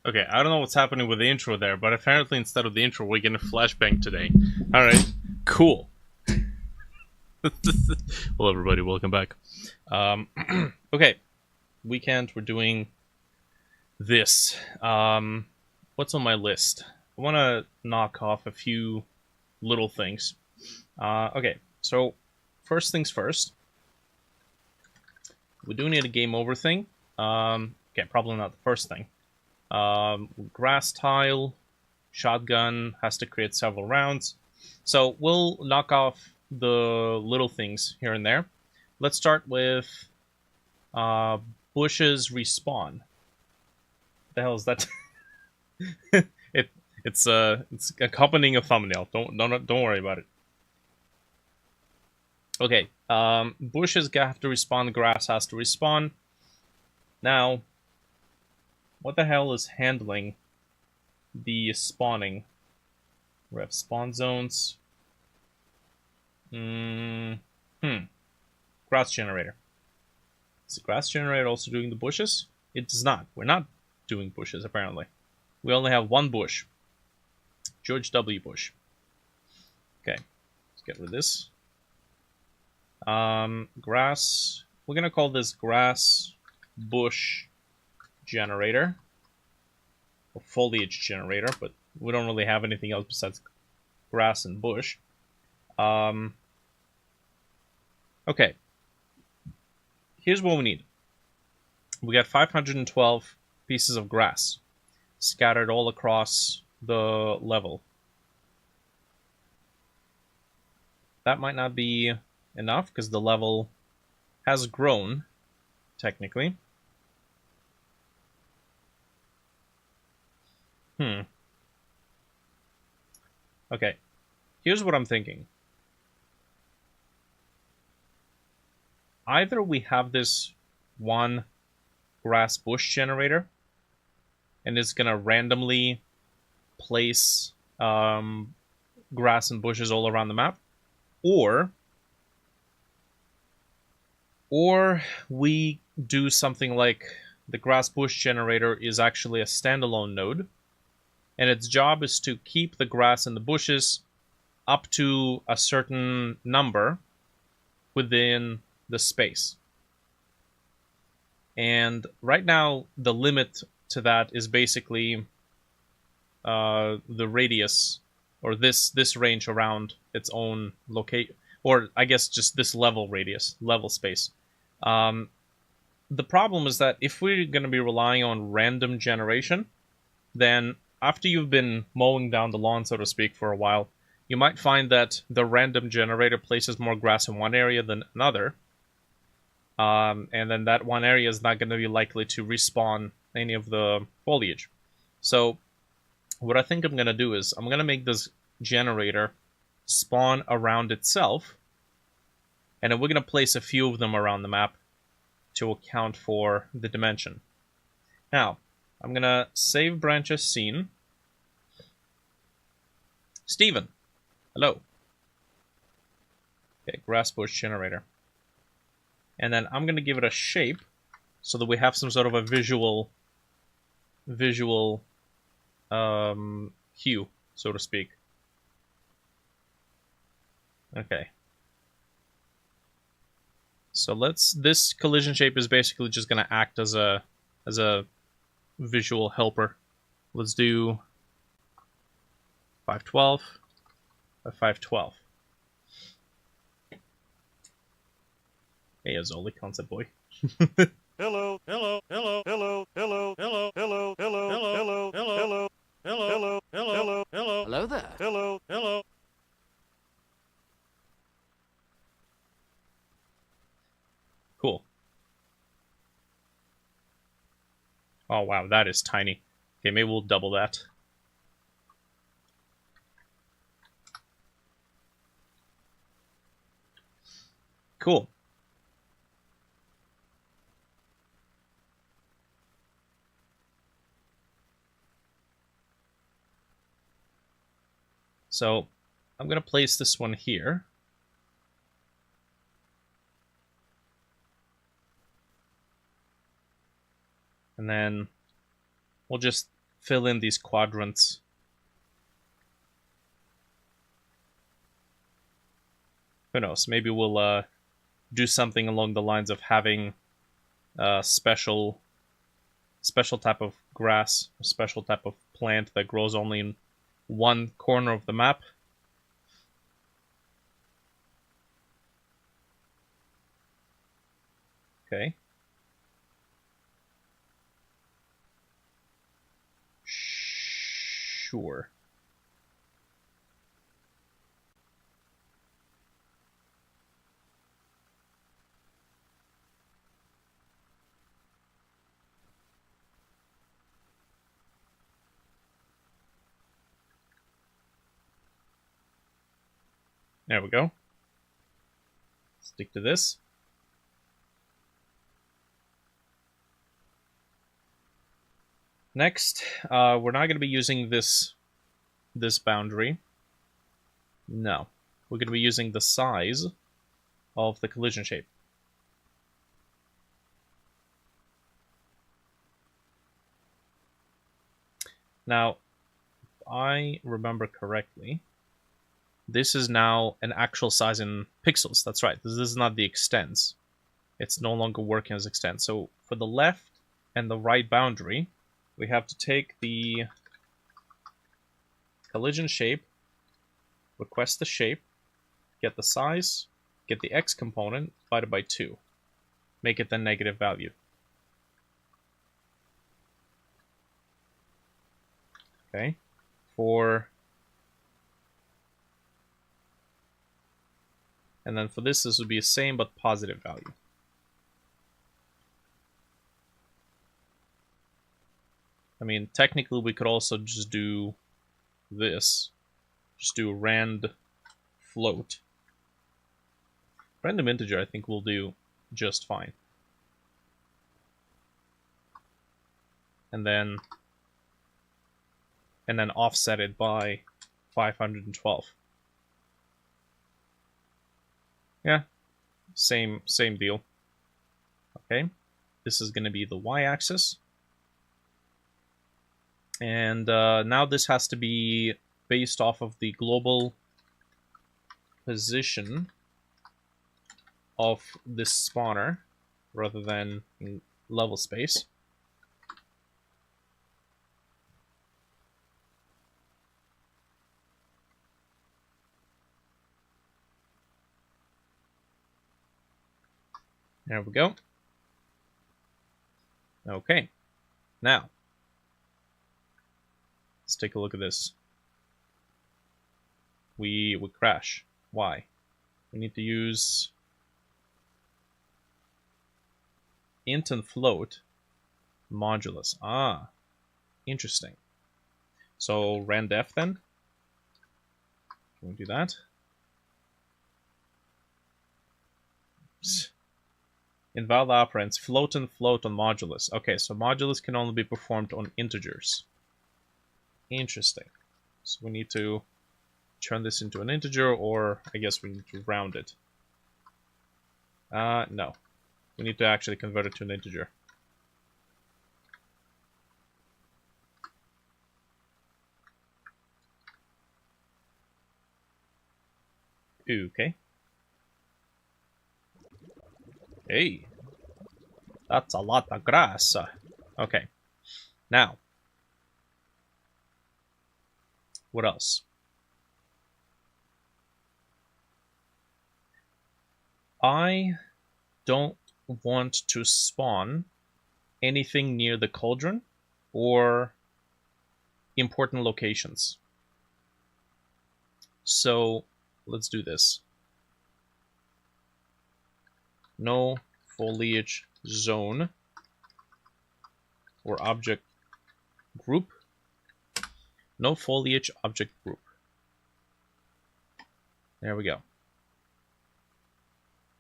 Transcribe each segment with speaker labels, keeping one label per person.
Speaker 1: Okay, I don't know what's happening with the intro there, but apparently instead of the intro, we're getting a flashbang today. Alright, cool. Well, everybody, welcome back. Okay, weekend, we're doing this. What's on my list? I want to knock off a few little things. Okay, so first things first. We do need a game over thing. Okay, probably not the first thing. Grass tile, shotgun has to create several rounds. So we'll knock off the little things here and there. Let's start with bushes respawn. What the hell is that? It's accompanying a thumbnail. Don't worry about it. Okay, bushes have to respawn, grass has to respawn. Now, what the hell is handling the spawning? We have spawn zones. Grass generator. Is the grass generator also doing the bushes? It does not. We're not doing bushes, apparently. We only have one bush. George W. Bush. Okay, let's get rid of this. Grass. We're gonna call this grass bush generator. Or foliage generator, but we don't really have anything else besides grass and bush. Okay. Here's what we need. We got 512 pieces of grass scattered all across the level. That might not be enough because the level has grown, technically. Okay, here's what I'm thinking. Either we have this one grass bush generator, and it's gonna randomly place grass and bushes all around the map, or we do something like the grass bush generator is actually a standalone node, and its job is to keep the grass and the bushes up to a certain number within the space. And right now, the limit to that is basically the radius, or this range around its own locate, or I guess just this level radius, level space. The problem is that if we're going to be relying on random generation, then after you've been mowing down the lawn, so to speak, for a while, you might find that the random generator places more grass in one area than another. And then that one area is not going to be likely to respawn any of the foliage. So what I think I'm going to do is I'm going to make this generator spawn around itself, and then we're going to place a few of them around the map to account for the dimension. Now, I'm going to save branches scene. Steven, hello. Okay, grass bush generator. And then I'm going to give it a shape so that we have some sort of a visual hue, so to speak. Okay. So this collision shape is basically just going to act as a visual helper. Let's do 512 by 512. Hey, Azoli, concept boy.
Speaker 2: Hello, hello, hello, hello, hello, hello, hello, hello, hello, hello, hello, hello, hello, hello,
Speaker 3: Hello there.
Speaker 2: hello, hello.
Speaker 1: Cool. Oh wow, that is tiny. Okay, maybe we'll double that. Cool. So I'm going to place this one here. And then we'll just fill in these quadrants. Who knows? Maybe we'll do something along the lines of having a special type of grass, a special type of plant that grows only in one corner of the map. Okay. Sure. There we go. Stick to this. Next, we're not going to be using this boundary. No. We're going to be using the size of the collision shape. Now, if I remember correctly, this is now an actual size in pixels. That's right. This is not the extents. It's no longer working as extents. So for the left and the right boundary, we have to take the collision shape, request the shape, get the size, get the x component, divided by 2. Make it the negative value. Okay. And then for this would be the same but positive value. I mean, technically we could also just do this. Just do rand float. Random integer I think will do just fine. And then offset it by 512. Yeah, same deal. Okay, this is going to be the y-axis. And now this has to be based off of the global position of this spawner rather than in level space. There we go. Okay, now let's take a look at this. We would crash. Why? We need to use int and float modulus. Ah, interesting. So randef then. Can we do that? Invalid operands, float and float on modulus. Okay, so modulus can only be performed on integers. Interesting. So we need to turn this into an integer, or I guess we need to round it. No. We need to actually convert it to an integer. Okay. Hey, that's a lot of grass. Okay, now, what else? I don't want to spawn anything near the cauldron or important locations. So, let's do this. No foliage zone or object group. No foliage object group. There we go.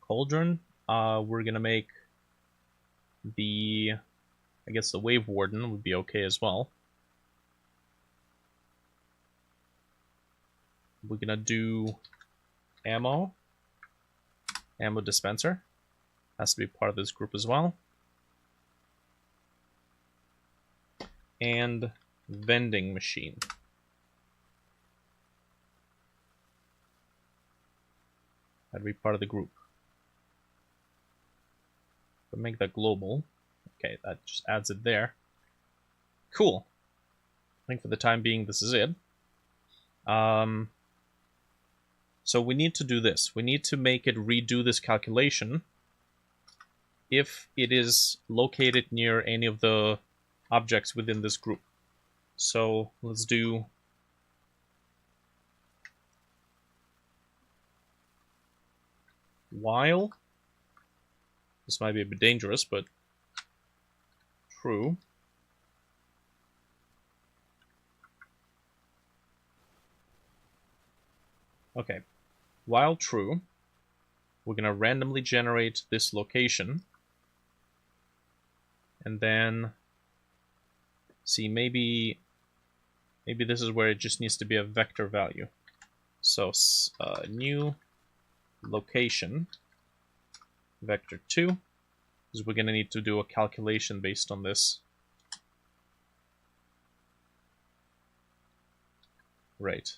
Speaker 1: Cauldron. We're gonna make the, I guess the wave warden would be okay as well. We're gonna do ammo dispenser. Has to be part of this group as well. And vending machine. That'd be part of the group. But make that global. Okay, that just adds it there. Cool. I think for the time being, this is it. So we need to do this. We need to make it redo this calculation if it is located near any of the objects within this group. So let's do while. This might be a bit dangerous, but true. Okay, while true, we're going to randomly generate this location. And then, see, maybe this is where it just needs to be a vector value. So new location vector 2, because we're going to need to do a calculation based on this. Right.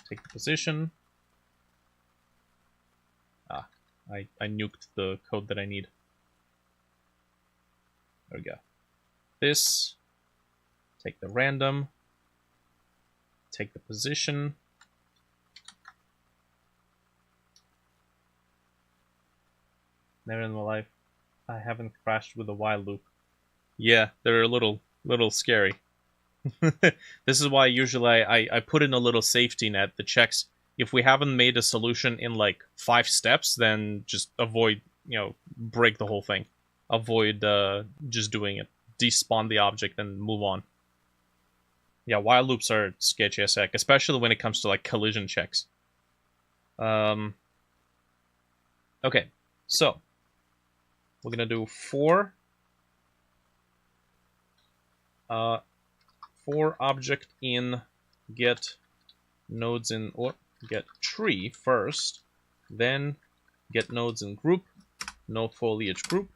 Speaker 1: Take the position. I nuked the code that I need. There we go. This, take the random, take the position, never in my life I haven't crashed with a while loop. Yeah, they're a little scary. This is why usually I put in a little safety net that checks if we haven't made a solution in like 5 steps, then just avoid, break the whole thing. Avoid just doing it. Despawn the object and move on. Yeah, while loops are sketchy as heck, especially when it comes to like collision checks. Okay, so we're gonna do for object in get nodes in, or get tree first, then get nodes in group, no foliage group.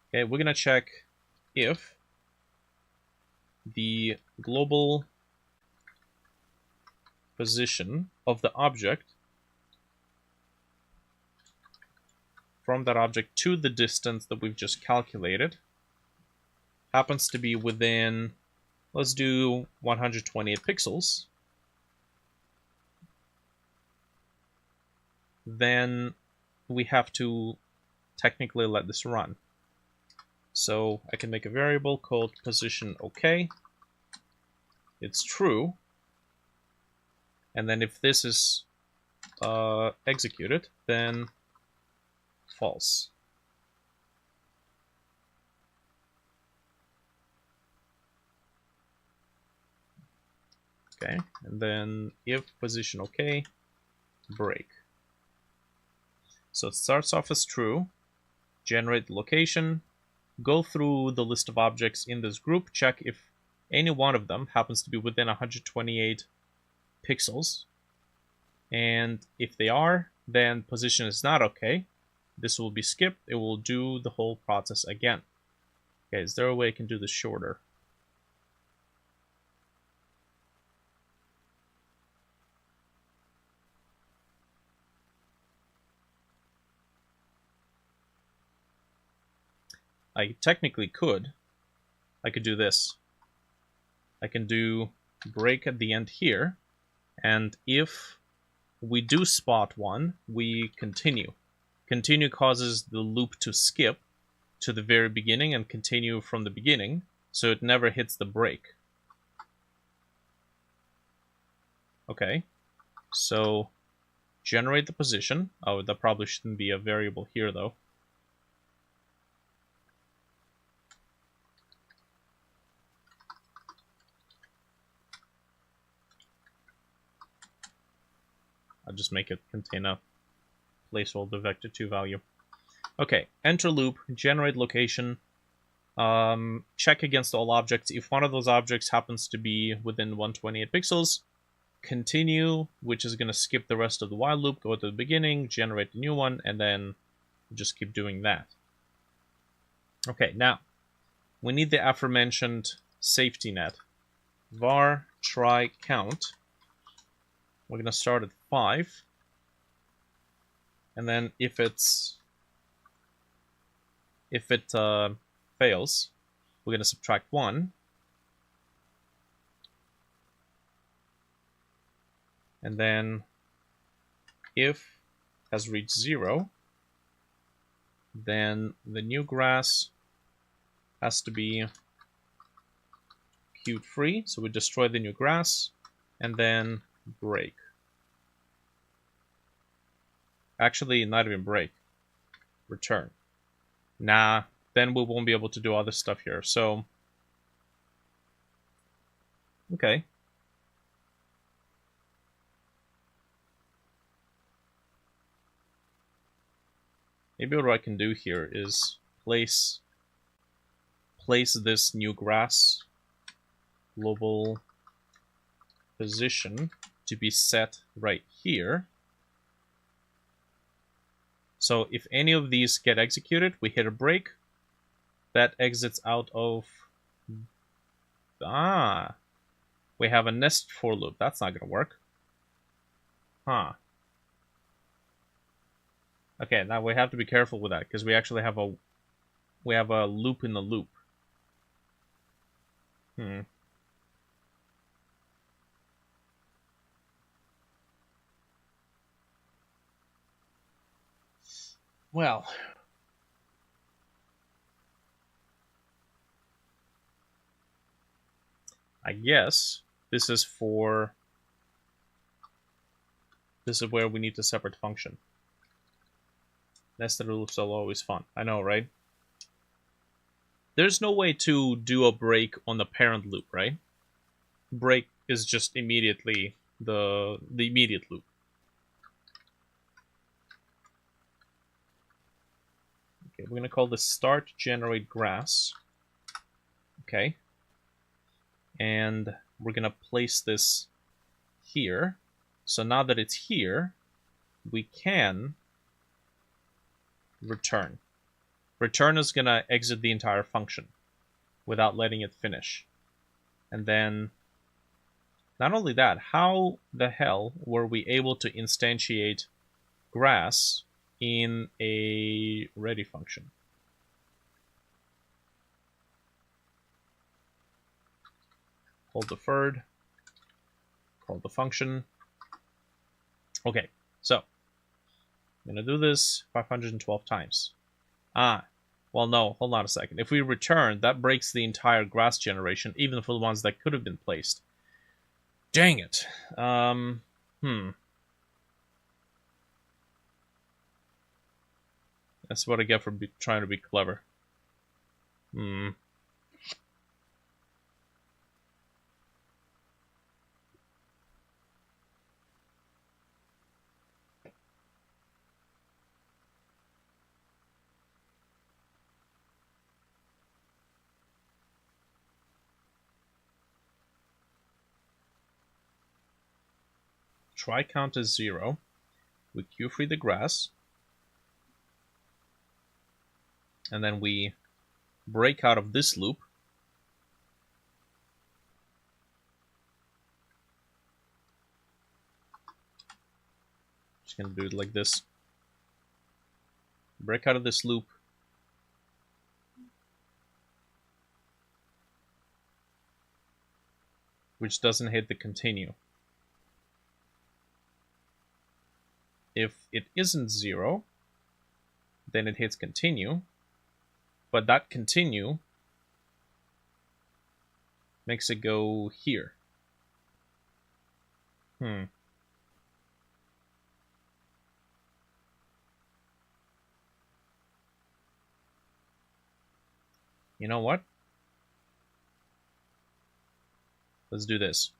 Speaker 1: Okay, we're gonna check if the global position of the object from that object to the distance that we've just calculated happens to be within, let's do 128 pixels. Then we have to technically let this run. So I can make a variable called position OK. It's true. And then if this is executed, then false. Okay, and then if position OK, break. So it starts off as true, generate the location, go through the list of objects in this group, check if any one of them happens to be within 128 pixels, and if they are, then position is not okay. This will be skipped. It will do the whole process again. Okay, is there a way I can do this shorter? I technically could. I could do this. I can do break at the end here, and if we do spot one, we continue. Continue causes the loop to skip to the very beginning and continue from the beginning, so it never hits the break. Okay, so generate the position. Oh, that probably shouldn't be a variable here, though. I'll just make it contain a placeholder vector 2 value. Okay, enter loop, generate location, check against all objects. If one of those objects happens to be within 128 pixels, continue, which is going to skip the rest of the while loop, go to the beginning, generate a new one, and then just keep doing that. Okay, now, we need the aforementioned safety net. Var try count. We're gonna start at 5. And then if it fails, we're gonna subtract 1. And then if has reached 0, then the new grass has to be queued free. So we destroy the new grass and then break. Actually, not even break. Return. Nah, then we won't be able to do other stuff here. So, okay. Maybe what I can do here is place this new grass global position to be set right here. So if any of these get executed, we hit a break. That exits out of... we have a nest for loop. That's not going to work. Huh. Okay, now we have to be careful with that, because we actually have a loop in the loop. Well, I guess this is where we need to separate function. Nested loops are always fun. I know, right? There's no way to do a break on the parent loop, right? Break is just immediately the immediate loop. Okay, we're gonna call this start generate grass. Okay. And we're gonna place this here. So now that it's here, we can return. Return is gonna exit the entire function without letting it finish. And then, not only that, how the hell were we able to instantiate grass in a ready function? Call deferred, call the function. Okay, so I'm gonna do this 512 times. Well, no, hold on a second. If we return, that breaks the entire grass generation, even for the ones that could have been placed. Dang it. That's what I get for trying to be clever. Try count as 0. We queue free the grass. And then we break out of this loop. Just gonna do it like this. Break out of this loop. Which doesn't hit the continue. If it isn't 0, then it hits continue. But that continue makes it go here. You know what? Let's do this.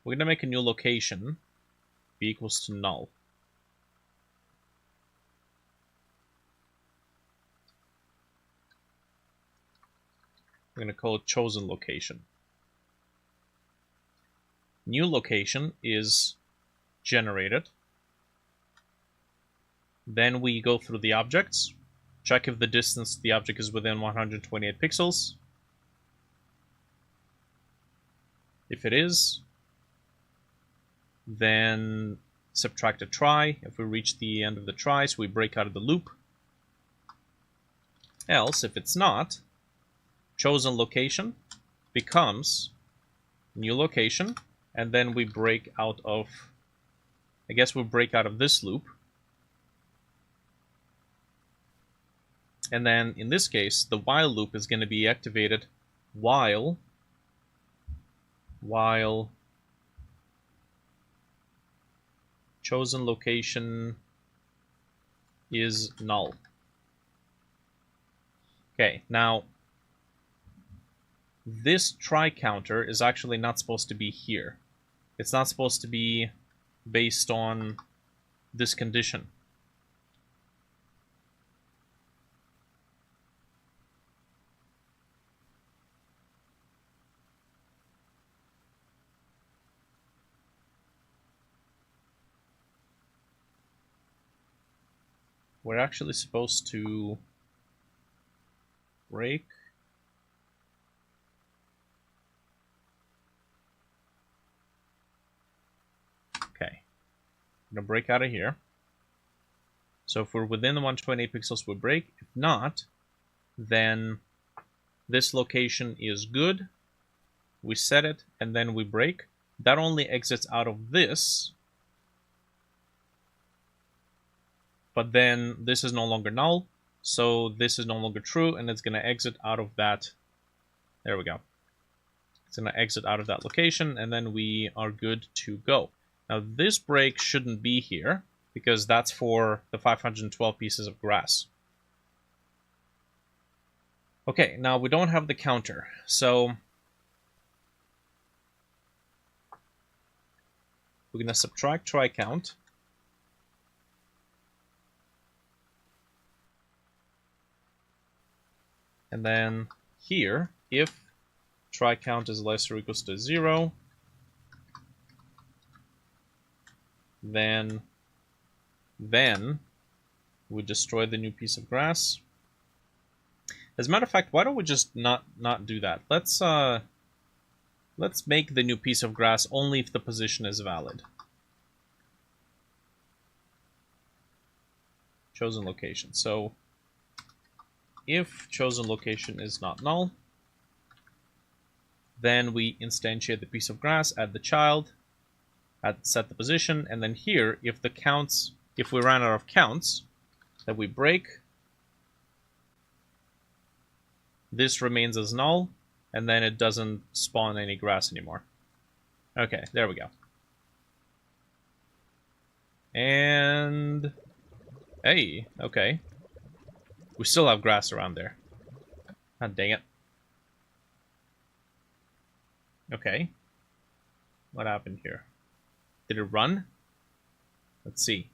Speaker 1: We're gonna make a new location, b equals to null. We're gonna call it chosen location. New location is generated. Then we go through the objects, check if the distance to the object is within 128 pixels. If it is, then subtract a try. If we reach the end of the tries, we break out of the loop. Else, if it's not, chosen location becomes new location, and then we break out of, I guess we'll break out of this loop. And then in this case, the while loop is going to be activated while chosen location is null. Okay, now this try counter is actually not supposed to be here. It's not supposed to be based on this condition. We're actually supposed to break. Okay. I'm going to break out of here. So if we're within the 128 pixels, we break. If not, then this location is good. We set it, and then we break. That only exits out of this. But then this is no longer null, so this is no longer true, and it's going to exit out of that. There we go. It's going to exit out of that location, and then we are good to go. Now this break shouldn't be here, because that's for the 512 pieces of grass. Okay, now we don't have the counter, so we're going to subtract try count. And then here, if try count is less or equals to 0, then we destroy the new piece of grass. As a matter of fact, why don't we just not do that? Let's make the new piece of grass only if the position is valid. Chosen location. So if chosen location is not null, then we instantiate the piece of grass, add the child, set the position, and then here, if we ran out of counts, then we break. This remains as null, and then it doesn't spawn any grass anymore. Okay, there we go. And hey, okay. We still have grass around there. God dang it. Okay. What happened here? Did it run? Let's see.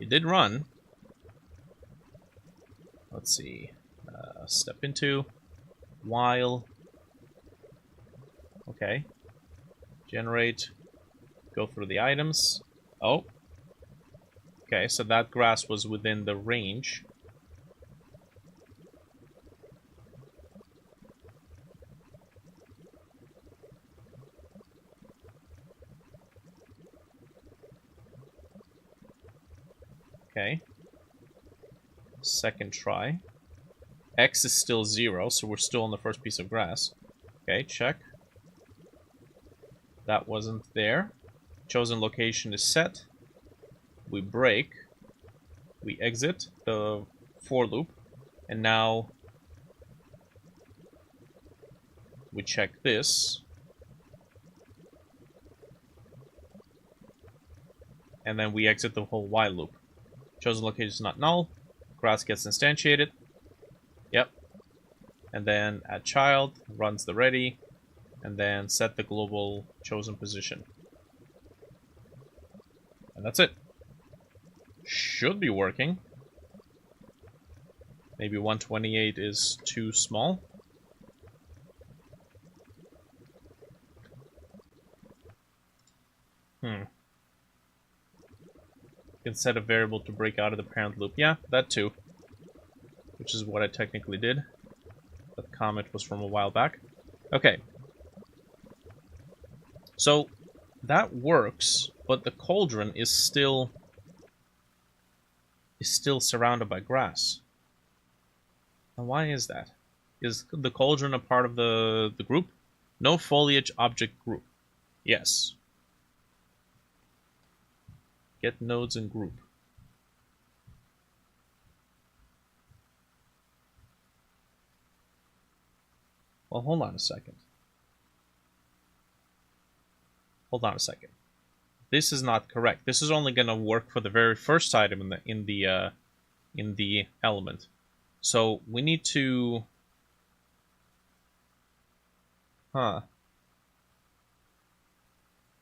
Speaker 1: It did run. Let's see. Step into. While. Okay. Generate. Go through the items. Oh. Okay, so that grass was within the range. Okay. Second try. X is still 0, so we're still on the first piece of grass. Okay, check. That wasn't there. Chosen location is set. We break. We exit the for loop. And now we check this. And then we exit the whole while loop. Chosen location is not null. Grass gets instantiated. Yep. And then add child, runs the ready, and then set the global chosen position. And that's it. Should be working. Maybe 128 is too small. You can set a variable to break out of the parent loop. Yeah, that too. Which is what I technically did. That comment was from a while back. Okay. So, that works, but the cauldron is still surrounded by grass. And why is that? Is the cauldron a part of the group? No foliage object group. Yes. Get nodes and group. Well, hold on a second. Hold on a second. This is not correct. This is only going to work for the very first item in the element. So we need to.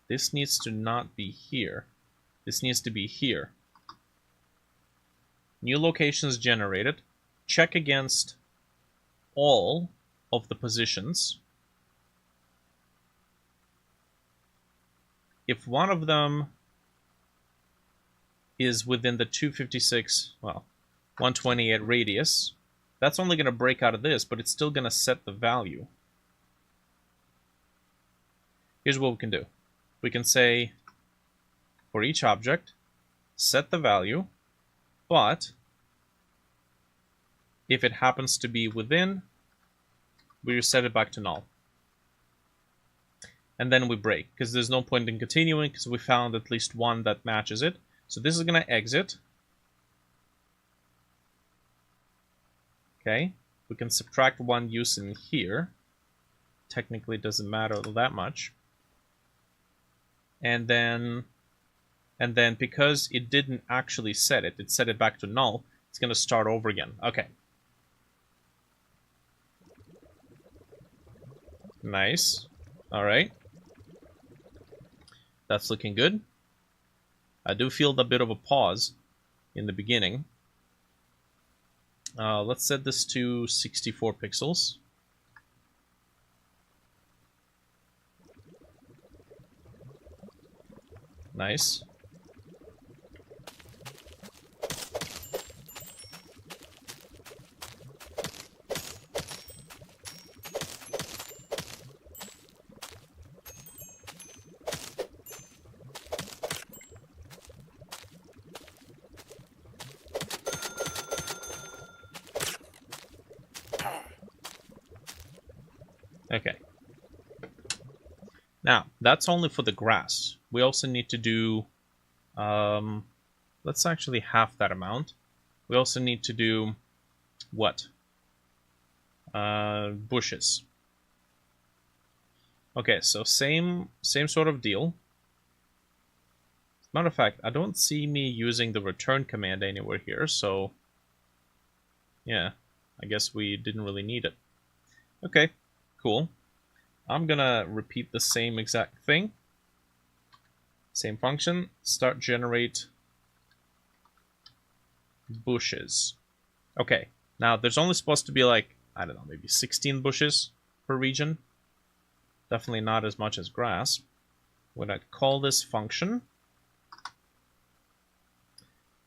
Speaker 1: This needs to not be here. This needs to be here. New locations generated. Check against all of the positions. If one of them is within the 256, well, 128 radius, that's only going to break out of this, but it's still going to set the value. Here's what we can do. We can say, for each object, set the value, but if it happens to be within, we reset it back to null. And then we break, because there's no point in continuing, because we found at least one that matches it. So this is going to exit. Okay, we can subtract one use in here. Technically, it doesn't matter that much. And then because it didn't actually set it, it set it back to null, it's going to start over again. Okay. Nice. All right. That's looking good. I do feel a bit of a pause in the beginning. Let's set this to 64 pixels. Nice. Okay. Now, that's only for the grass. We also need to do, let's actually half that amount. We also need to do, what? Bushes. Okay, so same sort of deal. Matter of fact, I don't see me using the return command anywhere here, so yeah, I guess we didn't really need it. Okay, cool. I'm gonna repeat the same exact thing. Same function, start generate bushes. Okay, now there's only supposed to be like, I don't know, maybe 16 bushes per region. Definitely not as much as grass. When I call this function,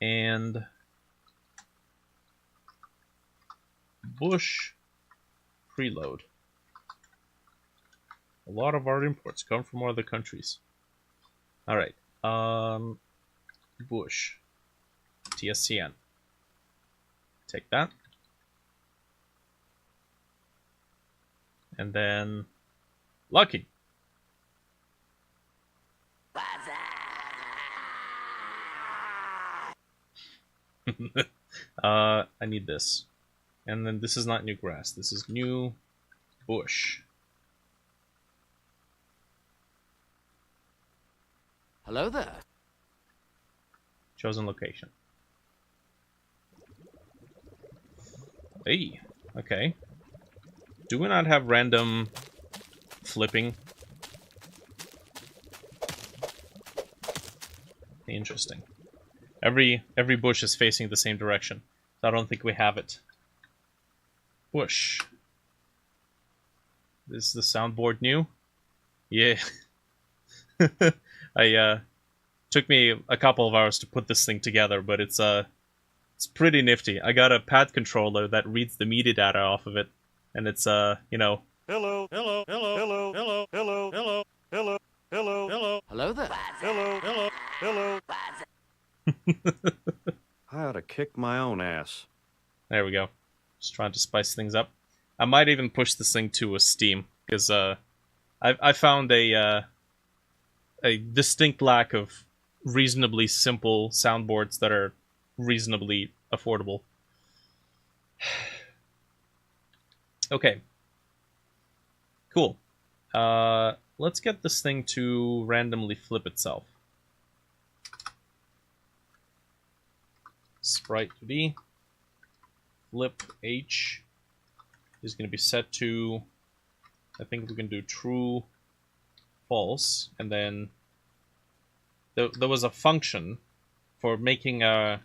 Speaker 1: and bush preload. A lot of our imports come from other countries. All right, bush tscn. Take that, and then lucky. I need this. And then this is not new grass. This is new bush.
Speaker 3: Hello there.
Speaker 1: Chosen location. Hey, okay. Do we not have random flipping? Interesting. Every bush is facing the same direction. So I don't think we have it. Bush. Is the soundboard new? Yeah. Took me a couple of hours to put this thing together, but it's pretty nifty. I got a pad controller that reads the media data off of it, and it's you know.
Speaker 2: Hello, hello, hello, hello, hello, hello, hello, hello, hello, hello.
Speaker 3: Hello there.
Speaker 2: Hello, hello, hello. I ought to kick my own ass.
Speaker 1: There we go. Just trying to spice things up. I might even push this thing to a Steam, because I found a distinct lack of reasonably simple soundboards that are reasonably affordable. Okay. Cool. Let's get this thing to randomly flip itself. Sprite to D. Flip H is going to be set to, I think we can do true, false, and then there was a function for making a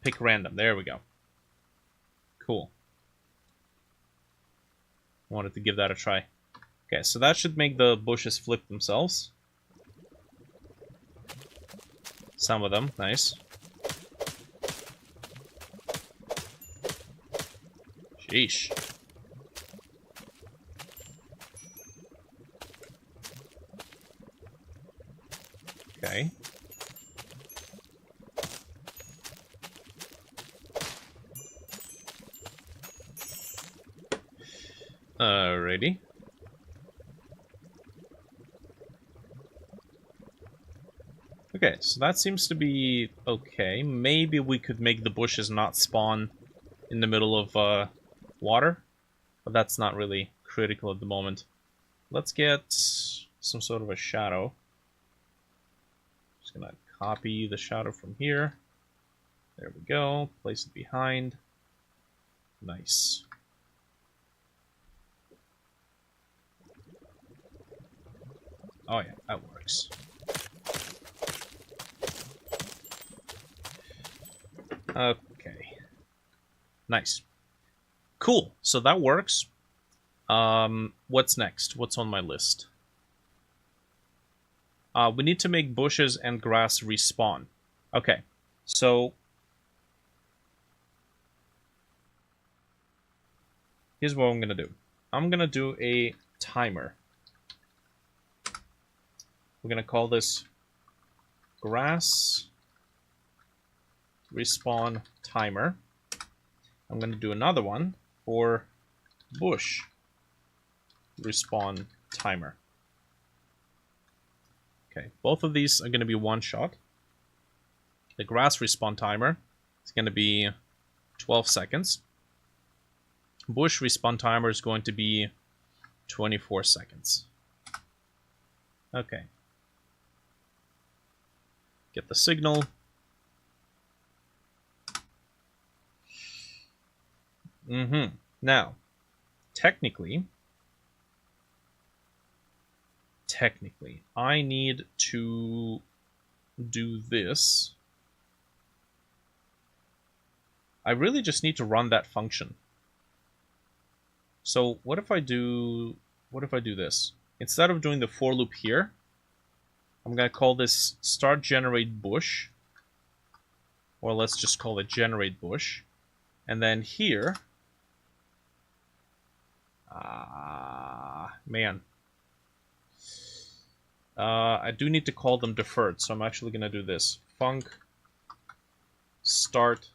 Speaker 1: pick random. There we go. Cool. Wanted to give that a try. Okay, so that should make the bushes flip themselves. Some of them, nice. Sheesh. Okay. Alrighty. Okay, so that seems to be okay. Maybe we could make the bushes not spawn in the middle of water, but that's not really critical at the moment. Let's get some sort of a shadow. Just gonna copy the shadow from here. There we go. Place it behind. Nice. Oh yeah, that works. Okay. Nice. Cool. So that works. What's next? What's on my list? We need to make bushes and grass respawn. Okay. So here's what I'm gonna do. I'm gonna do a timer. We're gonna call this grass respawn timer. I'm gonna do another one for bush respawn timer. Okay, both of these are gonna be one shot. The grass respawn timer is gonna be 12 seconds. Bush respawn timer is going to be 24 seconds. Okay. Get the signal. Now, technically, I need to do this. I really just need to run that function. So what if I do this? Instead of doing the for loop here, I'm going to call this start generate bush, or let's just call it generate bush. And then here, man, I do need to call them deferred, so I'm actually going to do this. Func start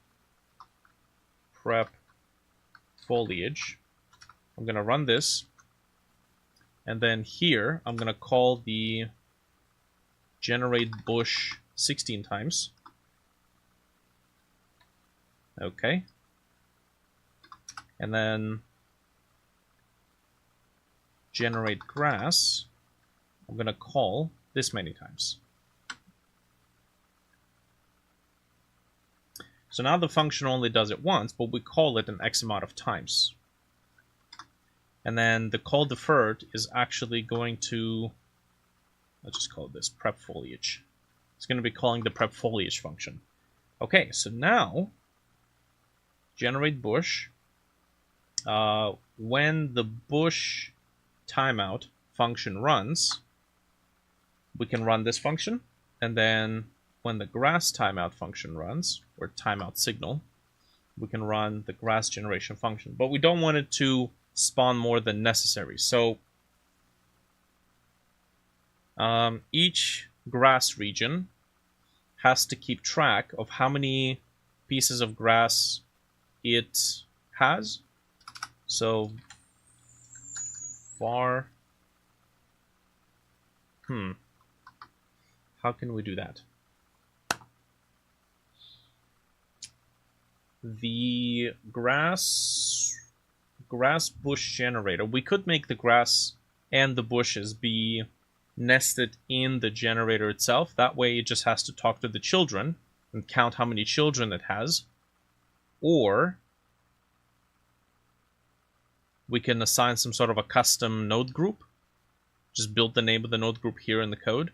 Speaker 1: prep foliage. I'm going to run this, and then here I'm going to call the generate bush 16 times. Okay. And then generate grass, I'm going to call this many times. So now the function only does it once, but we call it an X amount of times. And then the call deferred is actually going to, let's just call this prep foliage. It's going to be calling the prep foliage function. Okay, so now generate bush. When the bush timeout function runs, we can run this function, and then when the grass timeout function runs, or timeout signal, we can run the grass generation function. But we don't want it to spawn more than necessary. So each grass region has to keep track of how many pieces of grass it has. So var how can we do that? The grass bush generator, we could make the grass and the bushes be nested in the generator itself. That way it just has to talk to the children and count how many children it has. Or we can assign some sort of a custom node group. Just build the name of the node group here in the code.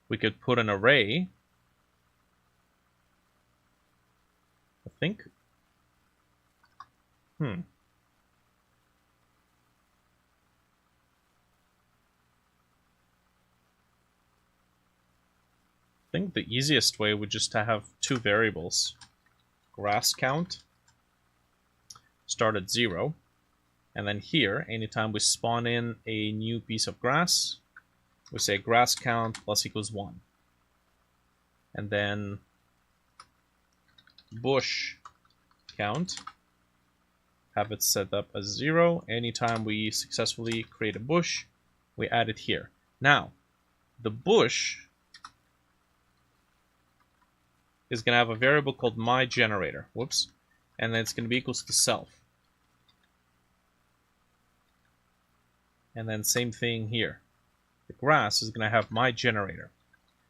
Speaker 1: We could put an array, I think. I think the easiest way would just to have two variables. Grass count, start at 0, and then here, anytime we spawn in a new piece of grass, we say grass count plus equals 1. And then bush count, have it set up as 0. Anytime we successfully create a bush, we add it here. Now, the bush is going to have a variable called myGenerator. Whoops. And then it's going to be equals to self. And then same thing here. The grass is going to have myGenerator.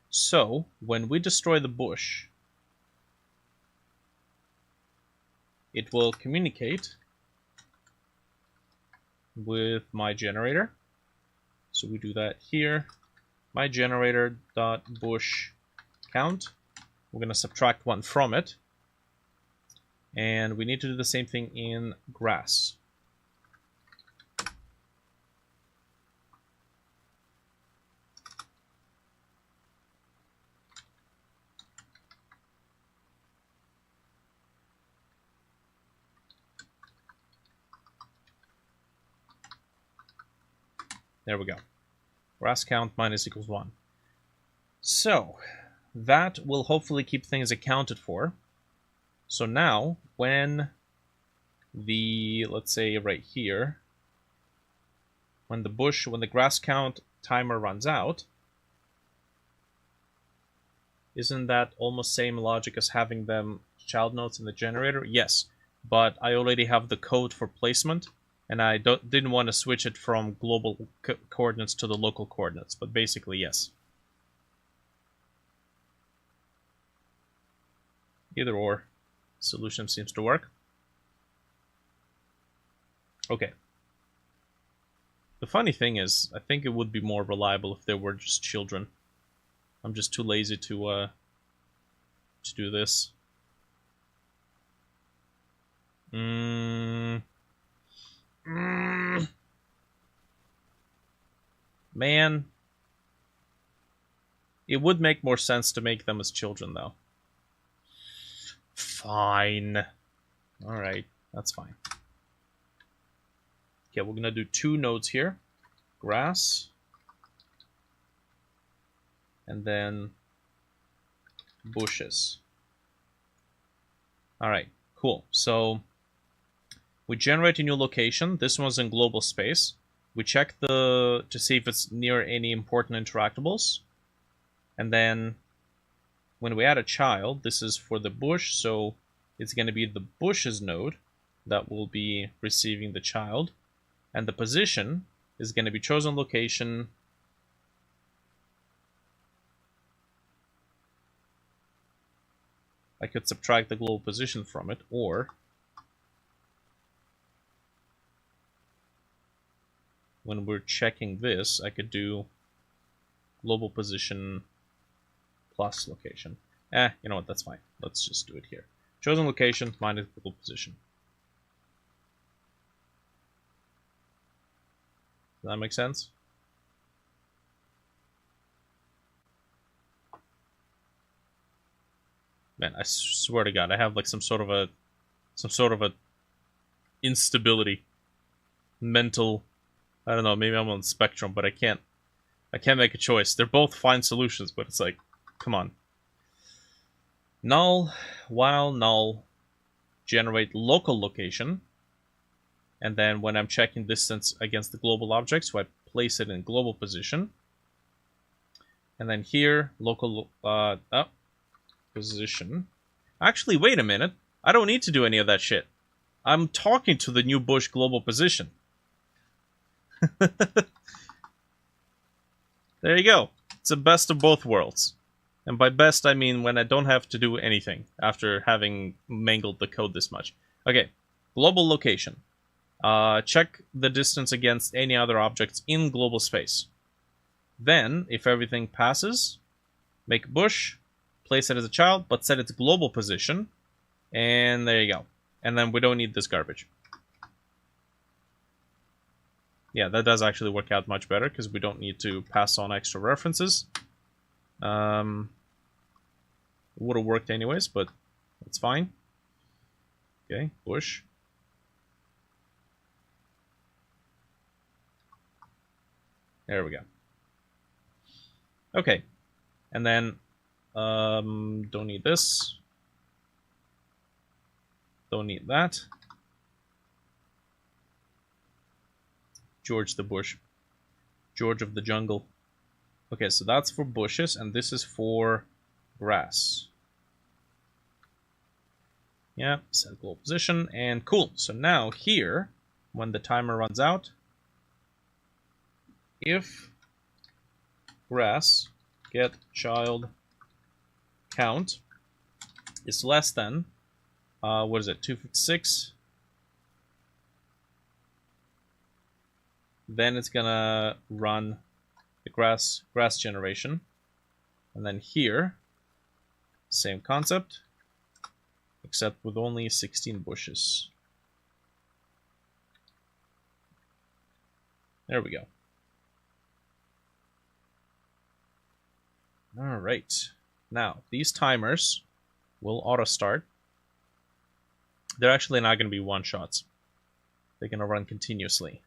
Speaker 1: So when we destroy the bush, it will communicate with myGenerator. So we do that here. myGenerator.bush count. We're going to subtract 1 from it. And we need to do the same thing in grass. There we go. Grass count minus equals 1. So that will hopefully keep things accounted for. So now, when the, let's say right here, when the grass count timer runs out, isn't that almost same logic as having them child nodes in the generator? Yes, but I already have the code for placement, and I didn't want to switch it from global coordinates to the local coordinates, but basically yes. Either or, solution seems to work. Okay. The funny thing is, I think it would be more reliable if there were just children. I'm just too lazy to do this. Man, it would make more sense to make them as children, though. Fine. Alright, that's fine. Okay, we're gonna do 2 nodes here. Grass. And then bushes. Alright, cool. So we generate a new location. This one's in global space. We check to see if it's near any important interactables. And then when we add a child, this is for the bush, so it's going to be the bushes node that will be receiving the child. And the position is going to be chosen location I could subtract the global position from it, or when we're checking this, I could do global position plus location. You know what, that's fine. Let's just do it here. Chosen location, minus global position. Does that make sense? Man, I swear to God, I have like some sort of a instability, mental. I don't know. Maybe I'm on the spectrum, but I can't make a choice. They're both fine solutions, but it's like, come on. Null, while null, generate local location, and then when I'm checking distance against the global object, so I place it in global position, and then here local position. Actually, wait a minute. I don't need to do any of that shit. I'm talking to the new bush global position. There you go. It's the best of both worlds. And by best, I mean when I don't have to do anything after having mangled the code this much. Okay, global location. Check the distance against any other objects in global space. Then, if everything passes, make bush, place it as a child, but set its global position, and there you go. And then we don't need this garbage. Yeah, that does actually work out much better, because we don't need to pass on extra references. It would have worked anyways, but it's fine. Okay, bush. There we go. Okay, and then don't need this. Don't need that. George the bush. George of the jungle. Okay, so that's for bushes, and this is for grass. Yeah, set global position, and cool. So now here, when the timer runs out, if grass get child count is less than, what is it, 256, then it's gonna run the grass generation, and then here, same concept, except with only 16 bushes. There we go. Alright, now these timers will auto start. They're actually not going to be one-shots. They're going to run continuously.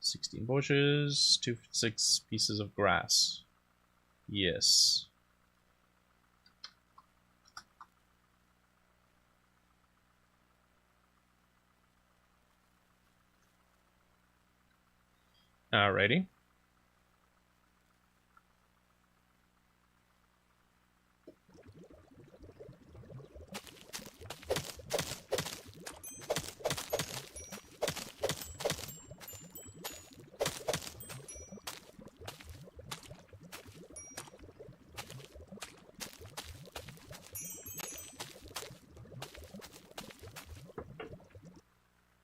Speaker 1: 16 bushes, 256 pieces of grass. Yes. Alrighty.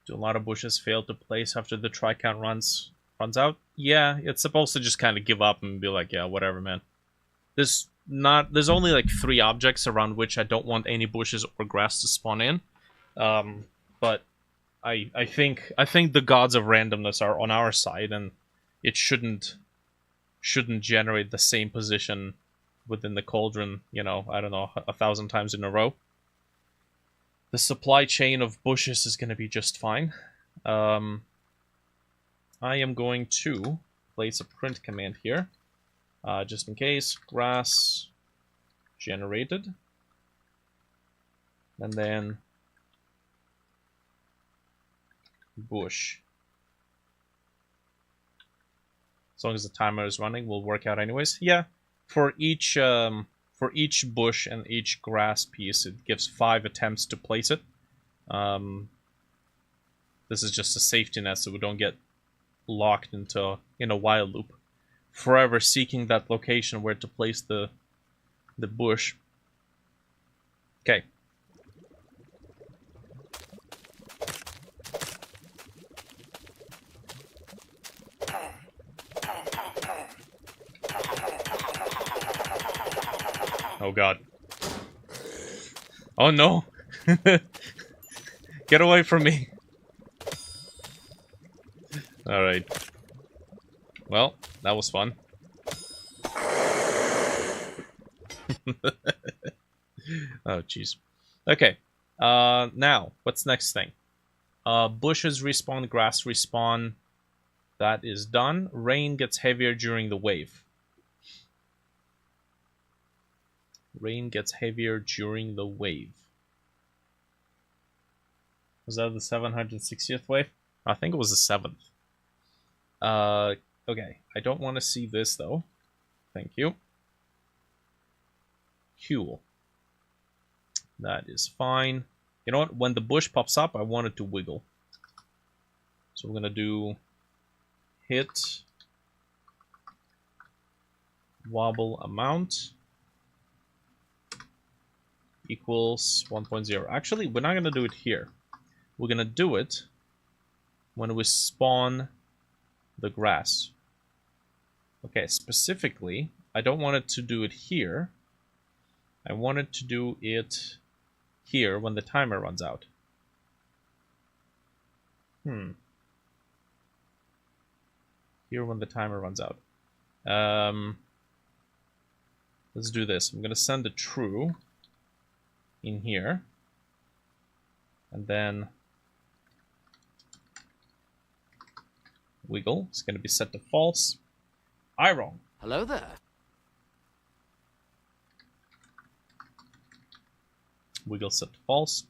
Speaker 1: Do a lot of bushes fail to place after the try count runs out? Yeah, it's supposed to just kind of give up and be like, yeah, whatever, man. There's only like 3 objects around which I don't want any bushes or grass to spawn in. But I think the gods of randomness are on our side, and it shouldn't generate the same position within the cauldron, you know, I don't know, 1,000 times in a row. The supply chain of bushes is going to be just fine. I am going to place a print command here, just in case. Grass generated. And then bush. As long as the timer is running, will work out anyways. Yeah, for each bush and each grass piece, it gives 5 attempts to place it. This is just a safety net so we don't get locked in a while loop, forever seeking that location where to place the bush. Okay. Oh god. Oh no! Get away from me! Alright. Well, that was fun. Oh jeez. Okay. Now, what's next thing? Bushes respawn, grass respawn. That is done. Rain gets heavier during the wave. Rain gets heavier during the wave. Was that the 760th wave? I think it was the 7th. Okay. I don't want to see this, though. Thank you. Cool. That is fine. You know what? When the bush pops up, I want it to wiggle. So we're going to do hit wobble amount equals 1.0. Actually, we're not going to do it here. We're going to do it when we spawn the grass. Okay, specifically, I don't want it to do it here. I want it to do it here when the timer runs out. Here when the timer runs out. Let's do this. I'm going to send a true in here. And then wiggle is going to be set to false. Wrong.
Speaker 3: Hello there.
Speaker 1: Wiggle set to false.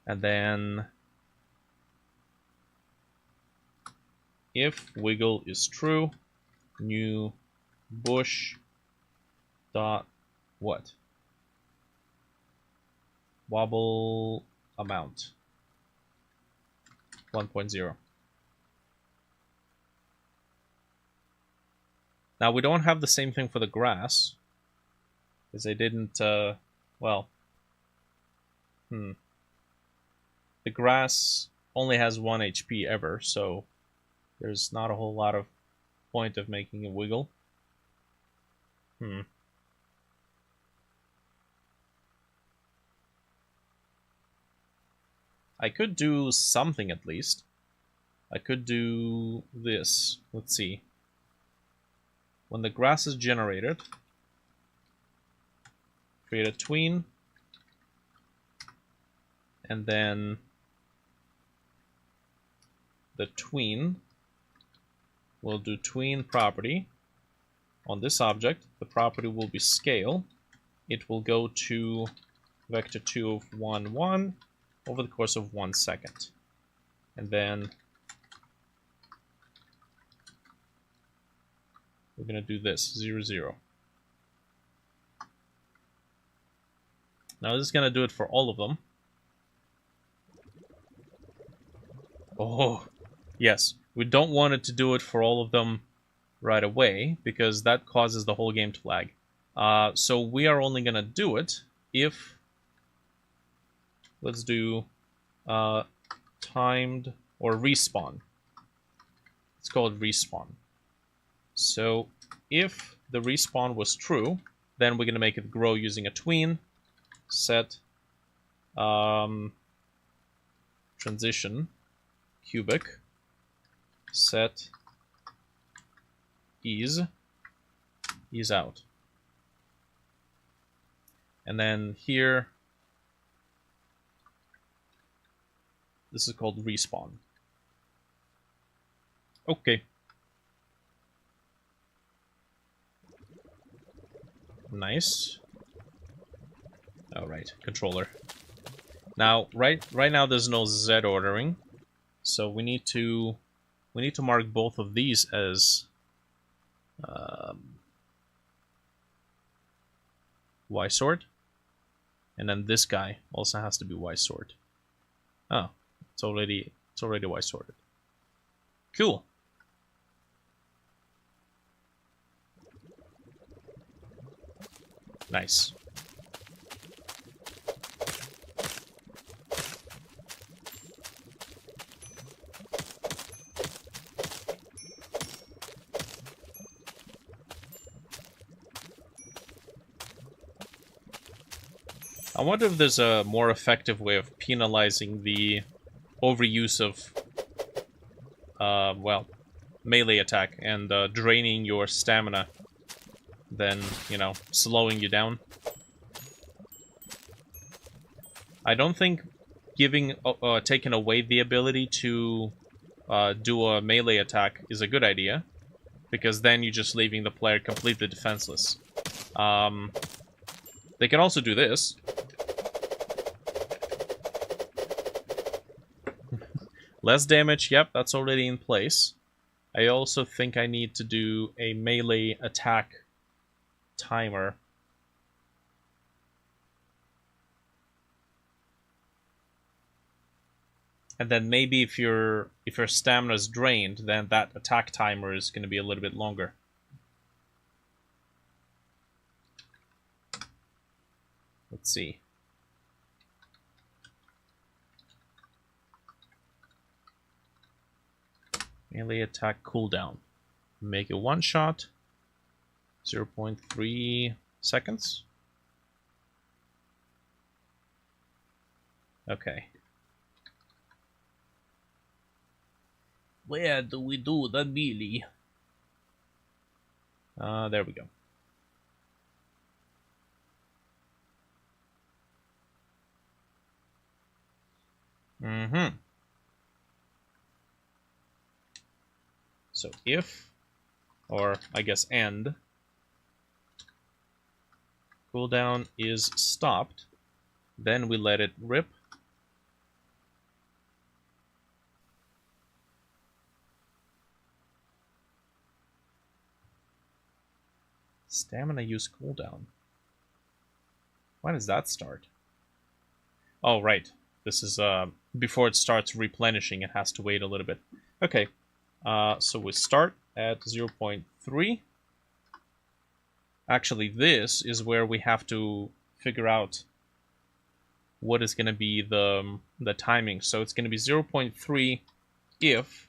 Speaker 1: And then if wiggle is true, new bush dot what? Wobble amount 1.0. Now we don't have the same thing for the grass because they didn't well, the grass only has 1 HP ever, so there's not a whole lot of point of making it wiggle. I could do something at least. I could do this. Let's see. When the grass is generated, create a tween, and then the tween will do tween property on this object. The property will be scale. It will go to vector2 of 1, 1 over the course of 1 second. And then we're going to do this, 0, 0. Now this is going to do it for all of them. Oh, yes. We don't want it to do it for all of them right away, because that causes the whole game to lag. So we are only going to do it if... Let's do timed or respawn. It's called respawn. So if the respawn was true, then we're going to make it grow using a tween. Set transition cubic. Set ease out. And then here, this is called respawn. Okay. Nice. All right, controller. Now, right now there's no Z ordering, so we need to mark both of these as Y sort, and then this guy also has to be Y sort. Oh, it's already Y sorted. Cool. Nice. I wonder if there's a more effective way of penalizing the overuse of, well, melee attack and draining your stamina than, you know, slowing you down. I don't think taking away the ability to do a melee attack is a good idea, because then you're just leaving the player completely defenseless. They can also do this. Less damage, yep, that's already in place. I also think I need to do a melee attack timer. And then maybe if your stamina is drained, then that attack timer is going to be a little bit longer. Let's see. Melee attack cooldown. Make it one shot. 0.3 seconds. Okay. Where do we do the melee? There we go. Mm-hmm. So if, or I guess and, cooldown is stopped, then we let it rip. Stamina use cooldown. Why does that start? Oh, right. This is, before it starts replenishing, it has to wait a little bit. Okay. So we start at 0.3. Actually, this is where we have to figure out what is going to be the timing. So it's going to be 0.3 if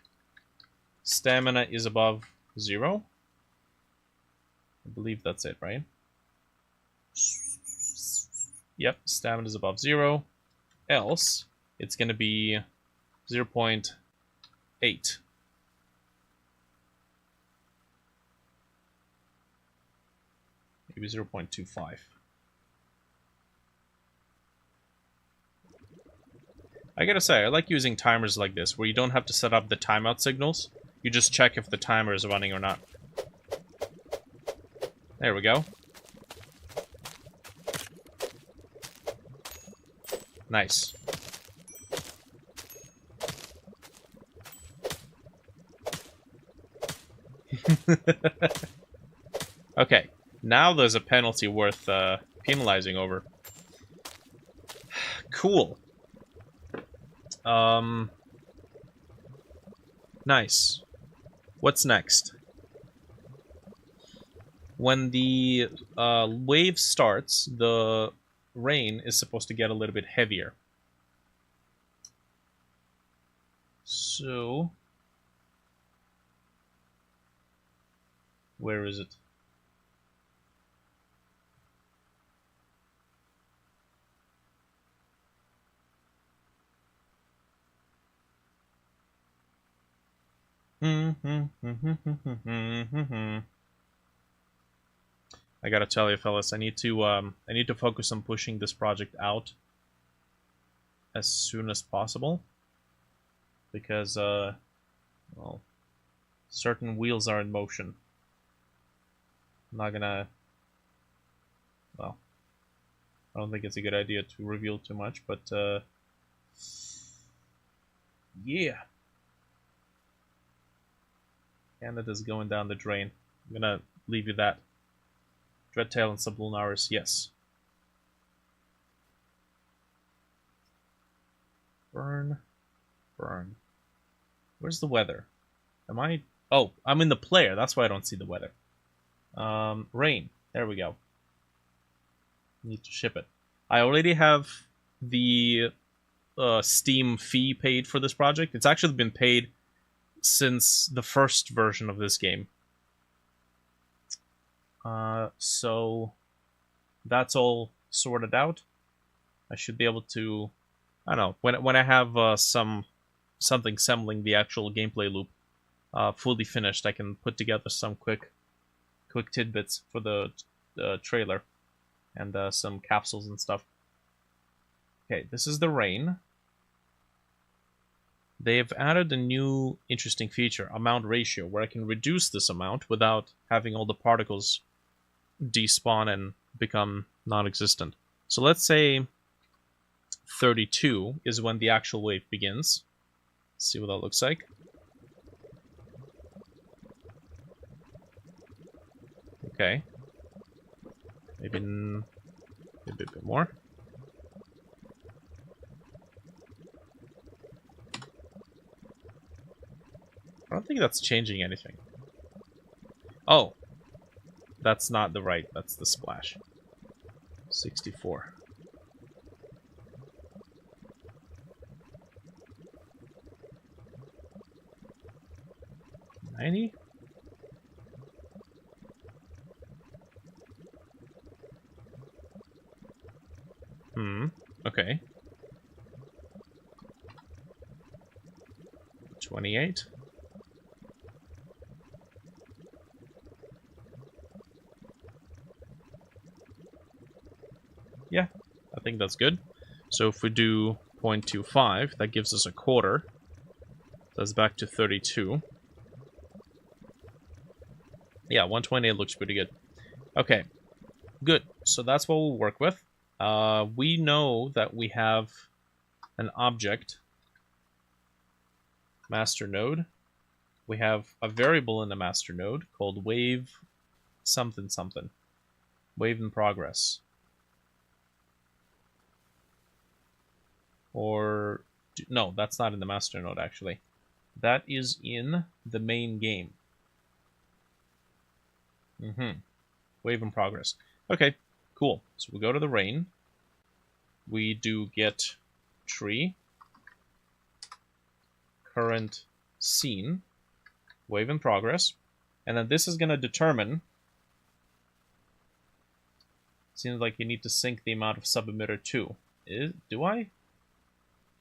Speaker 1: stamina is above 0. I believe that's it, right? Yep, stamina is above 0. Else, it's going to be 0.8. Maybe 0.25. I gotta say, I like using timers like this, where you don't have to set up the timeout signals. You just check if the timer is running or not. There we go. Nice. Okay, now there's a penalty worth penalizing over. Cool. Nice. What's next? When the wave starts, the rain is supposed to get a little bit heavier. So, where is it? I gotta tell you, fellas, I need to focus on pushing this project out as soon as possible, because well, certain wheels are in motion. I'm not gonna, well, I don't think it's a good idea to reveal too much, but yeah, Canada's going down the drain. I'm gonna leave you that. Dreadtail and Sublunaris, yes. Burn. Burn. Where's the weather? Am I... Oh, I'm in the player. That's why I don't see the weather. Rain. There we go. Need to ship it. I already have the Steam fee paid for this project. It's actually been paid since the first version of this game. So that's all sorted out. I should be able to, I don't know, when I have something sembling the actual gameplay loop fully finished, I can put together some quick tidbits for the trailer and some capsules and stuff. Okay, this is the rain. They've added a new interesting feature, amount ratio, where I can reduce this amount without having all the particles despawn and become non-existent. So let's say 32 is when the actual wave begins. Let's see what that looks like. Okay. Maybe a bit more. I don't think that's changing anything. Oh. That's not the right, that's the splash. 64. $90? Okay. 28. Yeah, I think that's good. So if we do 0.25, that gives us a quarter. That's back to 32. Yeah, 128 looks pretty good. Okay, good. So that's what we'll work with. We know that we have an object master node. We have a variable in the master node called wave something something. Wave in progress. Or, no, that's not in the master node actually. That is in the main game. Wave in progress. Okay, cool. So we go to the rain. We do get tree. Current scene. Wave in progress. And then this is going to determine... Seems like you need to sync the amount of sub-emitter too. Do I?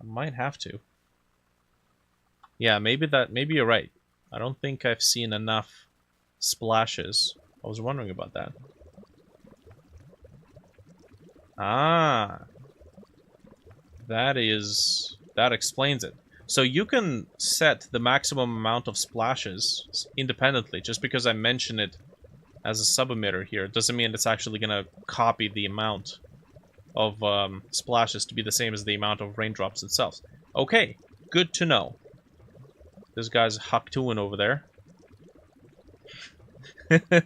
Speaker 1: I might have to. Yeah, maybe you're right. I don't think I've seen enough splashes. I was wondering about that. Ah. That explains it. So you can set the maximum amount of splashes independently. Just because I mention it as a sub-emitter here doesn't mean it's actually going to copy the amount of splashes to be the same as the amount of raindrops itself. Okay, good to know. This guy's Haktuin over there. I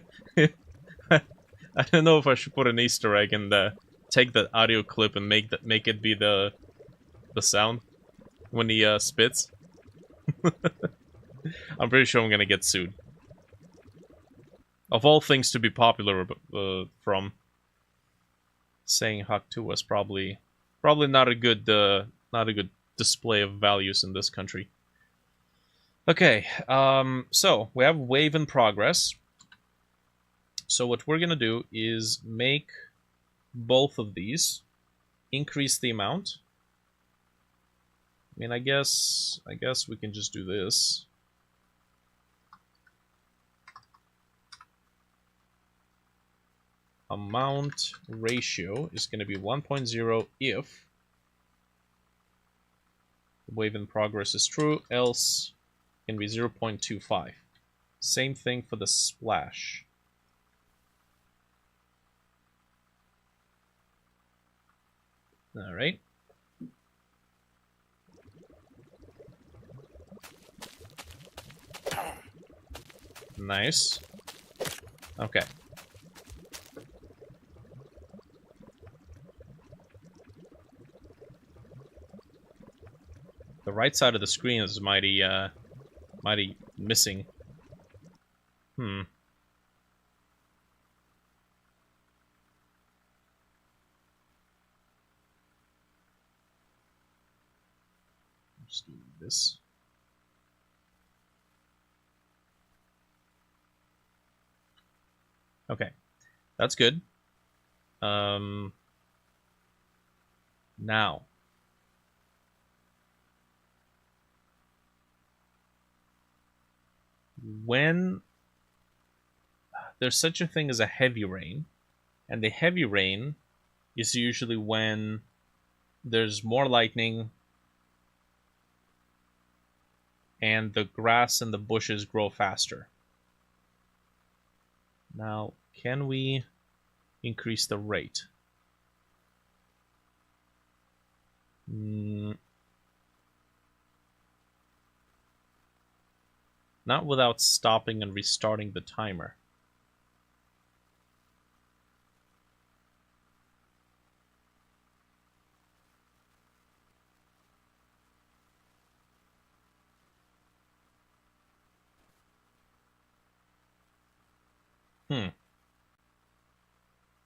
Speaker 1: don't know if I should put an Easter egg and take that audio clip and make it be the sound when he spits. I'm pretty sure I'm gonna get sued. Of all things to be popular from, saying Haktu was probably not a good display of values in this country. Okay, so we have wave in progress. So what we're gonna do is make both of these, increase the amount. I mean, I guess we can just do this. Amount ratio is going to be 1.0 if the wave in progress is true, else it can be 0.25. Same thing for the splash. All right. Nice. Okay. The right side of the screen is mighty missing. Just do this. Okay, that's good. Now, when there's such a thing as a heavy rain, and the heavy rain is usually when there's more lightning and the grass and the bushes grow faster. Now, can we increase the rate? Not without stopping and restarting the timer.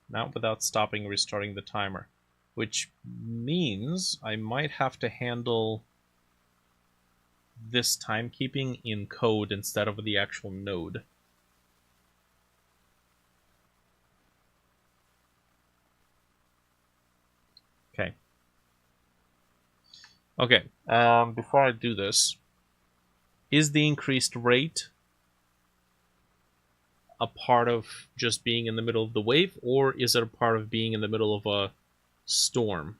Speaker 1: Not without stopping and restarting the timer. Which means I might have to handle this timekeeping in code instead of the actual node. Okay. Okay, before I do this, is the increased rate a part of just being in the middle of the wave, or is it a part of being in the middle of a storm?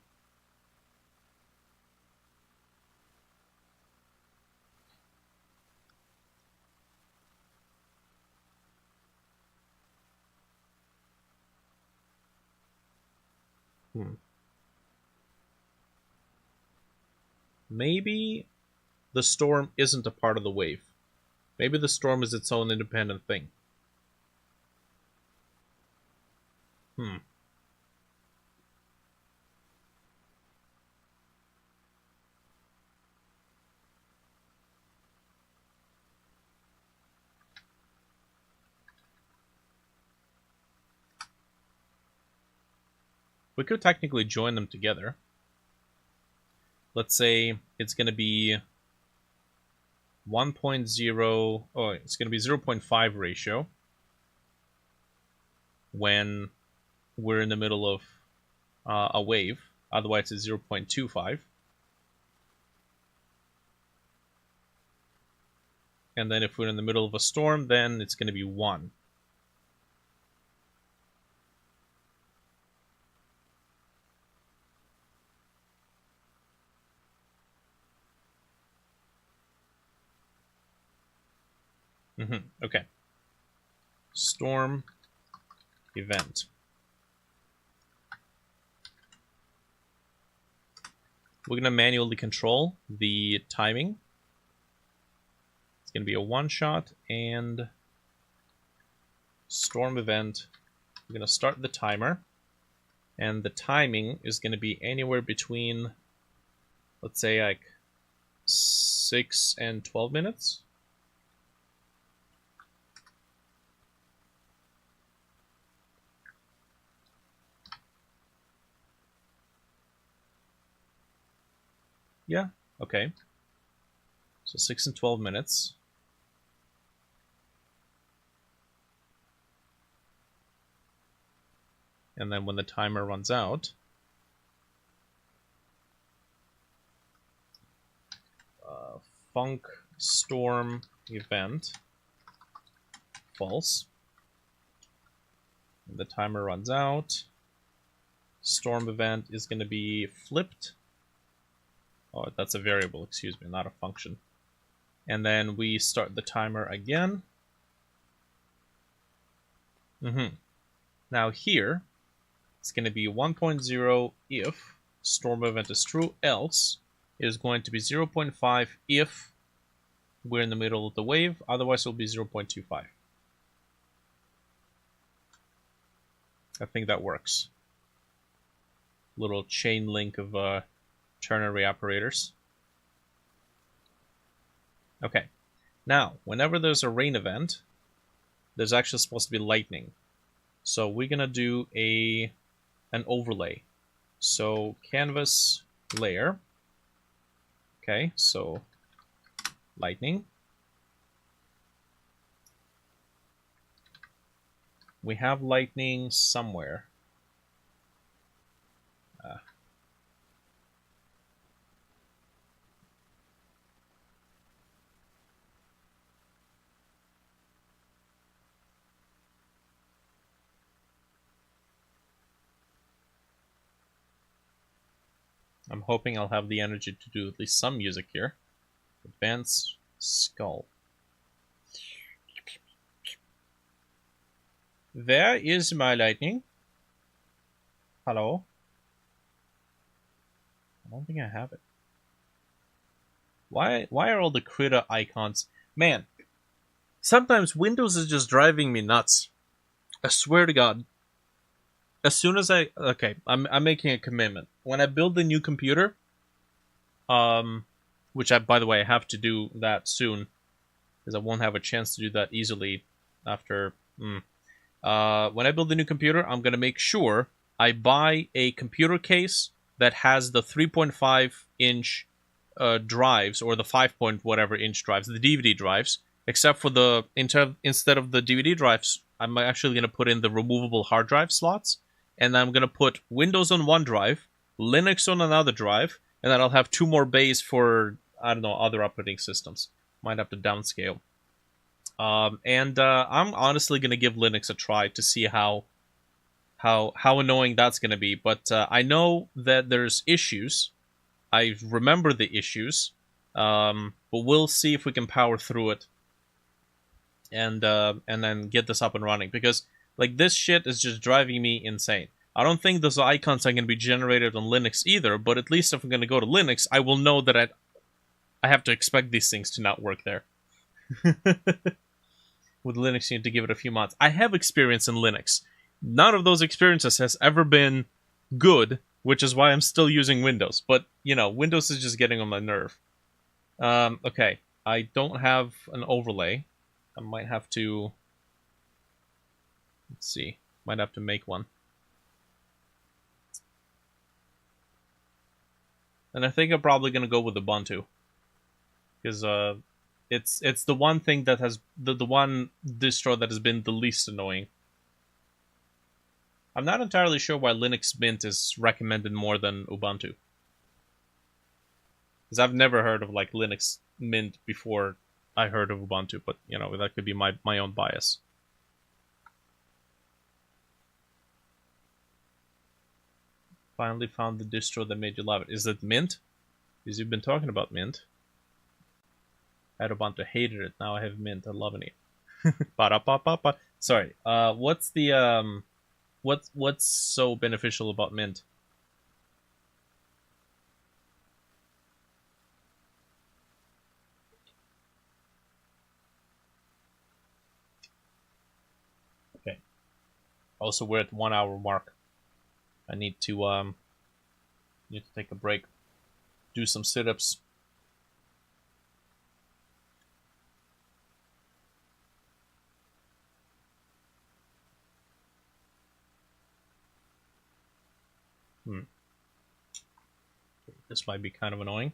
Speaker 1: Maybe the storm isn't a part of the wave. Maybe the storm is its own independent thing. We could technically join them together. Let's say it's going to be 1.0, oh, it's going to be 0.5 ratio when we're in the middle of a wave. Otherwise, it's 0.25. And then if we're in the middle of a storm, then it's going to be 1. Okay. Storm event. We're going to manually control the timing. It's going to be a one-shot, and storm event. We're going to start the timer, and the timing is going to be anywhere between, let's say, like 6 and 12 minutes. Yeah, okay. So 6 and 12 minutes. And then when the timer runs out, func storm event false. When the timer runs out, storm event is going to be flipped. Oh, that's a variable, excuse me, not a function. And then we start the timer again. Now here, it's going to be 1.0 if storm event is true, else it is going to be 0.5 if we're in the middle of the wave, otherwise it'll be 0.25. I think that works. Little chain link of ternary operators. Okay, now whenever there's a rain event, there's actually supposed to be lightning. So we're gonna do an overlay. So canvas layer. Okay, so lightning. We have lightning somewhere. I'm hoping I'll have the energy to do at least some music here. Advanced skull. Where is my lightning? Hello? I don't think I have it. Why are all the critter icons? Man, sometimes Windows is just driving me nuts. I swear to God. As soon as I'm making a commitment. When I build a new computer, which by the way, I have to do that soon, because I won't have a chance to do that easily after. When I build a new computer, I'm gonna make sure I buy a computer case that has the 3.5 inch drives, or the 5 point whatever inch drives, the DVD drives. Except for instead of the DVD drives, I'm actually gonna put in the removable hard drive slots, and I'm gonna put Windows on one drive, Linux on another drive, and then I'll have 2 more bays for, I don't know, other operating systems. Might have to downscale. I'm honestly gonna give Linux a try to see how annoying that's gonna be. But I know that there's issues. I remember the issues, but we'll see if we can power through it, and then get this up and running. Because like this shit is just driving me insane. I don't think those icons are going to be generated on Linux either. But at least if I'm going to go to Linux, I will know that I have to expect these things to not work there. With Linux, you need to give it a few months. I have experience in Linux. None of those experiences has ever been good, which is why I'm still using Windows. But, you know, Windows is just getting on my nerve. Okay, I don't have an overlay. I might have to... Let's see. Might have to make one. And I think I'm probably going to go with Ubuntu. Because it's the one thing that has... The one distro that has been the least annoying. I'm not entirely sure why Linux Mint is recommended more than Ubuntu. Because I've never heard of like Linux Mint before I heard of Ubuntu, but you know, that could be my own bias. Finally found the distro that made you love it. Is it Mint? Because you've been talking about Mint. I had Ubuntu, hated it. Now I have Mint. I'm loving it. Ba-da-ba-ba-ba. Sorry. What's the what's so beneficial about Mint? Okay. Also, we're at 1 hour mark. I need to take a break, do some sit-ups. This might be kind of annoying.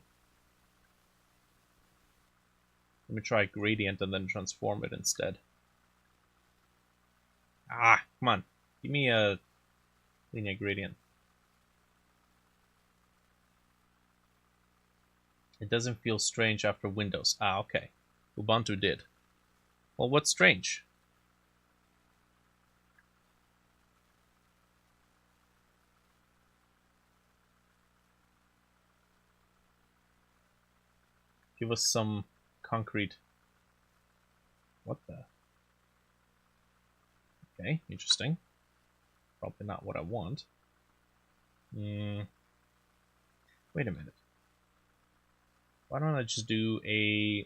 Speaker 1: Let me try gradient and then transform it instead. Ah, come on. Give me a linear gradient. It doesn't feel strange after Windows. Ah, okay. Ubuntu did. Well, what's strange? Give us some concrete... What the... Okay, interesting. Probably not what I want. Wait a minute. Why don't I just do a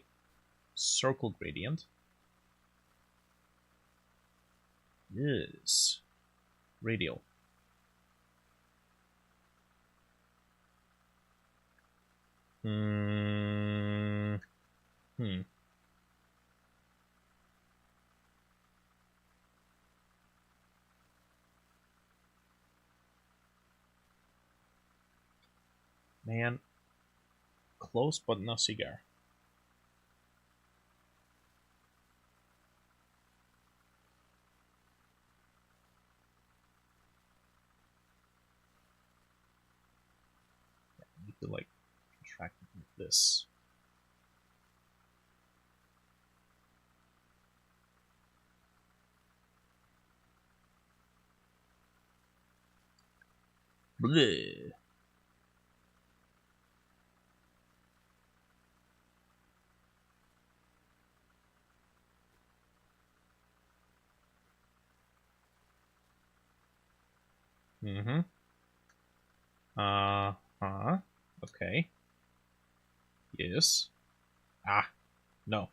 Speaker 1: circle gradient? Yes. Radial. Man, close but no cigar. I need to like contract it like this. Bleh. Mm-hmm. Uh-huh. Okay. Yes. Ah, no.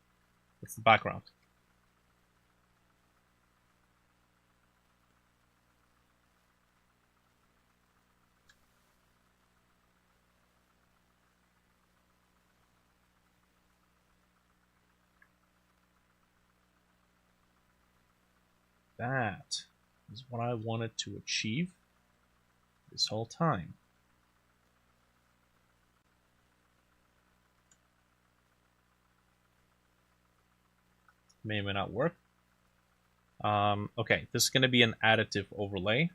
Speaker 1: It's the background. That is what I wanted to achieve this whole time. May or may not work. Okay, this is going to be an additive overlay.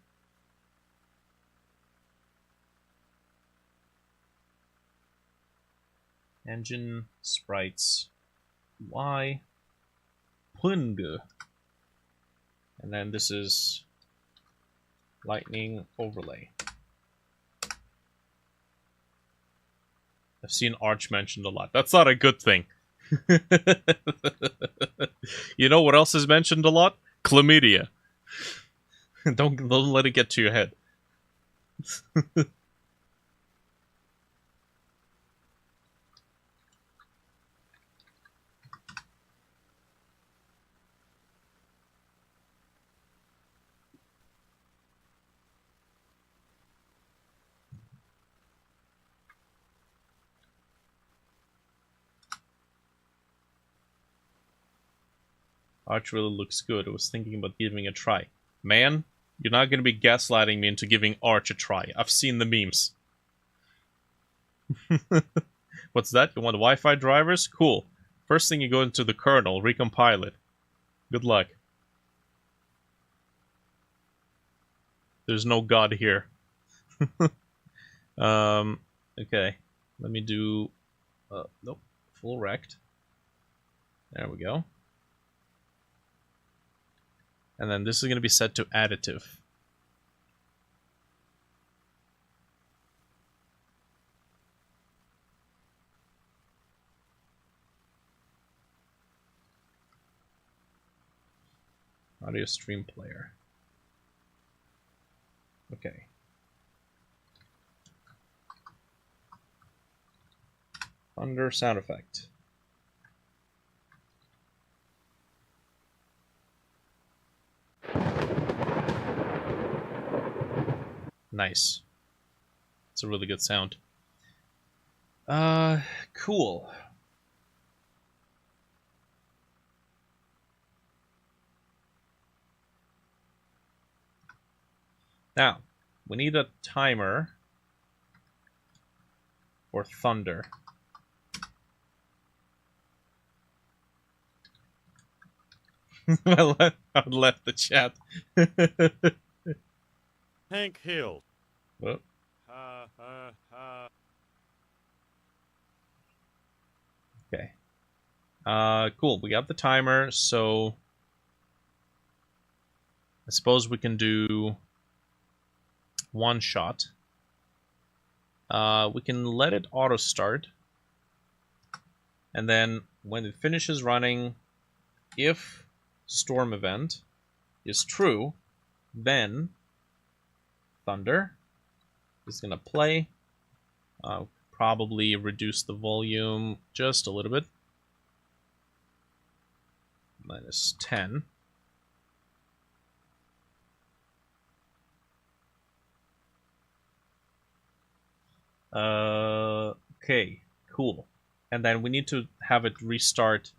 Speaker 1: Engine sprites Y Pung. And then this is lightning overlay. I've seen Arch mentioned a lot. That's not a good thing. You know what else is mentioned a lot? Chlamydia. Don't let it get to your head. Arch really looks good. I was thinking about giving it a try. Man, you're not going to be gaslighting me into giving Arch a try. I've seen the memes. What's that? You want the Wi-Fi drivers? Cool. First thing you go into the kernel, recompile it. Good luck. There's no God here. Okay. Let me do... nope. Full rect. There we go. And then this is going to be set to additive. Audio stream player. Okay. Thunder sound effect. Nice. It's a really good sound. Cool. Now, we need a timer for thunder. I left the chat.
Speaker 2: Hank Hill.
Speaker 1: Oh.
Speaker 2: Ha ha ha.
Speaker 1: Okay. Cool. We got the timer, so I suppose we can do one shot. We can let it auto start, and then when it finishes running, if storm event is true, then thunder is gonna play. Probably reduce the volume just a little bit. -10. Okay, cool. And then we need to have it restart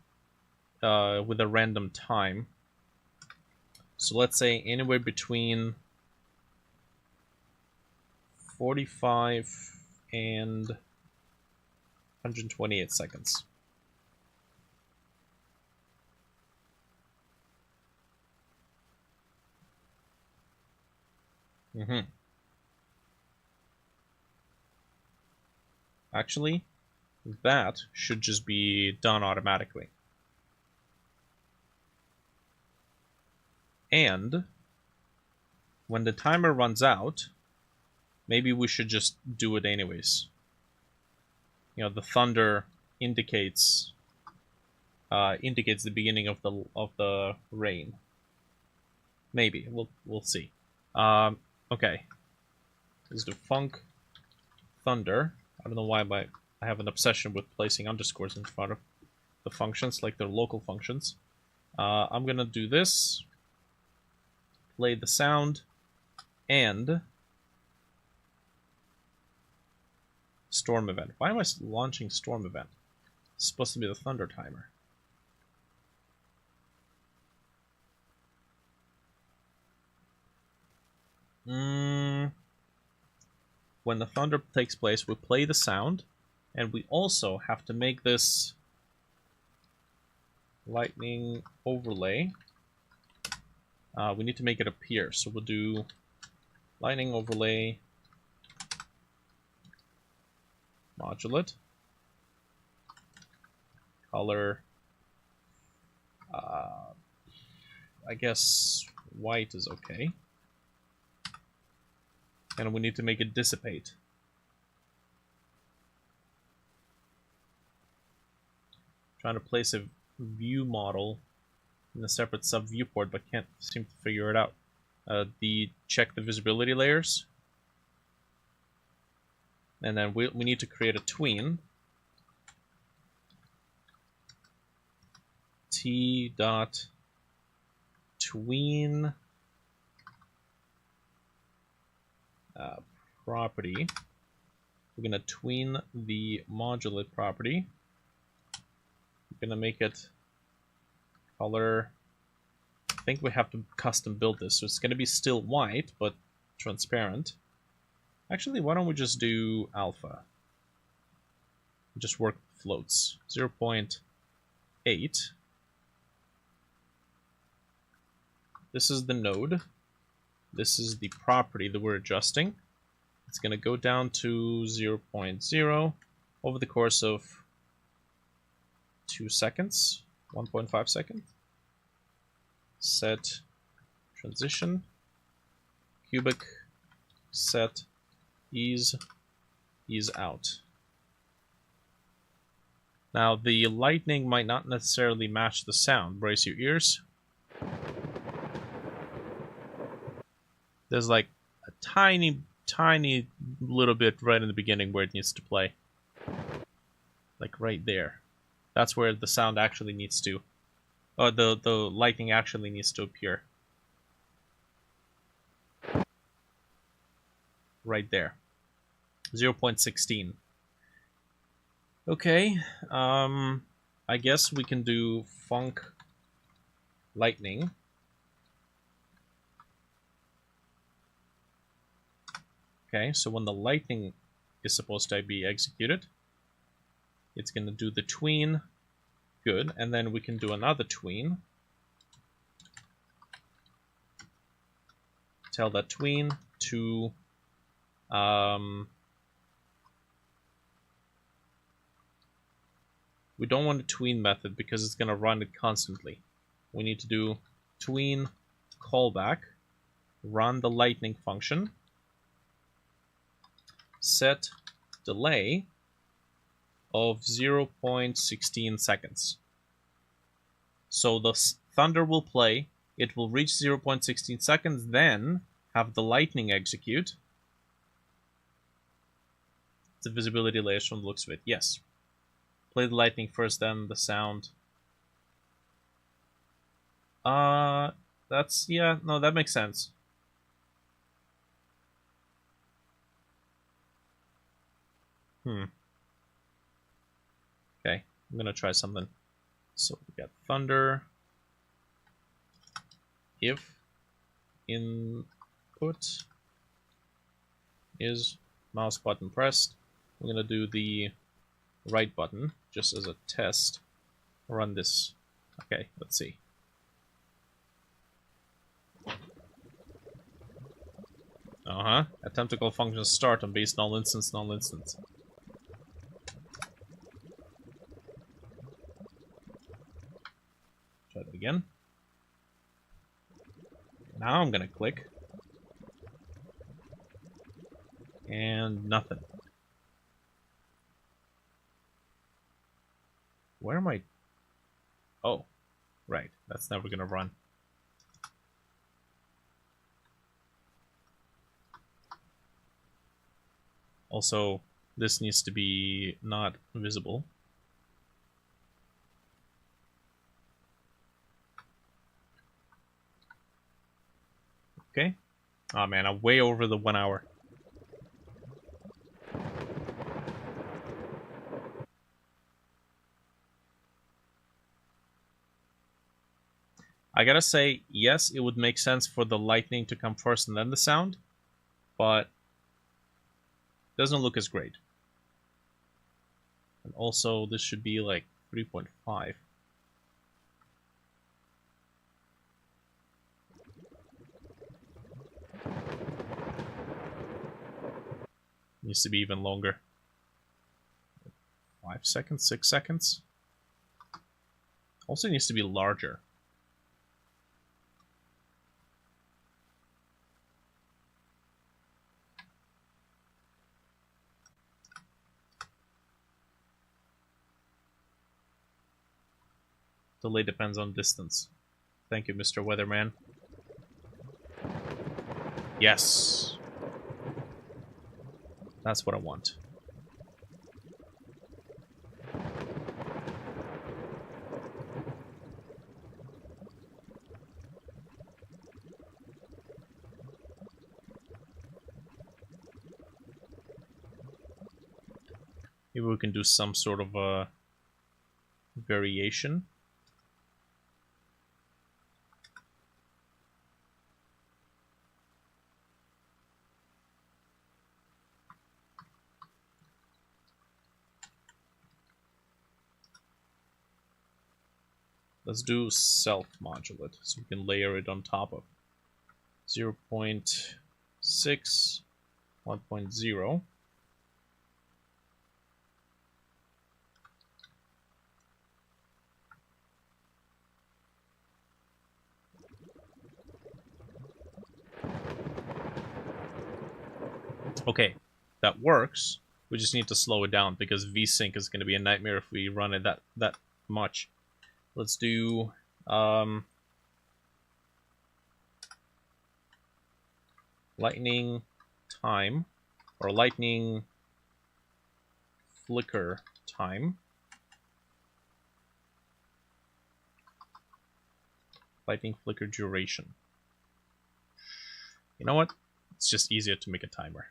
Speaker 1: with a random time. So let's say anywhere between 45 and 128 seconds. Actually, that should just be done automatically. And when the timer runs out, maybe we should just do it anyways. You know, the thunder indicates the beginning of the rain. Maybe we'll see. Okay. is do func thunder. I don't know why, but I have an obsession with placing underscores in front of the functions, like they're local functions. I'm gonna do this, play the sound, and storm event. Why am I launching storm event? It's supposed to be the thunder timer. When the thunder takes place, we play the sound, and we also have to make this lightning overlay. We need to make it appear, so we'll do lightning overlay modulate color. I guess white is okay. And we need to make it dissipate. Trying to place a view model in a separate sub viewport, but can't seem to figure it out. Check the visibility layers, and then we need to create a tween. T dot tween property. We're gonna tween the modulate property. We're gonna make it color. I think we have to custom build this, so it's gonna be still white but transparent. Actually, why don't we just do alpha? Just work floats. 0.8. This is the node. This is the property that we're adjusting. It's going to go down to 0.0 over the course of 2 seconds, 1.5 seconds. Set transition, cubic, set ease out. Now the lightning might not necessarily match the sound. Brace your ears. There's like a tiny little bit right in the beginning where it needs to play. Like right there. That's where the sound actually needs to... the lightning actually needs to appear. Right there. 0.16. Okay. I guess we can do func lightning. Okay, so when the lightning is supposed to be executed, it's going to do the tween. Good, and then we can do another tween. Tell that tween to we don't want a tween method because it's going to run it constantly. We need to do tween callback, run the lightning function, set delay of 0.16 seconds. So the thunder will play, it will reach 0.16 seconds, then have the lightning execute. The visibility layers from the looks of it, yes. Play the lightning first, then the sound. That's, yeah, no, that makes sense. Okay, I'm gonna try something. So we got thunder. If input is mouse button pressed, we're gonna do the right button just as a test. Run this. Okay, let's see. Attempt to call function start on base null instance, null instance. Try that again. Now I'm gonna click. And nothing. Where am I? Oh, right. That's never gonna run. Also, this needs to be not visible. Okay. Oh man, I'm way over the 1 hour. I gotta say, yes, it would make sense for the lightning to come first and then the sound, but it doesn't look as great. And also, this should be like 3.5. Needs to be even longer. 5 seconds, 6 seconds. Also needs to be larger. Delay depends on distance. Thank you, Mr. Weatherman. Yes. That's what I want. Maybe we can do some sort of a variation. Let's do self-modulate, so we can layer it on top of 0.6, 1.0. Okay, that works. We just need to slow it down because VSync is going to be a nightmare if we run it that much. Let's do lightning time, or lightning flicker time. Lightning flicker duration. You know what? It's just easier to make a timer.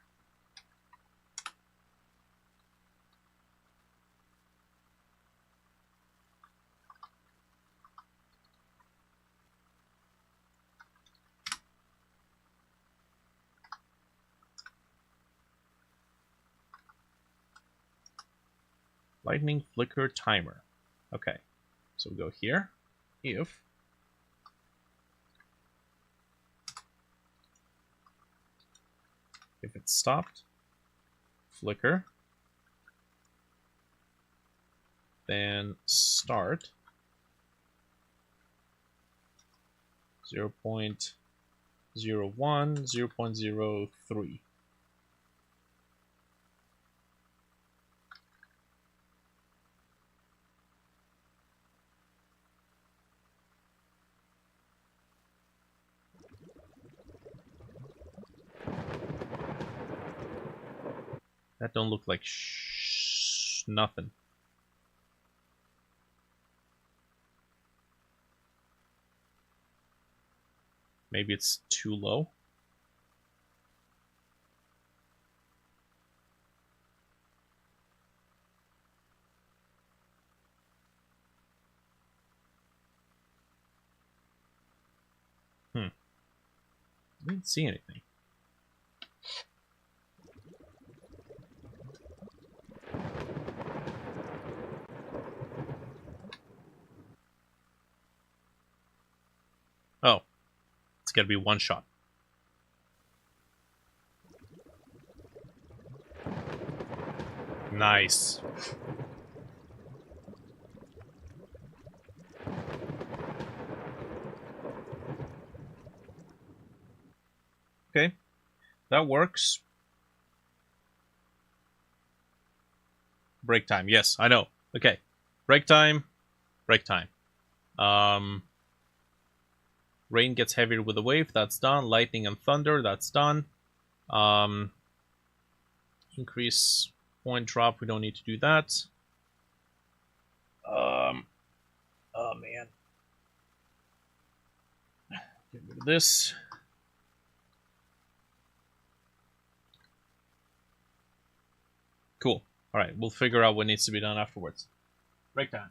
Speaker 1: Lightning flicker timer. Okay, so we go here. If it's stopped, flicker, then start 0.01, 0.03. That don't look like nothing. Maybe it's too low. I didn't see anything. Oh, it's gotta be one shot. Nice. Okay, that works. Break time, yes, I know. Okay, break time, break time. Rain gets heavier with the wave, that's done. Lightning and thunder, that's done. Increase point drop. We don't need to do that. Oh man. Get rid of this. Cool. All right, we'll figure out what needs to be done afterwards. Break time.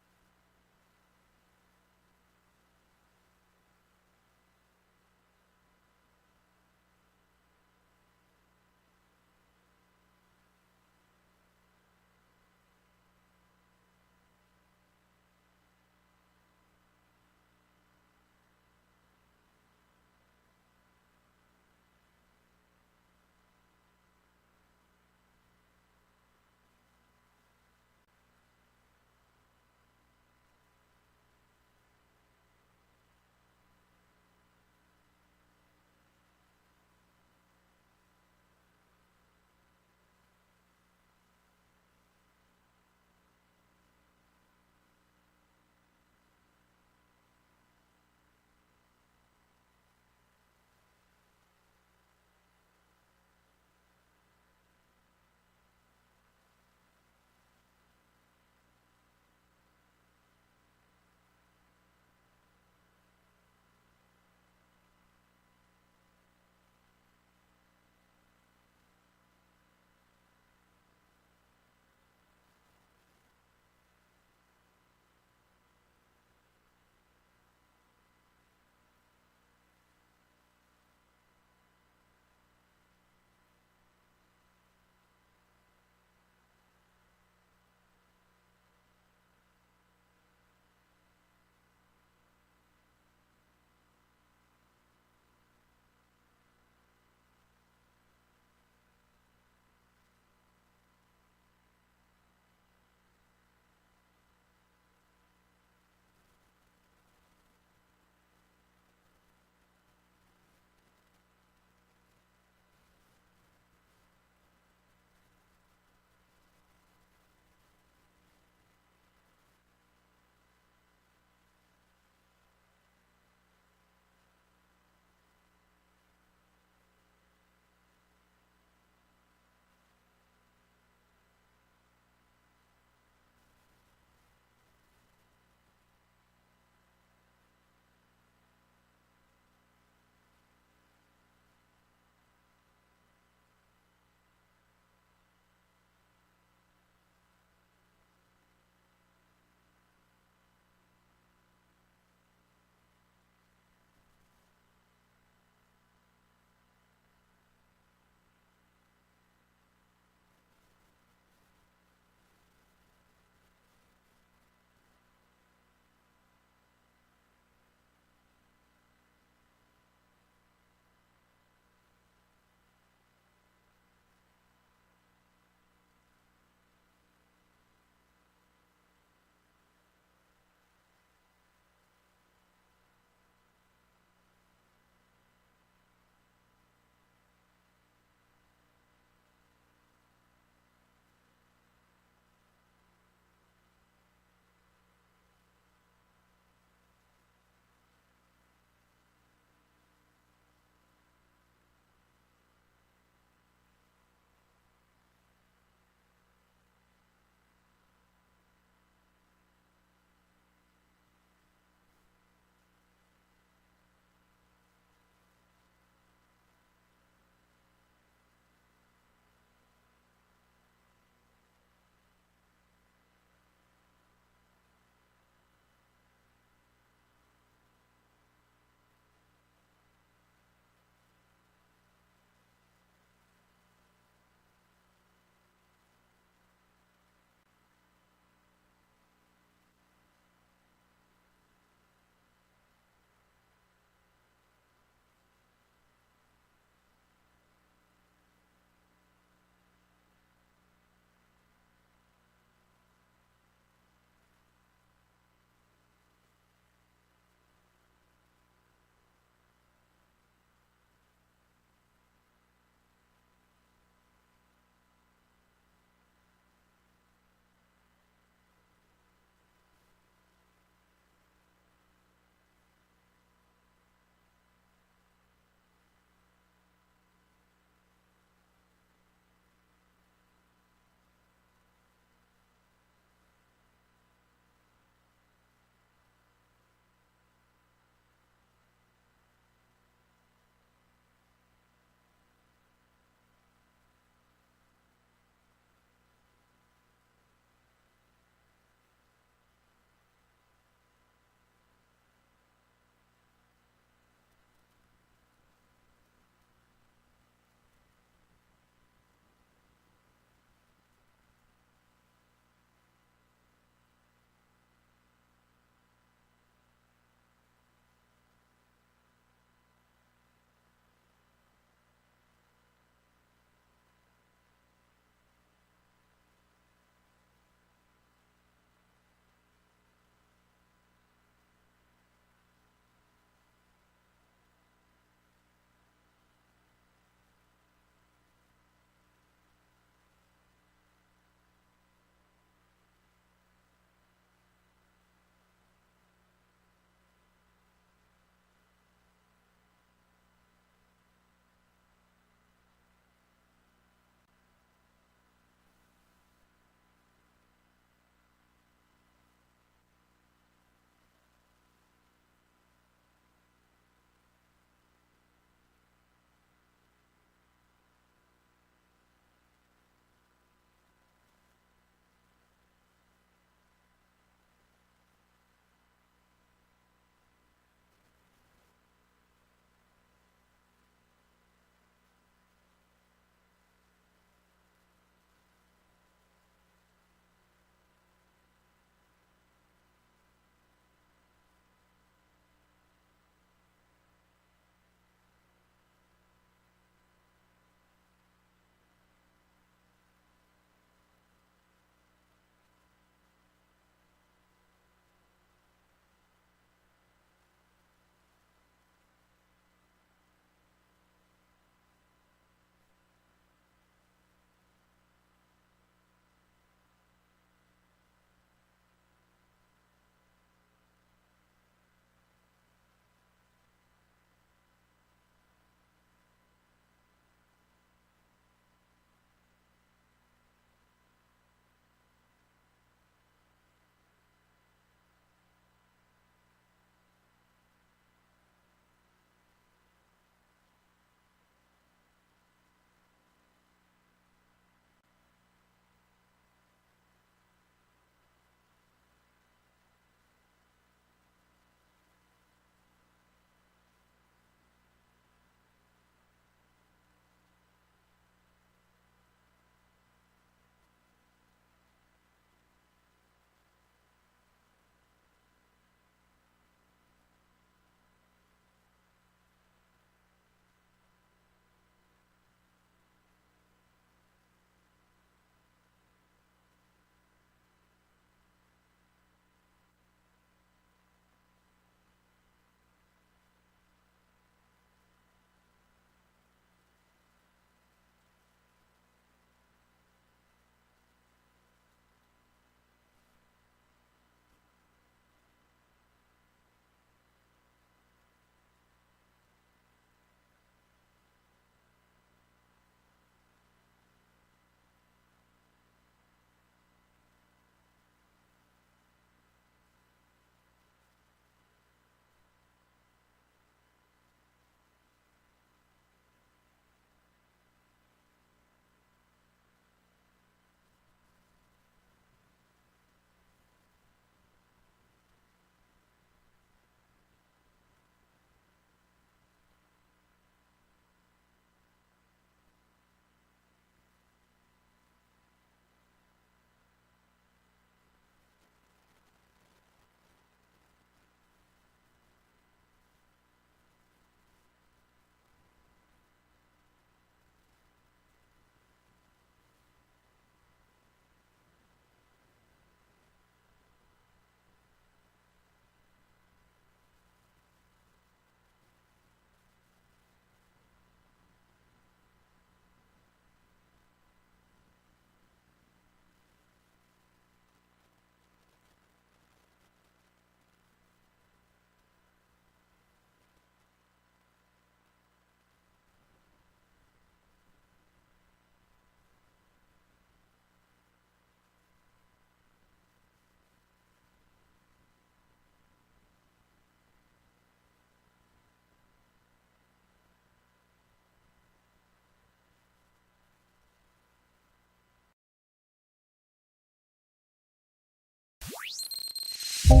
Speaker 3: Oh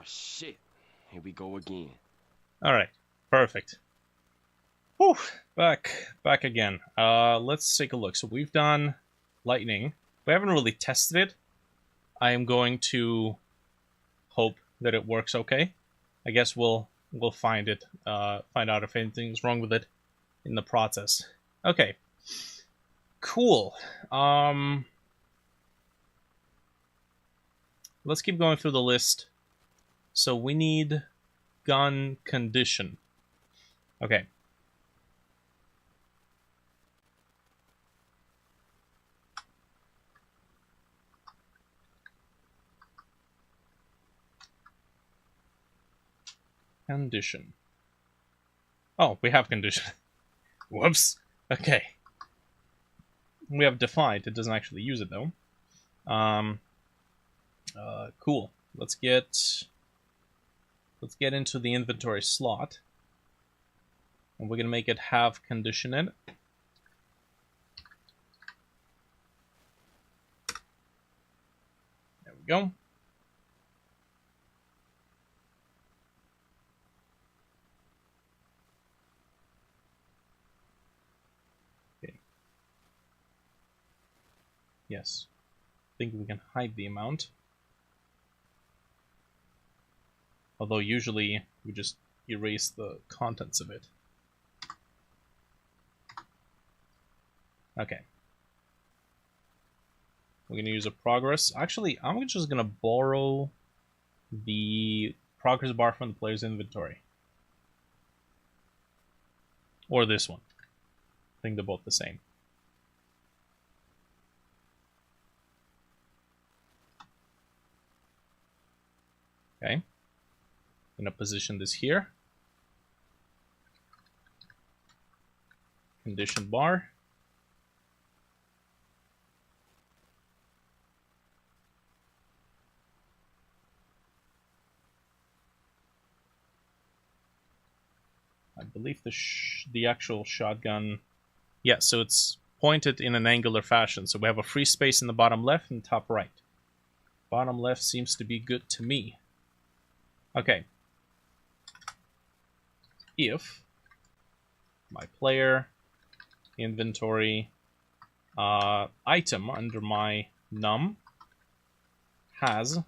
Speaker 3: shit. Here we go again.
Speaker 1: Alright, perfect. Whew, back again. Let's take a look. So we've done lightning. We haven't really tested it. I am going to hope that it works okay. I guess we'll find out if anything's wrong with it in the process. Okay. Cool. Let's keep going through the list. So we need gun condition. Okay. Condition. Oh, we have condition. Whoops. Okay. We have defined. It doesn't actually use it though. Cool. Let's get into the inventory slot, and we're gonna make it have condition in it. There we go. Okay. Yes. I think we can hide the amount. Although usually we just erase the contents of it. Okay. We're going to use a progress. Actually, I'm just going to borrow the progress bar from the player's inventory. Or this one. I think they're both the same. Okay. I'm going to position this here. Condition bar. I believe the actual shotgun... Yeah, so it's pointed in an angular fashion. So we have a free space in the bottom left and top right. Bottom left seems to be good to me. Okay. If my player inventory item under my num has...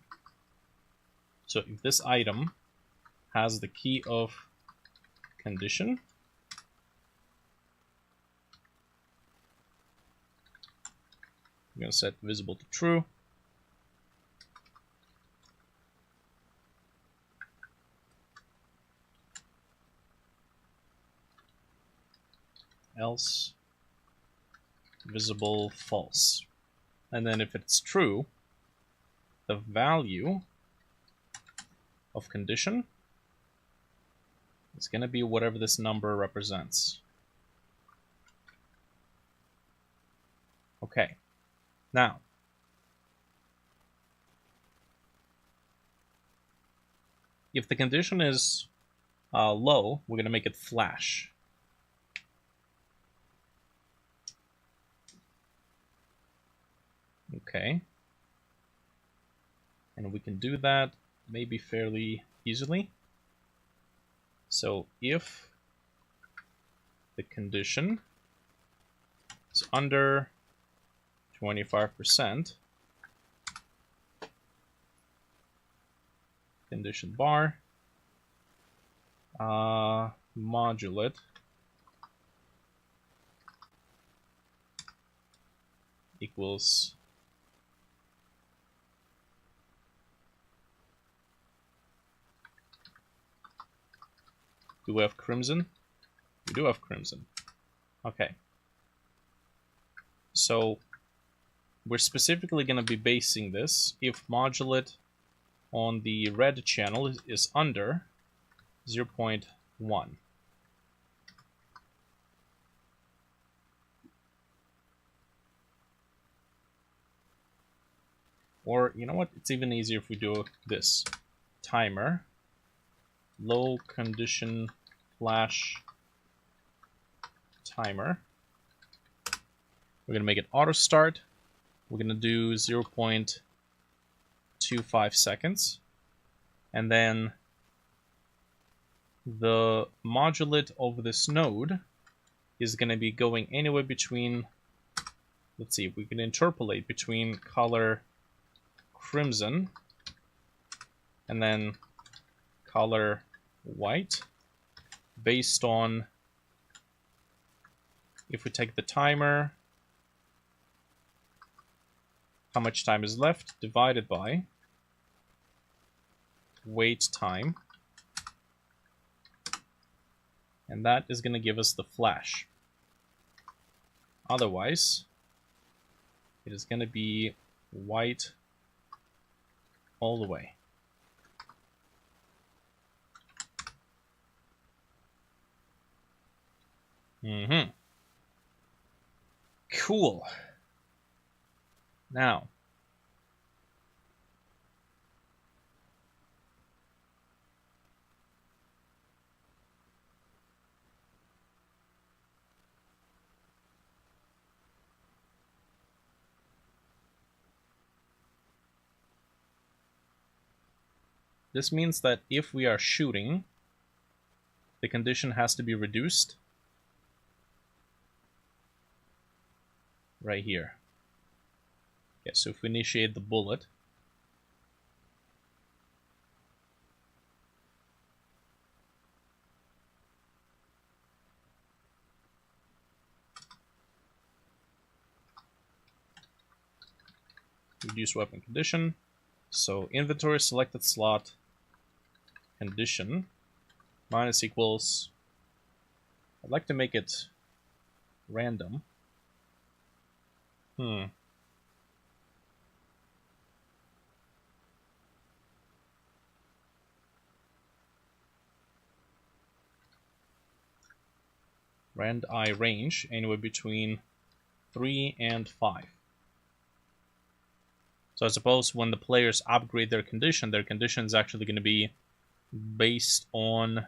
Speaker 1: So if this item has the key of condition, I'm going to set visible to true. Else visible false. And then if it's true, the value of condition is going to be whatever this number represents. Okay. Now, if the condition is low, we're going to make it flash. Okay. And we can do that maybe fairly easily. So if the condition is under 25%, condition bar, modulate equals do we have crimson? We do have crimson. Okay. So we're specifically going to be basing this if modulate on the red channel is under 0.1. Or, you know what? It's even easier if we do this. Timer, low condition flash timer. We're going to make it auto start. We're going to do 0.25 seconds. And then the modulate of this node is going to be going anywhere between, let's see, we can interpolate between color crimson and then color white based on, if we take the timer, how much time is left divided by wait time, and that is going to give us the flash. Otherwise, it is going to be white all the way. Cool. Now, this means that if we are shooting, the condition has to be reduced right here. Yeah, so if we initiate the bullet, reduce weapon condition. So inventory selected slot condition minus equals, I'd like to make it random. Rand I range anywhere between 3 and 5. So I suppose when the players upgrade their condition is actually going to be based on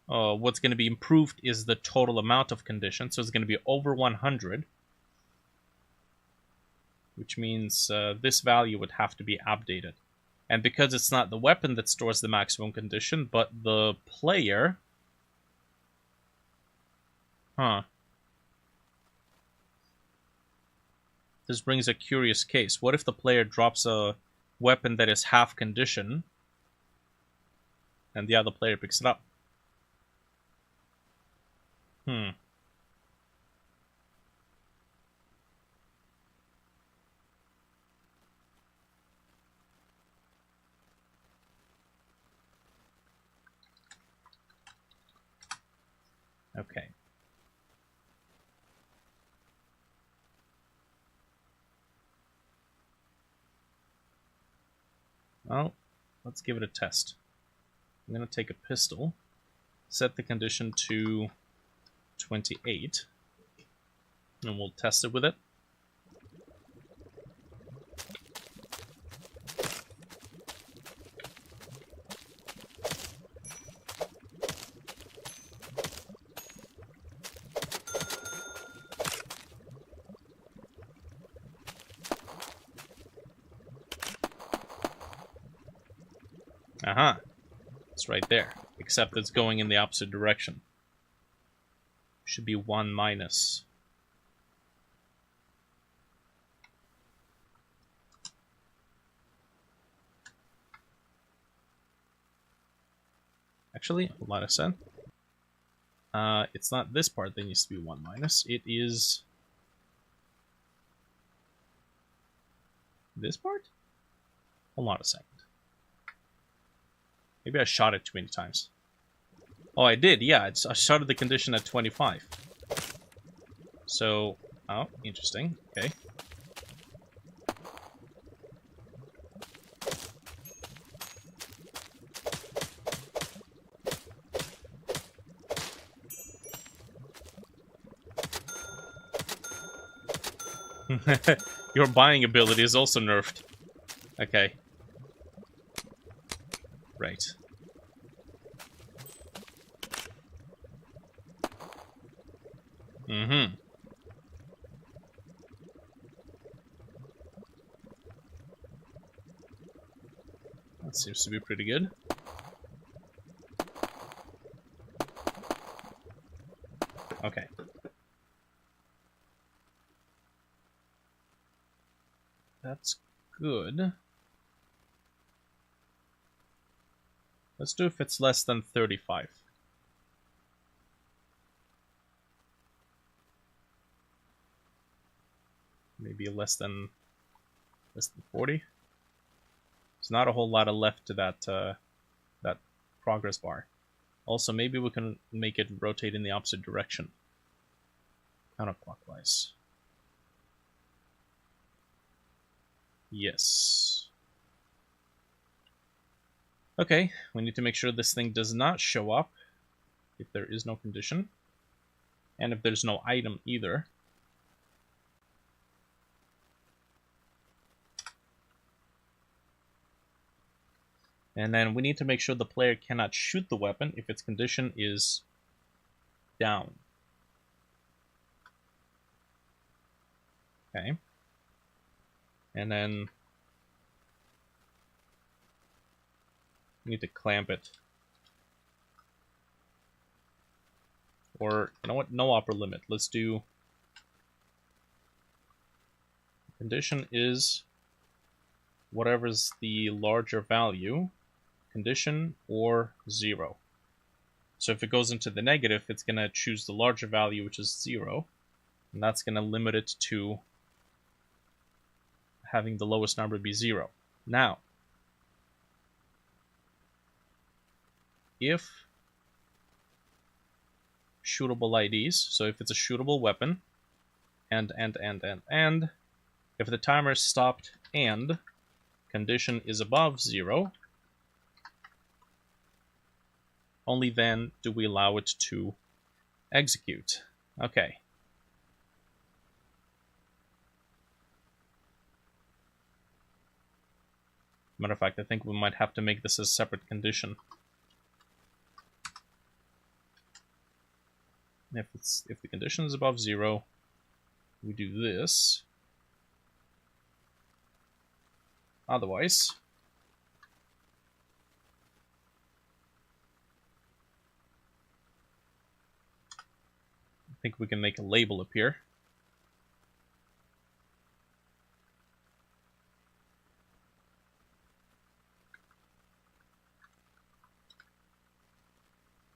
Speaker 1: what's going to be improved is the total amount of condition. So it's going to be over 100, which means this value would have to be updated. And because it's not the weapon that stores the maximum condition, but the player... This brings a curious case. What if the player drops a weapon that is half condition and the other player picks it up? Okay. Well, let's give it a test. I'm going to take a pistol, set the condition to 28, and we'll test it with it. Aha! It's right there, except it's going in the opposite direction. Should be 1 minus. Actually, hold on a sec. It's not this part that needs to be 1 minus. It is this part? Hold on a second. Maybe I shot it too many times. Oh, I did, yeah. I started the condition at 25. So, oh, interesting. Okay. Your buying ability is also nerfed. Okay. Right. seems to be pretty good. Okay. That's good. Let's do if it's less than 35. Maybe less than 40. There's not a whole lot of left to that that progress bar. Also, maybe we can make it rotate in the opposite direction, counterclockwise. Yes. Okay, we need to make sure this thing does not show up if there is no condition, and if there's no item either. And then we need to make sure the player cannot shoot the weapon if its condition is down. Okay. And then we need to clamp it. Or, you know what? No upper limit. Let's do... Condition is whatever's the larger value. Condition or 0. So if it goes into the negative, it's going to choose the larger value, which is 0. And that's going to limit it to having the lowest number be 0. Now, if shootable IDs, so if it's a shootable weapon, and, if the timer is stopped and condition is above 0, only then do we allow it to execute. Okay. Matter of fact, I think we might have to make this a separate condition. If the condition is above 0, we do this. Otherwise, I think we can make a label appear.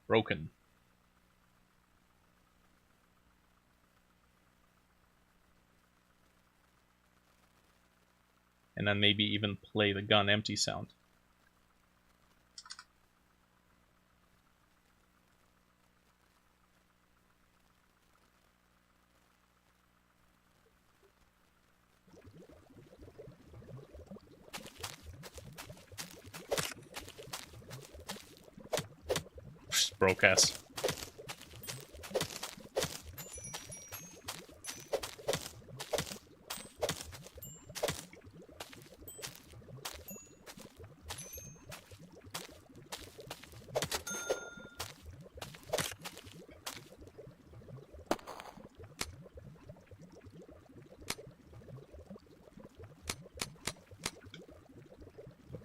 Speaker 1: Broken. And then maybe even play the gun empty sound. Broke ass.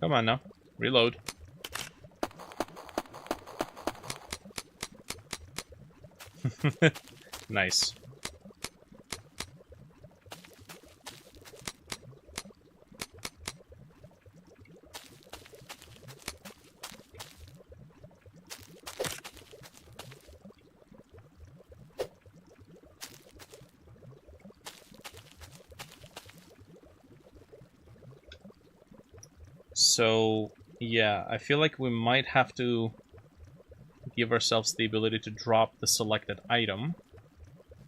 Speaker 1: Come on now, reload. Nice. So, yeah, I feel like we might have to give ourselves the ability to drop the selected item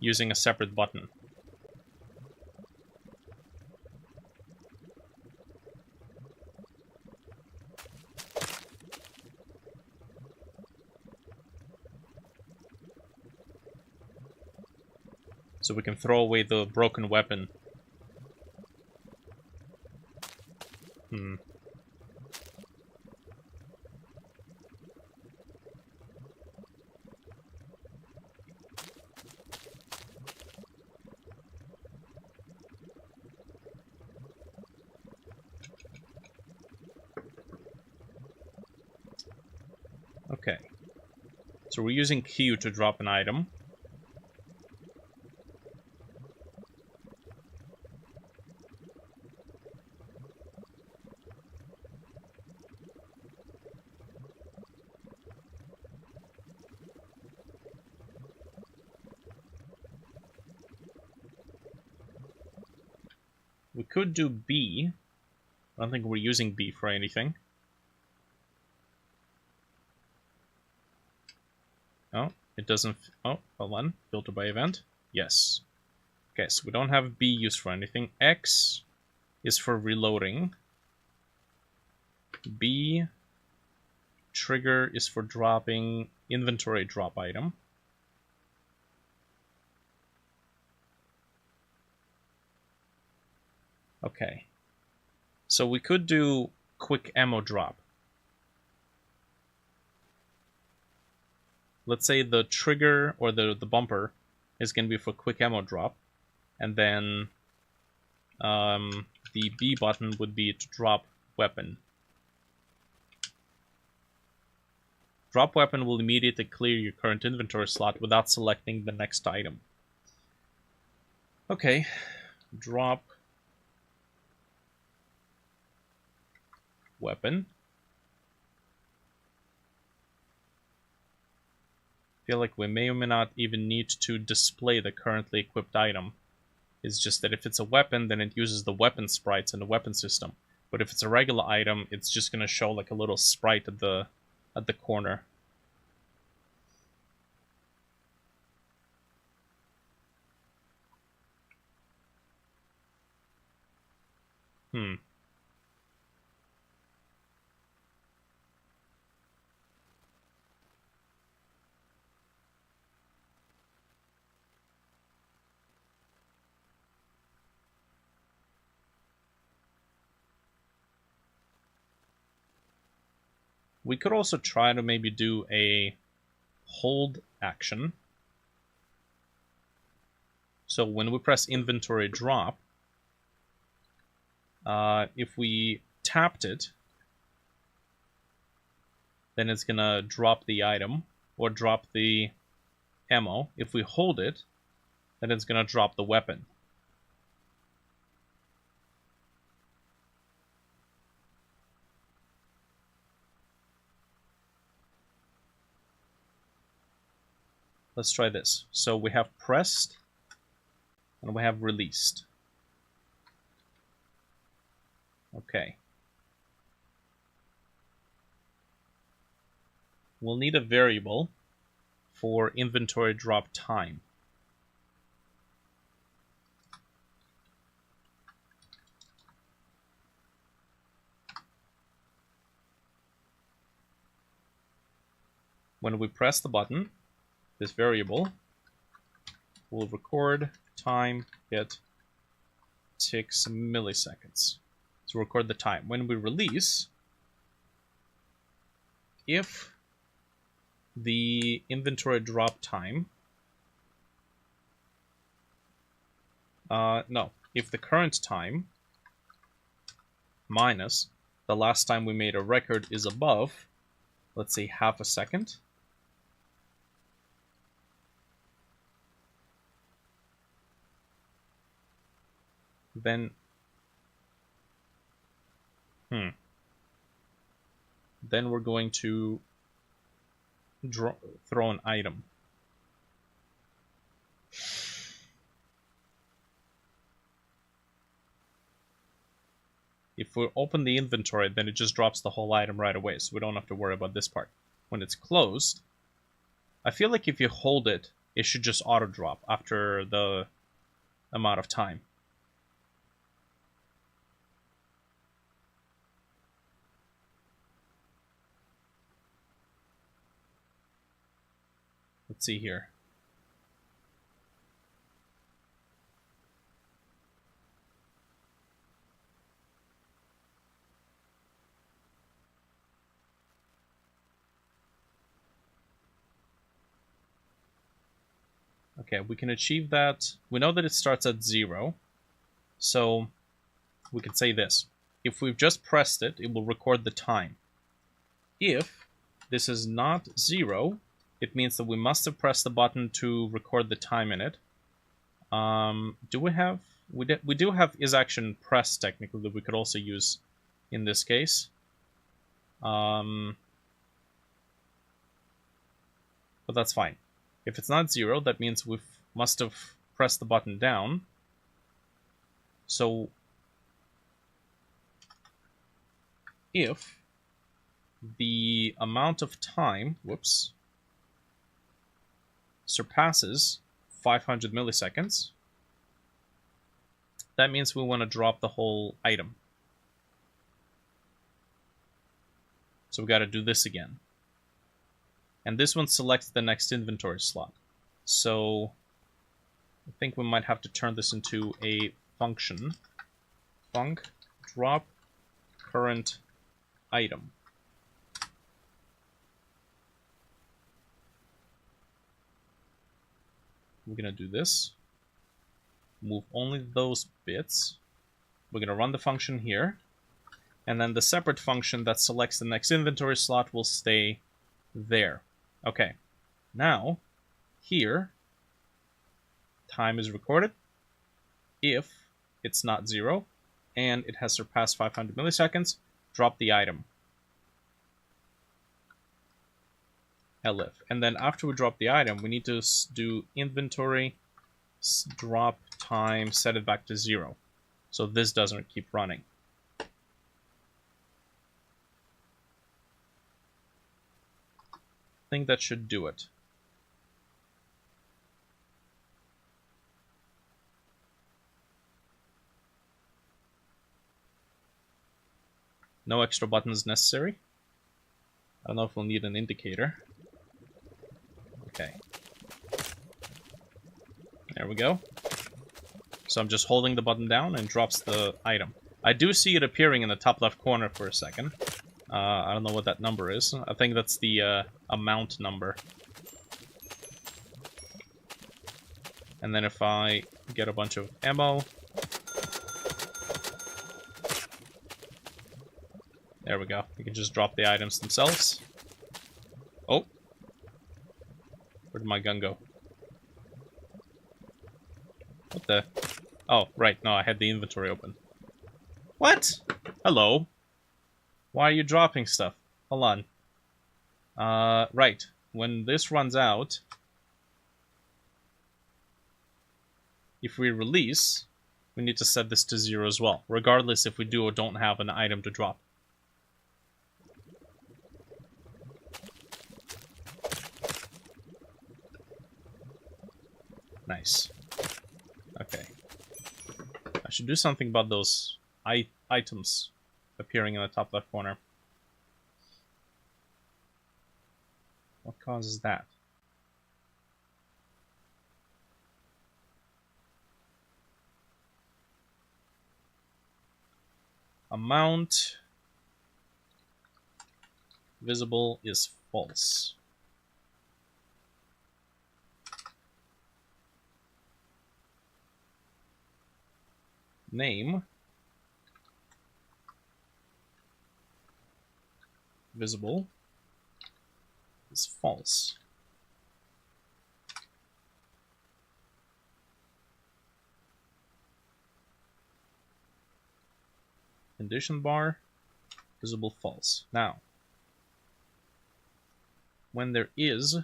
Speaker 1: using a separate button. So we can throw away the broken weapon. So we're using Q to drop an item. We could do B. I don't think we're using B for anything. Oh, it doesn't... Oh, hold on. Filter by event. Yes. Okay, so we don't have B used for anything. X is for reloading. B trigger is for dropping inventory drop item. Okay. So we could do quick ammo drop. Let's say the trigger or the bumper is going to be for quick ammo drop. And then the B button would be to drop weapon. Drop weapon will immediately clear your current inventory slot without selecting the next item. Okay, drop weapon. Feel like we may or may not even need to display the currently equipped item. It's just that if it's a weapon, then it uses the weapon sprites in the weapon system. But if it's a regular item, it's just going to show like a little sprite at the corner. We could also try to maybe do a hold action. So when we press inventory drop, if we tapped it, then it's gonna drop the item or drop the ammo. If we hold it, then it's gonna drop the weapon. Let's try this. So we have pressed and we have released. Okay. We'll need a variable for inventory drop time. When we press the button, this variable will record time get ticks milliseconds. So record the time. When we release, if the inventory drop time, if the current time minus the last time we made a record is above, let's say half a second, then we're going to throw an item. If we open the inventory, then it just drops the whole item right away, so we don't have to worry about this part. When it's closed, I feel like if you hold it, it should just auto drop after the amount of time. Let's see here. Okay, we can achieve that. We know that it starts at 0. So we can say this. If we've just pressed it, it will record the time. If this is not 0, it means that we must have pressed the button to record the time in it. Do we have... We do have isAction press, technically, that we could also use in this case. But that's fine. If it's not 0, that means we must have pressed the button down. So if the amount of time, surpasses 500 milliseconds, that means we want to drop the whole item. So we got to do this again. And this one selects the next inventory slot. So I think we might have to turn this into a function. Func drop current item. We're going to do this. Move only those bits. We're going to run the function here. And then the separate function that selects the next inventory slot will stay there. Okay. Now, here, time is recorded if it's not 0 and it has surpassed 500 milliseconds. Drop the item. elif. And then after we drop the item, we need to do inventory drop time, set it back to 0. So this doesn't keep running. I think that should do it. No extra buttons necessary. I don't know if we'll need an indicator. Okay. There we go. So I'm just holding the button down and drops the item. I do see it appearing in the top left corner for a second. I don't know what that number is. I think that's the amount number. And then if I get a bunch of ammo... There we go. You can just drop the items themselves. Oh! Where'd my gun go? What the... Oh, right. No, I had the inventory open. What? Hello? Why are you dropping stuff? Hold on. Right. When this runs out... If we release, we need to set this to 0 as well. Regardless if we do or don't have an item to drop. Nice. Okay. I should do something about those items appearing in the top left corner. What causes that? Amount visible is false. Name visible is false. Condition bar visible false. Now, when there is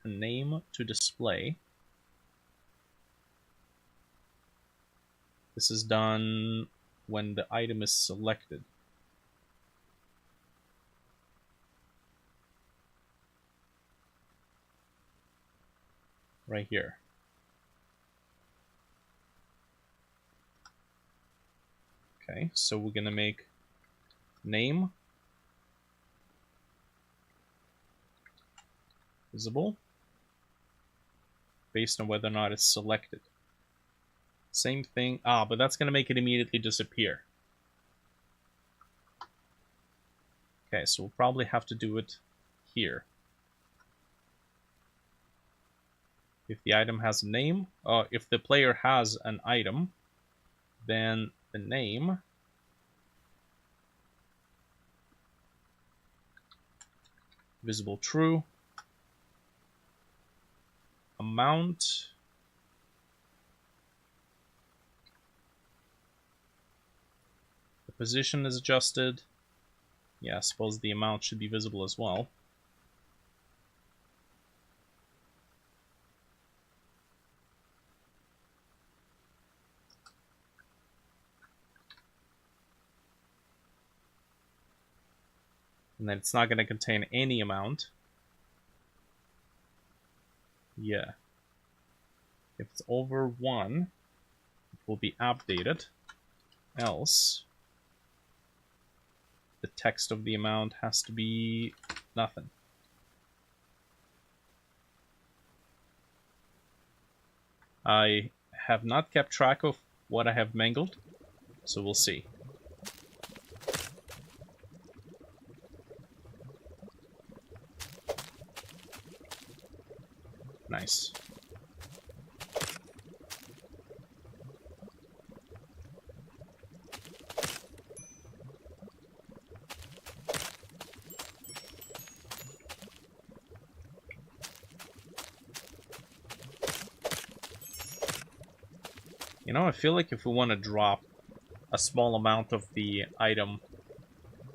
Speaker 1: a name to display, this is done when the item is selected. Right here. Okay, so we're gonna make name visible based on whether or not it's selected. Same thing. Ah, but that's going to make it immediately disappear. Okay, so we'll probably have to do it here. If the item has a name, if the player has an item, then the name visible true amount. The position is adjusted. Yeah, I suppose the amount should be visible as well. And then it's not going to contain any amount. Yeah. If it's over 1, it will be updated. Else, the text of the amount has to be nothing. I have not kept track of what I have mangled, so we'll see. Nice. You know, I feel like if we want to drop a small amount of the item,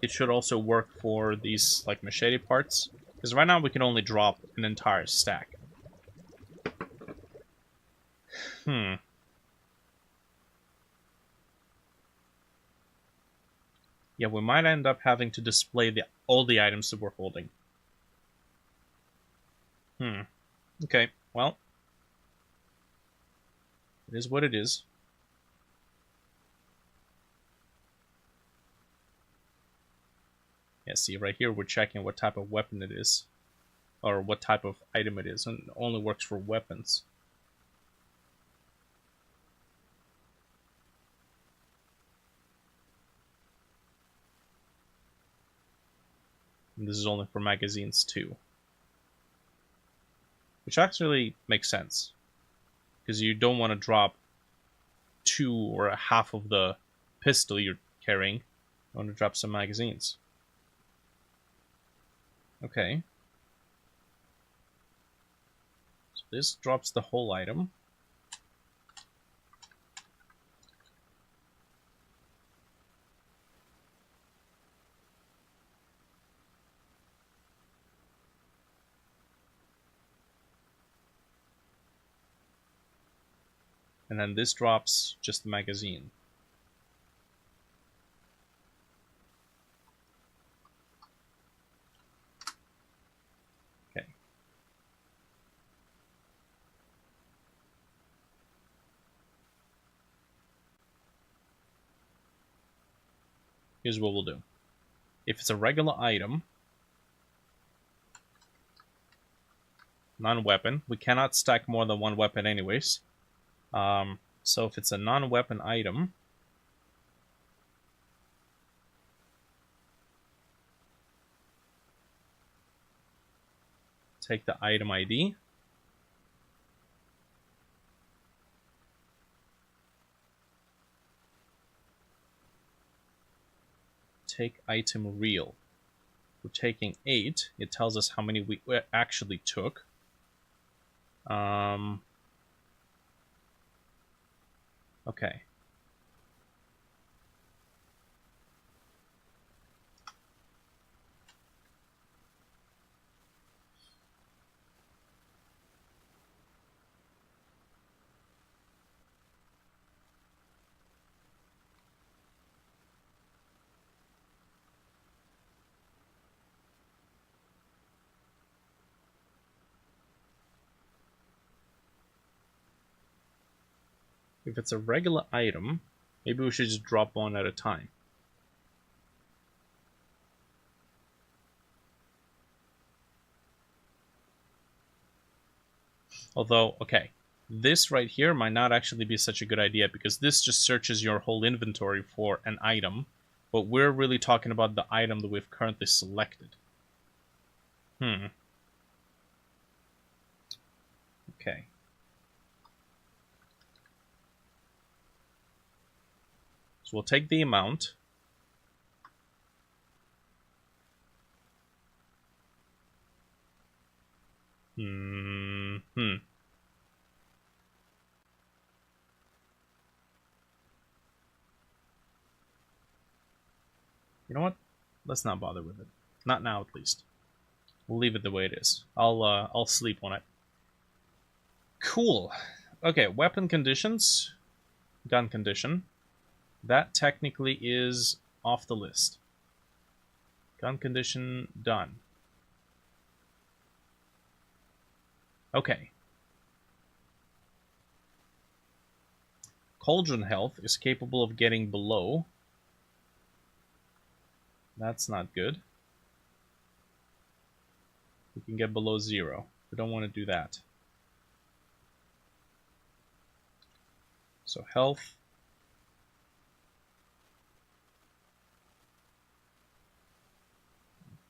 Speaker 1: it should also work for these, like, machete parts. Because right now we can only drop an entire stack. Yeah, we might end up having to display all the items that we're holding. Okay, well. It is what it is. Yeah, see, right here we're checking what type of weapon it is. Or what type of item it is, and it only works for weapons. And this is only for magazines too. Which actually makes sense. Because you don't want to drop 2 or a half of the pistol you're carrying. You want to drop some magazines. Okay. So this drops the whole item. And then this drops just the magazine. Okay. Here's what we'll do. If it's a regular item, non-weapon, we cannot stack more than 1 weapon anyways. So if it's a non-weapon item, take the item ID, take item real. We're taking 8. It tells us how many we actually took. Okay. If it's a regular item, maybe we should just drop 1 at a time. Although, okay, this right here might not actually be such a good idea because this just searches your whole inventory for an item, but we're really talking about the item that we've currently selected. Okay. So we'll take the amount. let's not bother with it. Not now, at least. We'll leave it the way it is. I'll sleep on it. Cool. Okay, weapon conditions. Gun condition. That technically is off the list. Gun condition done. Okay. Cauldron health is capable of getting below. That's not good. We can get below 0. We don't want to do that. So health.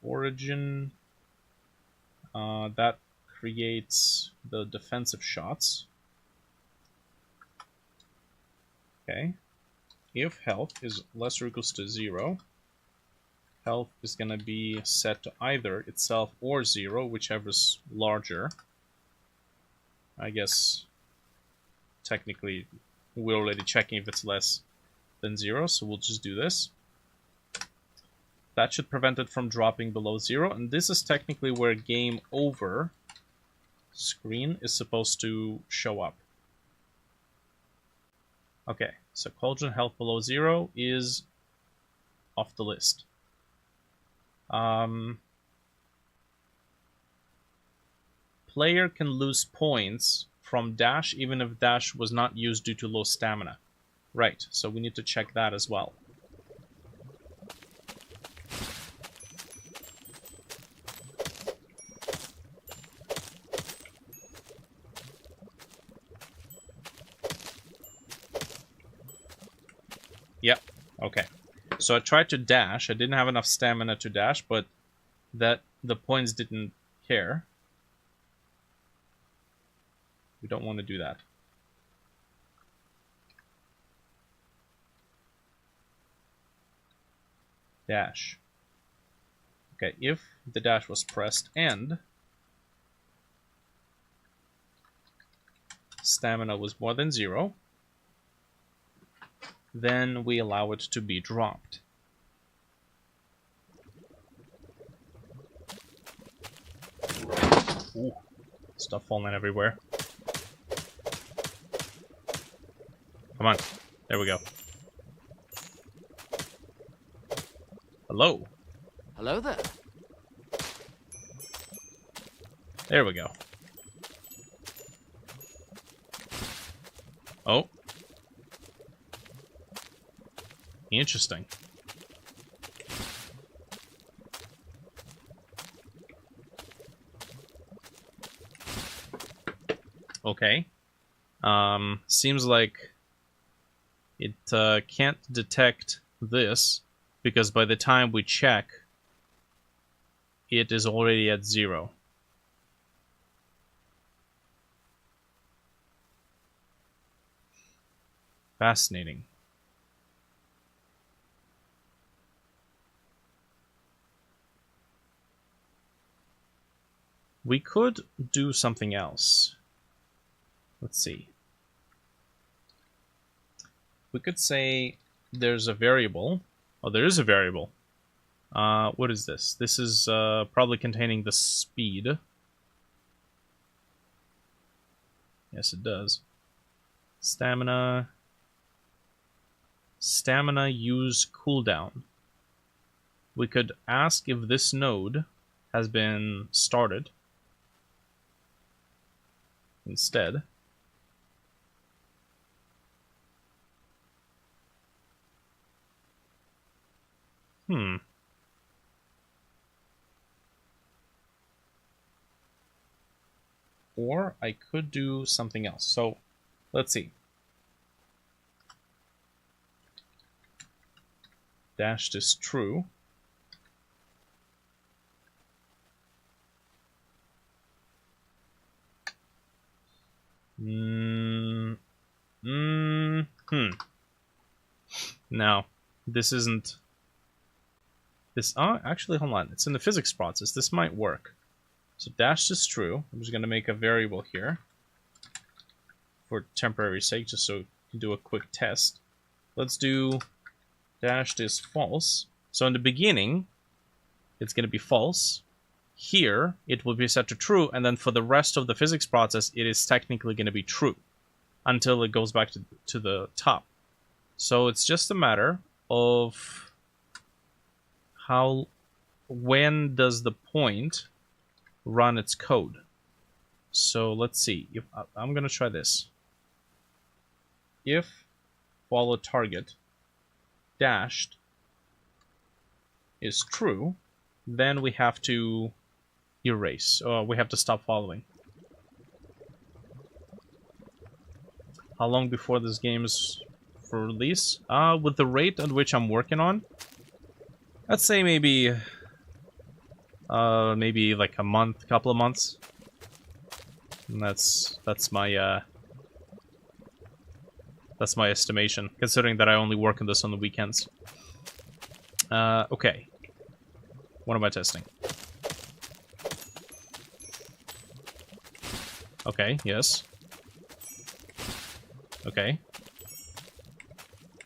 Speaker 1: Origin. That creates the defensive shots. Okay. If health is less or equals to 0, health is going to be set to either itself or 0, whichever's larger. I guess technically we're already checking if it's less than 0, so we'll just do this. That should prevent it from dropping below 0, and this is technically where game over screen is supposed to show up. Okay, so Cauldron health below 0 is off the list. Player can lose points from dash even if dash was not used due to low stamina. Right, so we need to check that as well. Yep, okay. So I tried to dash. I didn't have enough stamina to dash, but the points didn't care. We don't want to do that. Dash. Okay, if the dash was pressed and stamina was more than 0, then we allow it to be dropped. Ooh, stuff falling everywhere. Come on, there we go. Hello.
Speaker 3: Hello there.
Speaker 1: There we go. Oh. Interesting. Okay. Seems like it can't detect this because by the time we check, it is already at 0. Fascinating. We could do something else. Let's see. We could say there's a variable. Oh, there is a variable. What is this? This is probably containing the speed. Yes, it does. Stamina. Stamina use cooldown. We could ask if this node has been started instead. Or I could do something else. So, let's see. Dash is true. No, this isn't. This. Oh, actually, hold on. It's in the physics process. This might work. So dash is true. I'm just gonna make a variable here for temporary sake, just so we can do a quick test. Let's do dash is false. So in the beginning, it's going to be false. Here, it will be set to true, and then for the rest of the physics process, it is technically going to be true until it goes back to the top. So it's just a matter of when does the point run its code. So let's see. If I'm going to try this. If follow target dashed is true, then we have to erase, or we have to stop following. How long before this game is for release? With the rate at which I'm working on, I'd say maybe like a month, couple of months. And that's my estimation, considering that I only work on this on the weekends. Okay. What am I testing? Okay, yes. Okay.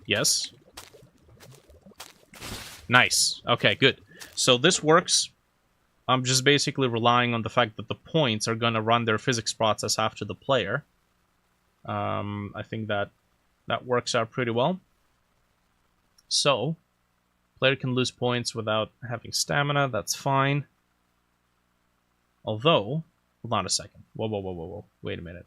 Speaker 1: Yes. Nice. Okay, good. So this works. I'm just basically relying on the fact that the points are going to run their physics process after the player. I think that works out pretty well. So, player can lose points without having stamina. That's fine. Although, hold on a second. Whoa. Wait a minute.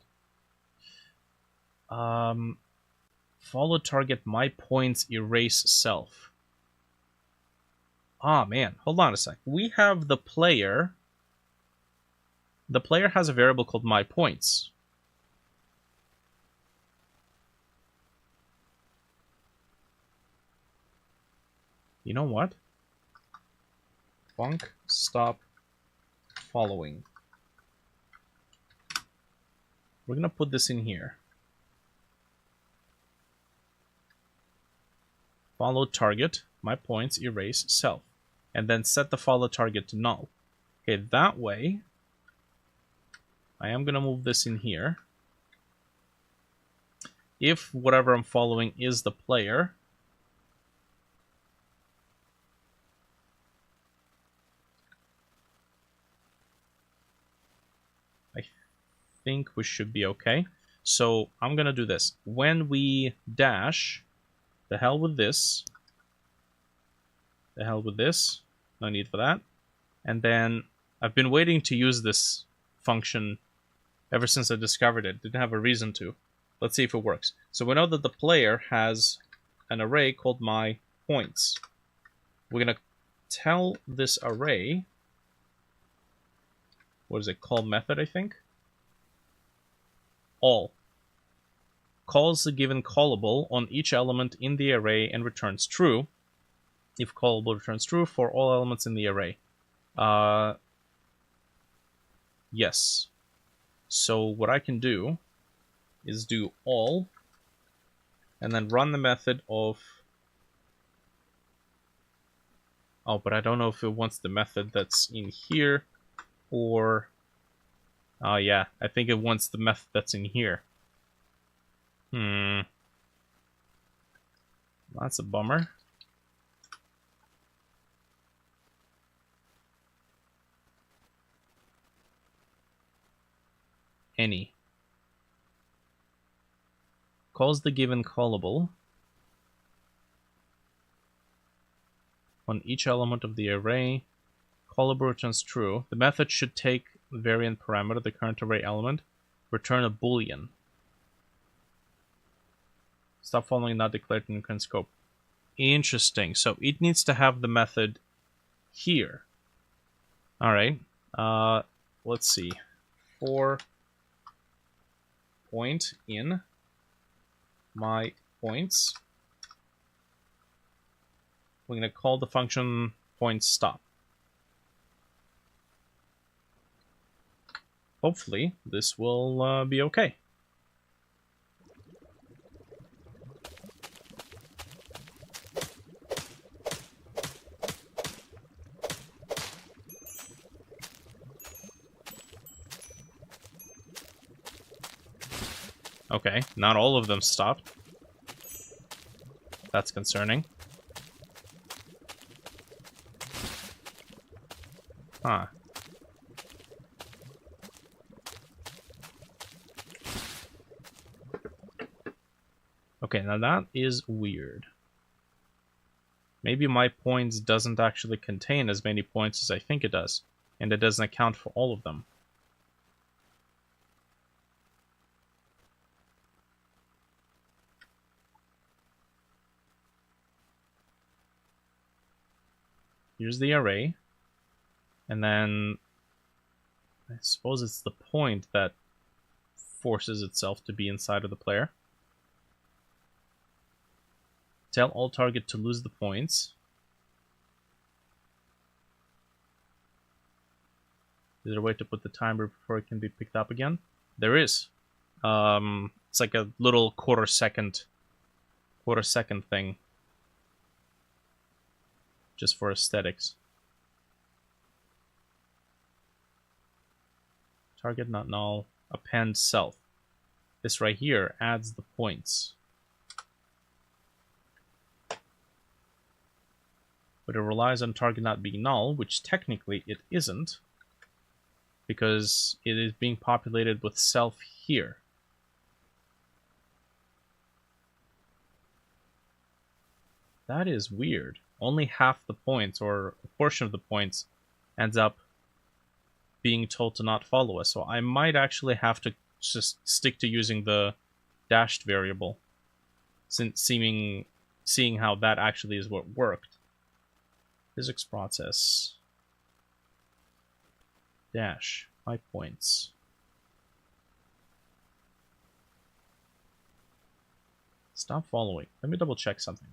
Speaker 1: Follow target my points erase self. Ah, man. Hold on a sec. We have the player. The player has a variable called my points. You know what? Func stop following. We're gonna put this in here. Follow target, my points, erase, self. And then set the follow target to null. Okay, that way, I am gonna move this in here. If whatever I'm following is the player, I think we should be okay. So I'm gonna do this. When we dash, the hell with this. The hell with this. No need for that. And then I've been waiting to use this function ever since I discovered it. Didn't have a reason to. Let's see if it works. So we know that the player has an array called my points. We're gonna tell this array, what is it, call method, I think? All. Calls the given callable on each element in the array and returns true. If callable returns true for all elements in the array. Yes. So what I can do is do all and then run the method of... Oh, but I don't know if it wants the method that's in here or... Oh yeah, I think it wants the method that's in here. That's a bummer. Any. Calls the given callable on each element of the array. Callable returns true. The method should take the variant parameter, the current array element, return a boolean. Stop following not declared in the current scope. Interesting. So it needs to have the method here. Alright. Let's see. For point in my points. We're going to call the function point stop. Hopefully, this will be okay. Okay, not all of them stopped. That's concerning. Huh. Okay, now that is weird. Maybe my points doesn't actually contain as many points as I think it does, and it doesn't account for all of them. Here's the array, and then I suppose it's the point that forces itself to be inside of the player. Tell all target to lose the points. Is there a way to put the timer before it can be picked up again? There is. It's like a little quarter second thing. Just for aesthetics. Target not null. Append self. This right here adds the points. But it relies on target not being null, which technically it isn't, because it is being populated with self here. That is weird. Only half the points, or a portion of the points, ends up being told to not follow us. So I might actually have to just stick to using the dashed variable, since seeing how that actually is what worked. Physics process. Dash. My points. Stop following. Let me double check something.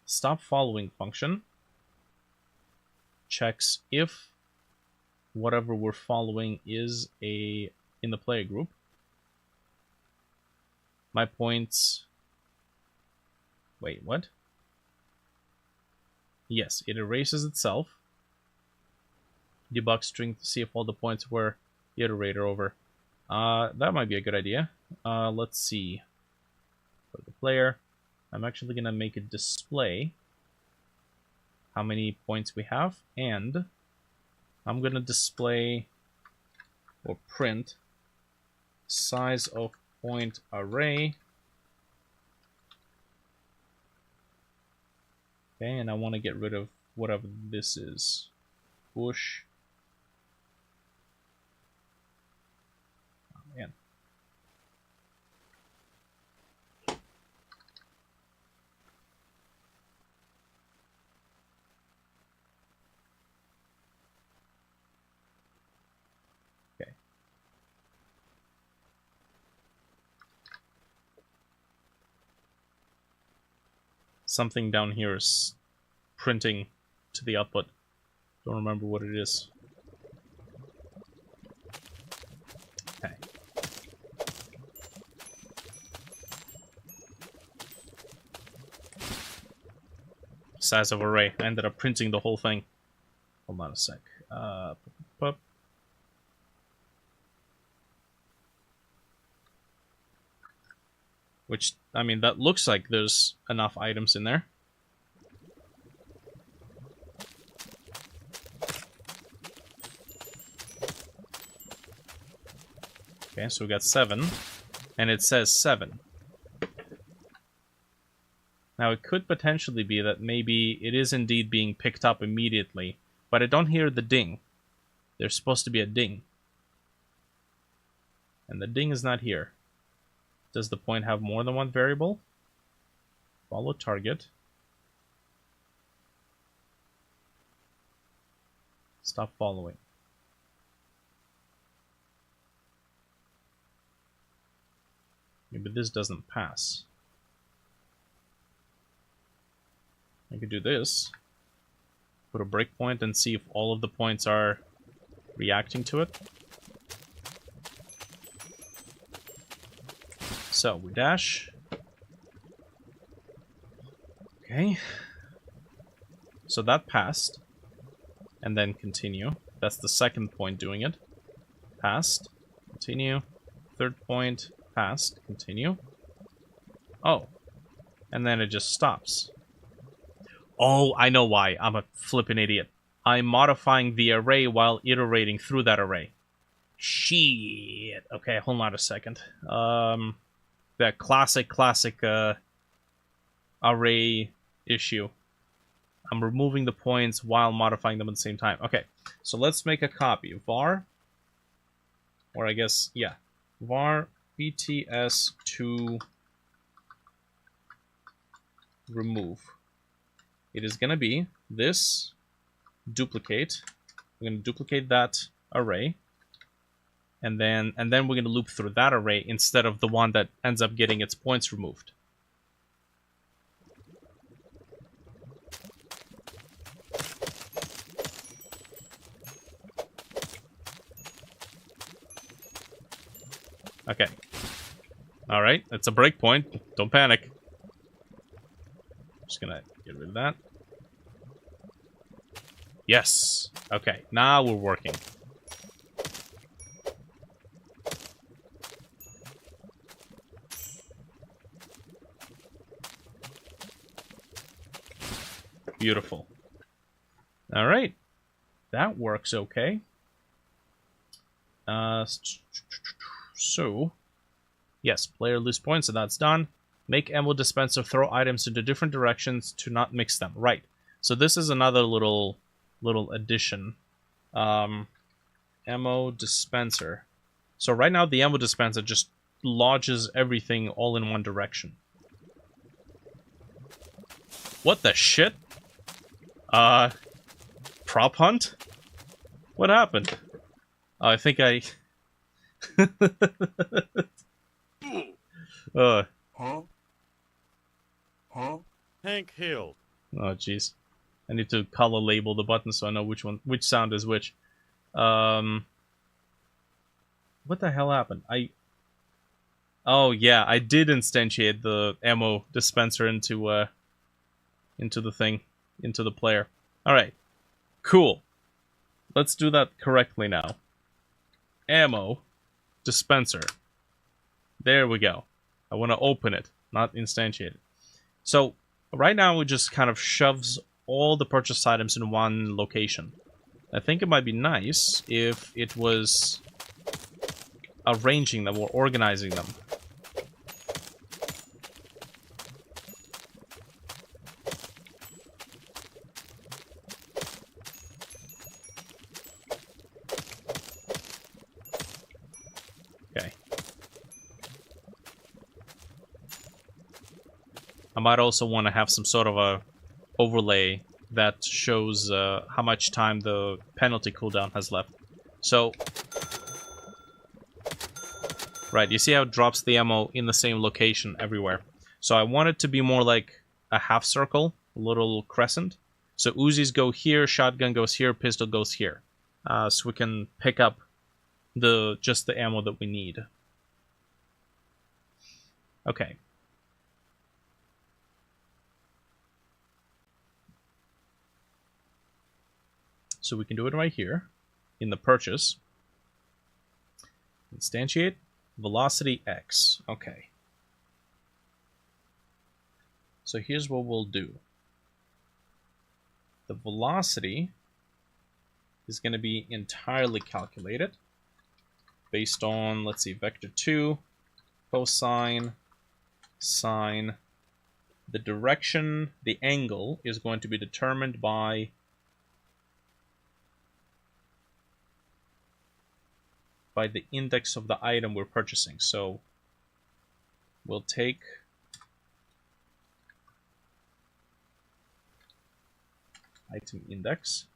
Speaker 1: Stop following function checks if whatever we're following is in the player group. My points. Wait, what? Yes, it erases itself. Debug string to see if all the points were the iterator over. That might be a good idea. Let's see. For the player, I'm actually going to make it display how many points we have, and I'm going to display or print size of point array. Okay, and I want to get rid of whatever this is. Bush. Oh, man. Okay. Something down here is printing to the output. Don't remember what it is. Okay. Size of array. I ended up printing the whole thing. Hold on a sec. Which, I mean, that looks like there's enough items in there. Okay, so we got 7, and it says 7. Now, it could potentially be that maybe it is indeed being picked up immediately, but I don't hear the ding. There's supposed to be a ding. And the ding is not here. Does the point have more than one variable? Follow target. Stop following. Maybe this doesn't pass. I could do this. Put a breakpoint and see if all of the points are reacting to it. So we dash. Okay. So that passed. And then continue. That's the second point doing it. Passed. Continue. Third point. Passed. Continue. Oh. And then it just stops. Oh, I know why. I'm a flippin' idiot. I'm modifying the array while iterating through that array. Shit. Okay, hold on a second. That classic array issue. I'm removing the points while modifying them at the same time. Okay, so let's make a copy. Var, or I guess, yeah, var bts2 remove. It is going to be this duplicate. We're going to duplicate that array, and then we're going to loop through that array instead of the one that ends up getting its points removed. Okay. Alright, that's a breakpoint. Don't panic. Just gonna get rid of that. Yes! Okay, now we're working. Beautiful. Alright. That works okay. So, yes, player lose points, so that's done. Make ammo dispenser throw items into different directions to not mix them. Right. So this is another little addition. Ammo dispenser. So right now the ammo dispenser just lodges everything all in one direction. What the shit? Prop hunt? What happened? I think I...
Speaker 2: Huh? Hank Hill.
Speaker 1: Oh, jeez. I need to color label the button so I know which sound is which. What the hell happened? Oh yeah, I did instantiate the ammo dispenser into the thing, into the player. All right, cool. Let's do that correctly now. Ammo dispenser. There we go. I want to open it, not instantiate it. So right now it just kind of shoves all the purchased items in one location. I think it might be nice if it was arranging them or organizing them. Okay. I might also want to have some sort of a overlay that shows how much time the penalty cooldown has left. So, right, you see how it drops the ammo in the same location everywhere. So I want it to be more like a half circle, a little crescent. So Uzis go here, shotgun goes here, pistol goes here. So we can pick up just the ammo that we need. Okay. So we can do it right here in the purchase. Instantiate velocity X. Okay. So here's what we'll do. The velocity is going to be entirely calculated based on, let's see, vector 2, cosine, sine. The direction, the angle, is going to be determined by the index of the item we're purchasing. So we'll take item index.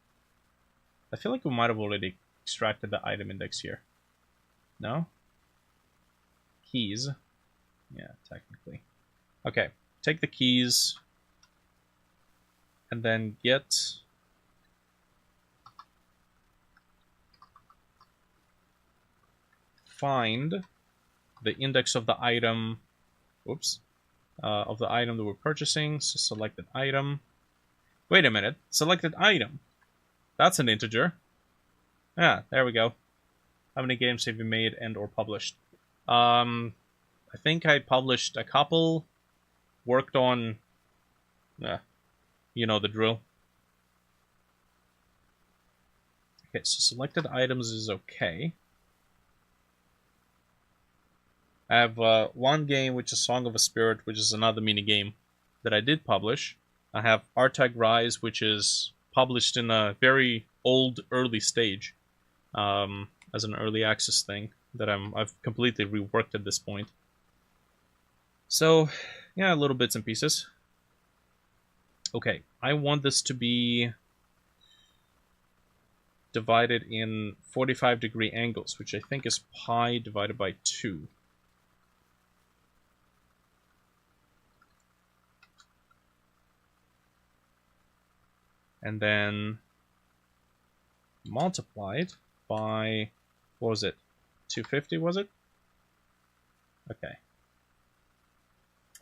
Speaker 1: I feel like we might have already extracted the item index here. No? Keys. Yeah, technically. Okay, take the keys and then get find the index of the item, whoops, of the item that we're purchasing. So selected item. Wait a minute, selected item. That's an integer. Yeah, there we go. How many games have you made and or published? I think I published a couple, worked on, you know the drill. Okay, so selected items is okay. I have one game, which is Song of a Spirit, which is another mini game that I did publish. I have Artag Rise, which is published in a very old, early stage, as an early access thing that I've completely reworked at this point. So, yeah, little bits and pieces. Okay, I want this to be divided in 45-degree angles, which I think is pi divided by 2. And then multiplied by, what was it? 250, was it? Okay.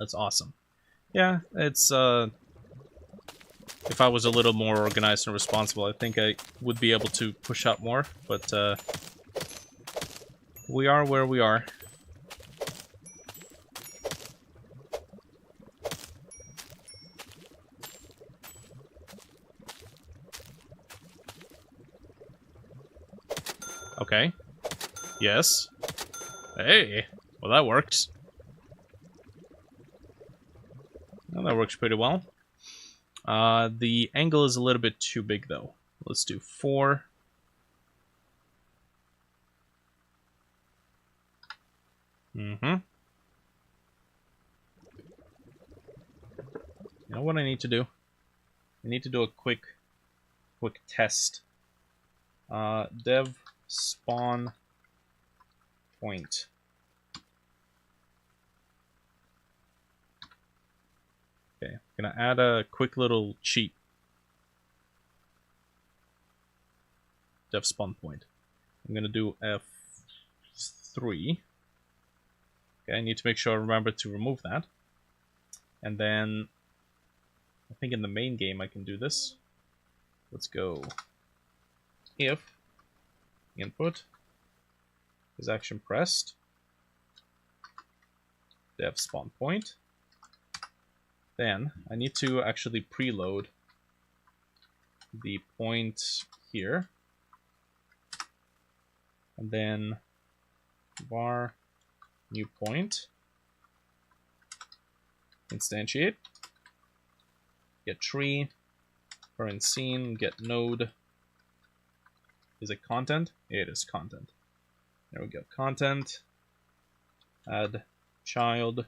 Speaker 1: That's awesome. Yeah, it's, if I was a little more organized and responsible, I think I would be able to push out more, but, we are where we are. Okay. Yes. Hey! Well, that works. Well, that works pretty well. The angle is a little bit too big, though. Let's do 4. You know what I need to do? I need to do a quick test. Dev spawn point. Okay, I'm gonna add a quick little cheat. Dev spawn point. I'm gonna do F3. Okay, I need to make sure I remember to remove that. And then I think in the main game I can do this. Let's go if input is action pressed, dev spawn point. Then I need to actually preload the point here, and then var new point, instantiate, get tree, current scene, get node. Is it content? It is content. There we go. Content, add child,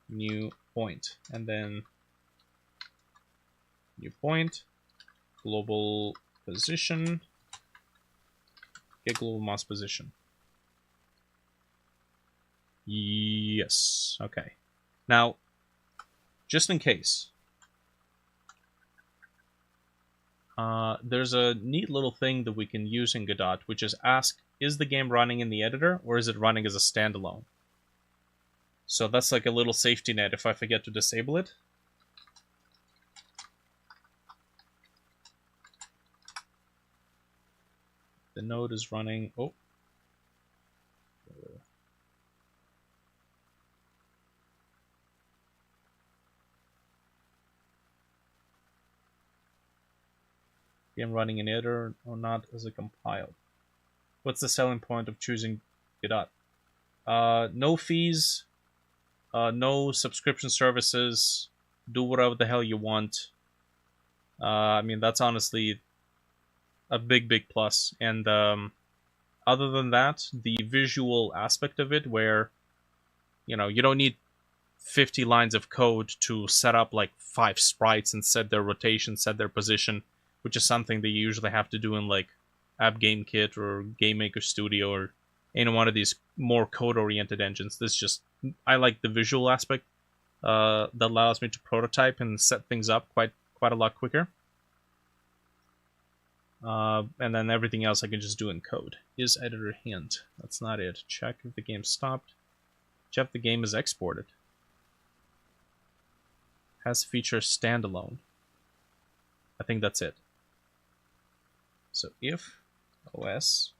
Speaker 1: new point, and then new point, global position, get global mouse position. Yes. Okay. Now, just in case, there's a neat little thing that we can use in Godot, which is ask, is the game running in the editor, or is it running as a standalone? So that's like a little safety net if I forget to disable it. The node is running... Oh. Game running in editor or not as a compiled. What's the selling point of choosing Godot? No fees, no subscription services, do whatever the hell you want. I mean, that's honestly a big plus. And other than that, the visual aspect of it, where, you know, you don't need 50 lines of code to set up like 5 sprites and set their rotation, set their position, which is something that you usually have to do in like App Game Kit or Game Maker Studio or any one of these more code-oriented engines. This just, I like the visual aspect that allows me to prototype and set things up quite a lot quicker. And then everything else I can just do in code. Is editor hint? That's not it. Check if the game stopped. Check if the game is exported. Has feature standalone. I think that's it. So if OS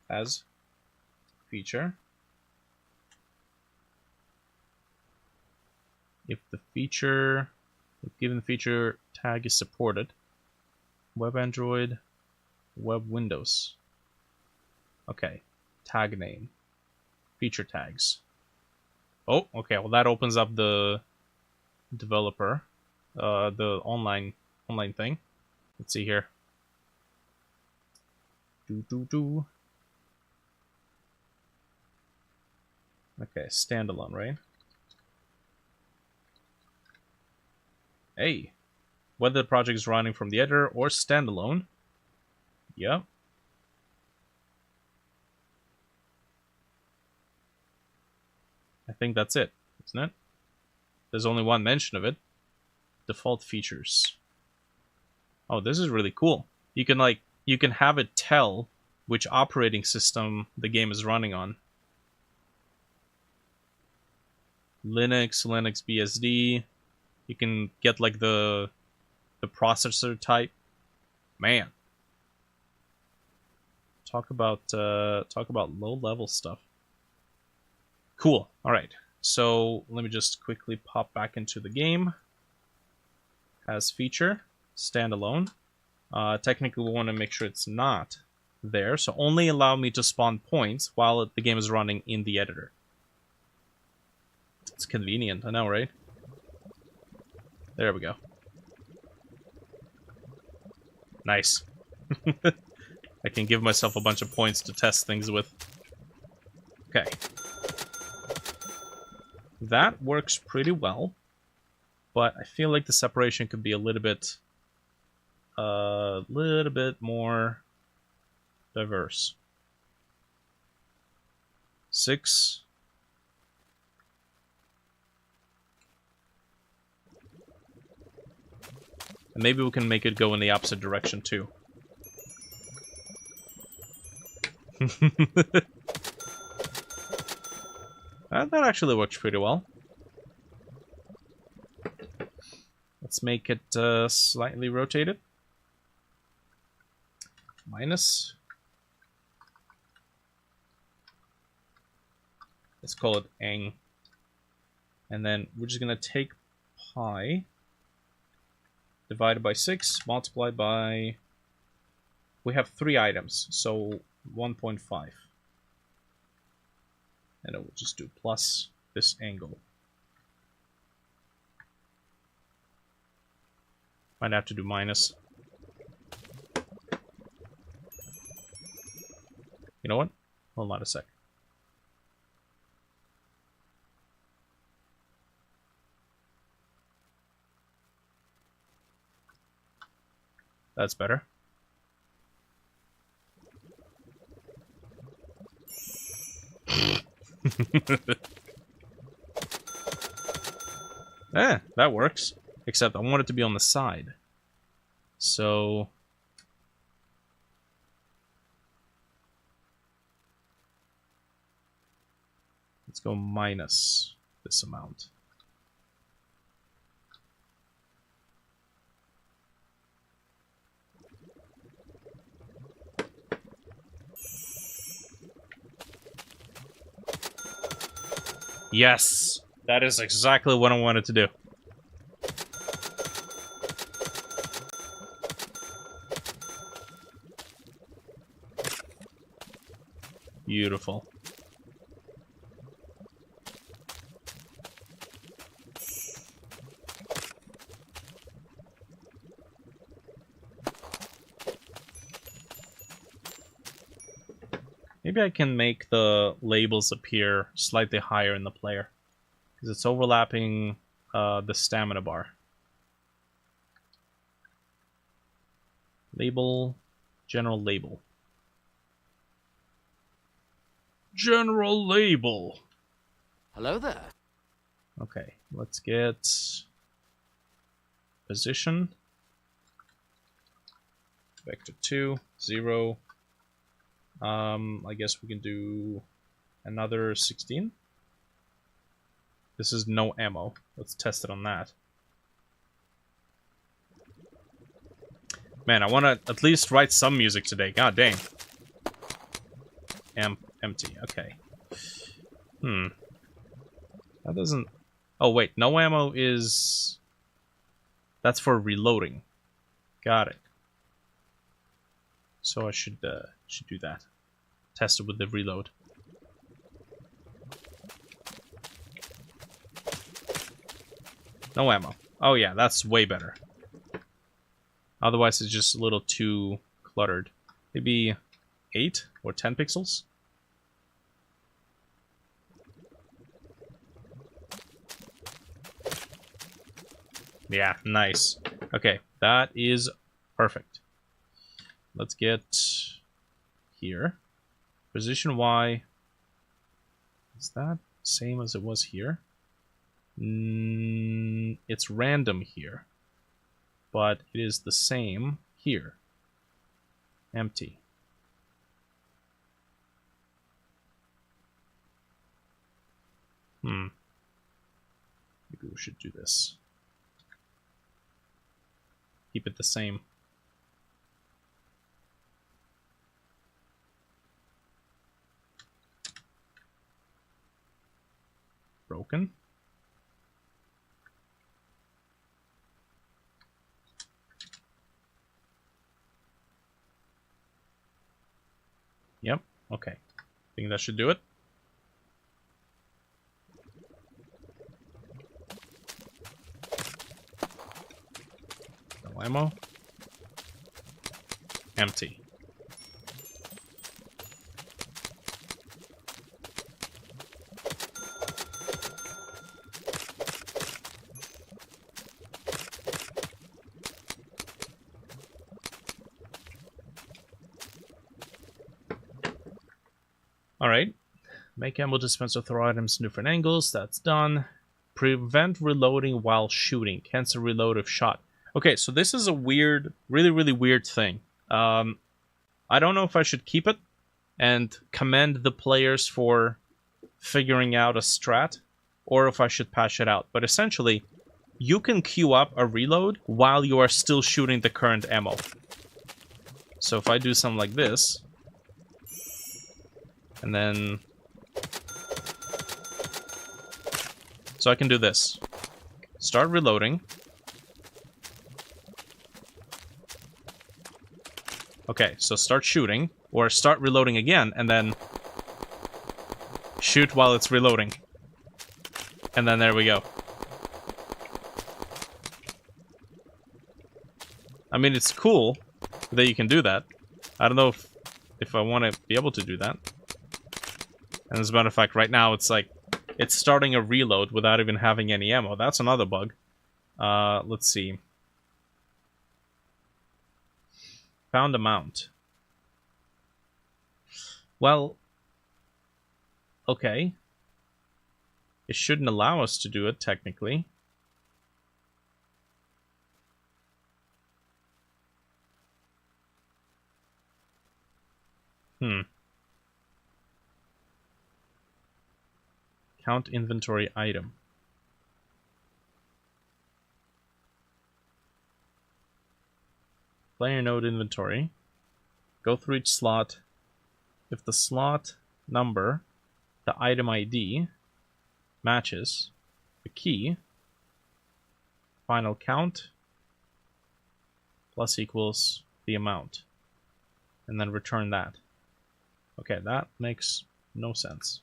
Speaker 1: has feature, if the feature, if given feature tag is supported, Web Android Web windows. Okay. Tag name. Feature tags. Oh, okay. Well, that opens up the developer, the online thing. Let's see here. Okay, standalone, right? Hey, whether the project is running from the editor or standalone. Yep. I think that's it, isn't it? There's only one mention of it. Default features. Oh, this is really cool. You can have it tell which operating system the game is running on. Linux BSD. You can get like the processor type. Man. Talk about low level stuff. Cool. All right. So let me just quickly pop back into the game. As feature, standalone. Technically, we want to make sure it's not there. So only allow me to spawn points while the game is running in the editor. It's convenient, I know, right? There we go. Nice. I can give myself a bunch of points to test things with. Okay. That works pretty well, but I feel like the separation could be a little bit more diverse. 6. And maybe we can make it go in the opposite direction too. That actually works pretty well. Let's make it slightly rotated. Minus. Let's call it ang. And then we're just going to take pi divided by 6, multiplied by... We have 3 items, so 1.5. And it will just do plus this angle. Might have to do minus. You know what? Hold on a sec. That's better. That works. Except I want it to be on the side. So... let's go minus this amount. Yes! That is exactly what I wanted to do. Beautiful. Maybe I can make the labels appear slightly higher in the player, because it's overlapping the stamina bar. Label, general label. General label.
Speaker 3: Hello there.
Speaker 1: Okay, let's get position. Vector 2, 0. I guess we can do another 16. This is no ammo. Let's test it on that. Man, I want to at least write some music today. God dang. Empty. Okay. That doesn't... Oh, wait. No ammo is... That's for reloading. Got it. So I should do that. Test it with the reload. No ammo. Oh yeah, that's way better. Otherwise it's just a little too cluttered. Maybe 8 or 10 pixels? Yeah, nice. Okay, that is perfect. Let's get here. Position Y. Is that same as it was here? It's random here. But it is the same here. Empty. Maybe we should do this. Keep it the same. Broken. Yep, okay. Think that should do it. No ammo. Empty. Alright. Make ammo dispenser, throw items in different angles. That's done. Prevent reloading while shooting. Cancel reload if shot. Okay, so this is a weird, really weird thing. I don't know if I should keep it and commend the players for figuring out a strat, or if I should patch it out. But essentially, you can queue up a reload while you are still shooting the current ammo. So if I do something like this, and then... So I can do this. Start reloading. Okay, so start shooting, or start reloading again, and then shoot while it's reloading. And then there we go. I mean, it's cool that you can do that. I don't know if I want to be able to do that. And as a matter of fact, right now it's like, it's starting a reload without even having any ammo. That's another bug. Let's see. Found a mount. Well, okay. It shouldn't allow us to do it, technically. Count inventory item. Player node inventory. Go through each slot. If the slot number, the item ID, matches the key, final count plus equals the amount. And then return that. Okay, that makes no sense.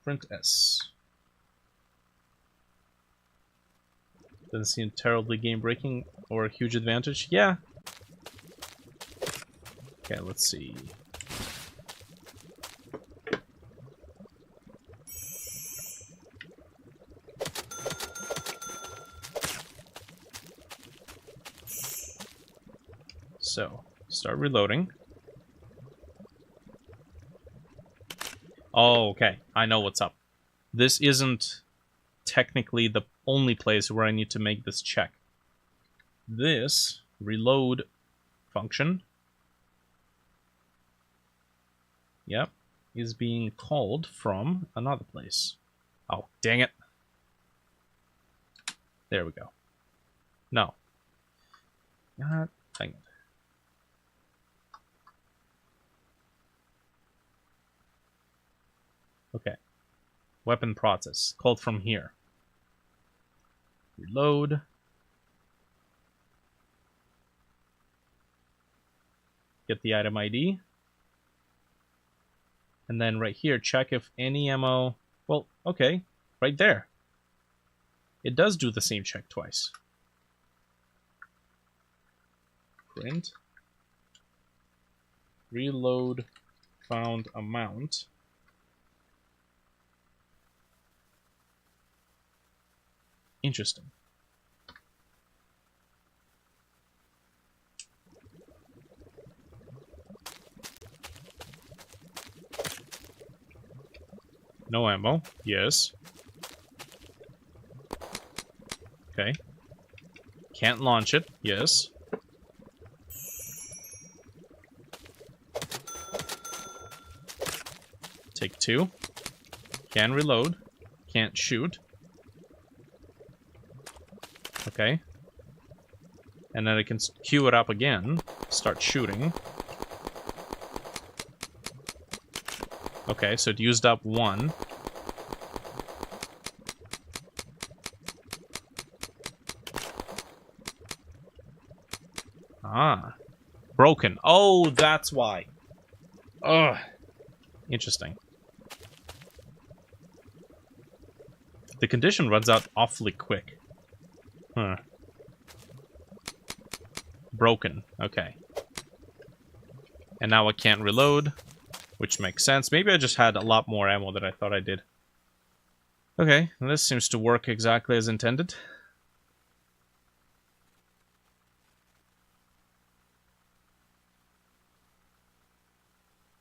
Speaker 1: Print S. Doesn't seem terribly game-breaking or a huge advantage. Yeah. Okay, let's see. So, start reloading. Oh, okay. I know what's up. This isn't technically the only place where I need to make this check. This reload function, yep, is being called from another place. Oh, dang it. There we go. No. God dang it. Okay. Weapon process. Called from here. Reload. Get the item ID. And then right here, check if any ammo... Well, okay. Right there. It does do the same check twice. Print. Reload found amount. Interesting. No ammo. Yes. Okay. Can't launch it. Yes. Take 2. Can reload. Can't shoot. Okay. And then I can queue it up again. Start shooting. Okay, so it used up 1. Ah. Broken. Oh, that's why. Ugh. Interesting. The condition runs out awfully quick. Huh. Broken. Okay. And now I can't reload, which makes sense. Maybe I just had a lot more ammo than I thought I did. Okay, this seems to work exactly as intended.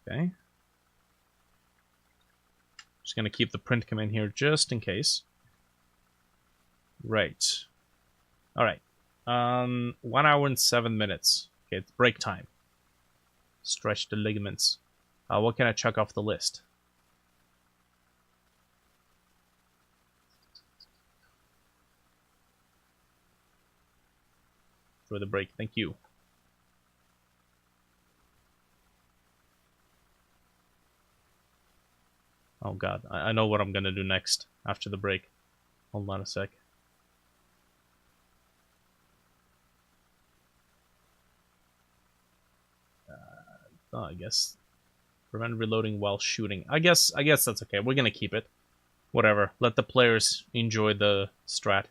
Speaker 1: Okay. Just gonna keep the print command here just in case. Right. Alright. 1 hour and 7 minutes. Okay, it's break time. Stretch the ligaments. What can I check off the list? For the break, thank you. Oh god, I know what I'm gonna do next after the break. Hold on a sec. I guess prevent reloading while shooting. I guess that's okay. We're gonna keep it. Whatever. Let the players enjoy the strat.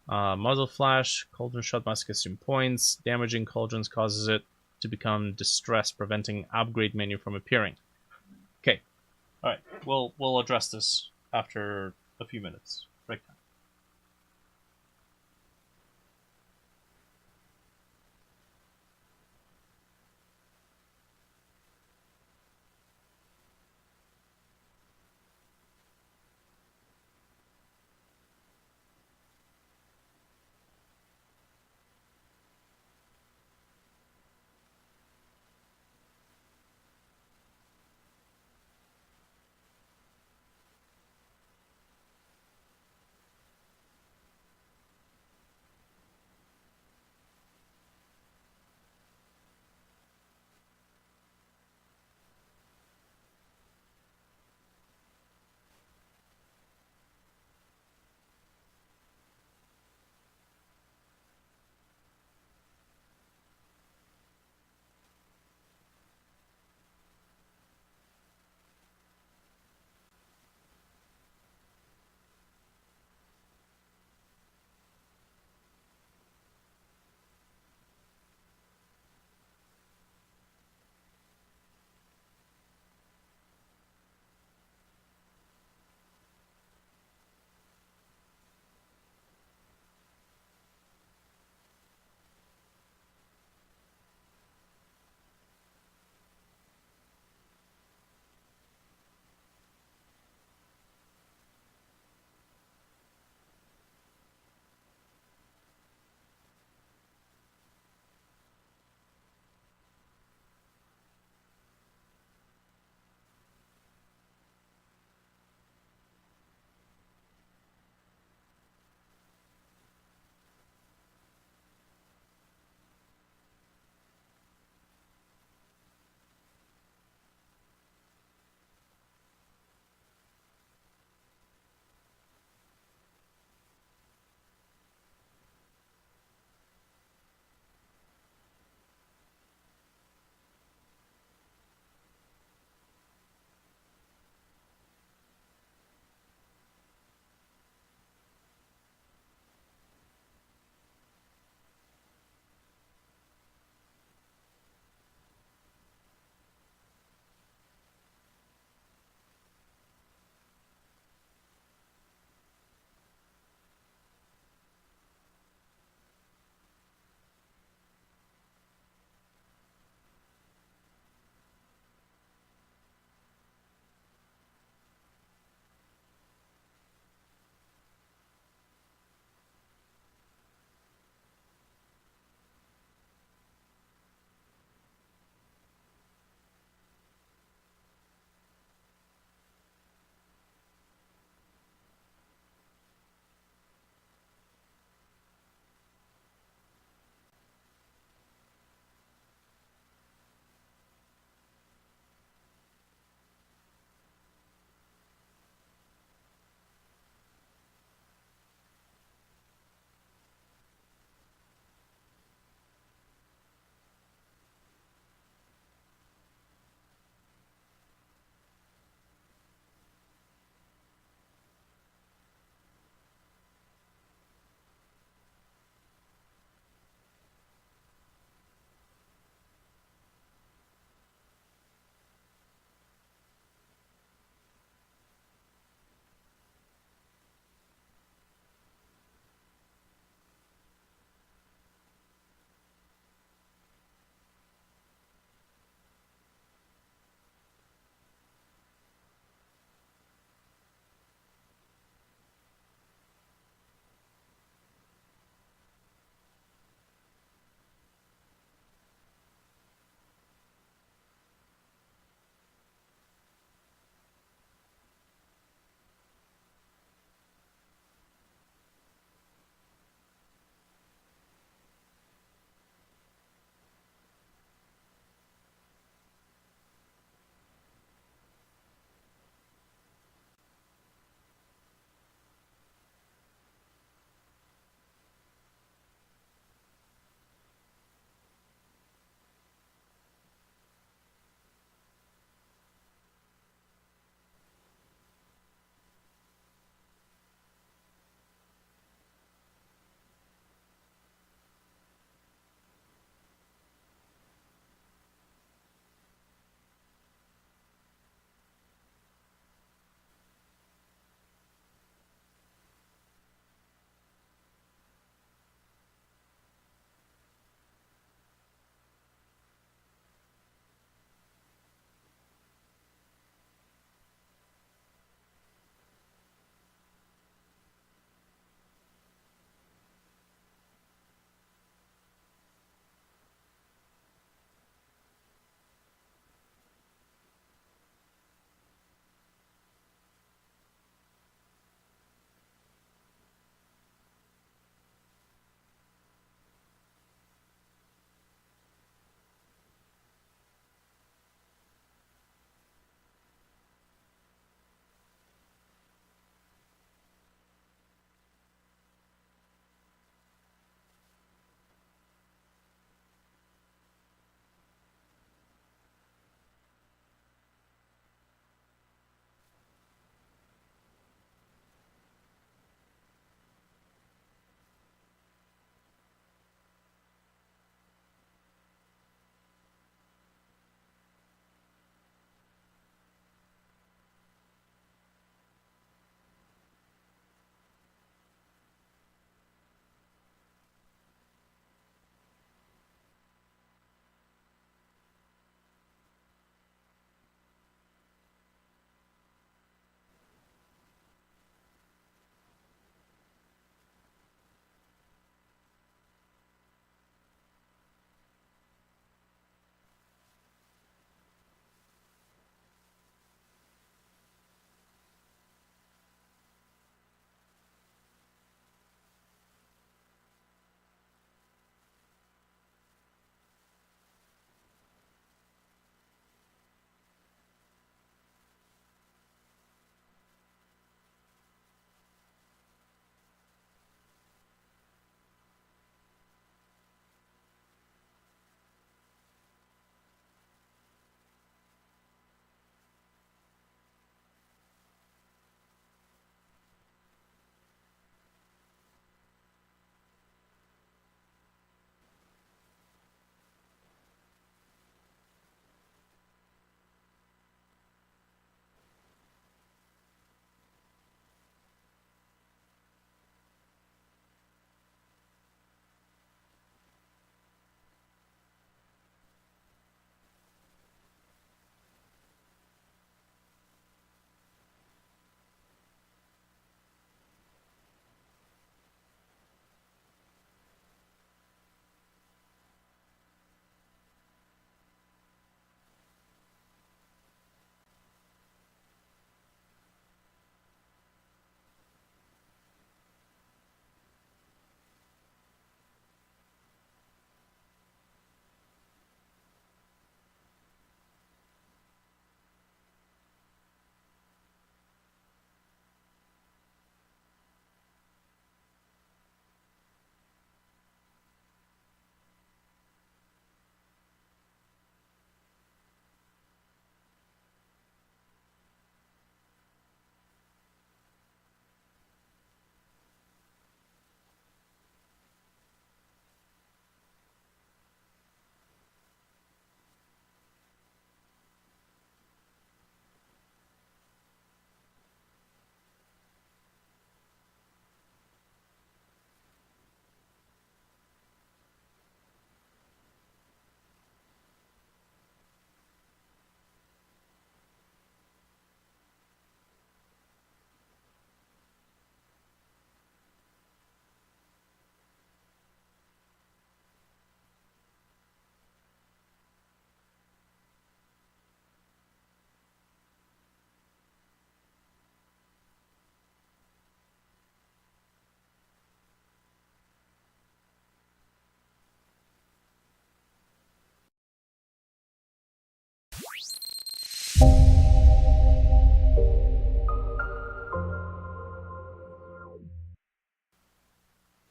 Speaker 1: Muzzle flash, cauldron shot must consume points. Damaging cauldrons causes it to become distressed, preventing upgrade menu from appearing. Okay. Alright. We'll address this after a few minutes. Break time.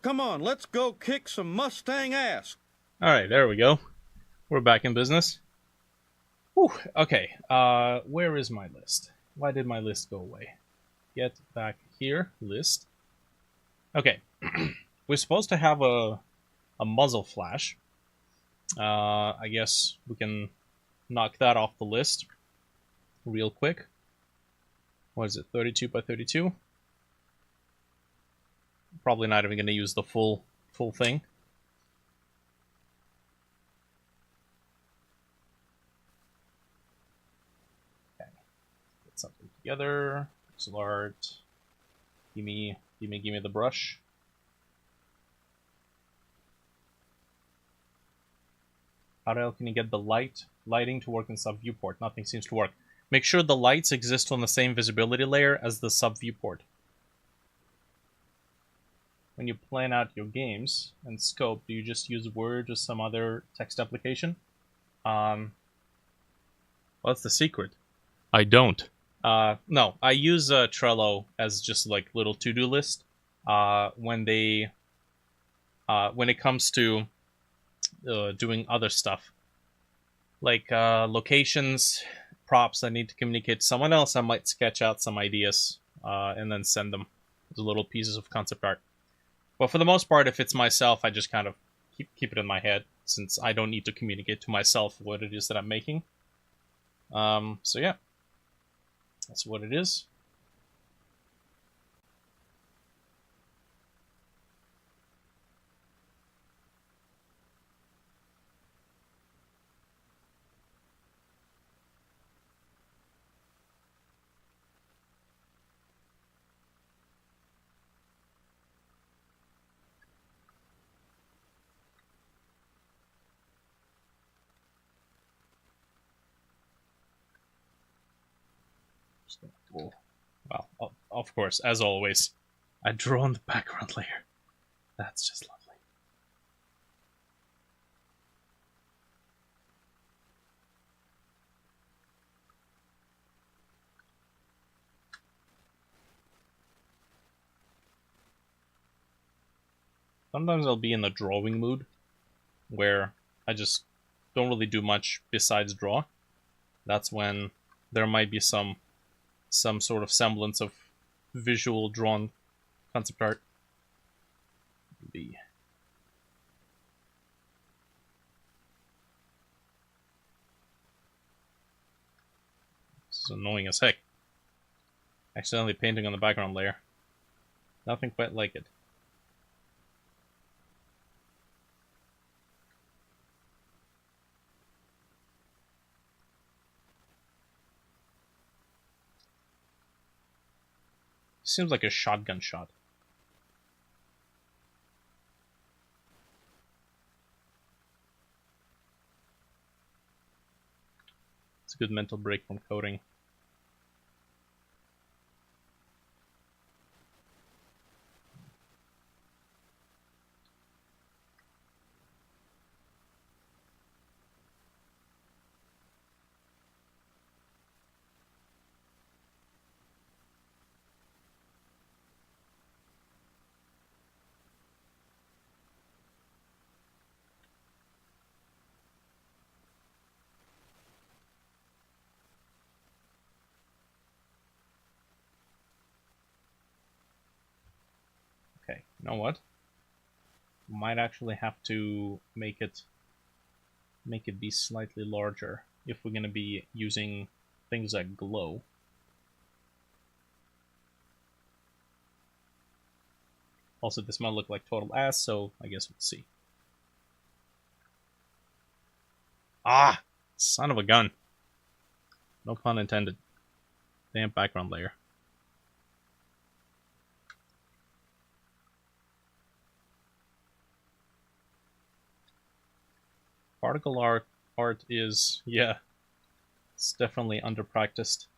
Speaker 4: come on, let's go kick some Mustang ass.
Speaker 1: Alright, there we go. We're back in business. Whew, okay, where is my list? Why did my list go away? Get back here, list. Okay, we're supposed to have a muzzle flash. I guess we can knock that off the list real quick. What is it, 32 by 32? Probably not even going to use the full thing. Okay, get something together. Pixel art. Give me the brush. How the hell can you get the lighting to work in sub viewport? Nothing seems to work. Make sure the lights exist on the same visibility layer as the sub viewport. When you plan out your games and scope, do you just use Word or some other text application? What's the secret? I don't. No, I use Trello as just like little to-do list. When it comes to doing other stuff, like locations, props I need to communicate to someone else, I might sketch out some ideas and then send them as little pieces of concept art. But for the most part, if it's myself, I just kind of keep it in my head, since I don't need to communicate to myself what it is that I'm making. So yeah, that's what it is. Well, of course, as always, I draw on the background layer. That's just lovely. Sometimes I'll be in the drawing mood, where I just don't really do much besides draw. That's when there might be some sort of semblance of visual drawn concept art. This is annoying as heck. Accidentally painting on the background layer. Nothing quite like it. Seems like a shotgun shot. It's a good mental break from coding. Okay, you know what? Might actually have to make it be slightly larger if we're gonna be using things that glow. Also, this might look like total ass, so I guess we'll see. Ah! Son of a gun. No pun intended. Damn background layer. Particle art is, yeah, it's definitely under-practiced.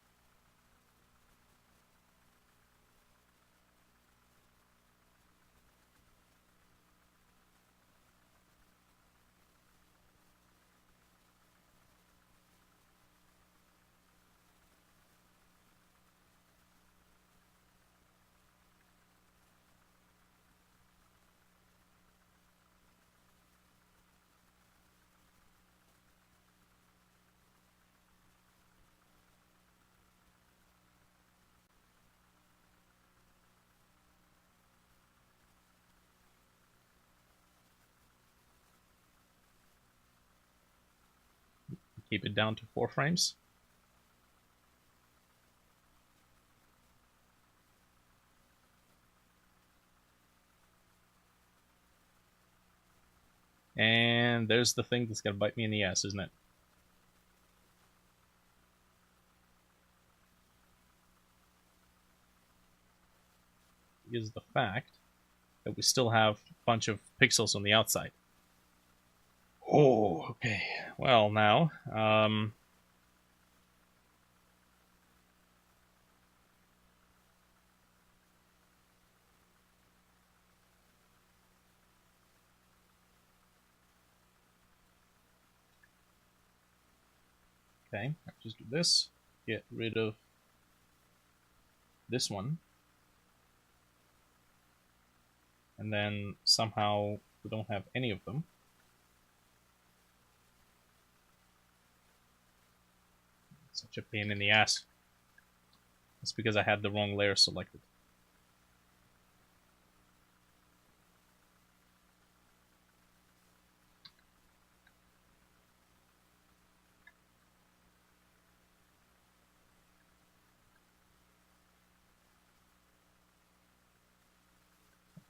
Speaker 1: Keep it down to 4 frames. And there's the thing that's gonna bite me in the ass, isn't it? Is the fact that we still have a bunch of pixels on the outside. Oh, okay. Well, now, okay, I'll just do this. Get rid of this one. And then somehow we don't have any of them. Such a pain in the ass. That's because I had the wrong layer selected.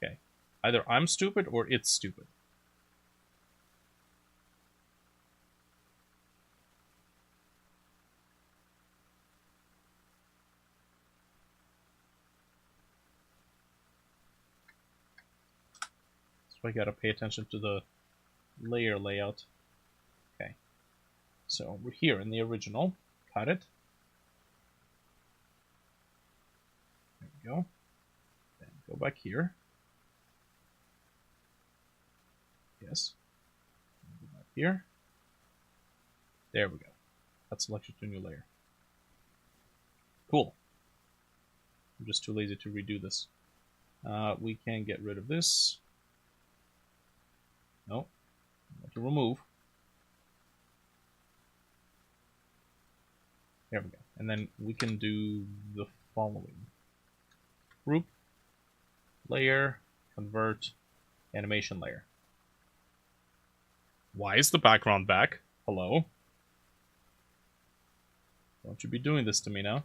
Speaker 1: Okay. Either I'm stupid or it's stupid. So I gotta pay attention to the layer layout. Okay. So we're here in the original. Cut it. There we go. Then go back here. Yes. Go back here. There we go. That's selected to a new layer. Cool. I'm just too lazy to redo this. We can get rid of this. No. To remove. There we go. And then we can do the following. Group, layer, convert, animation layer. Why is the background back? Hello? Don't you be doing this to me now.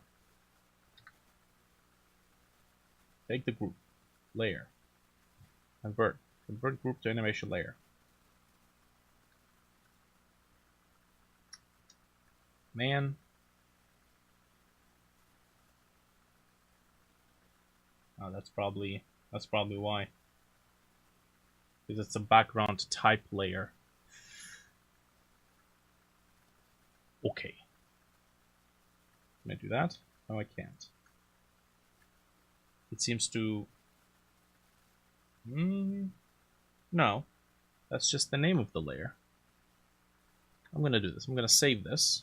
Speaker 1: Take the group, layer, convert. Convert group to animation layer. Man. Oh, that's probably why. Because it's a background type layer. Okay. Can I do that? No, I can't. It seems to... No. That's just the name of the layer. I'm gonna do this. I'm gonna save this.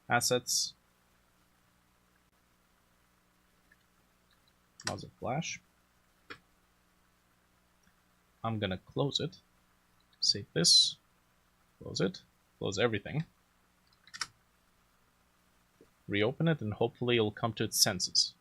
Speaker 1: Assets. Muzzle flash. I'm gonna close it. Save this. Close it. Close everything. Reopen it and hopefully it'll come to its senses.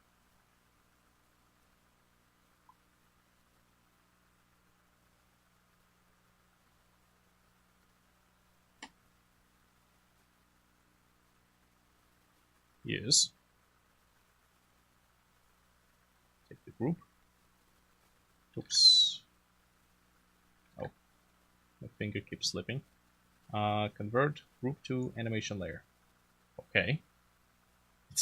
Speaker 1: Yes. Take the group. Oops. Oh. My finger keeps slipping. Convert group to animation layer. Okay.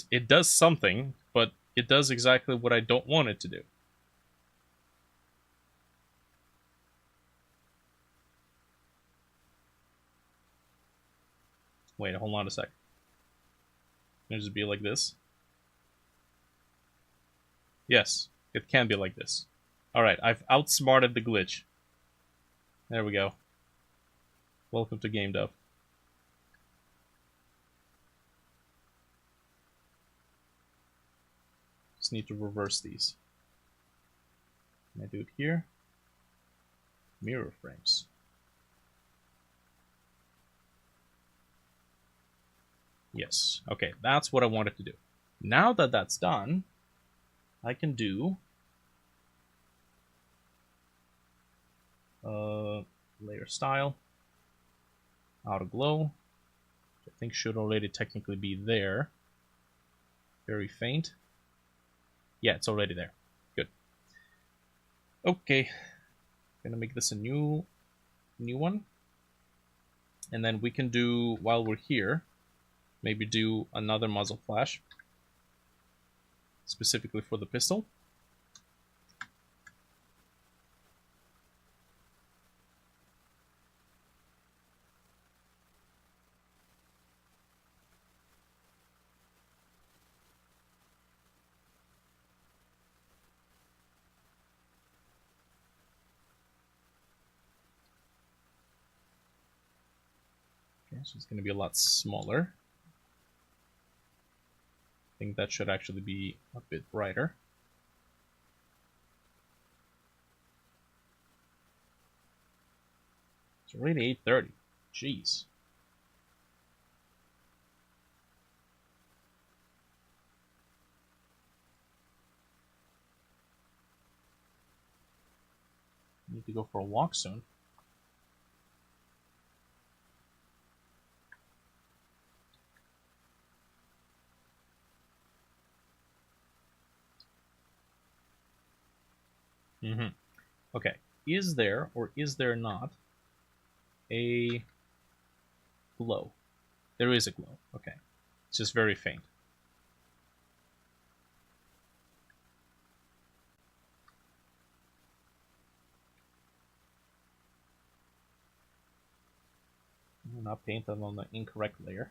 Speaker 1: It does something, but it does exactly what I don't want it to do. Wait, hold on a sec. Can it just be like this? Yes, it can be like this. Alright, I've outsmarted the glitch. There we go. Welcome to Gamedev. Just need to reverse these. Can I do it here? Mirror frames. Yes, okay, that's what I wanted to do. Now that that's done, I can do layer style, auto glow, think should already technically be there. Very faint. Yeah, it's already there. Good. Okay. Gonna make this a new one. And then we can do, while we're here, maybe do another muzzle flash. Specifically for the pistol. So it's going to be a lot smaller. I think that should actually be a bit brighter. It's already 8:30. Jeez. Need to go for a walk soon. Okay, is there or is there not a glow? There is a glow, okay. It's just very faint. Not painted on the incorrect layer.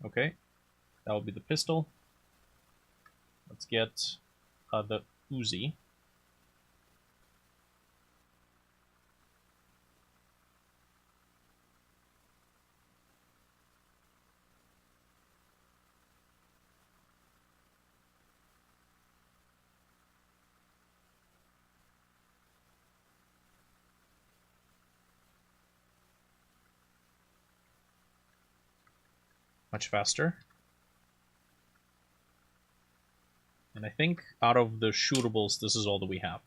Speaker 1: Okay, that will be the pistol. Let's get the Uzi. Much faster. And I think out of the shootables, this is all that we have.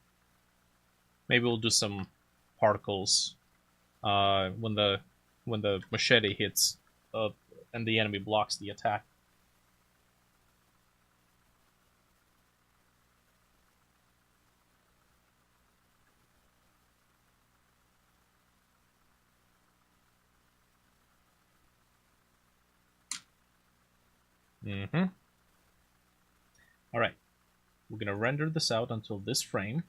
Speaker 1: Maybe we'll do some particles when the machete hits and the enemy blocks the attack. Alright, we're going to render this out until this frame.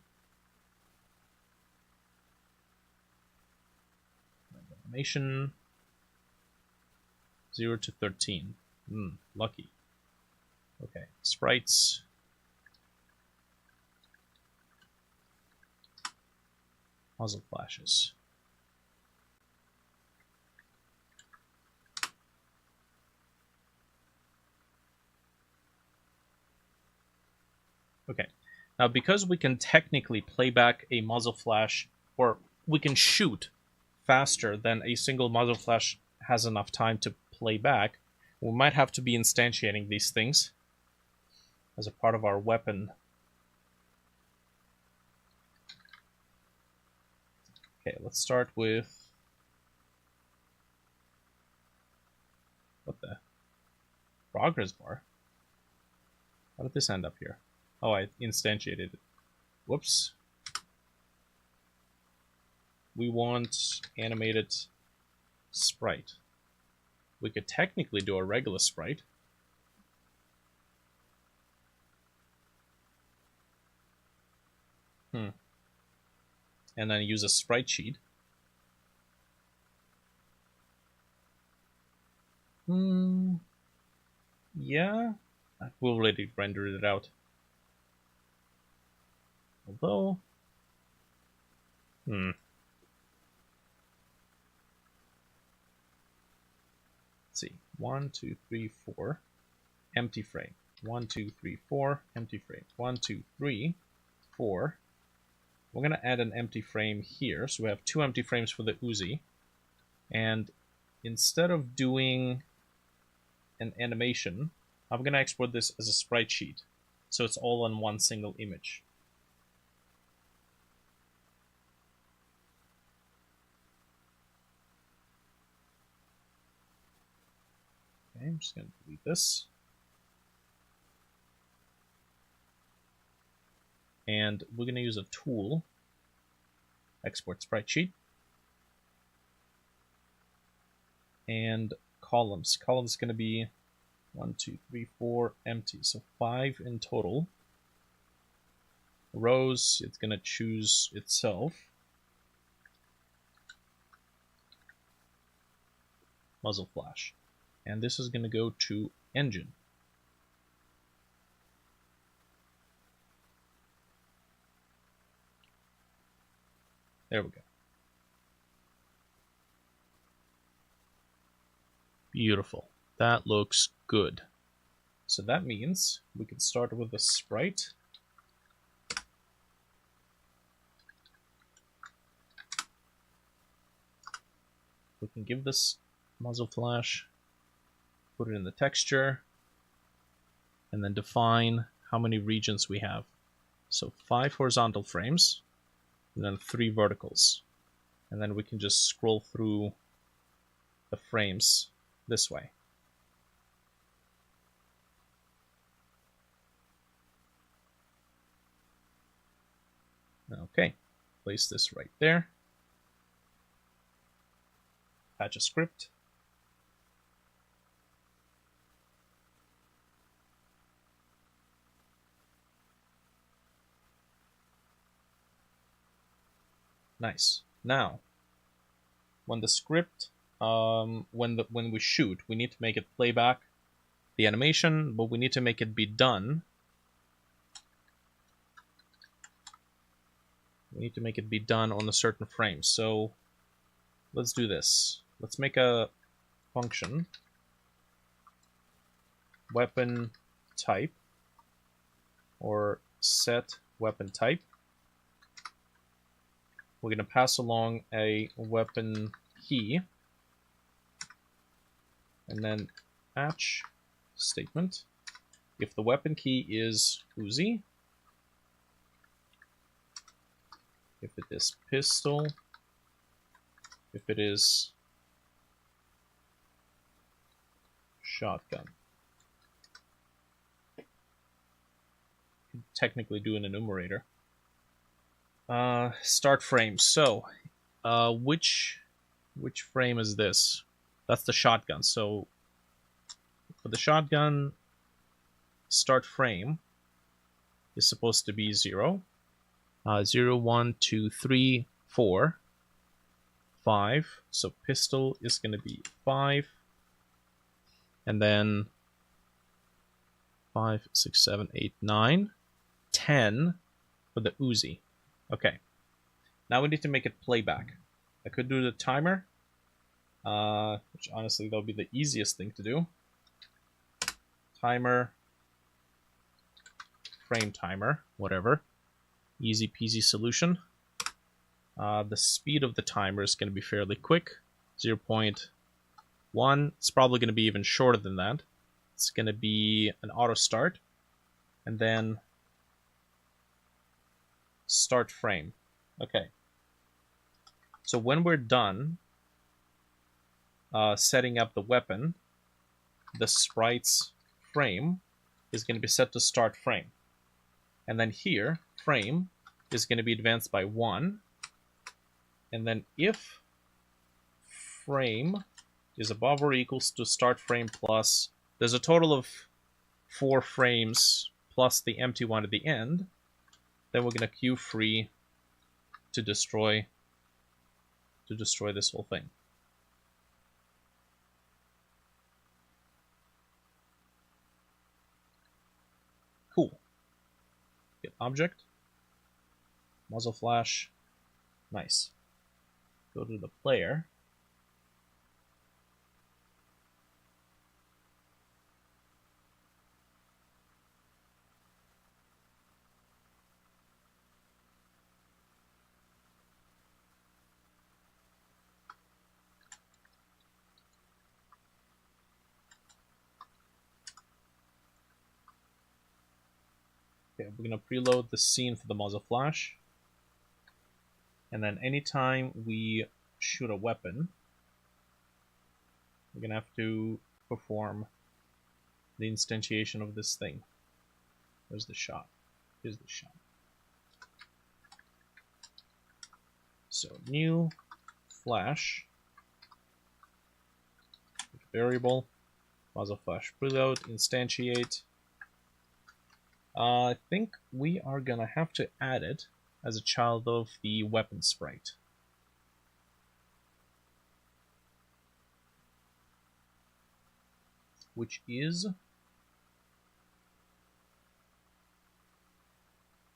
Speaker 1: Animation 0 to 13. Lucky. Okay, sprites. Muzzle flashes. Okay, now because we can technically play back a muzzle flash, or we can shoot faster than a single muzzle flash has enough time to play back, we might have to be instantiating these things as a part of our weapon. Okay, let's start with... what the? Progress bar? How did this end up here? Oh, I instantiated it. Whoops. We want animated sprite. We could technically do a regular sprite. And then use a sprite sheet. Yeah, we'll already render it out. Although, 1, 2, 3, 4, empty frame. 1, 2, 3, 4, empty frame. 1, 2, 3, 4. We're going to add an empty frame here. So we have 2 empty frames for the Uzi. And instead of doing an animation, I'm going to export this as a sprite sheet. So it's all on one single image. Okay, I'm just going to delete this. And we're going to use a tool, export sprite sheet, and columns. Columns is going to be 1, 2, 3, 4, empty. So 5 in total. Rows, it's going to choose itself. Muzzle flash. And this is going to go to engine. There we go. Beautiful. That looks good. So that means we can start with a sprite. We can give this muzzle flash, put it in the texture, and then define how many regions we have. So 5 horizontal frames, and then 3 verticals. And then we can just scroll through the frames this way. Okay, place this right there. Patch a script. Nice. Now, when the script, when we shoot, we need to make it play back the animation, but we need to make it be done. We need to make it be done on a certain frame. So let's do this. Let's make a function, weapon type, or set weapon type. We're going to pass along a weapon key, and then match statement. If the weapon key is Uzi, if it is pistol, if it is shotgun. You can technically do an enumerator. Start frame. So, which frame is this? That's the shotgun. So, for the shotgun, start frame is supposed to be 0. 0, 1, 2, 3, 4, 5. So pistol is going to be 5. And then 5, 6, 7, 8, 9, 10 for the Uzi. Okay. Now we need to make it playback. I could do the timer, which honestly that'll be the easiest thing to do. Timer, frame timer, whatever. Easy peasy solution. The speed of the timer is going to be fairly quick. 0.1. It's probably going to be even shorter than that. It's going to be an auto start. And then start frame. Okay. So when we're done setting up the weapon, the sprite's frame is going to be set to start frame. And then here, frame is going to be advanced by 1. And then if frame is above or equals to start frame plus, there's a total of 4 frames plus the empty one at the end, then we're going to queue free to destroy this whole thing. Cool. Get object, muzzle flash, nice. Go to the player. Okay, we're gonna preload the scene for the muzzle flash. And then anytime we shoot a weapon, we're gonna have to perform the instantiation of this thing. Where's the shot? Here's the shot. So new flash variable muzzle flash preload instantiate. I think we are gonna have to add it as a child of the weapon sprite. Which is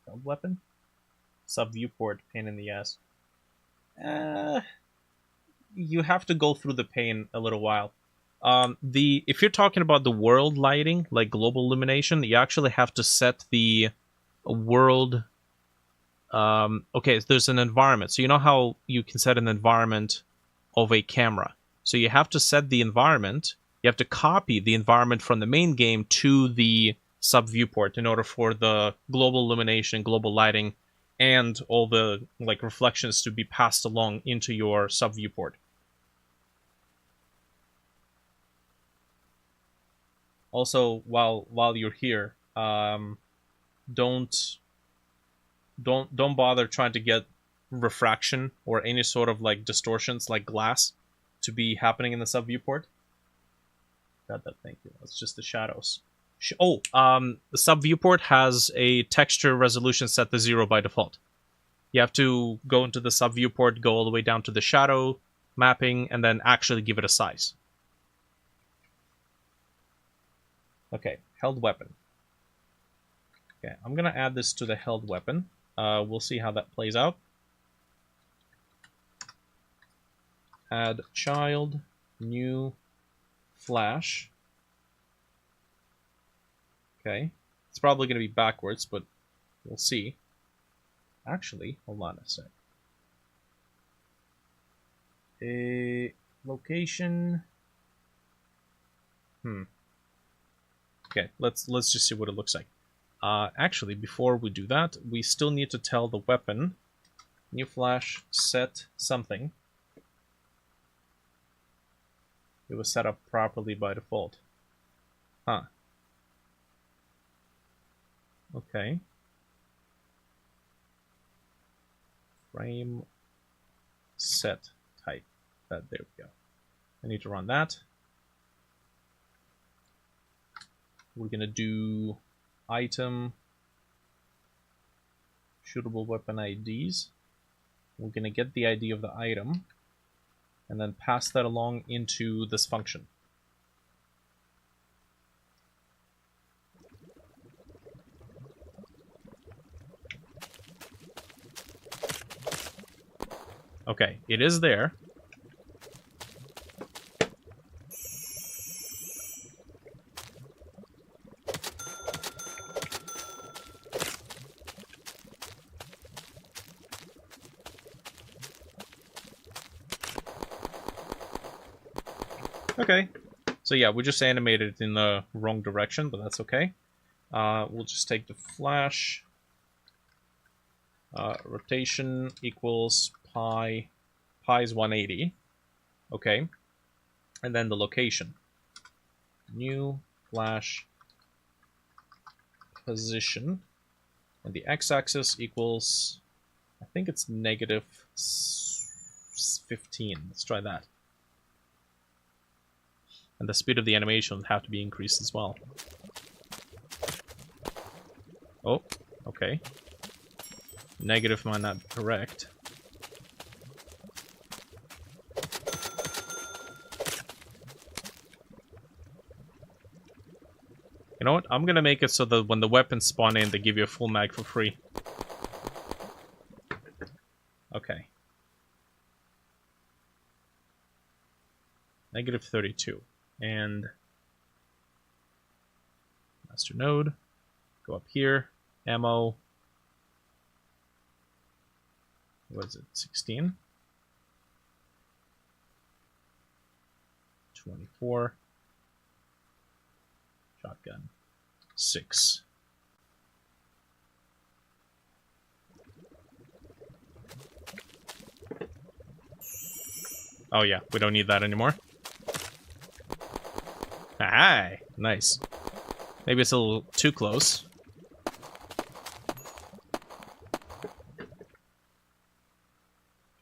Speaker 1: held weapon? Sub viewport, pain in the ass. You have to go through the pain a little while. If you're talking about the world lighting, like global illumination, you actually have to set the world. Okay, there's an environment. So you know how you can set an environment of a camera. So you have to set the environment. You have to copy the environment from the main game to the sub viewport in order for the global illumination, global lighting, and all the like reflections to be passed along into your sub viewport. Also, while you're here, don't bother trying to get refraction or any sort of like distortions like glass to be happening in the sub viewport. Got that? Thank you. That's just the shadows. The sub viewport has a texture resolution set to 0 by default. You have to go into the sub viewport, go all the way down to the shadow mapping, and then actually give it a size. Okay, held weapon. Okay, I'm gonna add this to the held weapon. We'll see how that plays out. Add child, new, flash. Okay, it's probably gonna be backwards, but we'll see. Actually, hold on a sec. A location. Okay, let's just see what it looks like. Actually, before we do that, we still need to tell the weapon new flash set something. It was set up properly by default. Huh. Okay. Frame set type. There we go. I need to run that. We're gonna do item shootable weapon IDs. We're gonna get the ID of the item and then pass that along into this function. Okay, it is there. Okay, so yeah, we just animated it in the wrong direction, but that's okay. We'll just take the flash. Rotation equals pi. Pi is 180. Okay, and then the location. New flash position, and the x-axis equals, I think it's negative 15. Let's try that. And the speed of the animation would have to be increased as well. Oh, okay. Negative might not correct. You know what? I'm gonna make it so that when the weapons spawn in, they give you a full mag for free. Okay. Negative 32. And master node. Go up here. Ammo. What is it? 16. 24. Shotgun. 6. Oh yeah, we don't need that anymore. Aye, nice. Maybe it's a little too close.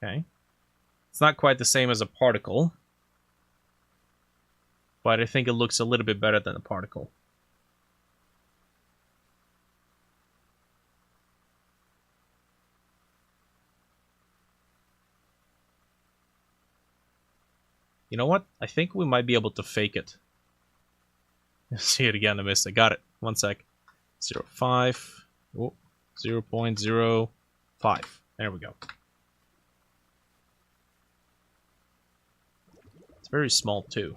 Speaker 1: Okay. It's not quite the same as a particle, but I think it looks a little bit better than a particle. You know what? I think we might be able to fake it. See it again, I missed it. Got it. 1 sec. 0.5. Oh, 0.05. There we go. It's very small too.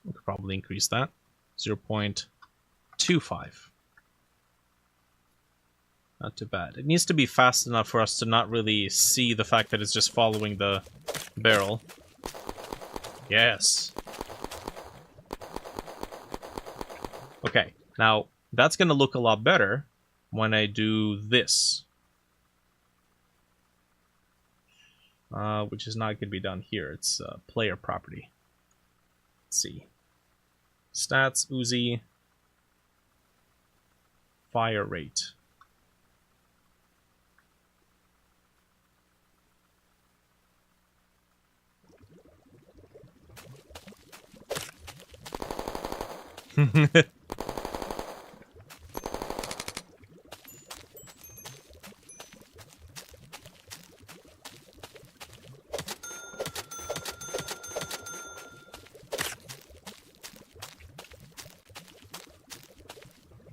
Speaker 1: We could probably increase that. 0.25. Not too bad. It needs to be fast enough for us to not really see the fact that it's just following the barrel. Yes. Okay, now that's going to look a lot better when I do this. Which is not going to be done here. It's player property. Let's see. Stats, Uzi, fire rate.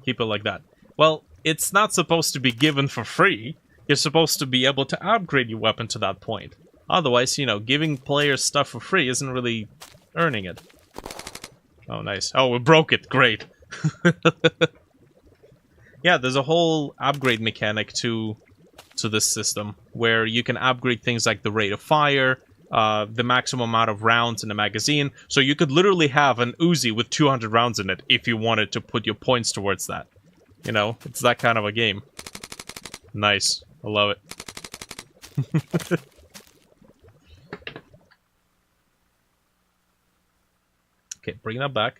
Speaker 1: Keep it like that. Well, it's not supposed to be given for free. You're supposed to be able to upgrade your weapon to that point. Otherwise, you know, giving players stuff for free isn't really earning it. Oh, nice. Oh, we broke it. Great. Yeah, there's a whole upgrade mechanic to this system, where you can upgrade things like the rate of fire, the maximum amount of rounds in a magazine. So you could literally have an Uzi with 200 rounds in it if you wanted to put your points towards that. You know, it's that kind of a game. Nice. I love it. Okay, bring that back.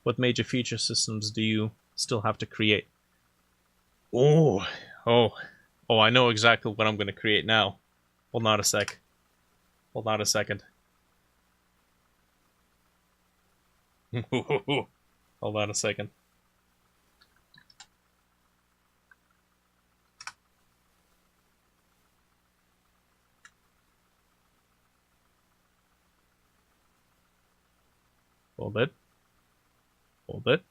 Speaker 1: What major feature systems do you still have to create? Oh, I know exactly what I'm going to create now. Hold on a sec. Hold on a second. Hold on a second. Hold it. Hold it.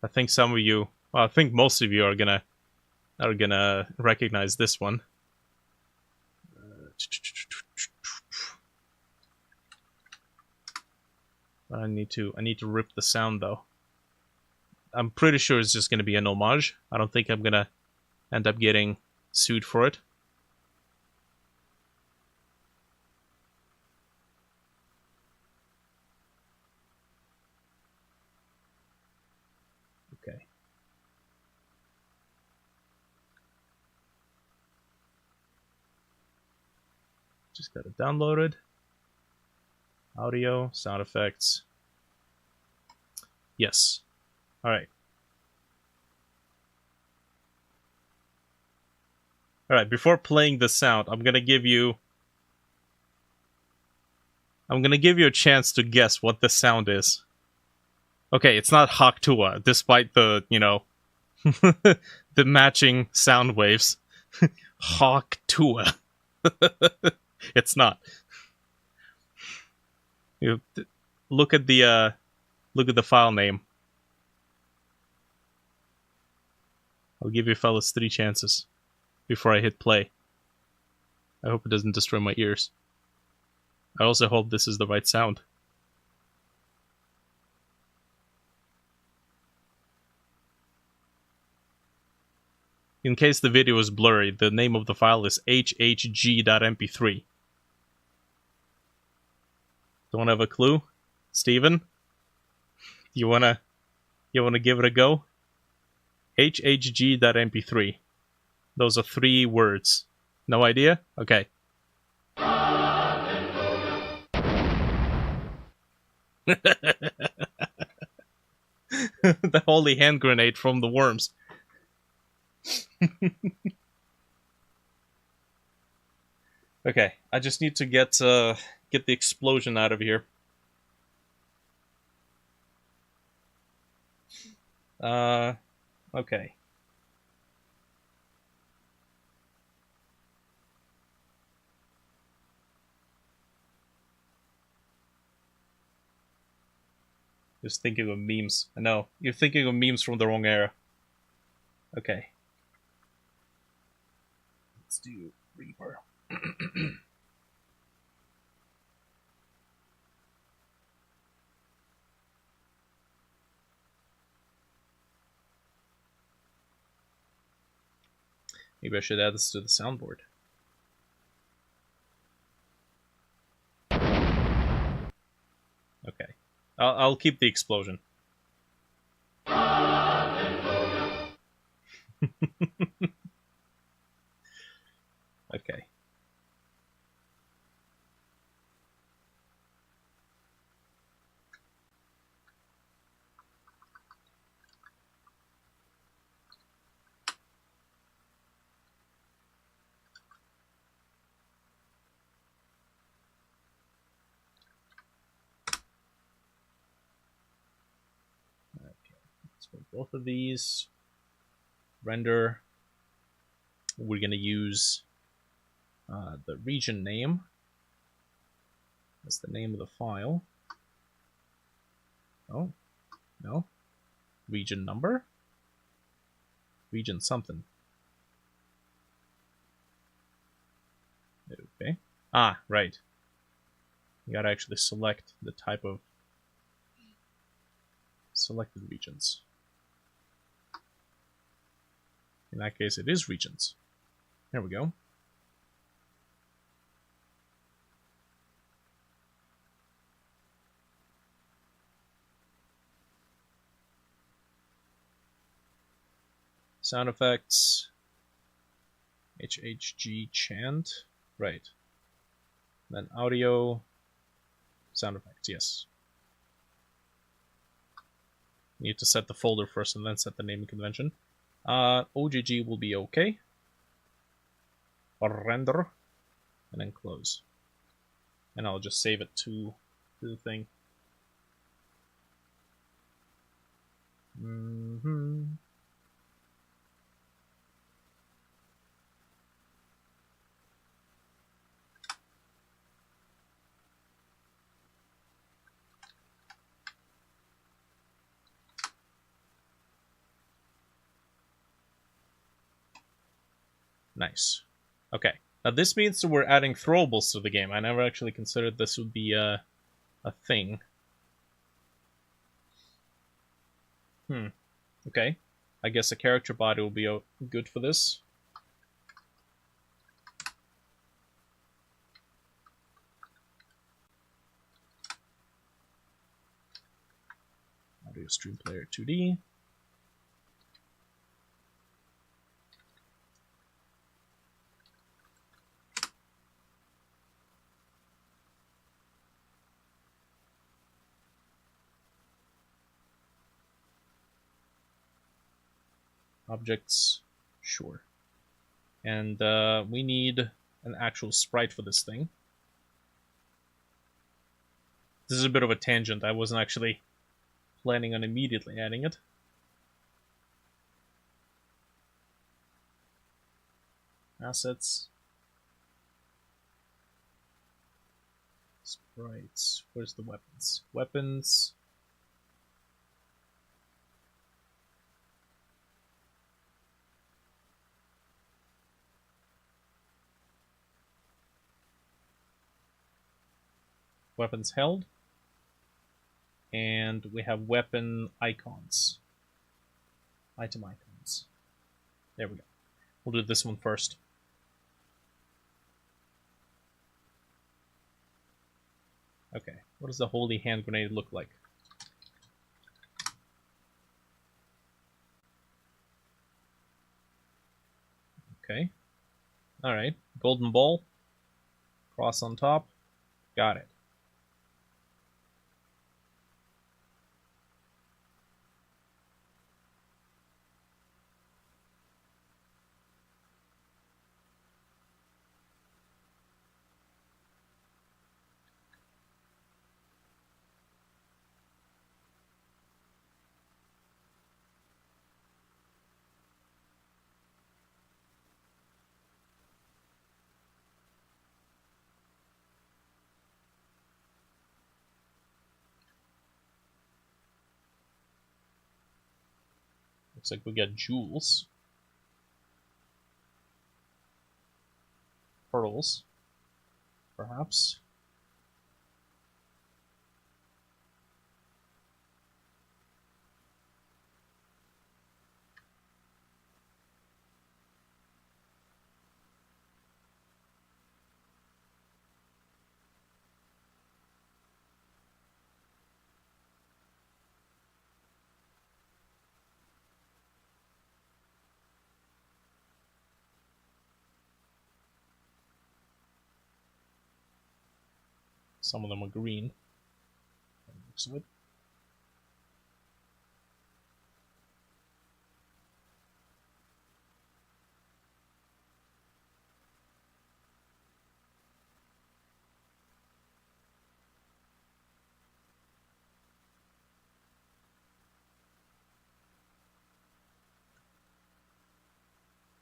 Speaker 1: I think some of you, well, I think most of you are gonna recognize this one. I need to rip the sound though. I'm pretty sure it's just gonna be an homage. I don't think I'm gonna end up getting sued for it. Okay. Just got it downloaded. Audio, sound effects. Yes. Alright. Alright, before playing the sound, I'm gonna give you a chance to guess what the sound is. Okay, it's not Tuah, despite the, you know, the matching sound waves. Tuah. It's not. You look at the file name. I'll give you fellas 3 chances before I hit play. I hope it doesn't destroy my ears. I also hope this is the right sound. In case the video is blurry, the name of the file is hhg.mp3. Don't have a clue? Steven? You wanna give it a go? HHG.mp3. Those are 3 words. No idea? Okay. The holy hand grenade from the worms. Okay, I just need to get the explosion out of here. Okay. Just thinking of memes. I know, you're thinking of memes from the wrong era. Okay. Let's do Reaper. Maybe I should add this to the soundboard. Okay. I'll keep the explosion. Okay. For both of these, render, we're going to use the region name as the name of the file. Oh, no. Region number? Region something. Okay. Ah, right. You gotta actually select the type of selected regions. In that case, it is regions. There we go. Sound effects. HHG chant. Right. Then audio. Sound effects, yes. Need to set the folder first and then set the naming convention. OGG will be okay. Or render. And then close. And I'll just save it to the thing. Nice. Okay. Now this means that we're adding throwables to the game. I never actually considered this would be a thing. Okay. I guess a character body will be good for this. Audio stream player 2D. Objects, sure. And we need an actual sprite for this thing. This is a bit of a tangent. I wasn't actually planning on immediately adding it. Assets. Sprites. Where's the weapons? Weapons. Weapons held, and we have weapon icons, item icons. There we go. We'll do this one first. Okay, what What does the holy hand grenade look like? Okay. Alright. Golden ball. Cross on top. Got it. Looks like we get jewels. Pearls. Perhaps. Some of them are green. Looks good.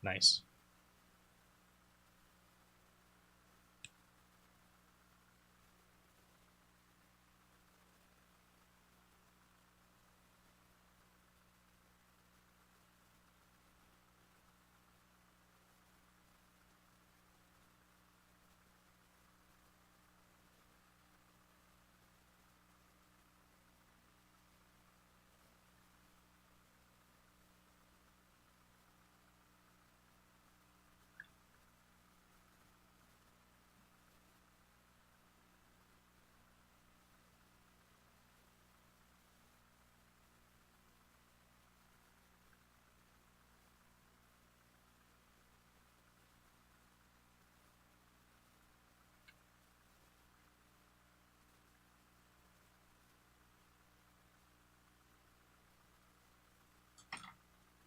Speaker 1: Nice.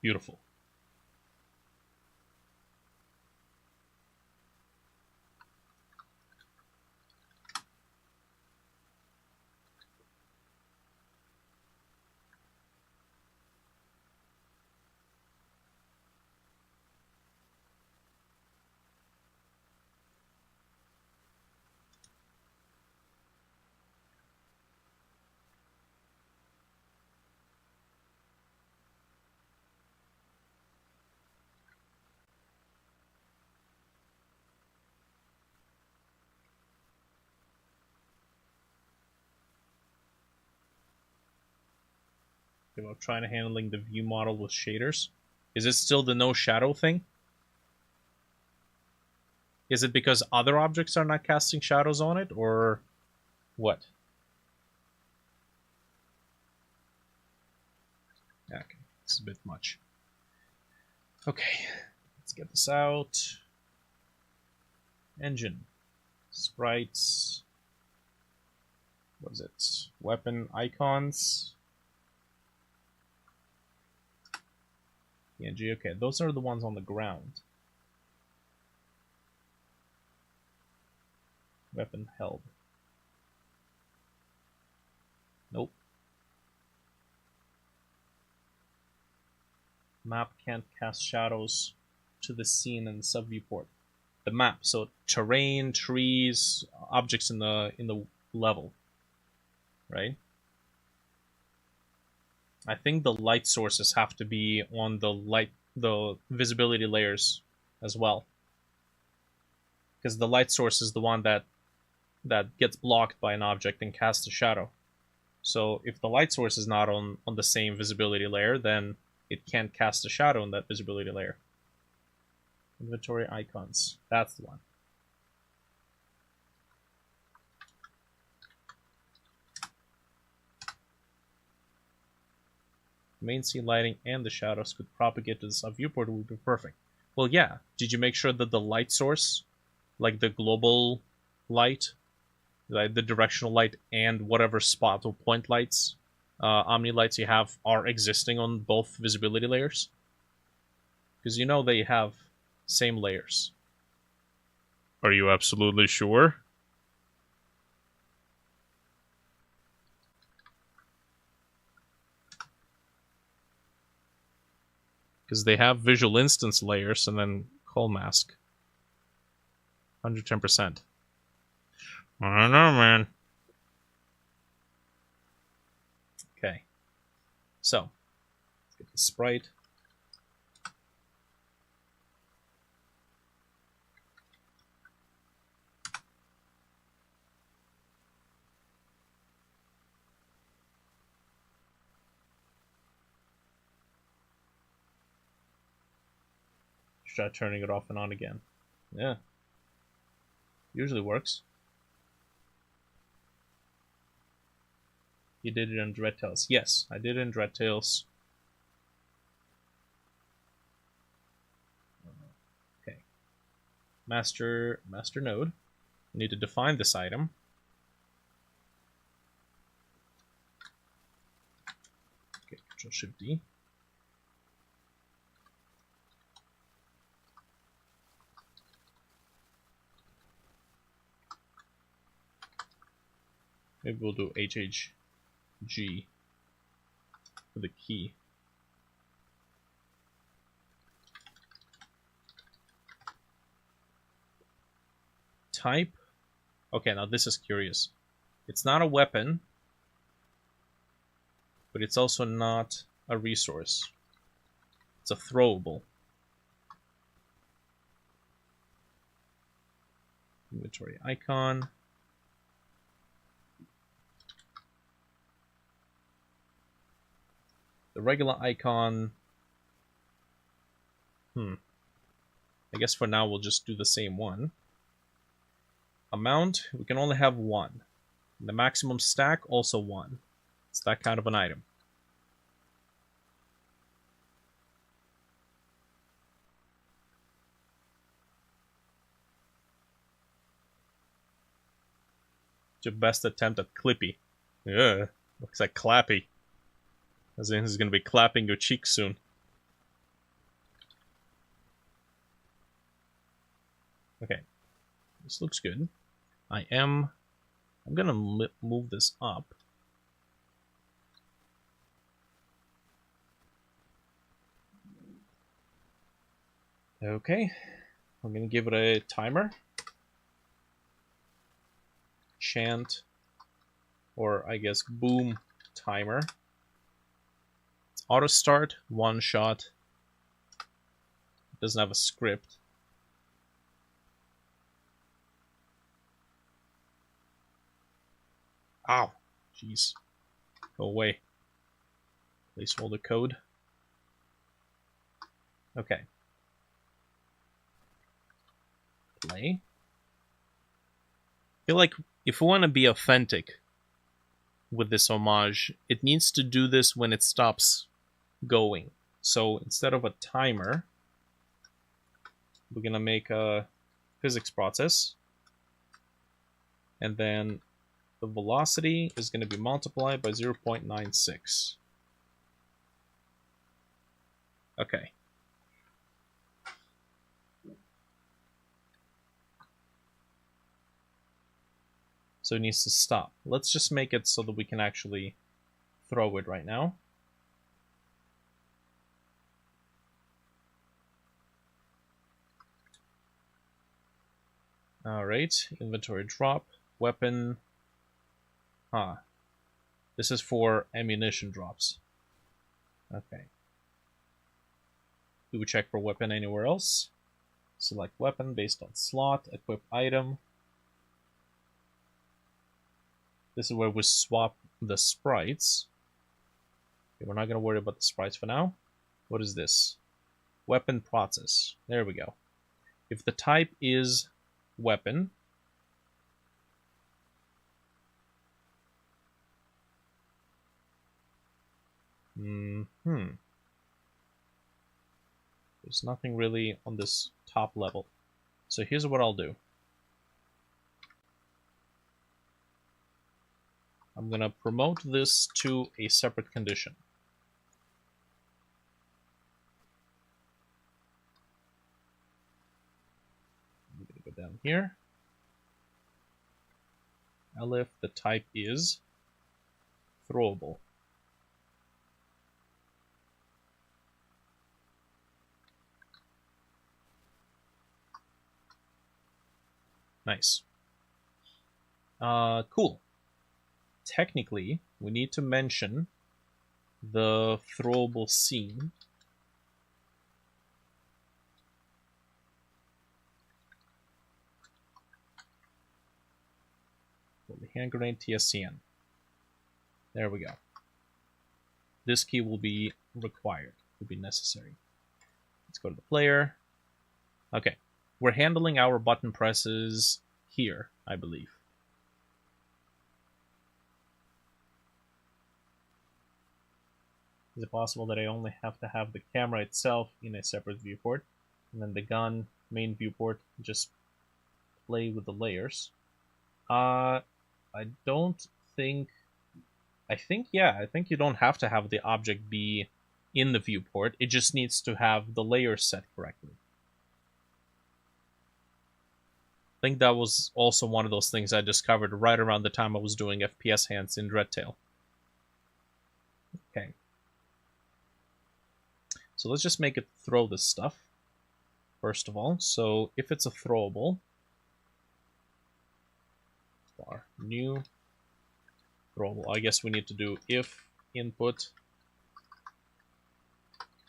Speaker 1: Beautiful. About trying to handling the view model with shaders. Is it still the no shadow thing? Is it because other objects are not casting shadows on it, or what? Okay, it's a bit much. Okay, let's get this out. Engine. Sprites. What is it? Weapon icons. PNG, okay, those are the ones on the ground. Weapon held. Nope. Map can't cast shadows to the scene in the sub-viewport. The map, so terrain, trees, objects in the level, right? I think the light sources have to be on the visibility layers as well, because the light source is the one that gets blocked by an object and casts a shadow. So if the light source is not on the same visibility layer, then it can't cast a shadow in that visibility layer. Inventory icons, that's the one. Main scene lighting and the shadows could propagate to the sub viewport would be perfect. Well, yeah. Did you make sure that the light source, like the global light, like the directional light, and whatever spot or point lights, omni lights you have, are existing on both visibility layers? Because you know they have same layers. Are you absolutely sure? Because they have visual instance layers and then call mask. 110%. I don't know, man. Okay. So, let's get the sprite. Try turning it off and on again. Yeah. Usually works. You did it in DreadTales. Yes, I did it in DreadTales. Okay. Master node. We need to define this item. Okay, Control-Shift-D. Maybe we'll do HHG for the key. Type. Okay, now this is curious. It's not a weapon, but it's also not a resource. It's a throwable. Inventory icon. The regular icon. I guess for now we'll just do the same one. Amount, we can only have one. And the maximum stack, also one. It's that kind of an item. Your best attempt at Clippy. Yeah, looks like Clappy. As in, he's gonna be clapping your cheeks soon. Okay, this looks good. I'm gonna move this up. Okay, I'm gonna give it a timer. Chant, or I guess boom timer. It's auto start, one shot. It doesn't have a script. Ow, jeez, go away. Placeholder code. Okay. Play. I feel like if we want to be authentic with this homage, it needs to do this when it stops going. So instead of a timer, we're gonna make a physics process, and then the velocity is going to be multiplied by 0.96. Okay. So it needs to stop. Let's just make it so that we can actually throw it right now. Alright, inventory drop, weapon. This is for ammunition drops. Okay. Do we check for weapon anywhere else? Select weapon based on slot, equip item. This is where we swap the sprites. Okay, we're not going to worry about the sprites for now. What is this? Weapon process. There we go. If the type is weapon, There's nothing really on this top level. So here's what I'll do. I'm gonna promote this to a separate condition. I'm gonna go down here. Elif, the type is throwable. Nice. Cool. Technically, we need to mention the throwable scene. The hand grenade TSCN. There we go. This key will be required, will be necessary. Let's go to the player. Okay, we're handling our button presses here, I believe. Is it possible that I only have to have the camera itself in a separate viewport, and then the gun main viewport just play with the layers? I don't think... I think you don't have to have the object be in the viewport. It just needs to have the layers set correctly. I think that was also one of those things I discovered right around the time I was doing FPS hands in Dreadtail. Okay. So let's just make it throw this stuff, first of all. So if it's a throwable, bar new throwable. I guess we need to do if input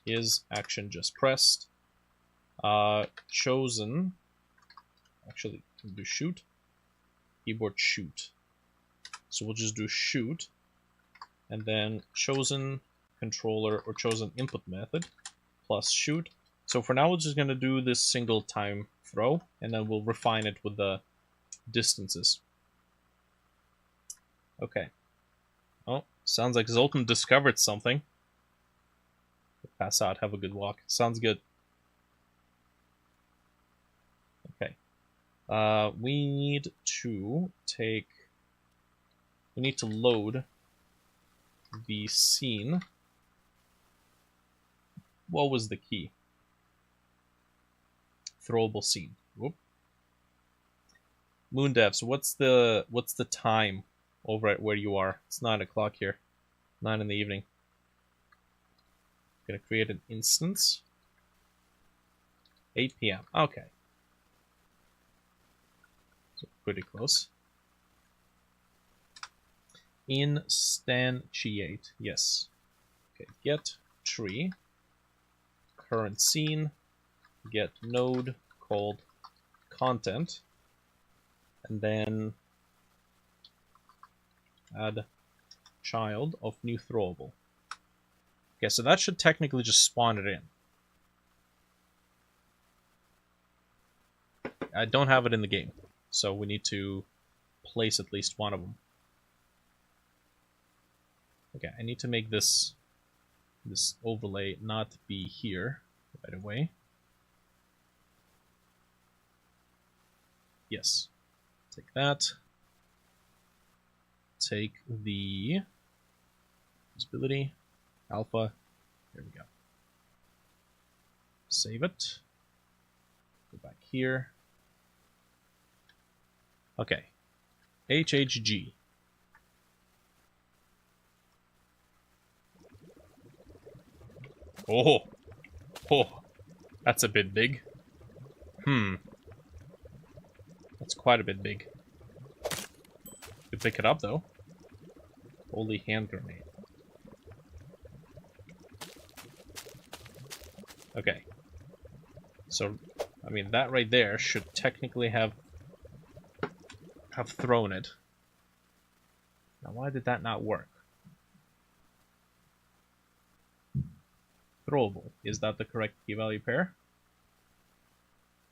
Speaker 1: is action just pressed, chosen. Actually, we'll do shoot. Keyboard shoot. So we'll just do shoot, and then chosen controller or chosen input method plus shoot. So for now, we're just gonna do this single time throw, and then we'll refine it with the distances. Okay. Oh, sounds like Zoltan discovered something. Pass out, have a good walk. Sounds good. Okay. We need to load the scene. What was the key? Throwable scene. Whoop. Moondev, so what's the time over at where you are? It's 9 o'clock here. 9 in the evening. Gonna create an instance. 8 p.m. Okay. So pretty close. Instantiate. Yes. Okay. Get tree. Current scene. Get node called content. And then add child of new throwable. Okay, so that should technically just spawn it in. I don't have it in the game, so we need to place at least one of them. Okay, I need to make this overlay not be here right away. Yes. Take that. Take the visibility, alpha. There we go. Save it. Go back here. Okay. HHG. Oh. Oh. That's a bit big. That's quite a bit big. You pick it up though. Holy hand grenade. Okay. So, I mean, that right there should technically have thrown it. Now, why did that not work? Throwable. Is that the correct key value pair?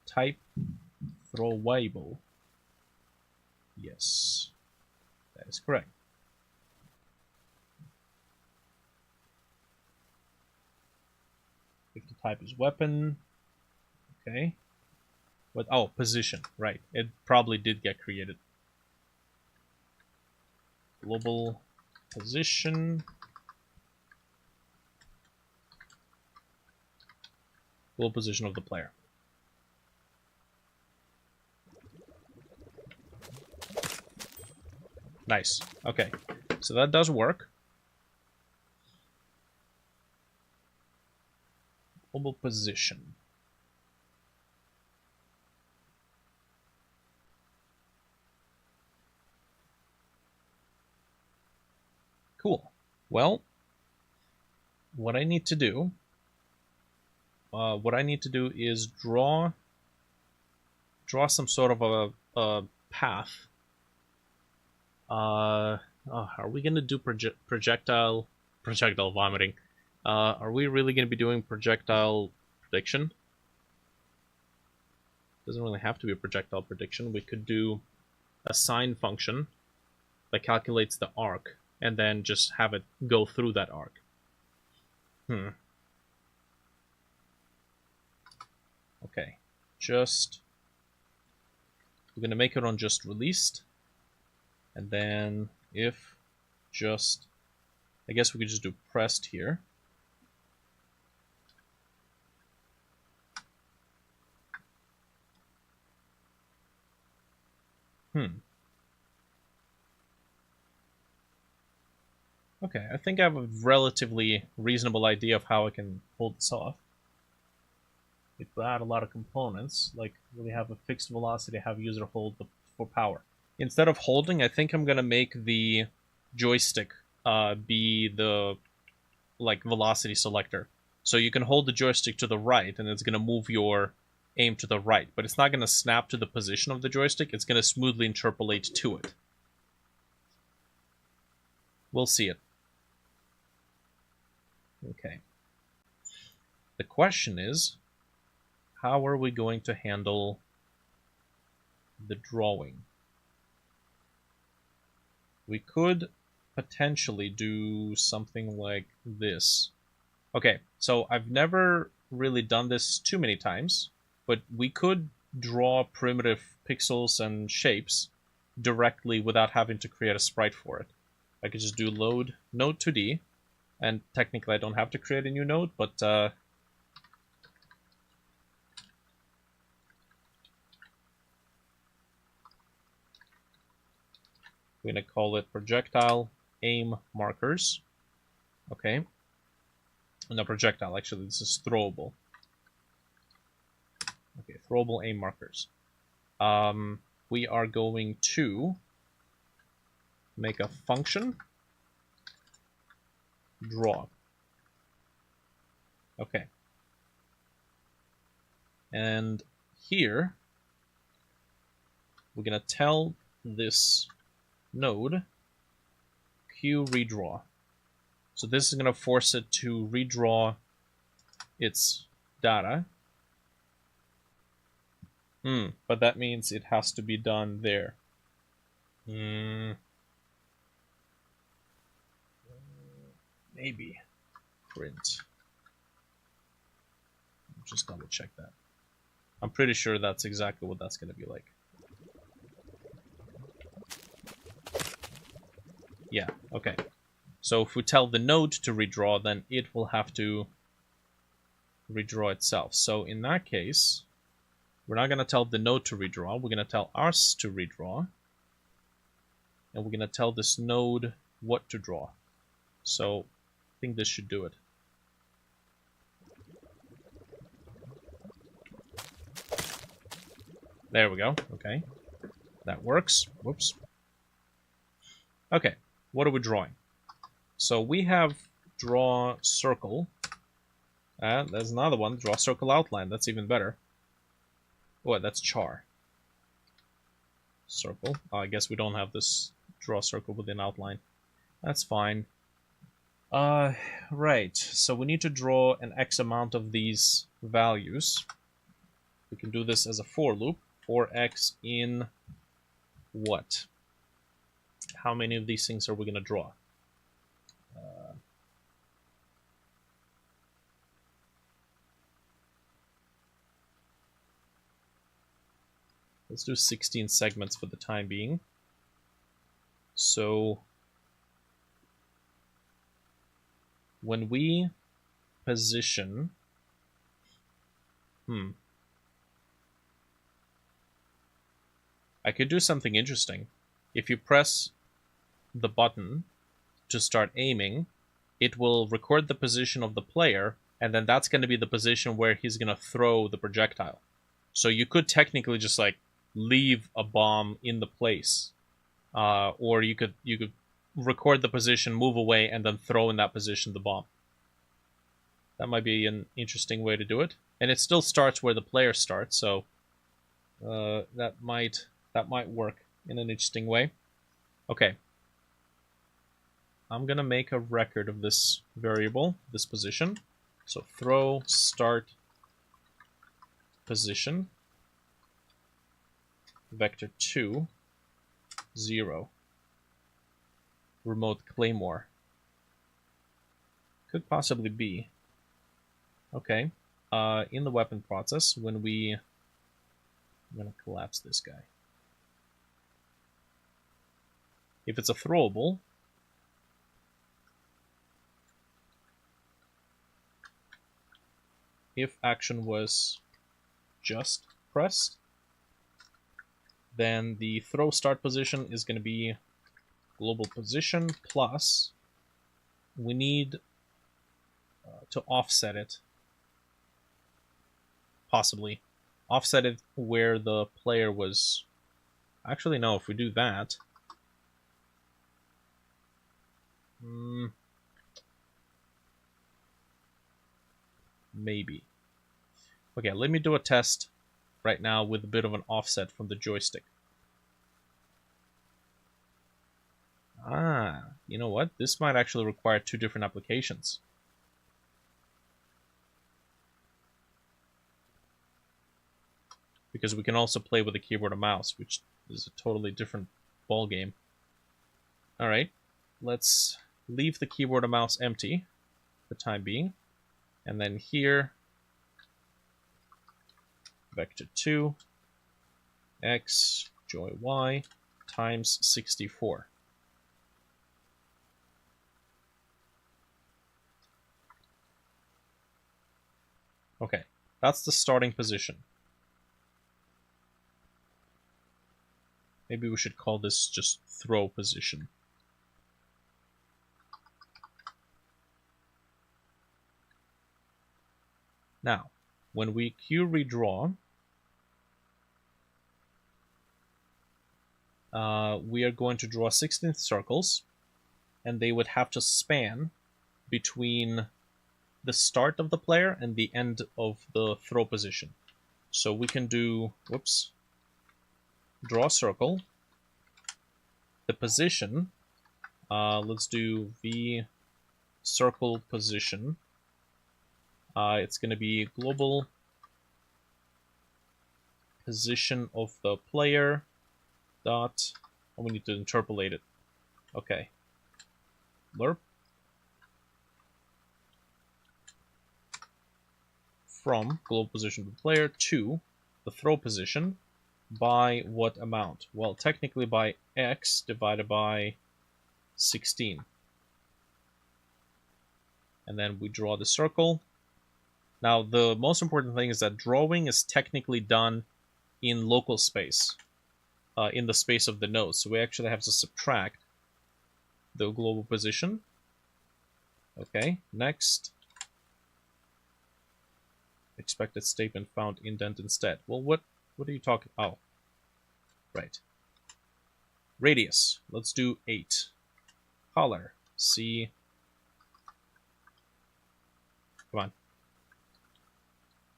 Speaker 1: Type throwable. Yes. That is correct. type is weapon. Okay. What? Oh, position. Right. It probably did get created. Global position. Global position of the player. Nice. Okay. So that does work. Global position. Cool. Well, what I need to do is draw some sort of a path. Are we gonna do projectile vomiting? Are we really gonna be doing projectile prediction? Doesn't really have to be a projectile prediction. We could do a sine function that calculates the arc and then just have it go through that arc. Okay, we're gonna make it on just released, and then if just, I guess we could just do pressed here. Okay, I think I have a relatively reasonable idea of how I can pull this off. If we add a lot of components, like really have a fixed velocity, have user hold for power. Instead of holding, I think I'm gonna make the joystick be the velocity selector. So you can hold the joystick to the right, and it's gonna move your aim to the right, but it's not gonna snap to the position of the joystick. It's gonna smoothly interpolate to it. We'll see it. Okay. The question is, how are we going to handle the drawing? We could potentially do something like this. Okay, so I've never really done this too many times, but we could draw primitive pixels and shapes directly without having to create a sprite for it. I could just do load node 2D, and technically I don't have to create a new node, but we're going to call it projectile aim markers. Okay. No, projectile, actually, this is throwable. Okay, throwable aim markers. We are going to make a function draw. Okay. And here, we're going to tell this node Q redraw. So this is going to force it to redraw its data. But that means it has to be done there. Maybe print. Just double check that. I'm pretty sure that's exactly what that's going to be like. Yeah, okay. So if we tell the node to redraw, then it will have to redraw itself. So in that case, we're not going to tell the node to redraw. We're going to tell us to redraw. And we're going to tell this node what to draw. So I think this should do it. There we go. Okay. That works. Whoops. Okay. What are we drawing? So we have draw circle. There's another one. Draw circle outline. That's even better. Oh, that's char. Circle. Oh, I guess we don't have this draw circle within outline. That's fine. Right. So we need to draw an X amount of these values. We can do this as a for loop. For X in what? How many of these things are we going to draw? Let's do 16 segments for the time being. So when we position... I could do something interesting. If you press the button to start aiming, it will record the position of the player, and then that's going to be the position where he's going to throw the projectile. So you could technically just like leave a bomb in the place, or you could record the position, move away, and then throw in that position the bomb. That might be an interesting way to do it, and it still starts where the player starts. So that might work in an interesting way. Okay. I'm gonna make a record of this variable, this position. So throw start position vector 2 0 remote claymore. Could possibly be. Okay. In the weapon process, I'm gonna collapse this guy. If it's a throwable, if action was just pressed, then the throw start position is going to be global position plus we need to offset it, possibly offset it where the player was. Actually, no, if we do that, maybe. Okay, let me do a test right now with a bit of an offset from the joystick. You know what? This might actually require two different applications. Because we can also play with a keyboard and mouse, which is a totally different ball game. Alright, let's leave the keyboard and mouse empty for the time being. And then here, vector 2, x, joy y, times 64. Okay, that's the starting position. Maybe we should call this just throw position. Now, when we Q redraw, we are going to draw 16 circles, and they would have to span between the start of the player and the end of the throw position. So we can do, draw a circle. The position, let's do v circle position. It's going to be global position of the player dot, oh, we need to interpolate it. Okay. Lerp. From global position of the player to the throw position by what amount? Well, technically by x divided by 16. And then we draw the circle. Now, the most important thing is that drawing is technically done in local space, in the space of the node. So we actually have to subtract the global position. Okay, next. Expected statement found indent instead. Well, what are you talking? Oh, right. Radius. Let's do 8. Color. C. Come on.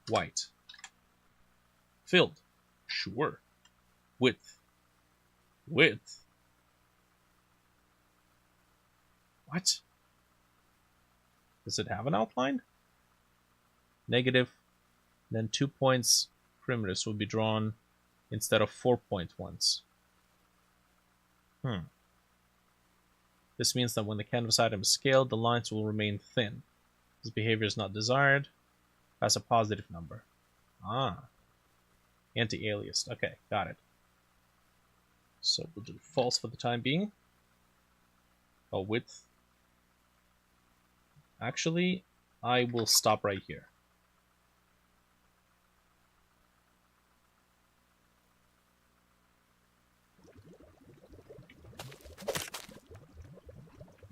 Speaker 1: White. Filled. Sure. Width. Width. What? Does it have an outline? Negative. Then 2 points primitives will be drawn instead of 4-point ones. This means that when the canvas item is scaled, the lines will remain thin. This behavior is not desired. That's a positive number. Anti-aliased. Okay, got it. So we'll do false for the time being. Oh, width. Actually, I will stop right here.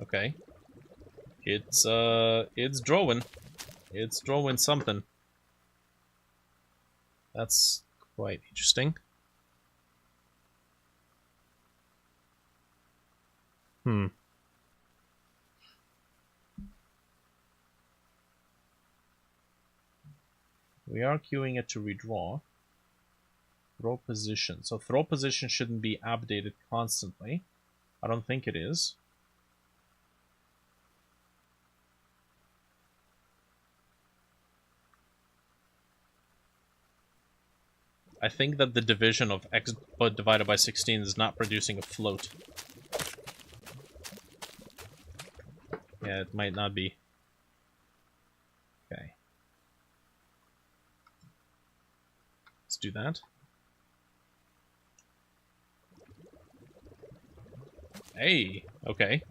Speaker 1: Okay. It's drawing. It's drawing something. That's quite interesting. Hmm. We are queuing it to redraw. Throw position. So throw position shouldn't be updated constantly. I don't think it is. I think that the division of x divided by 16 is not producing a float. Yeah, it might not be. Okay. Let's do that. Hey, okay.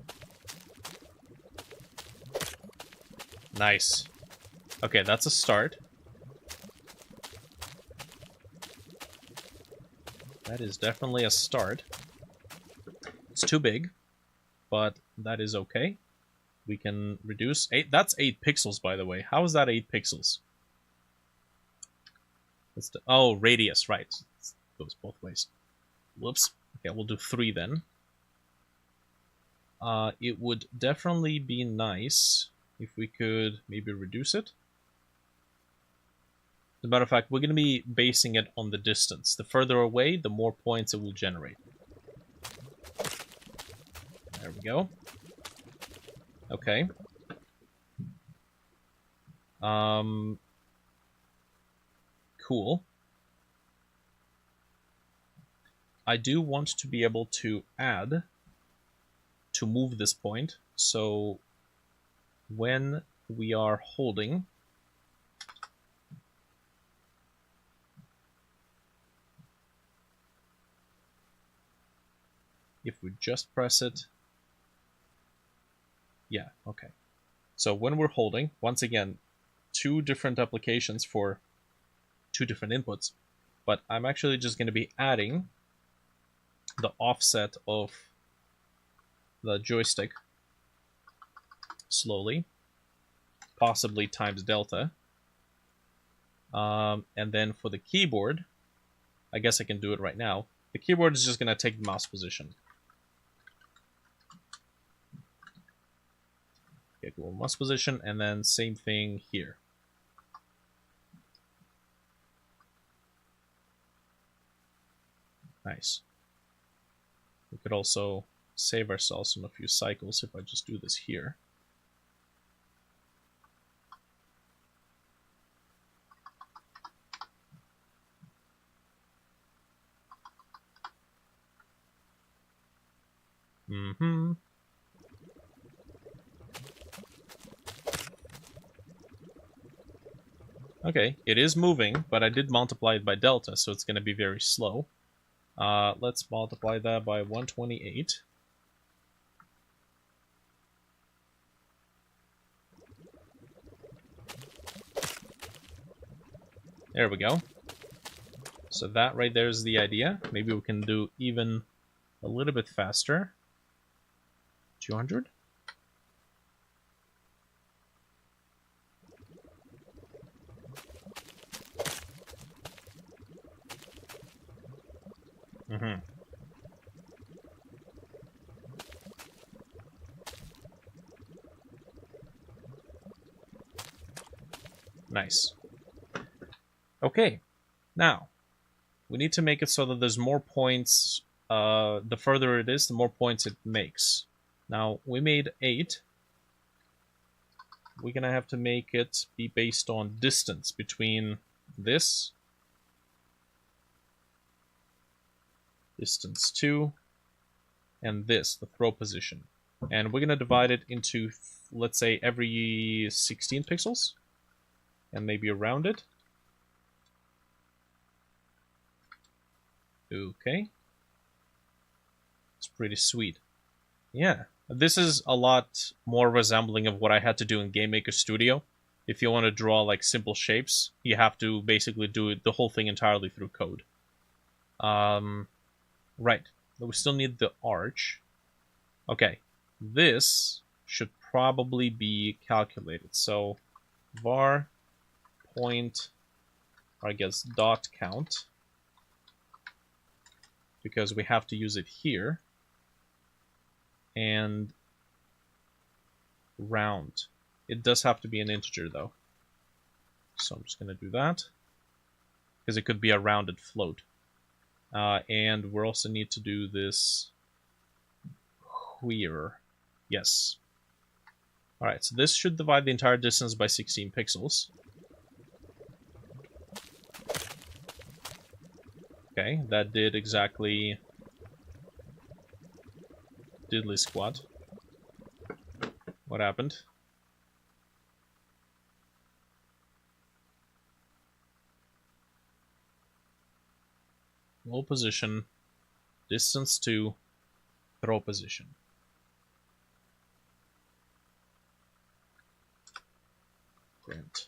Speaker 1: Nice. Okay, that's a start. That is definitely a start. It's too big, but that is okay. We can reduce 8. That's 8 pixels, by the way. How is that 8 pixels? Oh, radius, right. It goes both ways. Whoops. Okay, we'll do 3 then. It would definitely be nice if we could maybe reduce it. As a matter of fact, we're going to be basing it on the distance. The further away, the more points it will generate. There we go. Okay. Cool. I do want to be able to add to move this point. So when we are holding, if we just press it, yeah, okay. So when we're holding, once again, 2 different applications for 2 different inputs, but I'm actually just going to be adding the offset of the joystick slowly, possibly times delta. And then for the keyboard, I guess I can do it right now. The keyboard is just going to take the mouse position. Okay, cool. Mouse position, and then same thing here. Nice. We could also save ourselves on a few cycles if I just do this here. Mm-hmm. Okay, it is moving, but I did multiply it by delta, so it's going to be very slow. Let's multiply that by 128. There we go. So that right there is the idea. Maybe we can do even a little bit faster. 200? Mm-hmm. Nice. Okay, now we need to make it so that there's more points. The further it is, the more points it makes. Now we made 8. We're gonna have to make it be based on distance between this, distance 2, and this, the throw position. And we're gonna divide it into, let's say, every 16 pixels, and maybe around it. Okay. It's pretty sweet. Yeah. This is a lot more resembling of what I had to do in Game Maker Studio. If you want to draw like simple shapes, you have to basically do the whole thing entirely through code. Right. But we still need the arch. Okay. This should probably be calculated. So var point, or I guess dot count, because we have to use it here, and round. It does have to be an integer though, so I'm just going to do that because it could be a rounded float. And we also need to do this here. Yes. Alright, so this should divide the entire distance by 16 pixels. Okay, that did exactly diddly squat. What happened? Low position, distance to throw position. Print.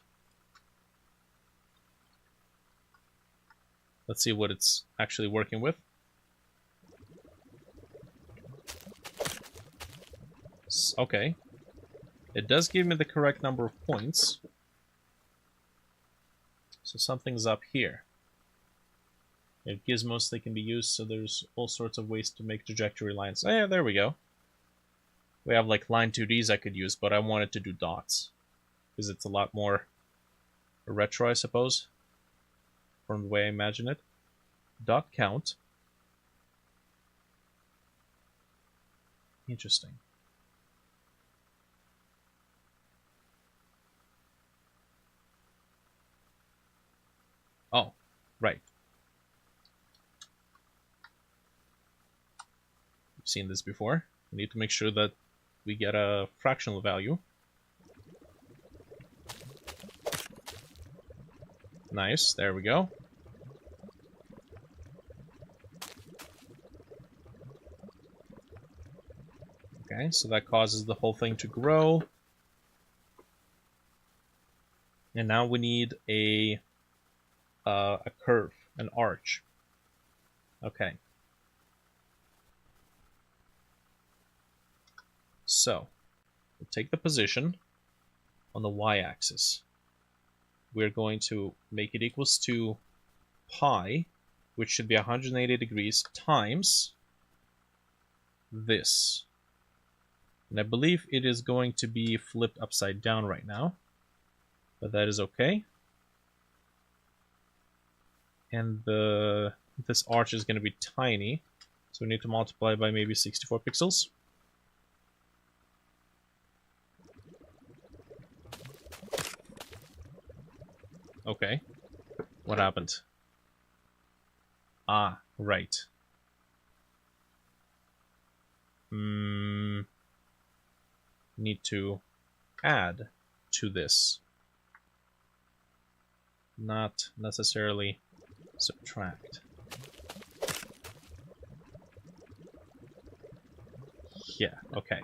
Speaker 1: Let's see what it's actually working with. Okay. It does give me the correct number of points. So something's up here. If gizmos, they can be used, so there's all sorts of ways to make trajectory lines. Oh yeah, there we go. We have like line 2Ds I could use, but I wanted to do dots. Because it's a lot more retro, I suppose, from the way I imagine it. Dot count. Interesting. Oh, right. We've seen this before. We need to make sure that we get a fractional value. Nice, there we go. Okay, so that causes the whole thing to grow. And now we need a curve, an arch. Okay. So, we'll take the position on the y-axis. We're going to make it equals to pi, which should be 180 degrees, times this. And I believe it is going to be flipped upside down right now, but that is okay. And this arch is going to be tiny, so we need to multiply by maybe 64 pixels. Okay. What happened? Ah, right. Need to add to this. Not necessarily subtract. Yeah, okay.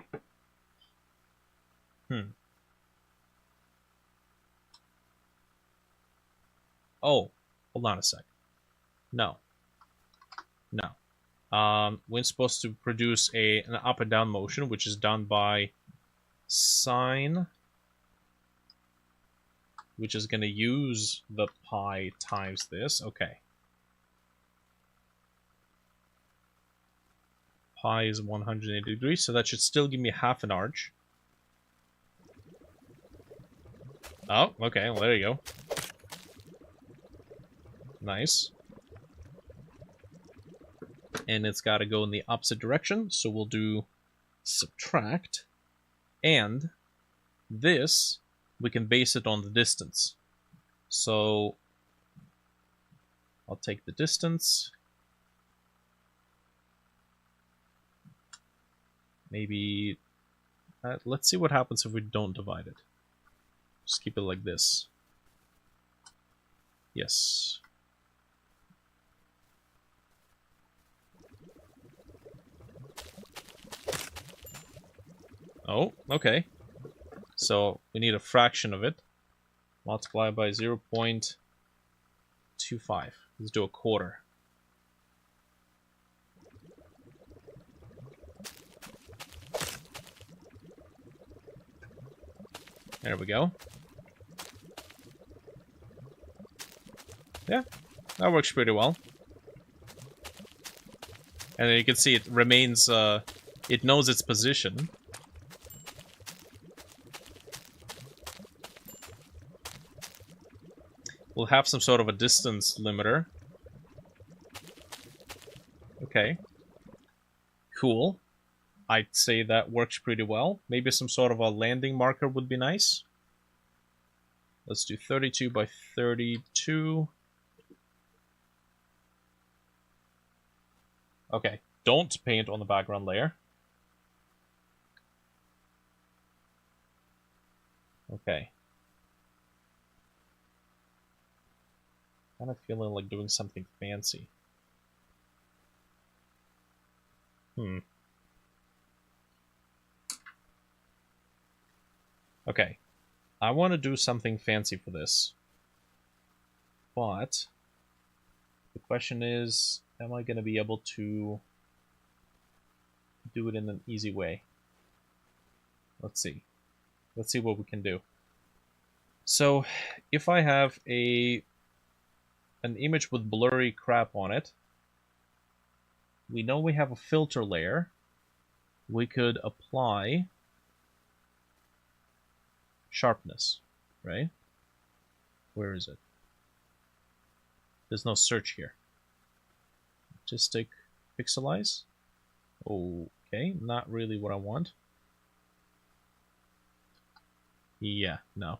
Speaker 1: Oh, hold on a sec. No. No. We're supposed to produce an up and down motion, which is done by sine, which is going to use the pi times this. Okay. Pi is 180 degrees, so that should still give me half an arch. Oh, okay, well, there you go. Nice. And it's got to go in the opposite direction, so we'll do subtract. And this, we can base it on the distance. So I'll take the distance. Maybe, let's see what happens if we don't divide it. Just keep it like this. Yes. Oh, okay. So we need a fraction of it. Multiply by 0.25. Let's do a quarter. There we go. Yeah, that works pretty well. And then you can see it remains, it knows its position. We'll have some sort of a distance limiter. Okay. Cool. I'd say that works pretty well. Maybe some sort of a landing marker would be nice. Let's do 32 by 32. Okay, don't paint on the background layer. Okay. Kind of feeling like doing something fancy. Okay. I want to do something fancy for this. But the question is, am I going to be able to do it in an easy way? Let's see. Let's see what we can do. So, if I have an image with blurry crap on it, we know we have a filter layer. We could apply sharpness, right? Where is it? There's no search here. Artistic pixelize. Okay, not really what I want. Yeah, no.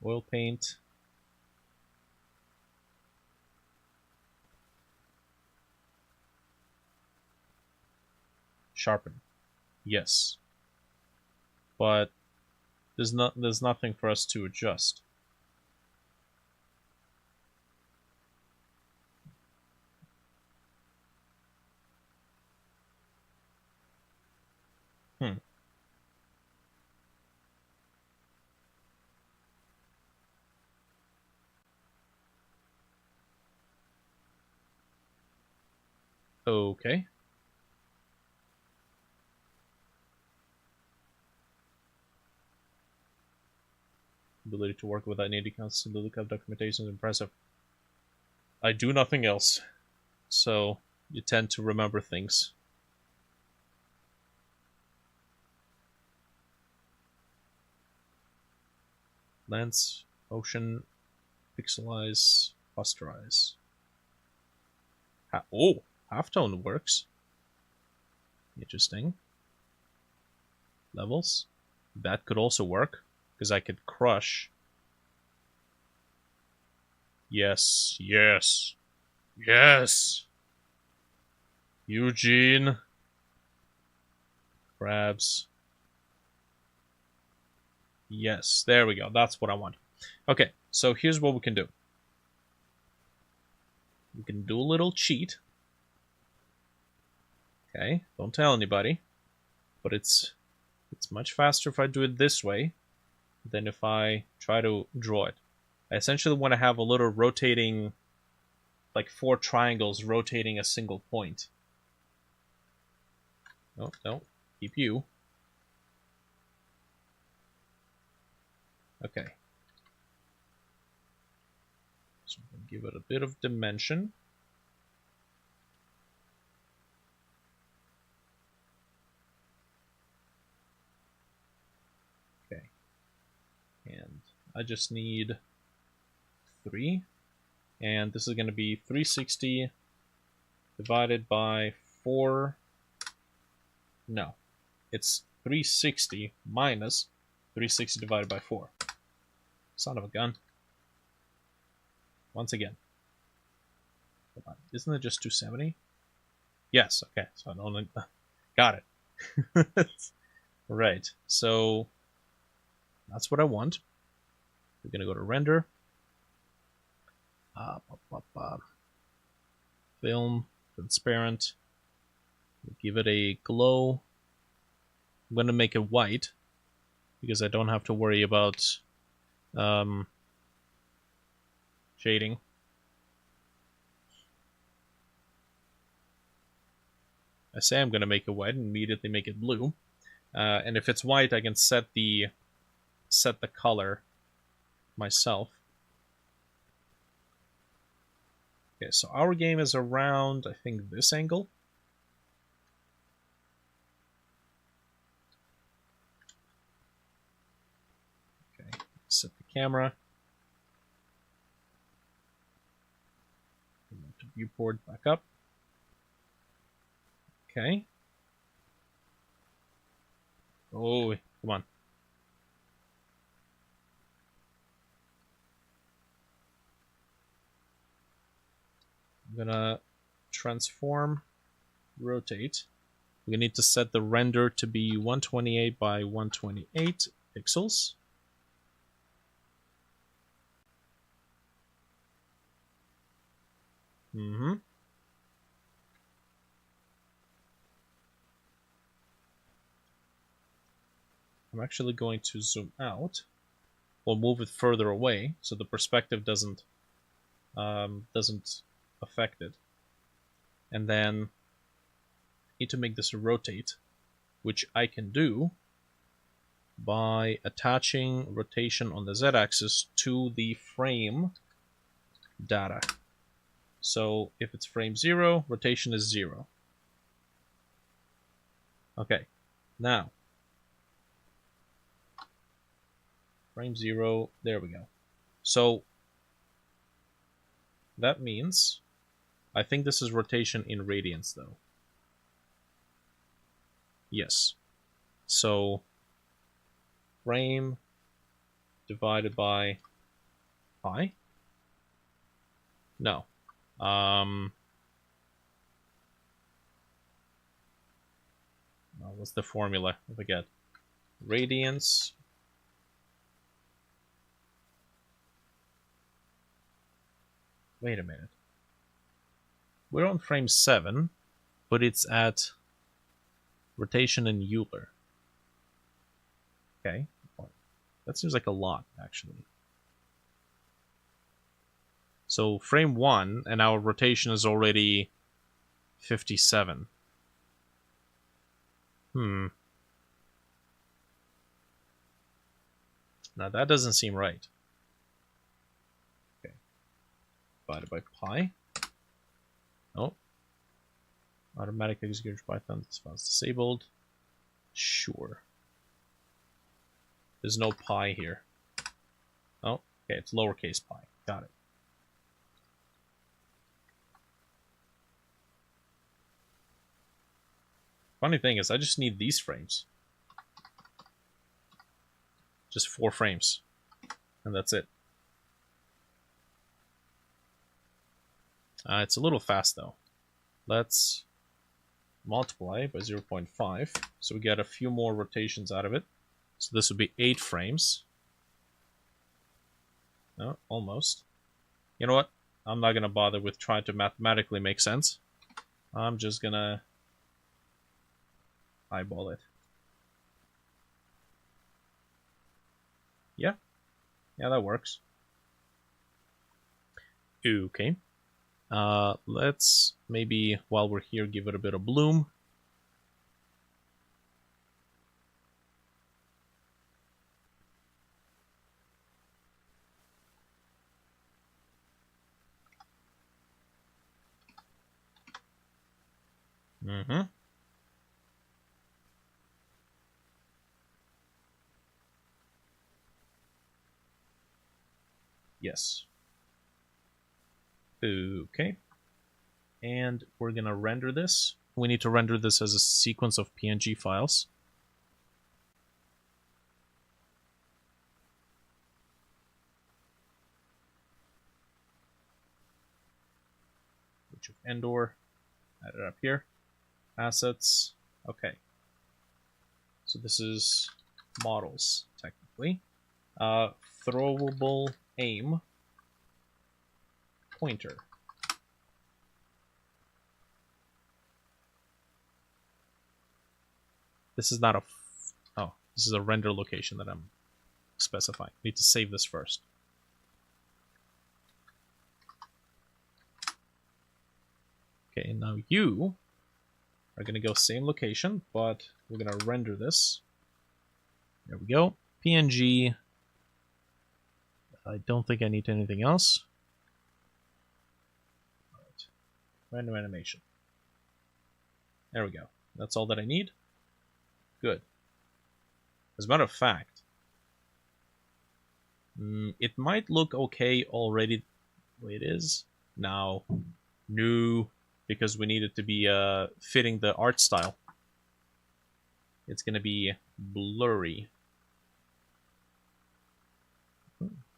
Speaker 1: Oil paint. Sharpen. Yes. But there's nothing for us to adjust. Okay. Ability to work without needing constantly look up documentation is impressive. I do nothing else, so you tend to remember things. Lens, motion, pixelize, posterize. Oh, halftone works. Interesting. Levels. That could also work, because I could crush. Yes, yes, yes! Eugene. Crabs. Yes, there we go. That's what I want. Okay, so here's what we can do. We can do a little cheat. Okay, don't tell anybody. But it's much faster if I do it this way than if I try to draw it. I essentially want to have a little rotating, like 4 triangles rotating a single point. Oh, no, keep you. Okay. So I'm going to give it a bit of dimension. Okay. And I just need 3. And this is going to be 360 divided by 4. No. It's 360 minus 360 divided by 4. Son of a gun. Once again. Come on. Isn't it just 270? Yes, okay. So I don't... Got it. Right. So that's what I want. We're going to go to render. Film. Transparent. We'll give it a glow. I'm going to make it white because I don't have to worry about shading. I say I'm going to make it white and immediately make it blue. And if it's white, I can set the color myself. Okay, so our game is around, I think, this angle. Okay, set the camera. Move the viewport back up. Okay. Oh, come on. I'm gonna transform, rotate. We need to set the render to be 128 by 128 pixels. I'm actually going to zoom out. We'll move it further away so the perspective doesn't affect it. And then I need to make this rotate, which I can do by attaching rotation on the z-axis to the frame data. So if it's frame 0, rotation is 0. Okay, now frame 0, there we go. So that means, I think this is rotation in radians though. Yes. So frame divided by pi? No. What's the formula? I forget. Radians. Wait a minute. We're on frame 7, but it's at rotation in Euler. Okay. That seems like a lot, actually. So frame 1, and our rotation is already 57. Now that doesn't seem right. Okay. Divided by pi. Oh. Automatic execution Python response disabled. Sure. There's no pi here. Oh, okay, it's lowercase pi. Got it. Funny thing is, I just need these frames. Just 4 frames. And that's it. It's a little fast though. Let's multiply by 0.5. So we get a few more rotations out of it. So this would be 8 frames. No, almost. You know what? I'm not going to bother with trying to mathematically make sense. I'm just going to eyeball it. Yeah. Yeah, that works. Okay. Let's maybe, while we're here, give it a bit of bloom. Yes. Okay. And we're gonna render this. We need to render this as a sequence of PNG files. Which of Endor, add it up here. Assets. Okay. So this is models, technically. Throwable aim pointer. This is not a This is a render location that I'm specifying. Need to save this first. Okay, now you are going to go same location, but we're going to render this. There we go. PNG. I don't think I need anything else. Right. Random animation. There we go. That's all that I need. Good. As a matter of fact, it might look okay already the way it is. Now, no, because we need it to be fitting the art style. It's going to be blurry.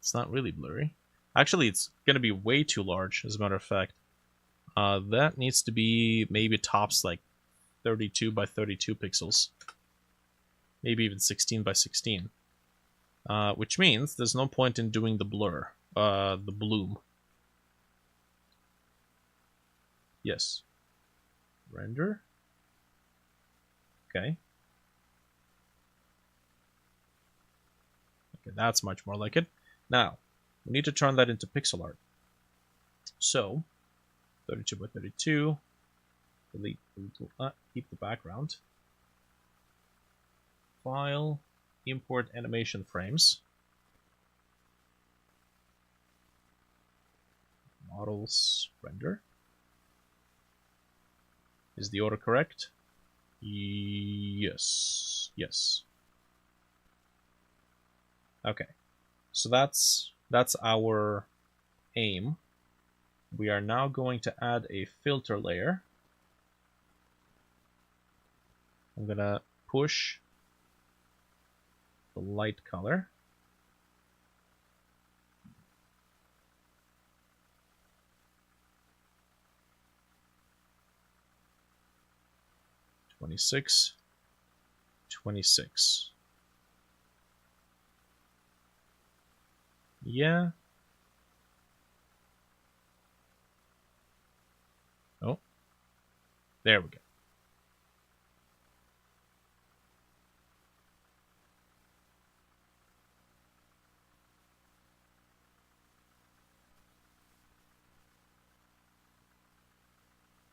Speaker 1: It's not really blurry. Actually, it's going to be way too large, as a matter of fact. That needs to be maybe tops like 32 by 32 pixels. Maybe even 16 by 16. Which means there's no point in doing the blur, the bloom. Yes. Render. Okay. Okay, that's much more like it. Now, we need to turn that into pixel art. So, 32 by 32. Delete, keep the background. File, import animation frames. Models, render. Is the order correct? Yes. Yes. Okay. So that's our aim. We are now going to add a filter layer. I'm gonna push the light color. (26, 26). Yeah. Oh. There we go.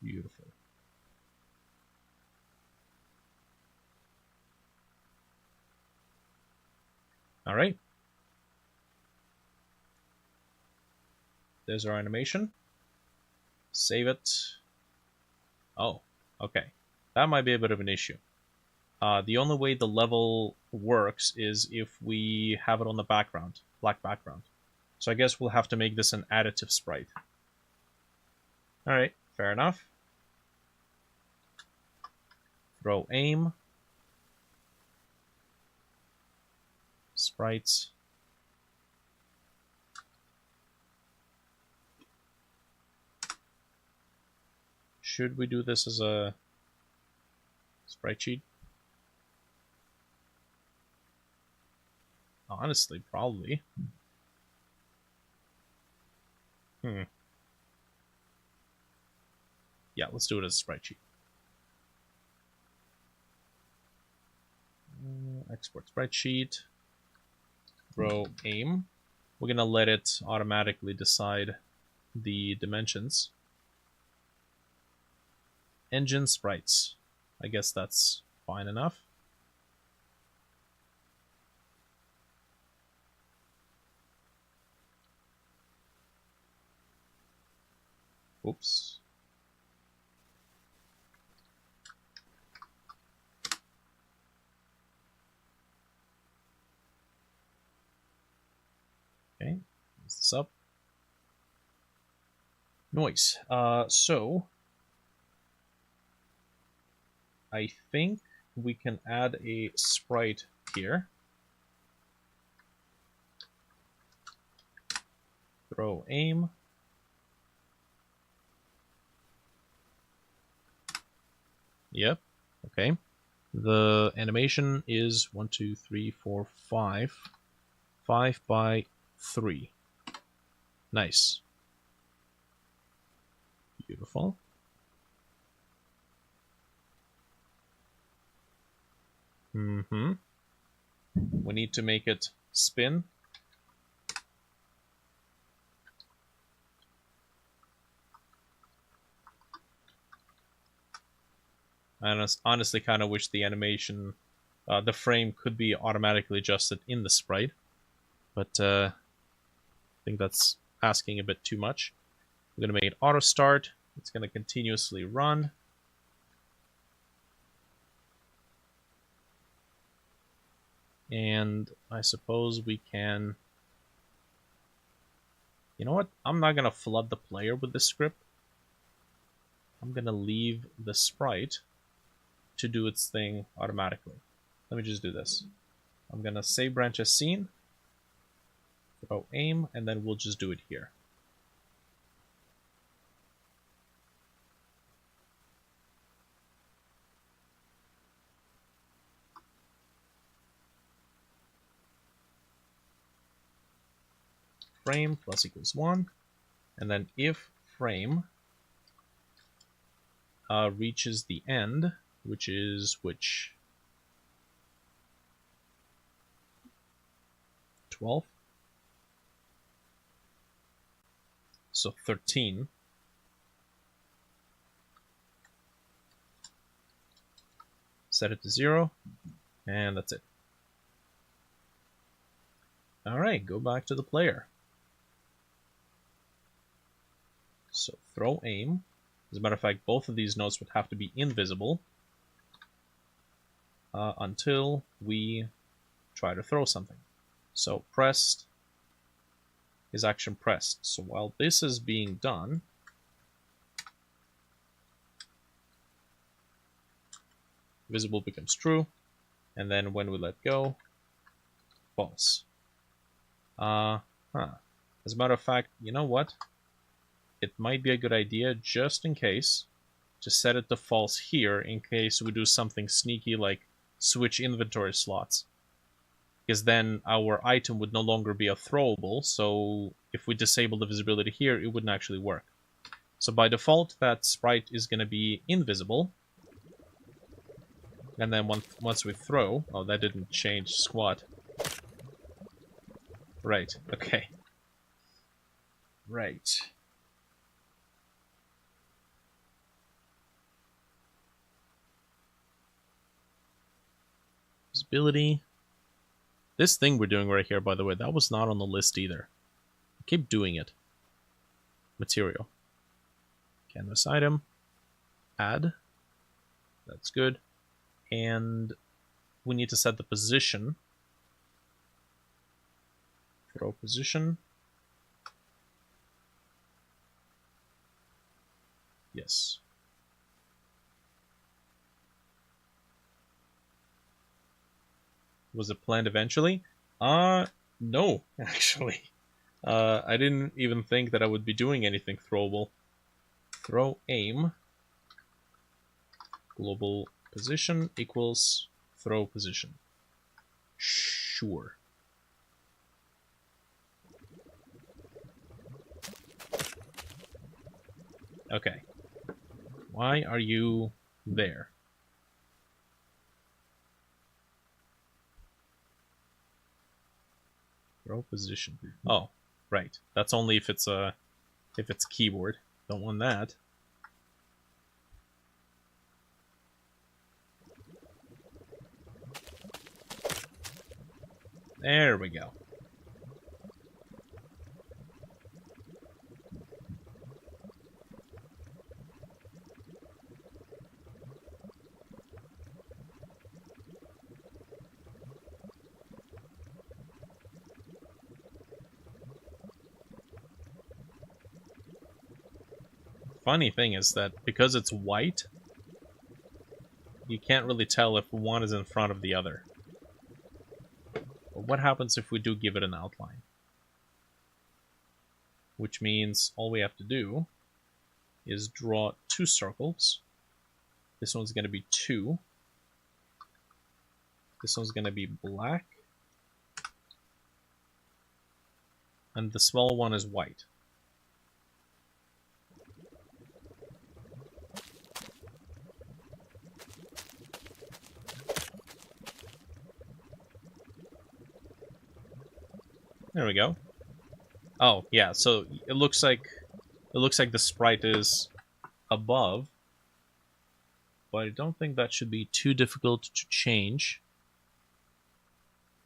Speaker 1: Beautiful. All right. There's our animation. Save it. Oh, okay. That might be a bit of an issue. The only way the level works is if we have it on the background, black background. So I guess we'll have to make this an additive sprite. All right, fair enough. Throw aim. Sprites. Should we do this as a sprite sheet? Honestly, probably. Yeah, let's do it as a sprite sheet. Export sprite sheet. Throw aim. We're gonna let it automatically decide the dimensions. Engine sprites. I guess that's fine enough. Oops. Okay, close this up. Noise. So I think we can add a sprite here. Throw aim. Yep. Okay. The animation is 1, 2, 3, 4, 5. 5 by 3. Nice. Beautiful. we need to make it spin. I honestly kind of wish the animation, the frame could be automatically adjusted in the sprite, but I think that's asking a bit too much. We're going to make it auto start. It's going to continuously run. And I suppose we can... You know what? I'm not going to flood the player with this script. I'm going to leave the sprite to do its thing automatically. Let me just do this. I'm going to save branch as scene, throw aim, and then we'll just do it here. Frame plus equals 1, and then if frame reaches the end, which is which? 12? So 13. Set it to 0, and that's it. Alright, go back to the player. So throw aim. As a matter of fact, both of these nodes would have to be invisible until we try to throw something. So pressed is action pressed. So while this is being done, visible becomes true, and then when we let go, false. As a matter of fact, you know what? It might be a good idea, just in case, to set it to false here in case we do something sneaky like switch inventory slots. Because then our item would no longer be a throwable, so if we disable the visibility here, it wouldn't actually work. So by default, that sprite is going to be invisible. And then once we throw... Oh, that didn't change squat. Right, okay. Right. Visibility. This thing we're doing right here, by the way, that was not on the list either. Keep doing it. Material. Canvas item. Add. That's good. And we need to set the position. Throw position. Yes. Was it planned eventually? No, actually. I didn't even think that I would be doing anything throwable. Throw aim. Global position equals throw position. Sure. Okay. Why are you there? Throw position. Oh, right. That's only if it's keyboard. Don't want that. There we go. Funny thing is that because it's white, you can't really tell if one is in front of the other. But what happens if we do give it an outline? Which means all we have to do is draw 2 circles. This one's going to be 2. This one's going to be black. And the small one is white. There we go. Oh, yeah, so it looks like the sprite is above, but I don't think that should be too difficult to change.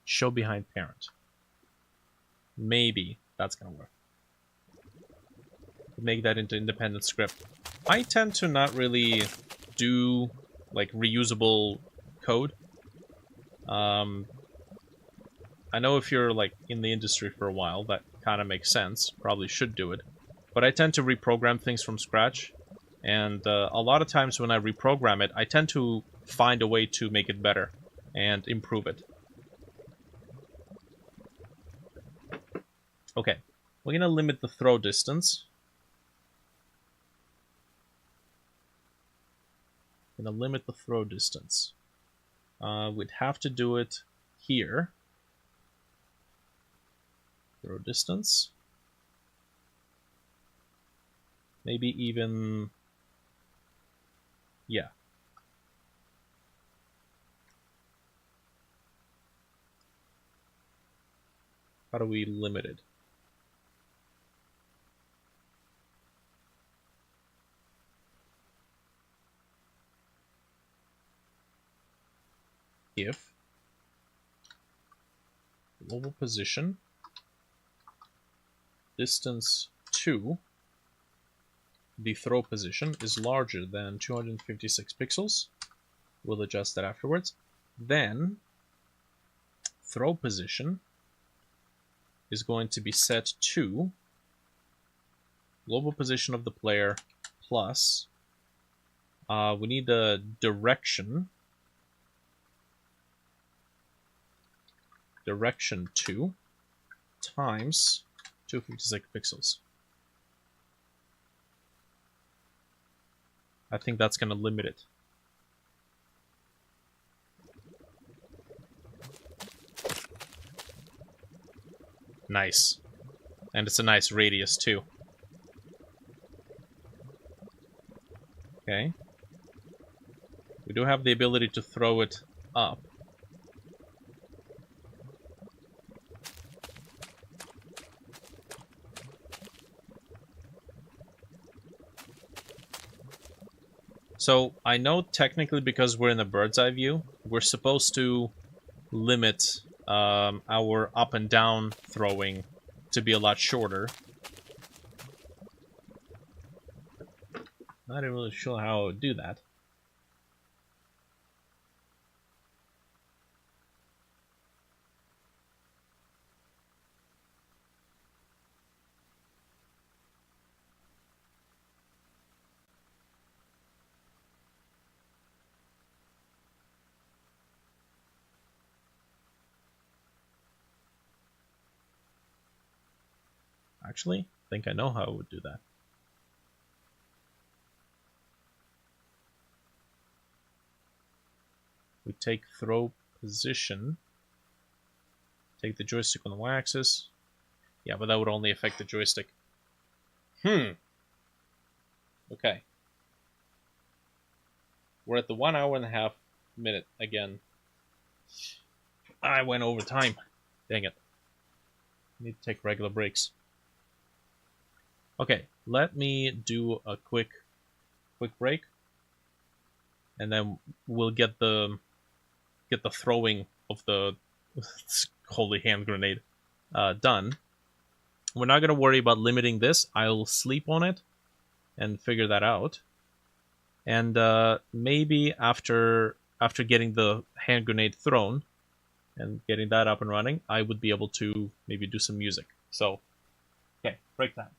Speaker 1: Show behind parent. Maybe that's gonna work. Make that into independent script. I tend to not really do like reusable code. I know if you're like in the industry for a while, that kind of makes sense. Probably should do it. But I tend to reprogram things from scratch. And a lot of times when I reprogram it, I tend to find a way to make it better and improve it. Okay, we're gonna limit the throw distance. We're gonna limit the throw distance. We'd have to do it here. Throw distance. Maybe even... yeah. How do we limit it? If global position distance to the throw position is larger than 256 pixels, we'll adjust that afterwards, then throw position is going to be set to global position of the player plus we need the direction 2 times 256 pixels. I think that's going to limit it. Nice. And it's a nice radius too. Okay. We do have the ability to throw it up. So I know technically because we're in a bird's eye view, we're supposed to limit our up and down throwing to be a lot shorter. Not really sure how I would do that. Actually, I think I know how I would do that. We take throw position, take the joystick on the y-axis. Yeah, but that would only affect the joystick. Okay. We're at the 1 hour and a half minute again. I went over time. Dang it. Need to take regular breaks. Okay, let me do a quick break, and then we'll get the throwing of the holy hand grenade done. We're not gonna worry about limiting this. I'll sleep on it and figure that out. And maybe after getting the hand grenade thrown and getting that up and running, I would be able to maybe do some music. So, okay, break time.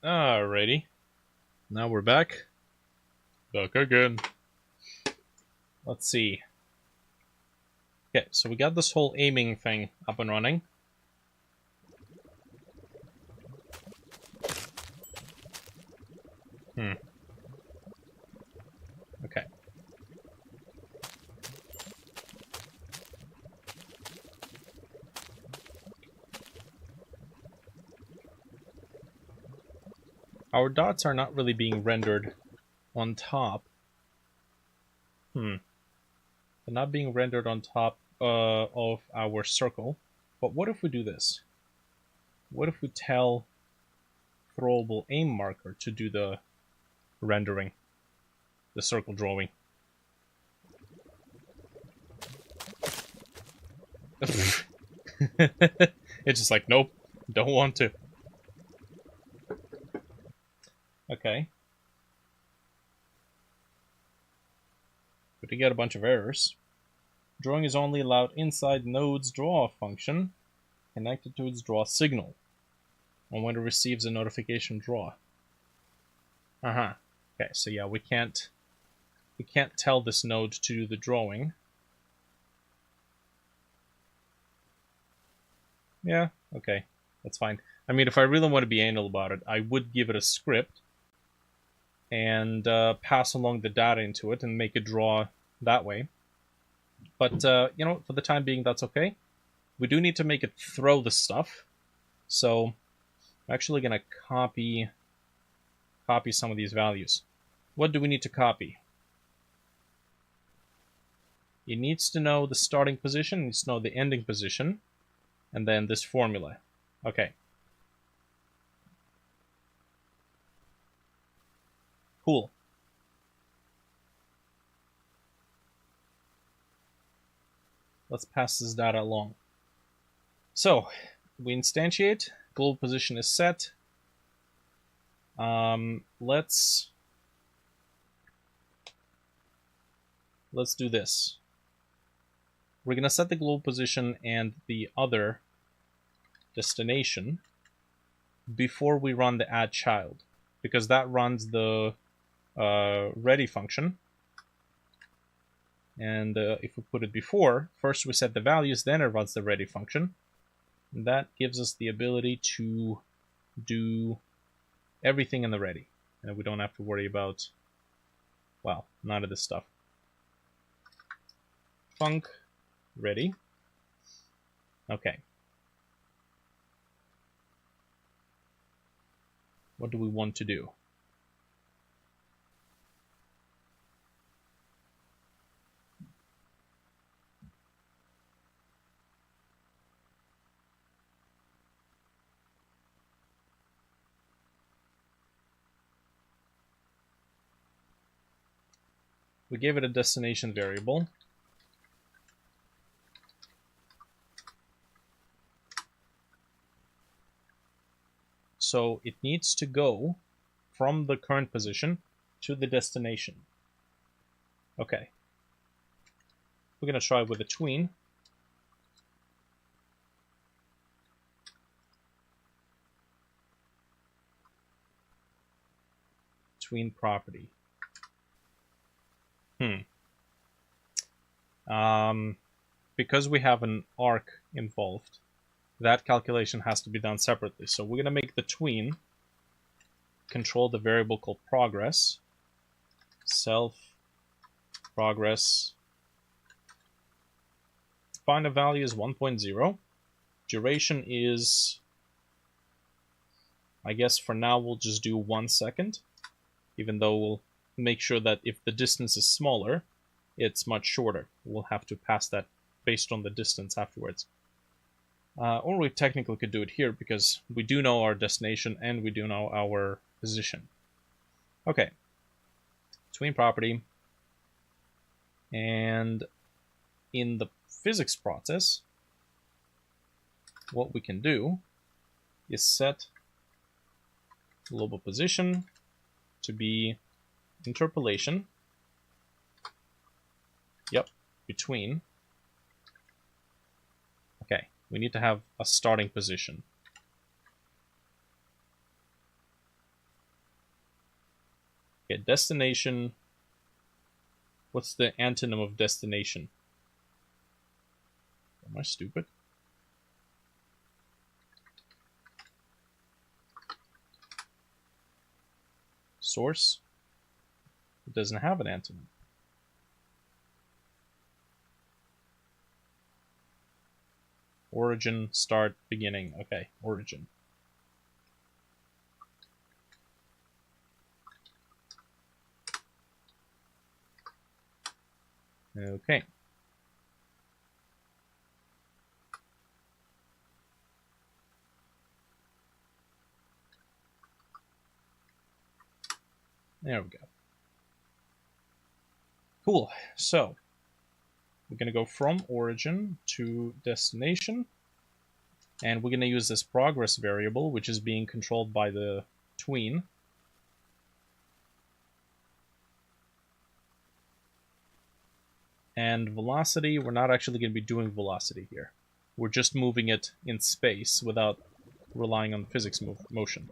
Speaker 1: Alrighty. Now we're back. Back again. Let's see. Okay, so we got this whole aiming thing up and running. Okay. Our dots are not really being rendered on top. They're not being rendered on top of our circle. But what if we do this? What if we tell throwable aim marker to do the rendering, the circle drawing? It's just like, nope, don't want to. Okay. But we get a bunch of errors. Drawing is only allowed inside node's draw function connected to its draw signal, and when it receives a notification draw. Okay, so yeah, we can't tell this node to do the drawing. Yeah, okay, that's fine. I mean, if I really want to be anal about it, I would give it a script and pass along the data into it and make it draw that way. But, you know, for the time being, that's okay. We do need to make it throw the stuff. So I'm actually going to copy some of these values. What do we need to copy? It needs to know the starting position, it needs to know the ending position, and then this formula. Okay. Cool. Let's pass this data along. So, we instantiate, global position is set. Let's do this. We're going to set the global position and the other destination before we run the add child, because that runs the ready function. And if we put it before, first we set the values, then it runs the ready function. And that gives us the ability to do everything in the ready. And we don't have to worry about, well, none of this stuff. Func ready. Okay. What do we want to do? We gave it a destination variable. So it needs to go from the current position to the destination. Okay. We're going to try with a tween. Tween property. Because we have an arc involved, that calculation has to be done separately. So we're going to make the tween control the variable called progress. Self progress. Final value is 1.0. Duration is, I guess for now we'll just do 1 second, even though we'll make sure that if the distance is smaller, it's much shorter. We'll have to pass that based on the distance afterwards. Or we technically could do it here because we do know our destination and we do know our position. Okay. Tween property. And in the physics process, what we can do is set global position to be interpolation. Yep, between. Okay, we need to have a starting position. Okay, destination. What's the antonym of destination? Am I stupid? Source. It doesn't have an antonym. Origin, start, beginning. Okay, origin. Okay. There we go. Cool. So, we're going to go from origin to destination. And we're going to use this progress variable, which is being controlled by the tween. And velocity, we're not actually going to be doing velocity here. We're just moving it in space without relying on the physics motion.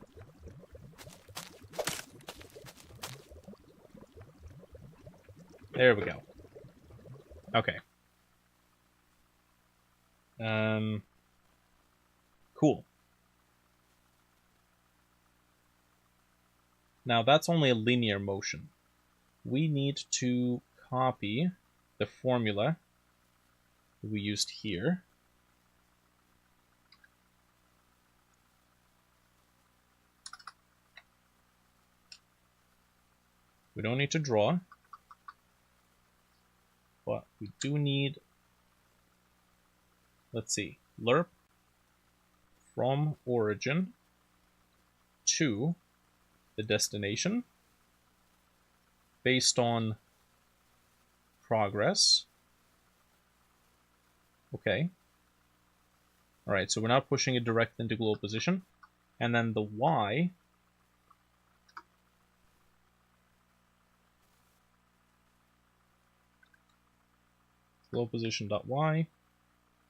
Speaker 1: There we go. Okay. Cool. Now that's only a linear motion. We need to copy the formula that we used here. We don't need to draw, but we do need, let's see, lerp from origin to the destination based on progress. Okay. Alright, so we're not pushing it direct into global position. And then the y global position.y,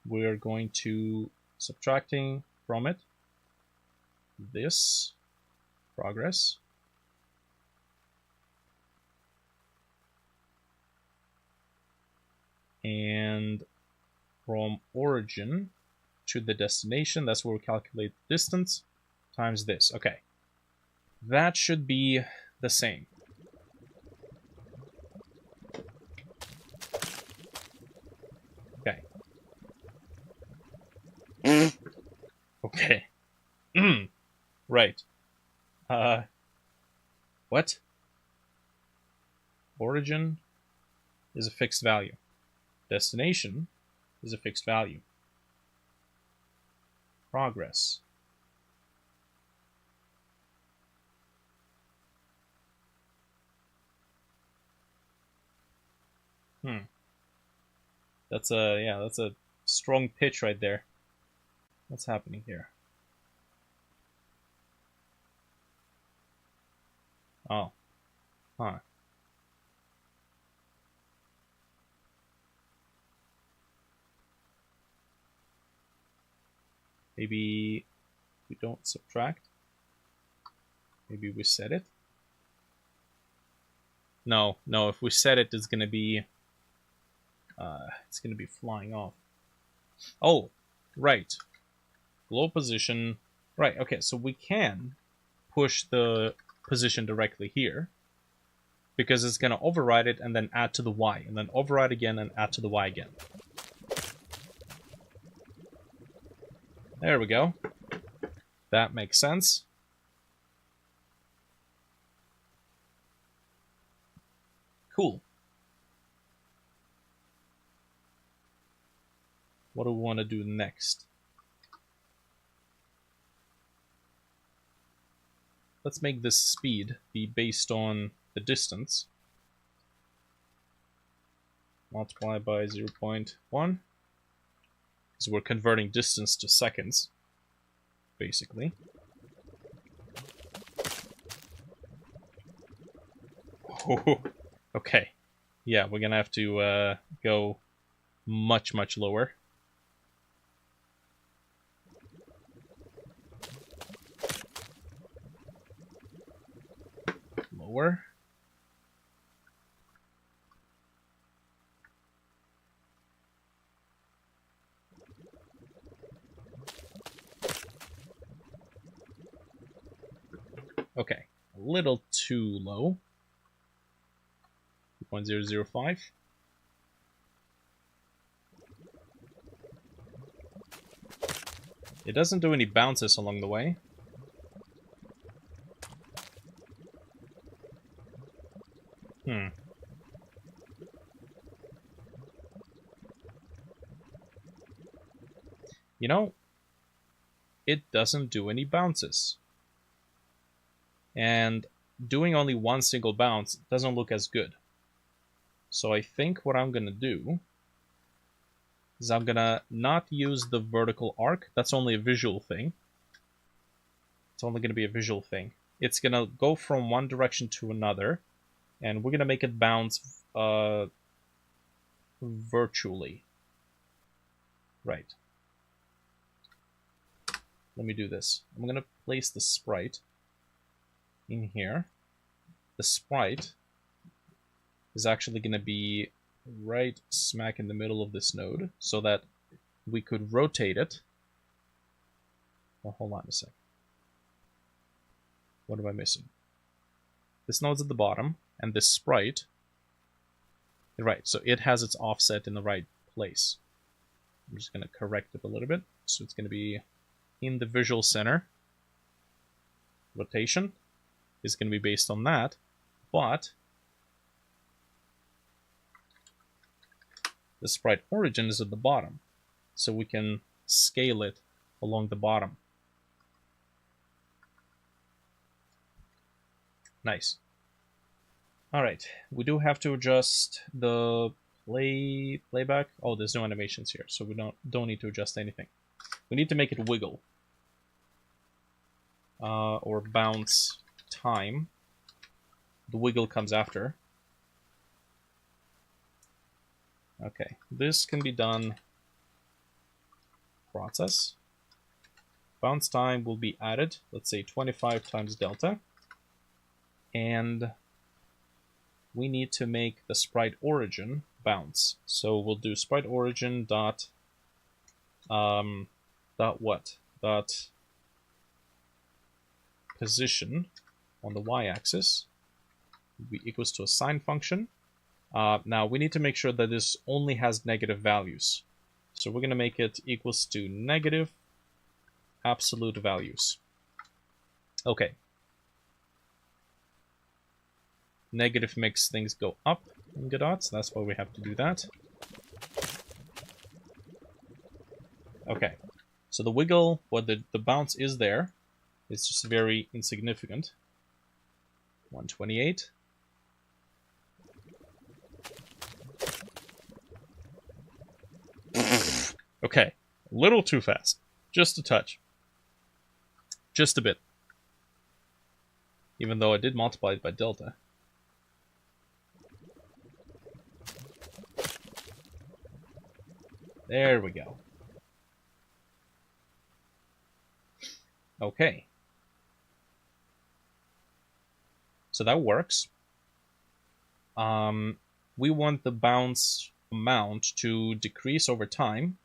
Speaker 1: we're going to subtracting from it this progress and from origin to the destination, that's where we calculate distance, times this. Okay, that should be the same. Okay. Okay. Right. What? Origin is a fixed value. Destination is a fixed value. Progress. That's a strong pitch right there. What's happening here? Oh. Huh. Maybe we don't subtract. Maybe we set it. No, if we set it, it's gonna be flying off. Oh, right. Glow position. Right, okay, so we can push the position directly here because it's gonna override it and then add to the y, and then override again and add to the y again. There we go. That makes sense. Cool. What do we want to do next? Let's make this speed be based on the distance. Multiply by 0.1. Because we're converting distance to seconds, basically. Oh, okay. Yeah, we're gonna have to go much, much lower. Lower. Okay, a little too low. 2.005. It doesn't do any bounces along the way. You know, it doesn't do any bounces. And doing only one single bounce doesn't look as good. So I think what I'm gonna do is I'm gonna not use the vertical arc. That's only a visual thing. It's only gonna be a visual thing. It's gonna go from one direction to another, and we're gonna make it bounce virtually. Right. Let me do this. I'm gonna place the sprite in here. The sprite is actually gonna be right smack in the middle of this node, so that we could rotate it. Oh, hold on a sec. What am I missing? This node's at the bottom, and this sprite, right, so it has its offset in the right place. I'm just gonna correct it a little bit, so it's gonna be in the visual center. Rotation is going to be based on that, but the sprite origin is at the bottom, so we can scale it along the bottom. Nice. Alright, we do have to adjust the playback. Oh, there's no animations here, so we don't need to adjust anything. We need to make it wiggle. Or bounce time. The wiggle comes after. Okay, this can be done. Process. Bounce time will be added, let's say 25 times delta. And we need to make the sprite origin bounce. So we'll do sprite origin dot position on the y-axis will be equals to a sine function. Now we need to make sure that this only has negative values. So we're going to make it equals to negative absolute values. Okay. Negative makes things go up in Godot, so that's why we have to do that. Okay. So the wiggle, the bounce is there. It's just very insignificant. 128. Okay, a little too fast. Just a touch. Just a bit. Even though I did multiply it by delta. There we go. Okay. So that works. We want the bounce amount to decrease over time.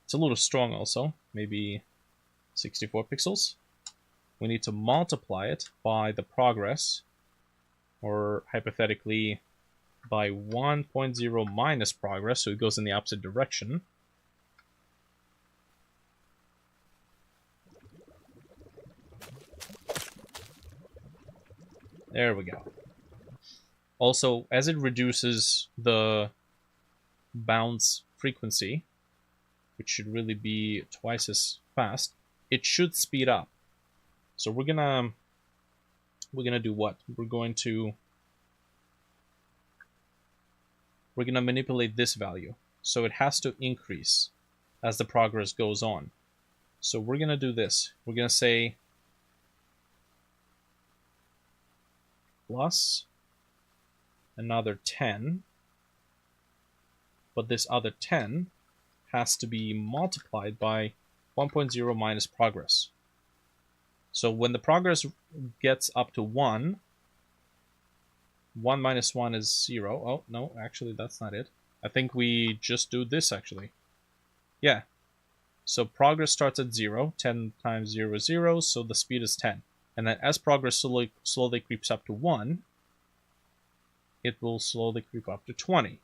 Speaker 1: It's a little strong also, maybe 64 pixels. We need to multiply it by the progress, or hypothetically by 1.0 minus progress, so it goes in the opposite direction. There we go. Also, as it reduces the bounce frequency, which should really be twice as fast, it should speed up. So we're gonna do what? We're gonna manipulate this value. So it has to increase as the progress goes on. So we're gonna do this. We're gonna say plus another 10, but this other 10 has to be multiplied by 1.0 minus progress. So when the progress gets up to 1, 1 minus 1 is 0. Oh, no, actually that's not it. I think we just do this actually. Yeah. So progress starts at 0. 10 times 0 is 0, so the speed is 10. And then as progress slowly creeps up to 1, it will slowly creep up to 20.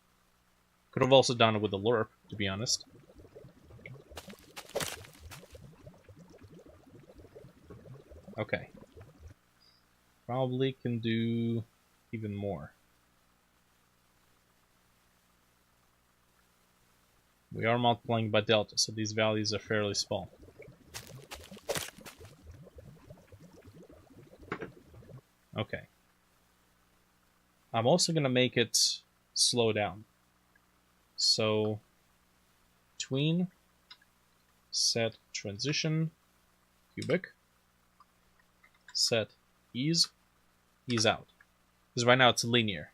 Speaker 1: Could have also done it with a lerp, to be honest. Okay. Probably can do even more. We are multiplying by delta, so these values are fairly small. Okay. I'm also going to make it slow down. So, tween, set transition, cubic, set ease out. Because right now it's linear.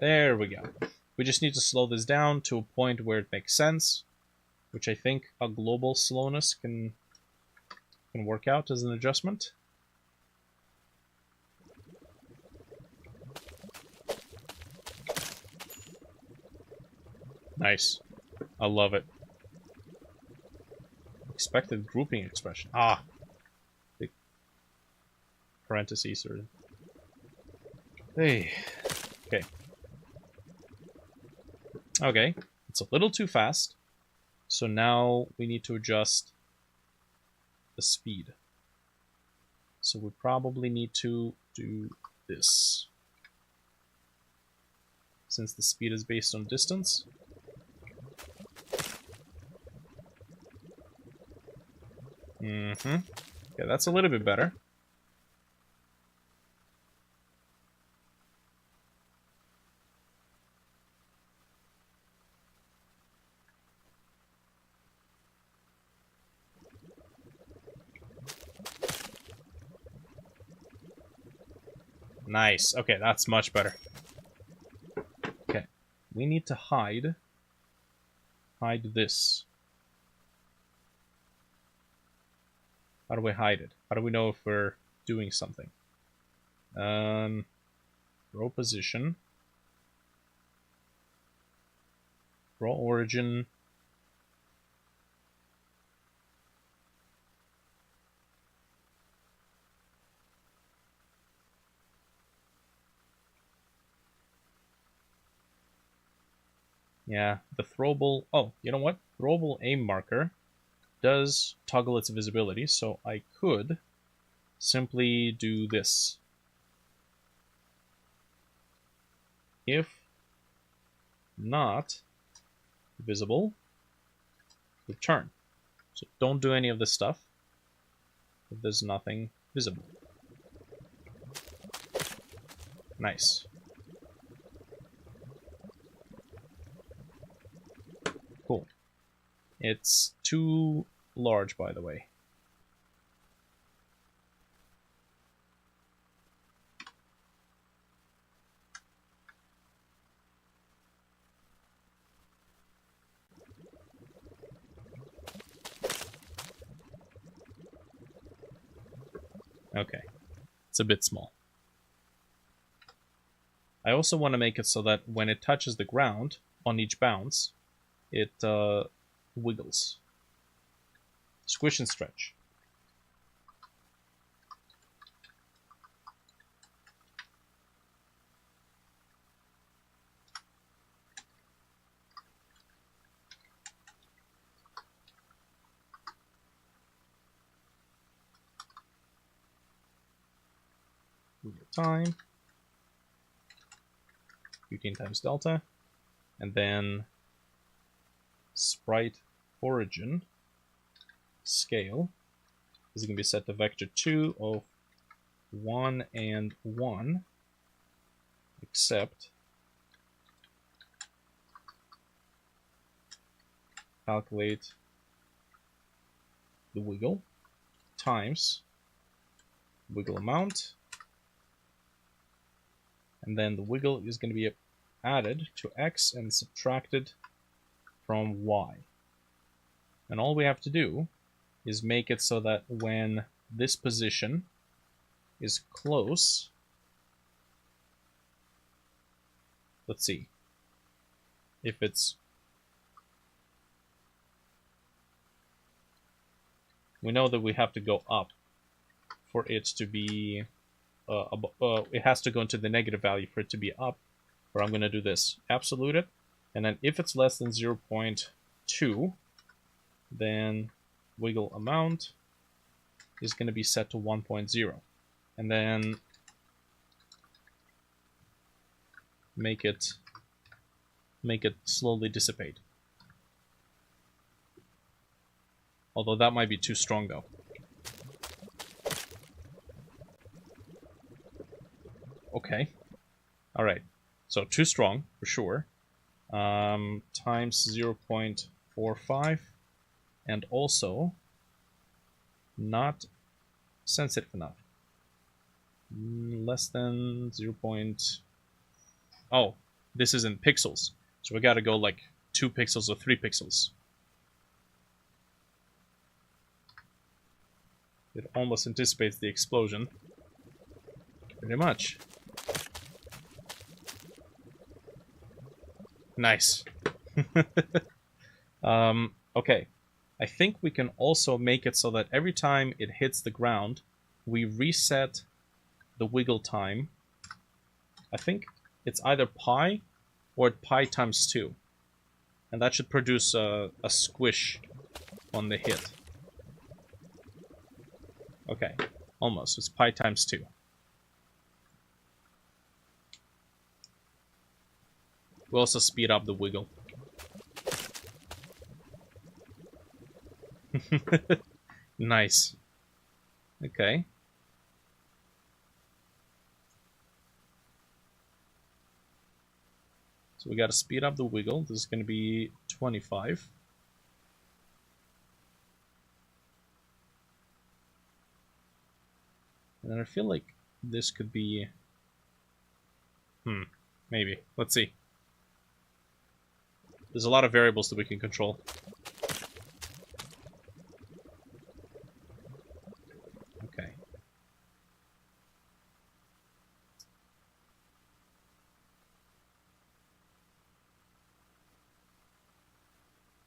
Speaker 1: There we go. We just need to slow this down to a point where it makes sense, which I think a global slowness can work out as an adjustment. Nice. I love it. Expected grouping expression. Ah. Big parentheses or... Hey. Okay. Okay. It's a little too fast. So now we need to adjust the speed. So we probably need to do this. Since the speed is based on distance. Okay, that's a little bit better. Nice. Okay, that's much better. Okay. We need to hide this. How do we hide it? How do we know if we're doing something? Row position. Row origin. Yeah, the throwable... Oh, you know what? Throwable aim marker does toggle its visibility, so I could simply do this. If not visible, return. So don't do any of this stuff if there's nothing visible. Nice. Cool. It's too large, by the way. Okay. It's a bit small. I also want to make it so that when it touches the ground on each bounce, it wiggles. Squish and stretch. Time 15 times delta, and then sprite origin scale is going to be set to vector 2 of 1 and 1, except calculate the wiggle times wiggle amount. And then the wiggle is going to be added to x and subtracted from y. And all we have to do is make it so that when this position is close, let's see, if it's we know that we have to go up for it to be... it has to go into the negative value for it to be up. Or I'm going to do this. Absolute it. And then if it's less than 0.2, then wiggle amount is going to be set to 1.0. And then make it slowly dissipate. Although that might be too strong though. Okay. Alright. So too strong for sure. Times 0.45. And also not sensitive enough. Less than 0. Oh, this is in pixels. So we gotta go like 2 pixels or 3 pixels. It almost anticipates the explosion. Pretty much. Nice. Okay. I think we can also make it so that every time it hits the ground, we reset the wiggle time. I think it's either pi or pi times 2. And that should produce a squish on the hit. Okay, almost. It's pi times 2. We'll also speed up the wiggle. Nice. Okay. So we got to speed up the wiggle. This is going to be 25. And then I feel like this could be... maybe. Let's see. There's a lot of variables that we can control. Okay.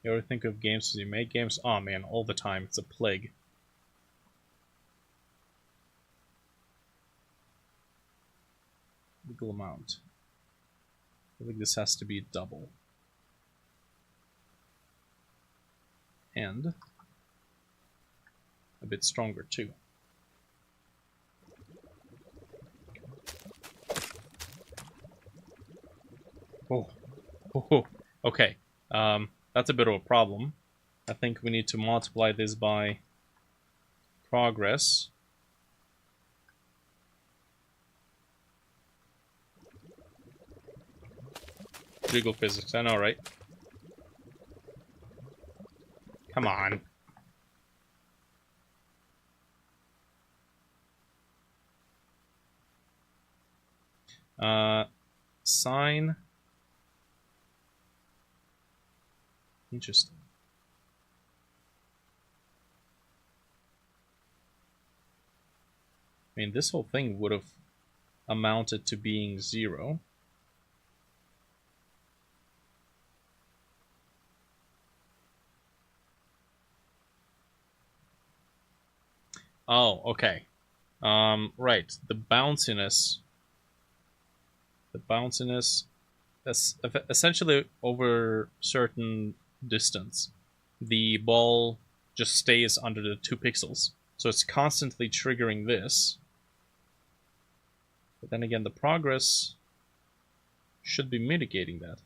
Speaker 1: You ever think of games as you make games? Oh man, all the time. It's a plague. Wiggle amount. I think this has to be double. And a bit stronger too. Oh, okay. That's a bit of a problem. I think we need to multiply this by progress. Jiggle physics, I know, right? Come on. Sine. Interesting. I mean, this whole thing would have amounted to being 0. Oh, okay. Right. The bounciness, essentially over certain distance, the ball just stays under the 2 pixels. So it's constantly triggering this. But then again, the progress should be mitigating that.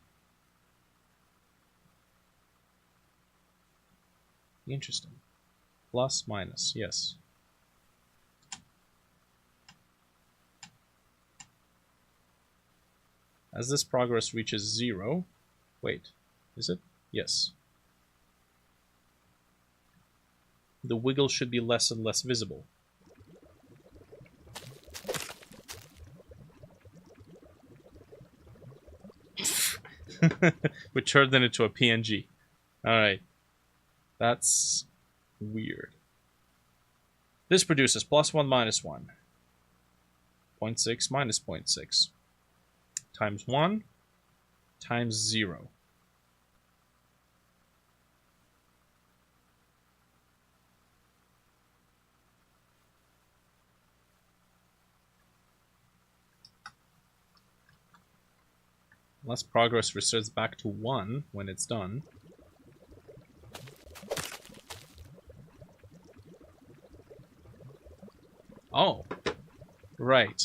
Speaker 1: Interesting. Plus, minus, yes. As this progress reaches 0, wait, is it? Yes. The wiggle should be less and less visible. We turned it into a PNG. Alright. That's weird. This produces +1 minus 1. 0.6 minus 0.6. Times 1 times 0. Unless progress resets back to 1 when it's done. Oh, right.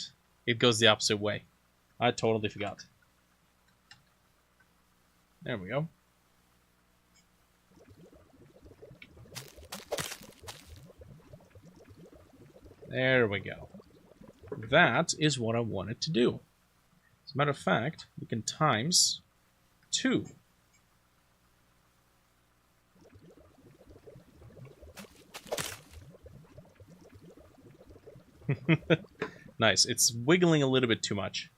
Speaker 1: It goes the opposite way. I totally forgot. There we go. There we go. That is what I wanted to do. As a matter of fact, we can times 2. Nice. It's wiggling a little bit too much.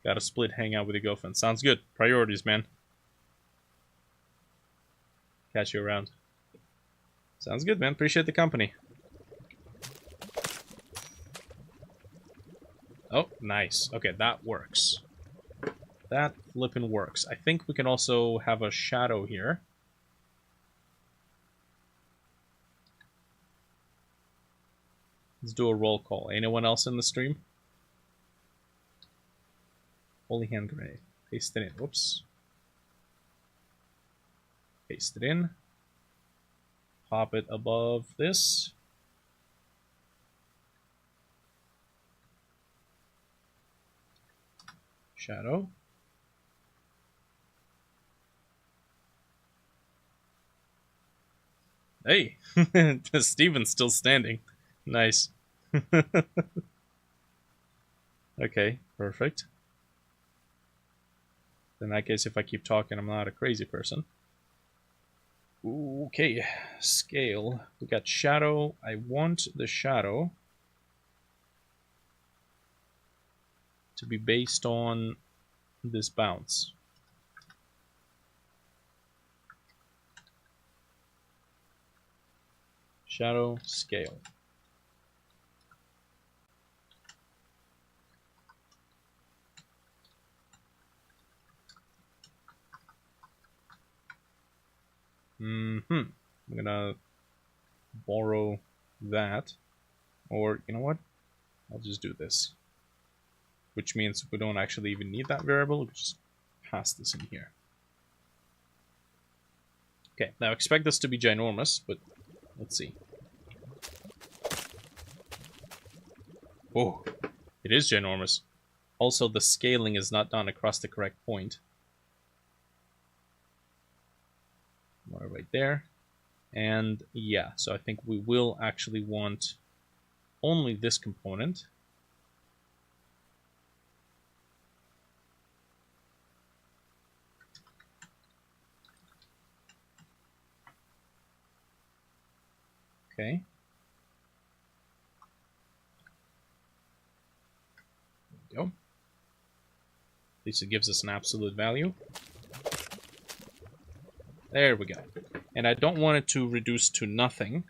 Speaker 1: Got a split hangout with your girlfriend. Sounds good. Priorities, man. Catch you around. Sounds good, man. Appreciate the company. Oh, nice. Okay, that works. That flippin' works. I think we can also have a shadow here. Let's do a roll call. Anyone else in the stream? Holy hand grenade. Paste it in. Whoops. Paste it in. Pop it above this. Shadow. Hey! Steven's still standing. Nice. Okay, perfect. In that case, if I keep talking, I'm not a crazy person. Okay, scale. We got shadow. I want the shadow to be based on this bounce. Shadow scale. I'm gonna borrow that, or you know what? I'll just do this, which means we don't actually even need that variable. We just pass this in here. Okay, now expect this to be ginormous, but let's see. Oh, it is ginormous. Also, the scaling is not done across the correct point. Right there. And yeah, so I think we will actually want only this component. Okay. There we go. At least it gives us an absolute value. There we go. And I don't want it to reduce to nothing.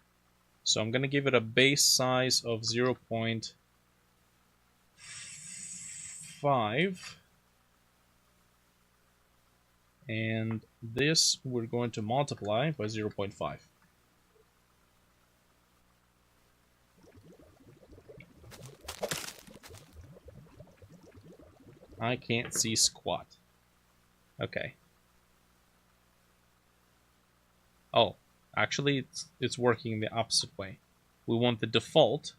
Speaker 1: So I'm going to give it a base size of 0.5. And this we're going to multiply by 0.5. I can't see squat. Okay. Oh, actually it's working the opposite way. We want the default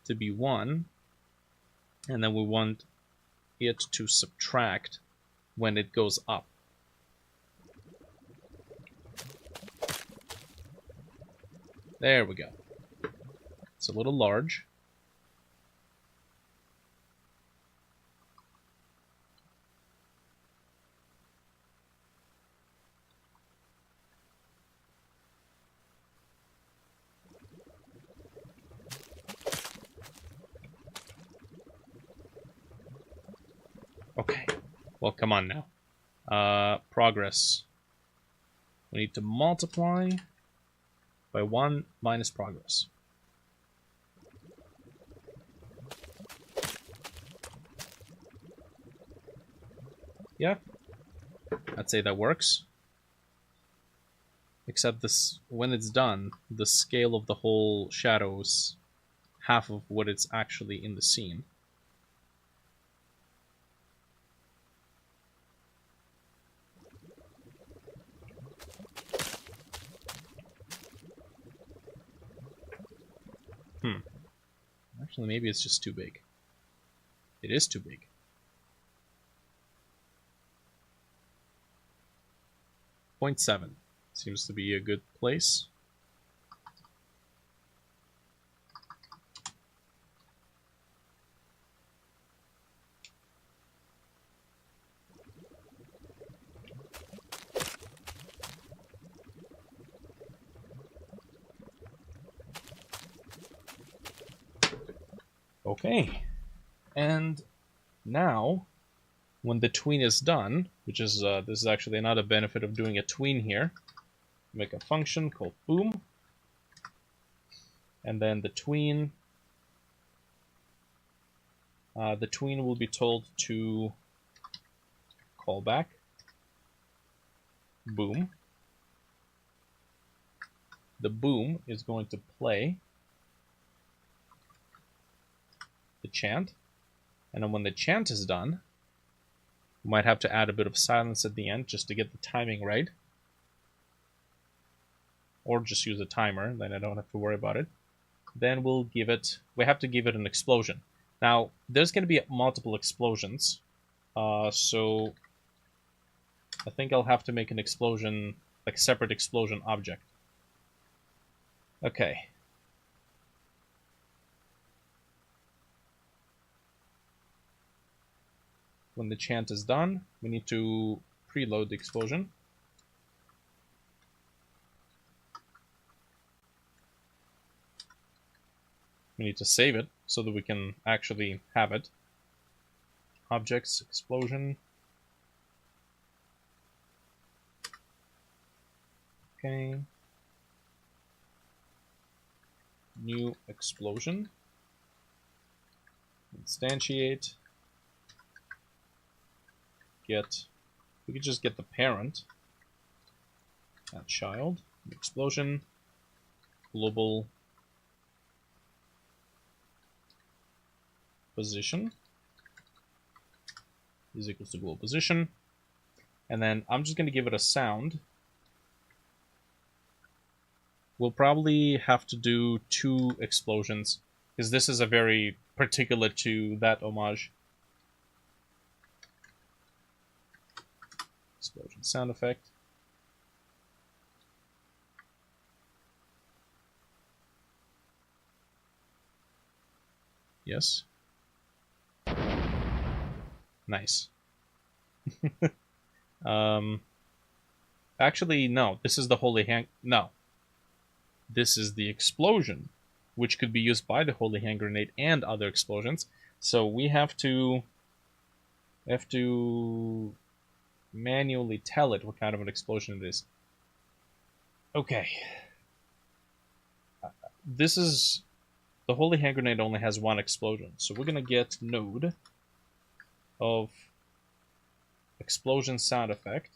Speaker 1: to be 1, and then we want it to subtract when it goes up. There we go. It's a little large. Okay, well, come on now. Progress. We need to multiply by 1 minus progress. Yeah, I'd say that works. Except this, when it's done, the scale of the whole shadows half of what it's actually in the scene. Actually, maybe it's just too big. It is too big. .7 seems to be a good place. Okay, and now when the tween is done, which is this is actually another benefit of doing a tween here, make a function called boom, and then the tween will be told to call back boom. The boom is going to play the chant, and then when the chant is done, we might have to add a bit of silence at the end just to get the timing right, or just use a timer, then I don't have to worry about it. Then we have to give it an explosion. Now there's going to be multiple explosions, so I think I'll have to make an explosion, like separate explosion object. Okay. When the chant is done, we need to preload the explosion. We need to save it so that we can actually have it. Objects, explosion. Okay. New explosion. Instantiate. We could just get the parent, that child, explosion, global position is equals to global position, and then I'm just going to give it a sound. We'll probably have to do 2 explosions, because this is a very particular to that homage. Explosion sound effect. Yes. Nice. Actually, no. This is the holy hand. No. This is the explosion, which could be used by the holy hand grenade and other explosions. So we have to manually tell it what kind of an explosion it is. Okay. This is... The holy hand grenade only has 1 explosion, so we're gonna get node of explosion sound effect,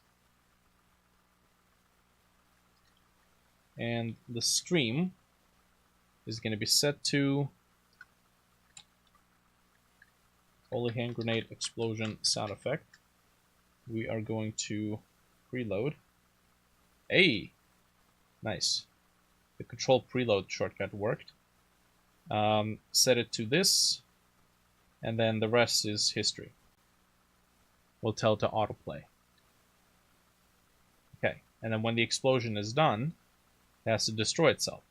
Speaker 1: and the stream is gonna be set to holy hand grenade explosion sound effect. We are going to preload. Hey! Nice. The control preload shortcut worked. Set it to this, and then the rest is history. We'll tell it to autoplay. Okay, and then when the explosion is done, it has to destroy itself.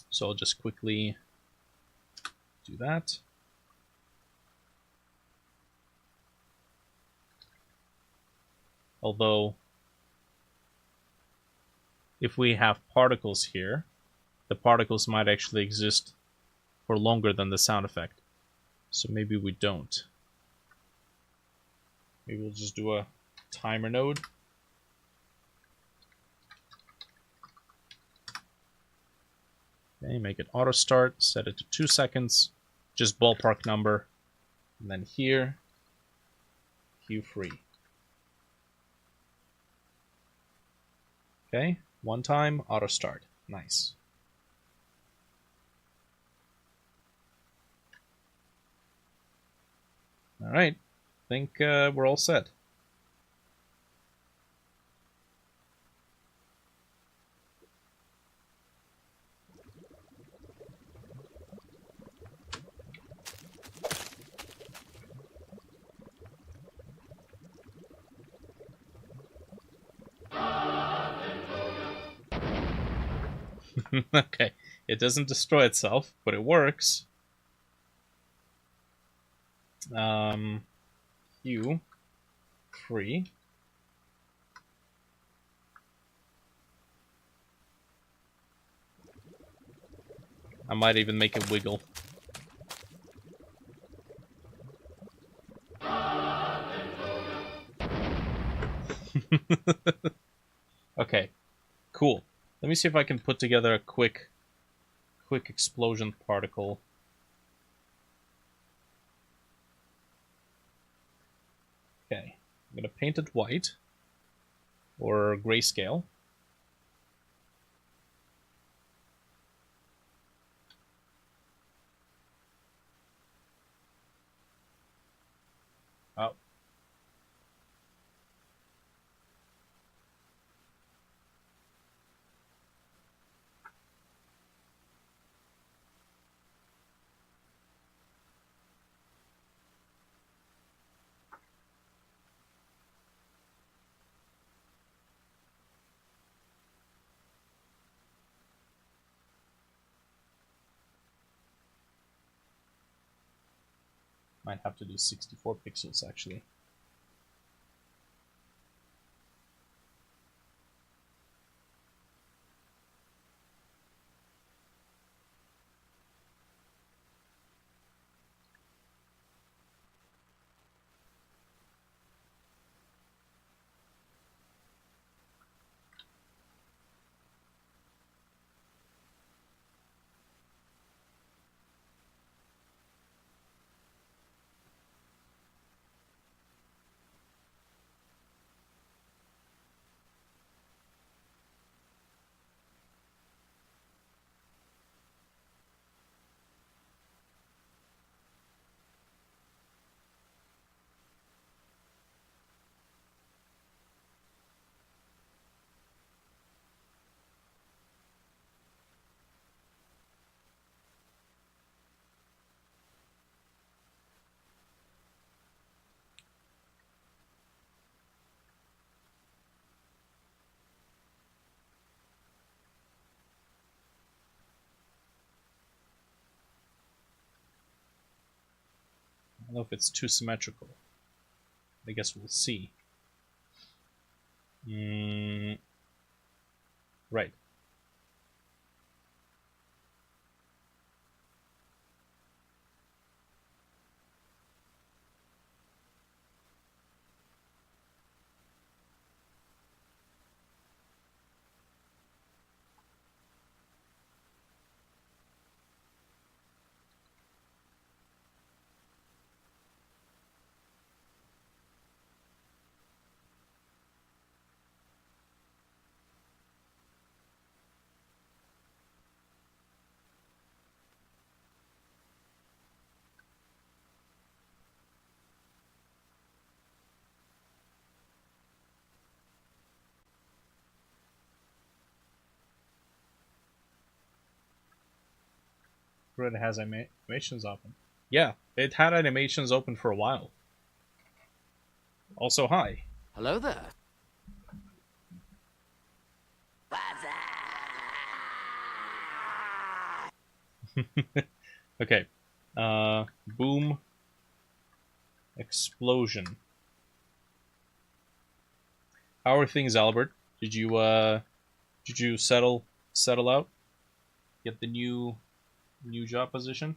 Speaker 1: So I'll just quickly do that. Although, if we have particles here, the particles might actually exist for longer than the sound effect. So maybe we don't. Maybe we'll just do a timer node. Okay, make it auto start, set it to 2 seconds, just ballpark number, and then here, cue free. Okay, 1 time, auto start. Nice. Alright, I think we're all set. Okay, it doesn't destroy itself, but it works. Hue, free. I might even make it wiggle. Okay, cool. Let me see if I can put together a quick explosion particle. Okay, I'm gonna paint it white or grayscale. Oh. Might have to do 64 pixels actually. I don't know if it's too symmetrical. I guess we'll see. Right. Grid has animations open. Yeah, it had animations open for a while. Also, hi.
Speaker 3: Hello there.
Speaker 1: Okay. Boom. Explosion. How are things, Albert? Did you settle out? Get the new job position?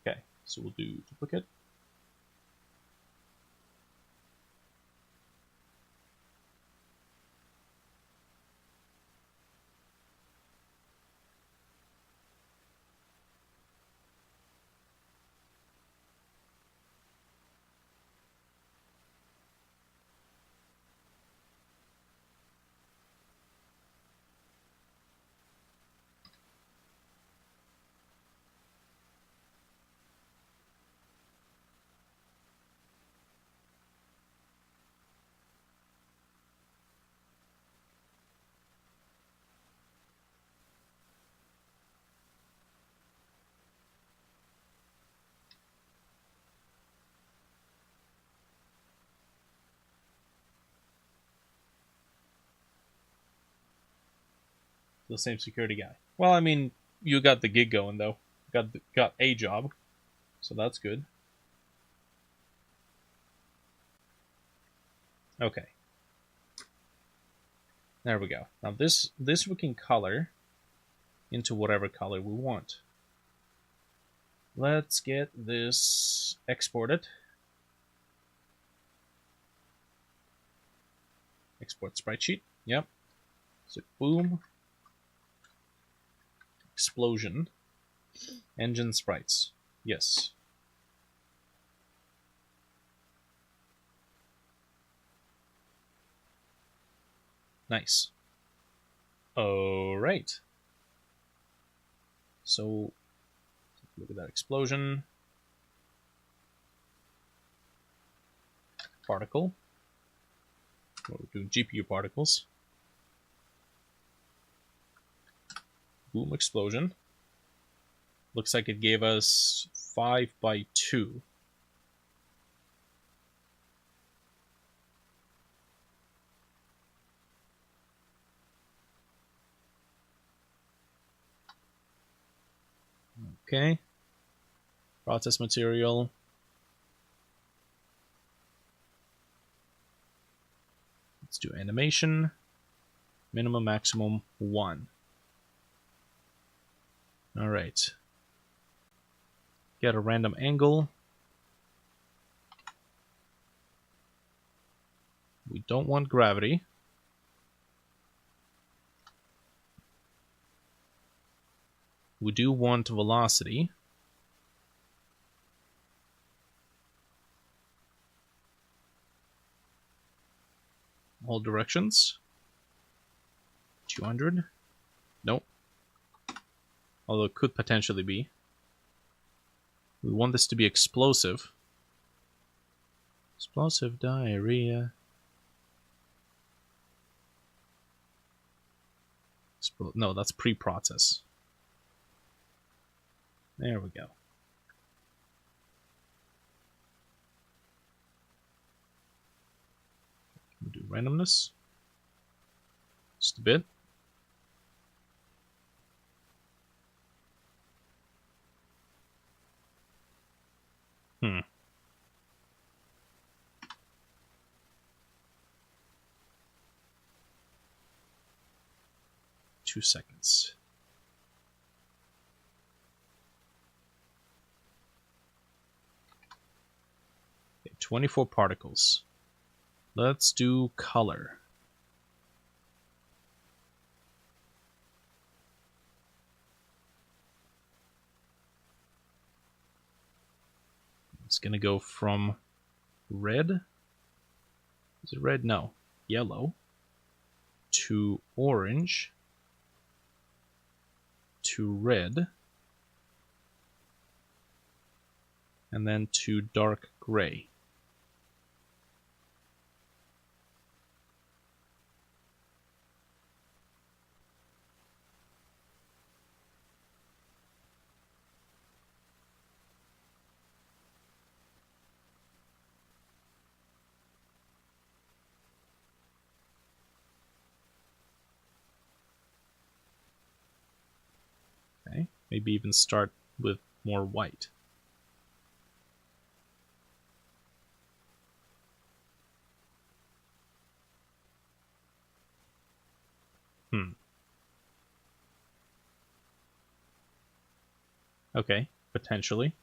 Speaker 1: Okay, so we'll do duplicate. The same security guy. Well, I mean, you got the gig going though. Got a job, so that's good. Okay. There we go. Now this we can color into whatever color we want. Let's get this exported. Export sprite sheet. Yep. So boom. Explosion. Engine sprites. Yes. Nice. Alright. So, look at that explosion. Particle. We're doing GPU particles. Boom, explosion. Looks like it gave us 5 by 2. Okay. Process material. Let's do animation. Minimum, maximum, 1. Alright. Get a random angle. We don't want gravity. We do want velocity. All directions. 200. Nope. Although it could potentially be. We want this to be explosive. Explosive diarrhea. No, that's pre-process. There we go. We'll do randomness. Just a bit. Hmm. Two seconds. Okay, 24 particles. Let's do color. It's gonna go from red. Is it red? No. Yellow. To orange. To red. And then to dark gray. Okay, maybe even start with more white. Okay, potentially.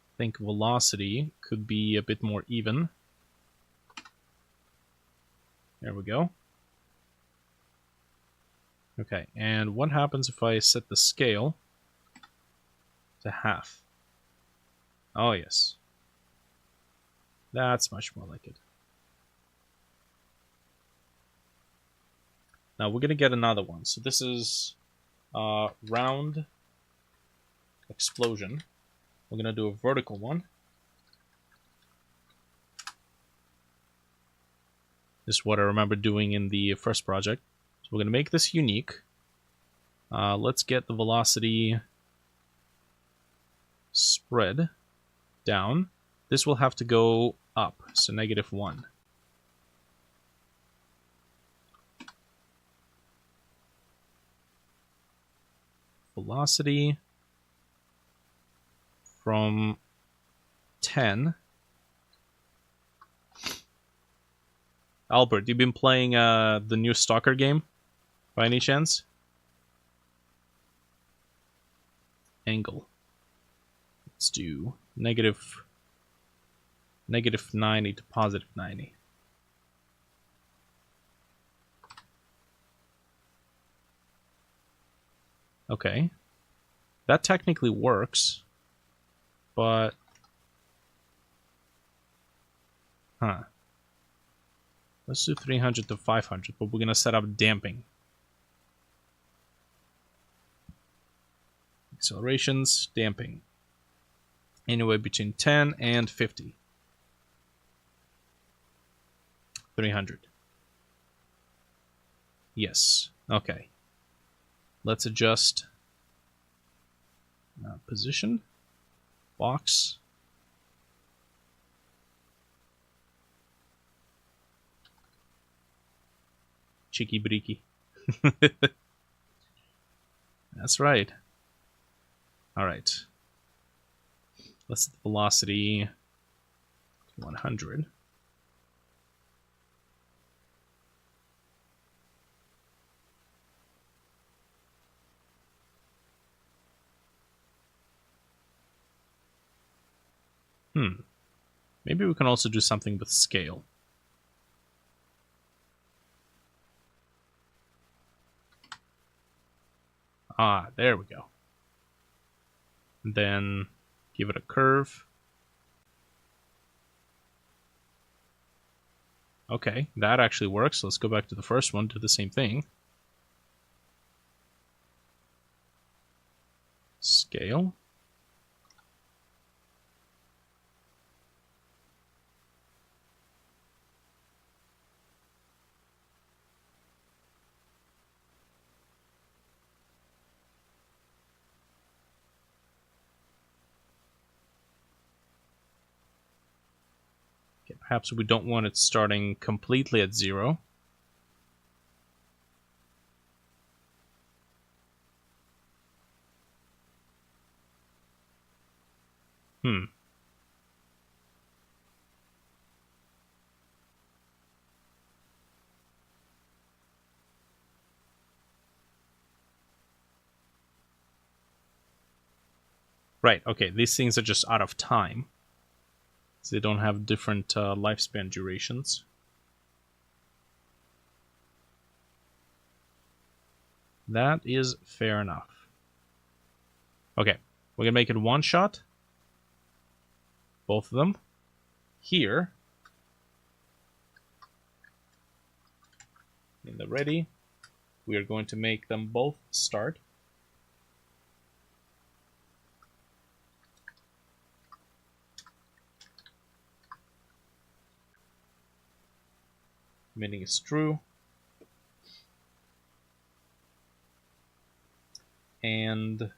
Speaker 1: I think velocity could be a bit more even. There we go. Okay, and what happens if I set the scale to half? Oh, yes. That's much more like it. Now we're going to get another one. So this is round explosion. We're going to do a vertical one. This is what I remember doing in the first project. So we're going to make this unique. Let's get the velocity spread down. This will have to go up, so -1. velocity from 10. Albert, you been playing the new Stalker game by any chance? Angle. Let's do negative 90 to positive 90. Okay. That technically works, but... Huh. Let's do 300 to 500, but we're going to set up damping. Accelerations, damping. Anywhere between 10 and 50. 300. Yes. Okay. Let's adjust position, box. Cheeky breaky. That's right. All right. Let's set the velocity to 100. Maybe we can also do something with scale. Ah, there we go. And then give it a curve. Okay, that actually works. Let's go back to the first one, do the same thing. Scale. Perhaps we don't want it starting completely at 0. Right, okay, these things are just out of time. So they don't have different lifespan durations. That is fair enough. Okay, we're gonna make it one shot. Both of them. Here. In the ready, we are going to make them both start. Meaning is true. And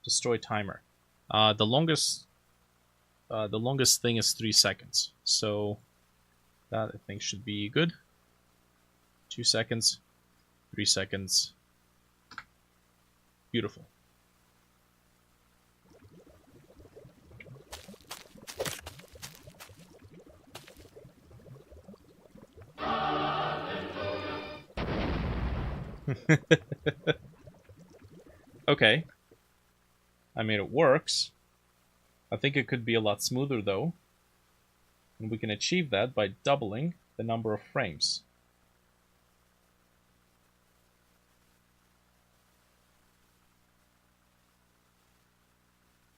Speaker 1: destroy timer. The longest thing is 3 seconds. So that I think should be good. 2 seconds, 3 seconds. Beautiful. Okay. I mean, it works. I think it could be a lot smoother, though. And we can achieve that by doubling the number of frames.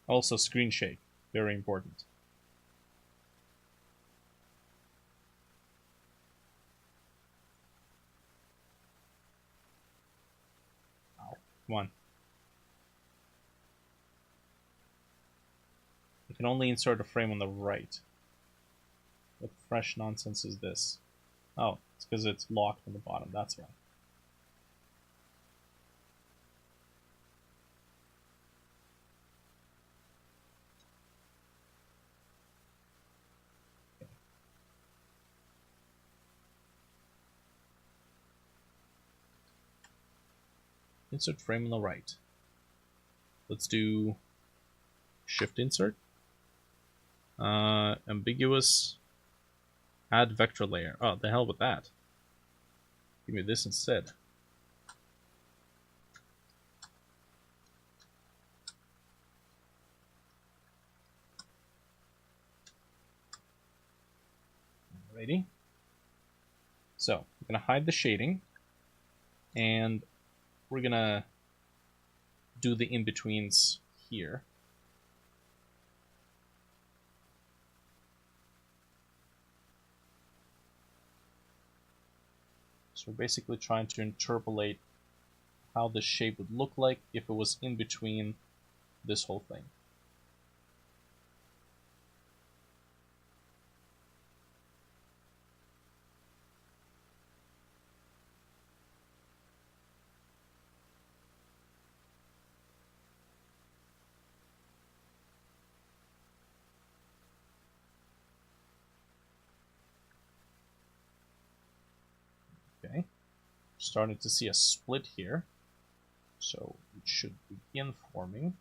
Speaker 1: Also, screen shake. Very important. Ow. Come on. You can only insert a frame on the right. What fresh nonsense is this? Oh, it's because it's locked on the bottom, that's why. Okay. Insert frame on the right. let's do shift insert. Ambiguous. Add vector layer. Oh, the hell with that. Give me this instead. Alrighty. So, I'm going to hide the shading, and we're going to do the in-betweens here. So we're basically trying to interpolate how the shape would look like if it was in between this whole thing. Okay, starting to see a split here, so it should begin forming.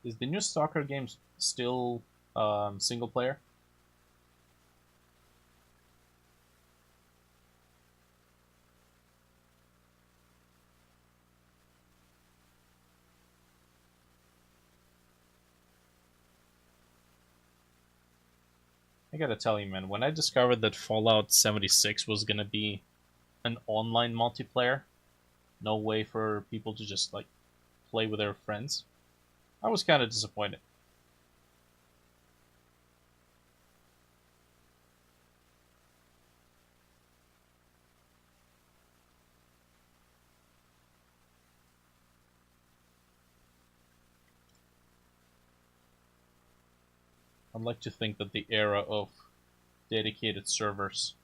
Speaker 1: Is the new Stalker game still single player? I gotta tell you, man, when I discovered that Fallout 76 was gonna be an online multiplayer, no way for people to just like play with their friends, I was kind of disappointed. I'd like to think that the era of dedicated servers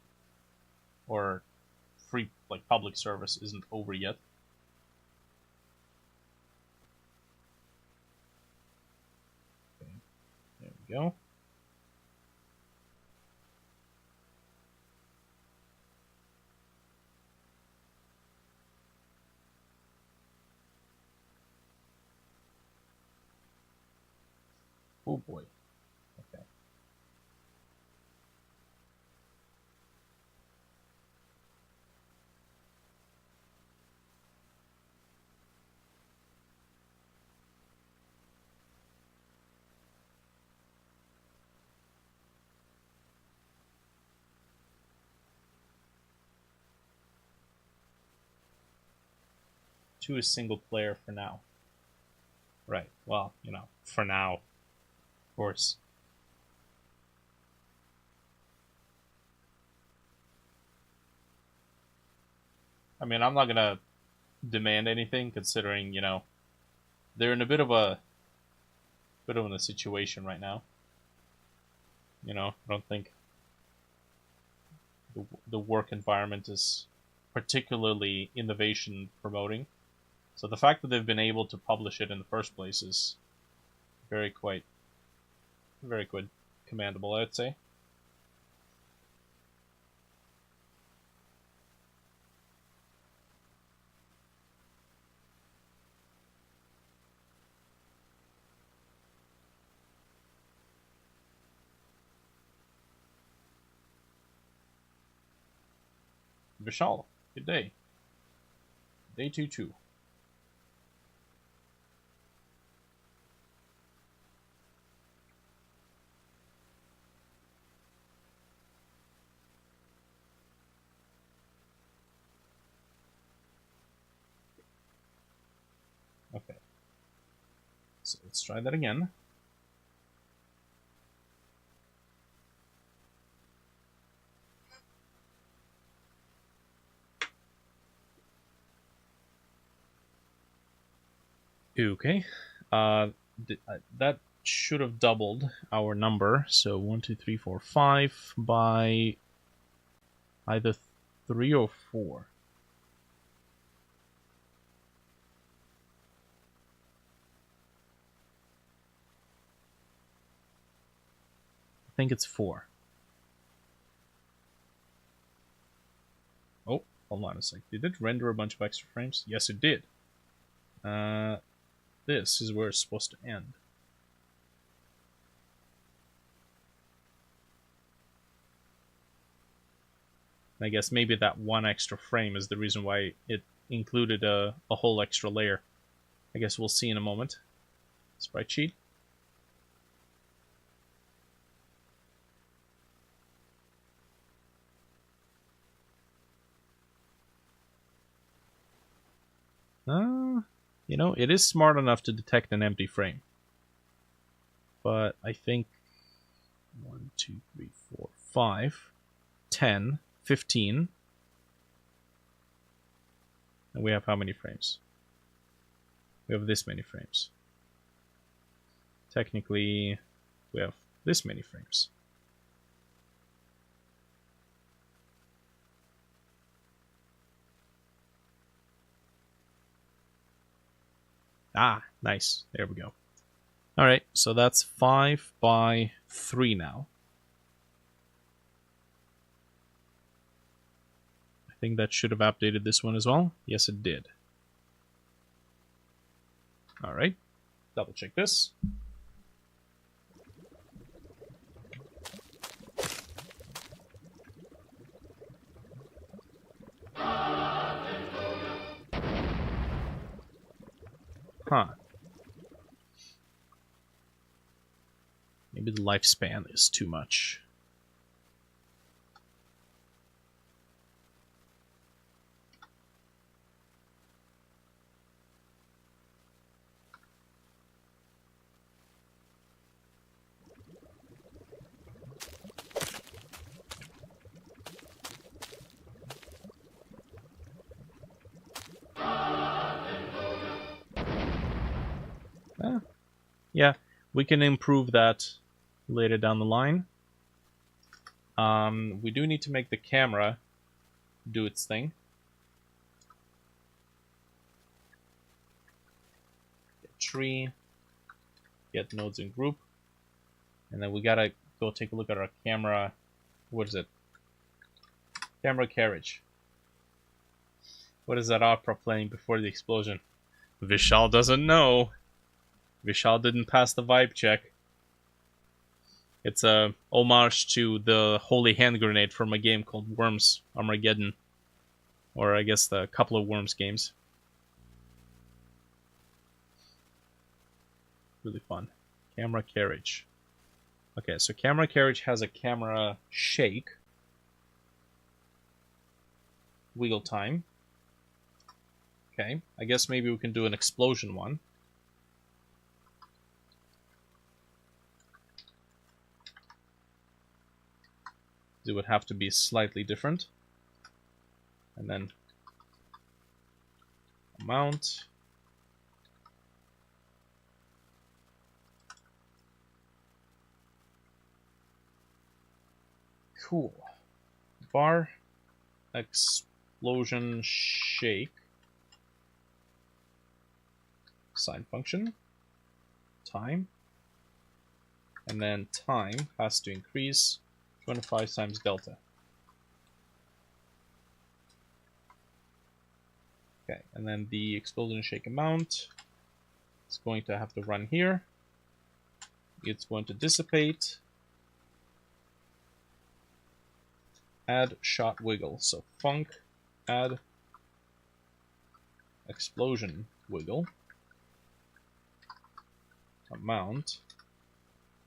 Speaker 1: or free, like public service, isn't over yet. Okay, there we go. Oh boy. Okay. Two is single player for now. Right. Well, you know, for now, of course. I mean, I'm not gonna demand anything, considering, you know, they're in a bit of a situation right now. You know, I don't think the work environment is particularly innovation promoting. So the fact that they've been able to publish it in the first place is very quite commendable, I'd say. Vishal, good day. Day 2-2. Okay. So let's try that again. Okay. Uh, that should have doubled our number. So 1, 2, 3, 4, 5 by either 3 or 4. I think it's 4. Oh, hold on a sec. Did it render a bunch of extra frames? Yes, it did. This is where it's supposed to end. I guess maybe that one extra frame is the reason why it included a whole extra layer. I guess we'll see in a moment. Sprite sheet. You know, it is smart enough to detect an empty frame. But I think 1, 2, 3, 4, 5, 10, 15. And we have how many frames? We have this many frames. Technically, we have this many frames. Ah, nice. There we go. Alright, so that's 5 by 3 now. I think that should have updated this one as well. Yes, it did. Alright, double check this. Huh. Maybe the lifespan is too much. Yeah, we can improve that later down the line. We do need to make the camera do its thing. Get tree, get nodes in group, and then we gotta go take a look at our camera. What is it? Camera carriage. What is that opera playing before the explosion? Vishal doesn't know. Vishal didn't pass the vibe check. It's a homage to the holy hand grenade from a game called Worms Armageddon. Or I guess the couple of Worms games. Really fun. Camera carriage. Okay, so camera carriage has a camera shake. Wiggle time. Okay, I guess maybe we can do an explosion one. It would have to be slightly different. And then amount. Cool. Bar explosion shake. Sine function. Time. And then time has to increase 25 times delta. Okay, and then the explosion shake amount is going to have to run here. It's going to dissipate. Add shot wiggle. So func add explosion wiggle amount.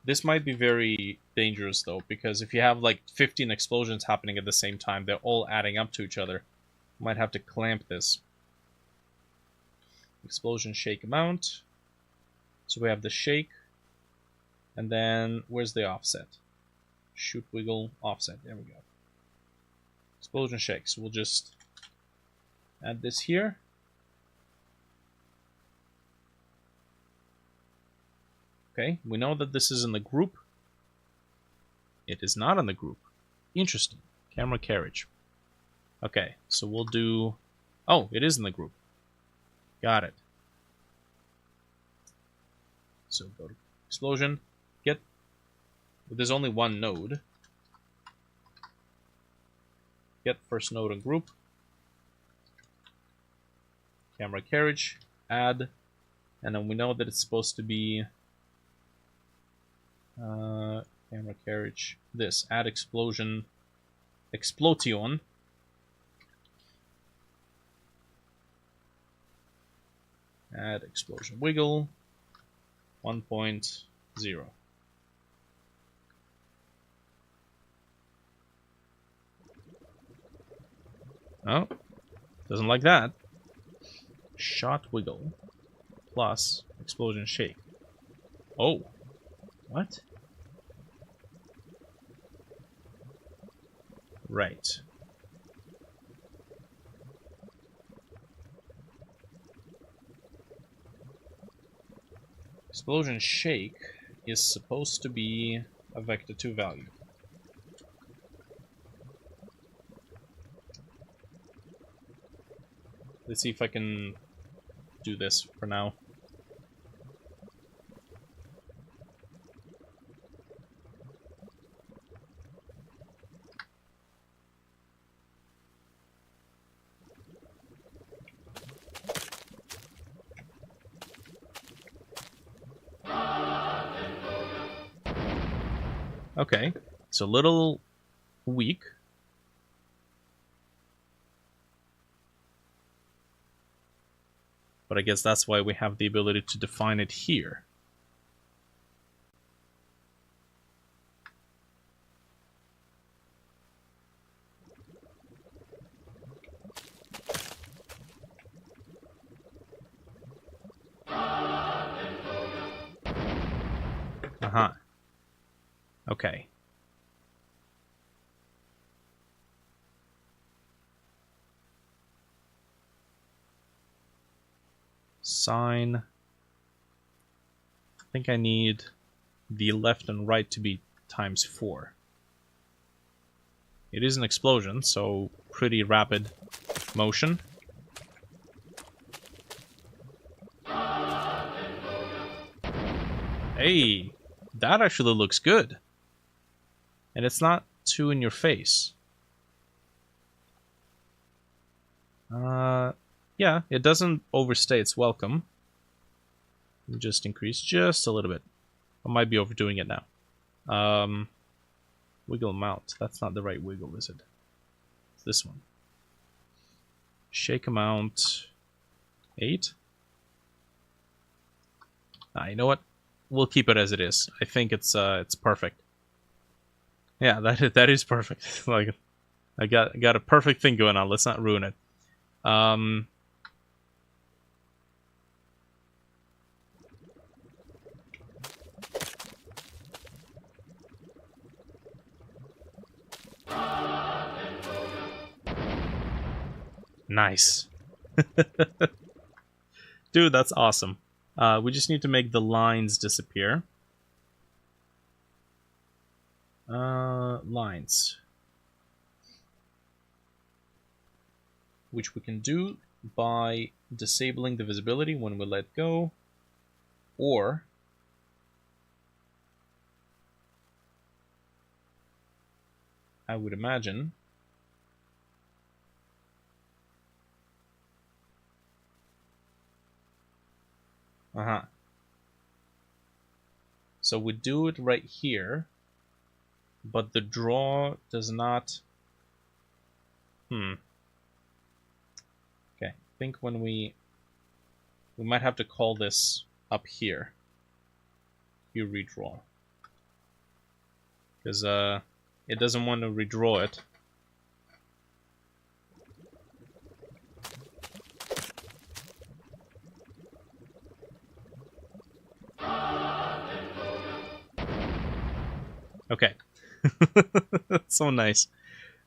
Speaker 1: This might be very dangerous though, because if you have like 15 explosions happening at the same time, they're all adding up to each other. You might have to clamp this. Explosion shake amount. So we have the shake, and then where's the offset? Shoot wiggle offset. There we go. Explosion shake. So we'll just add this here. Okay, we know that this is in the group. It is not in the group. Interesting. Camera carriage. Okay, so we'll do... Oh, it is in the group. Got it. So go to explosion. Get... There's only one node. Get first node in group. Camera carriage. Add. And then we know that it's supposed to be... camera carriage. This. Add explosion. Explosion. Add explosion wiggle. 1.0. Oh, doesn't like that. Shot wiggle plus explosion shake. Oh, what? Right. Explosion shake is supposed to be a vector 2 value. Let's see if I can do this for now. Okay, it's a little weak. But I guess that's why we have the ability to define it here. Uh-huh. Okay. Sign. I think I need the left and right to be ×4. It is an explosion, so pretty rapid motion. Hey, that actually looks good. And it's not too in your face. Yeah, it doesn't overstay its welcome. Just increase just a little bit. I might be overdoing it now. Wiggle amount. That's not the right wiggle, is it? It's this one. Shake amount 8. You know what? We'll keep it as it is. I think it's perfect. Yeah, that is perfect. Like, I got a perfect thing going on. Let's not ruin it. Nice. Dude, that's awesome. We just need to make the lines disappear. Lines. Which we can do by disabling the visibility when we let go, or I would imagine so we do it right here, but the draw does not. Okay, I think when we might have to call this up here. You redraw, because it doesn't want to redraw it. Okay. So nice.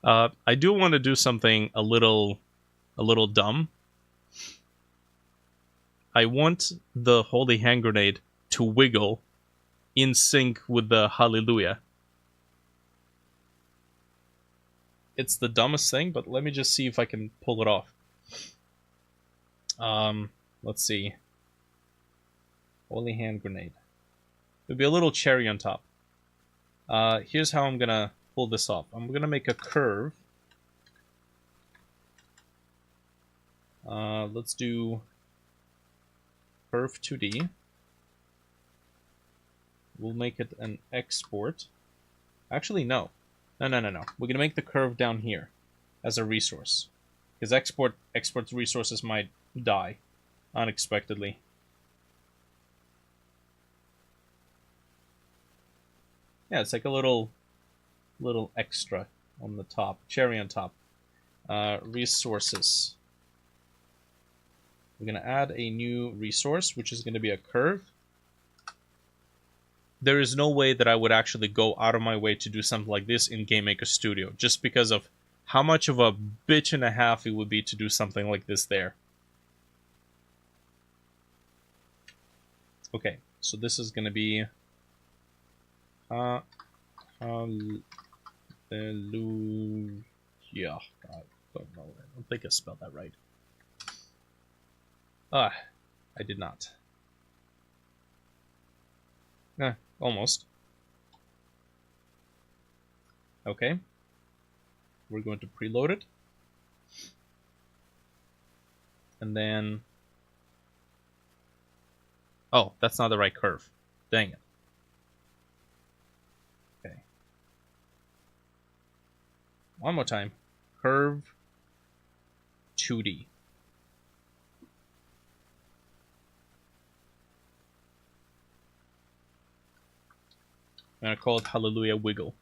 Speaker 1: I do want to do something a little dumb. I want the holy hand grenade to wiggle in sync with the hallelujah. It's the dumbest thing, but let me just see if I can pull it off. Let's see. Holy hand grenade. There'll be a little cherry on top. Here's how I'm gonna pull this off. I'm gonna make a curve. Let's do curve 2D. We'll make it an export. Actually, no. No. We're gonna make the curve down here as a resource, because export resources might die unexpectedly. Yeah, it's like a little extra on the top, cherry on top. Resources. We're gonna add a new resource, which is gonna be a curve. There is no way that I would actually go out of my way to do something like this in GameMaker Studio, just because of how much of a bitch and a half it would be to do something like this there. Okay, so this is gonna be hallelujah. I don't know. I don't think I spelled that right. I did not. Almost. Okay. We're going to preload it. And then... Oh, that's not the right curve. Dang it. Okay. One more time. Curve 2D. I'm gonna call it Hallelujah Wiggle.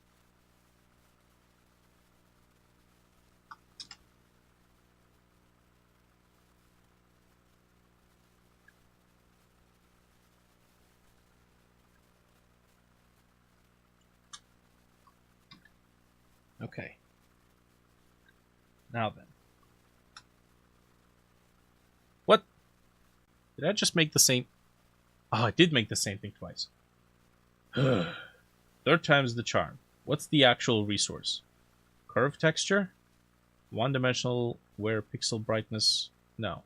Speaker 1: Okay. Now then. What? Did I just make the same... Oh, I did make the same thing twice. Third time's the charm. What's the actual resource? Curve texture? One-dimensional, where pixel brightness... No.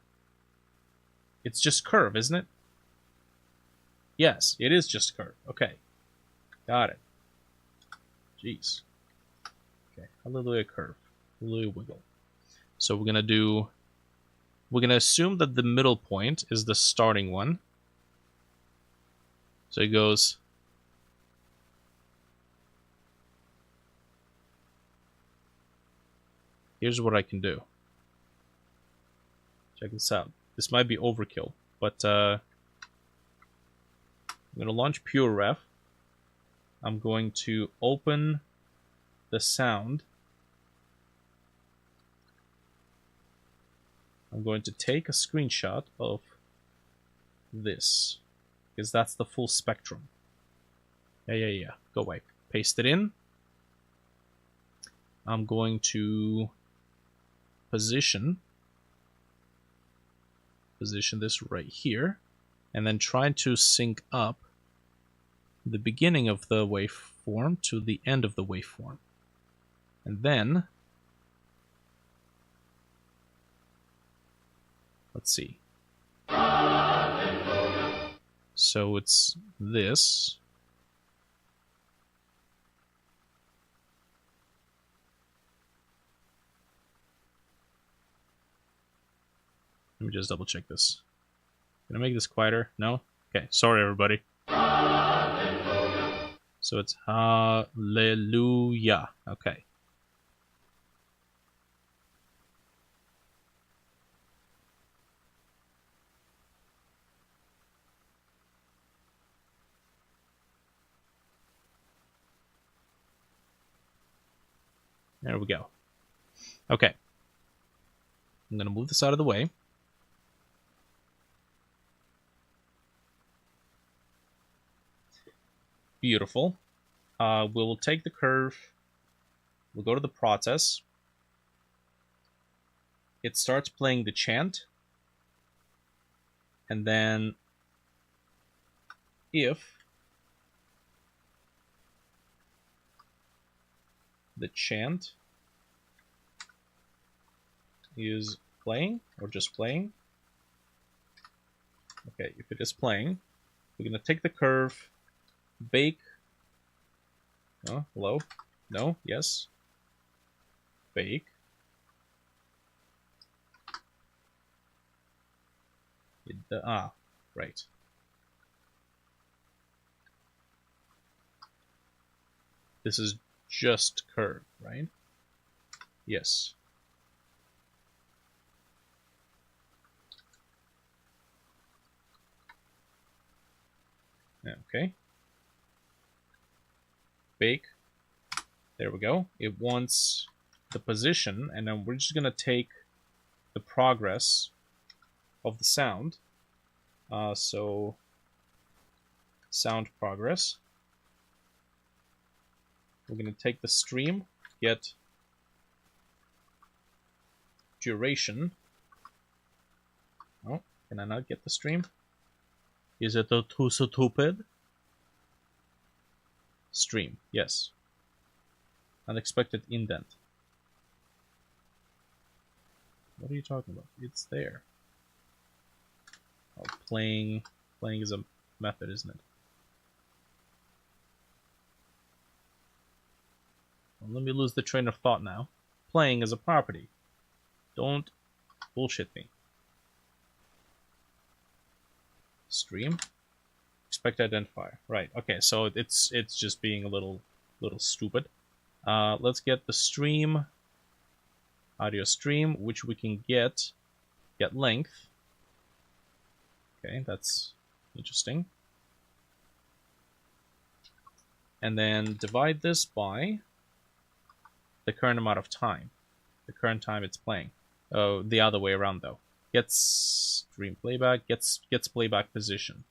Speaker 1: It's just curve, isn't it? Yes, it is just curve. Okay. Got it. Jeez. Okay, Hallelujah curve. Hallelujah wiggle. So we're gonna assume that the middle point is the starting one. So it goes... Here's what I can do. Check this out. This might be overkill, but I'm going to launch PureRef. I'm going to open the sound. I'm going to take a screenshot of this, because that's the full spectrum. Yeah. Go away. Paste it in. I'm going to position this right here, and then try to sync up the beginning of the waveform to the end of the waveform. And then, let's see. So it's this. Let me just double check this. Can I make this quieter? No? Okay, sorry everybody. So it's Hallelujah. Okay. There we go. Okay. I'm going to move this out of the way. Beautiful. We'll take the curve. We'll go to the process. It starts playing the chant. And then if the chant is playing or just playing. Okay, if it is playing, we're gonna take the curve, bake. Oh, hello? No, yes. Bake. Right. This is just curve, right? Yes. Okay. Bake. There we go. It wants the position, and then we're just gonna take the progress of the sound. So sound progress. We're gonna take the stream, get duration. Oh, can I not get the stream? Is it too stupid? Stream, yes. Unexpected indent. What are you talking about? It's there. Oh, playing is a method, isn't it? Well, let me lose the train of thought now. Playing is a property. Don't bullshit me. Stream. Expect identifier. Right. Okay. So it's just being a little stupid. Let's get the stream. Audio stream, which we can get length. Okay, that's interesting. And then divide this by the current amount of time. The current time it's playing. Oh, the other way around though. Gets stream playback, gets playback position.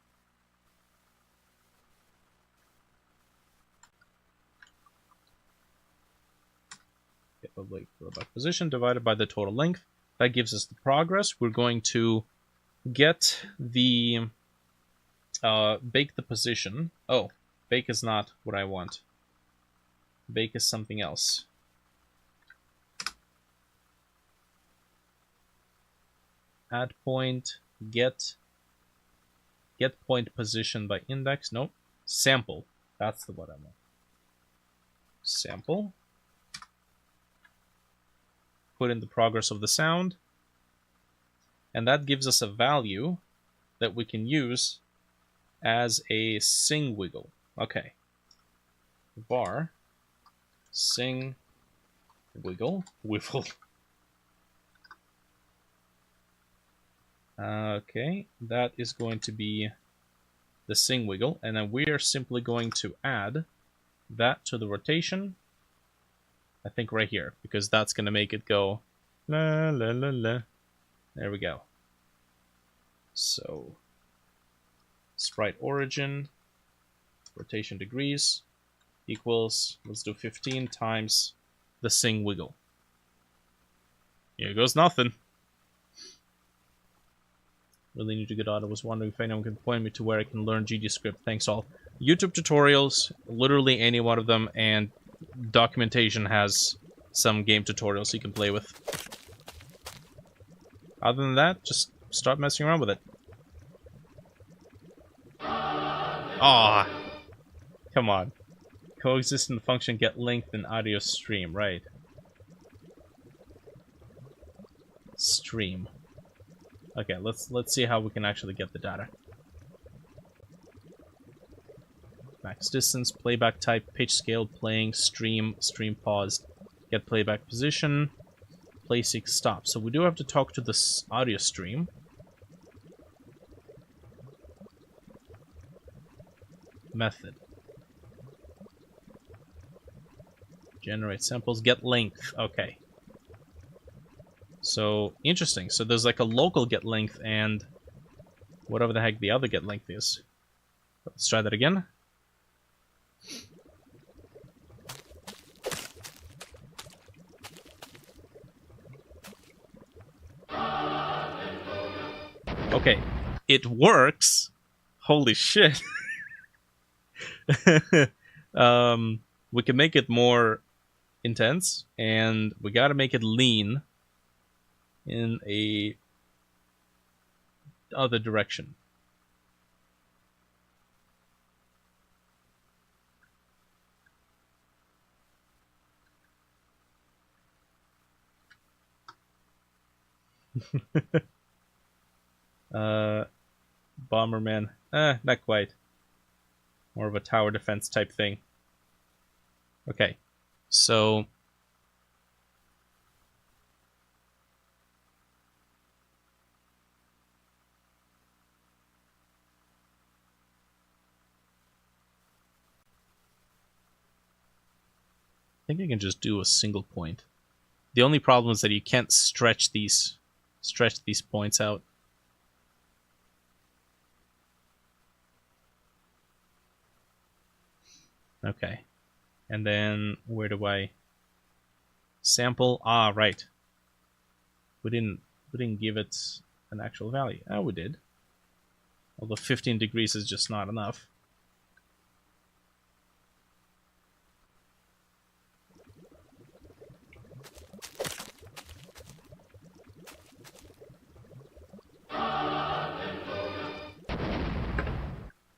Speaker 1: Get the playback position divided by the total length. That gives us the progress. We're going to get the bake the position. Oh, bake is not what I want. Bake is something else. Add point, get point position by index. Nope. Sample. That's the what I want. Sample. Put in the progress of the sound. And that gives us a value that we can use as a sing wiggle. Okay. Var sing wiggle. Wiffle. Okay, that is going to be the sing wiggle, and then we are simply going to add that to the rotation. I think right here, because that's going to make it go la la la la. There we go. So sprite origin rotation degrees equals, let's do 15 times the sing wiggle. Here goes nothing. Really need to get out. I was wondering if anyone can point me to where I can learn GDScript. Thanks all. YouTube tutorials, literally any one of them, and documentation has some game tutorials you can play with. Other than that, just start messing around with it. Ah, come on. Coexistent function get length in audio stream, right? Stream. Okay, let's see how we can actually get the data. Max distance, playback type, pitch scale, playing, stream, stream paused, get playback position, play seek stop. So we do have to talk to this audio stream. Method. Generate samples, get length. Okay. So, interesting. So there's like a local get length and whatever the heck the other get length is. Let's try that again. Okay, it works. Holy shit. We can make it more intense, and we gotta make it lean in a other direction. Bomberman. Not quite. More of a tower defense type thing. Okay, so I think I can just do a single point. The only problem is that you can't stretch these points out. Okay. And then where do I sample? Ah, right. We didn't give it an actual value. Oh, we did. Although 15 degrees is just not enough.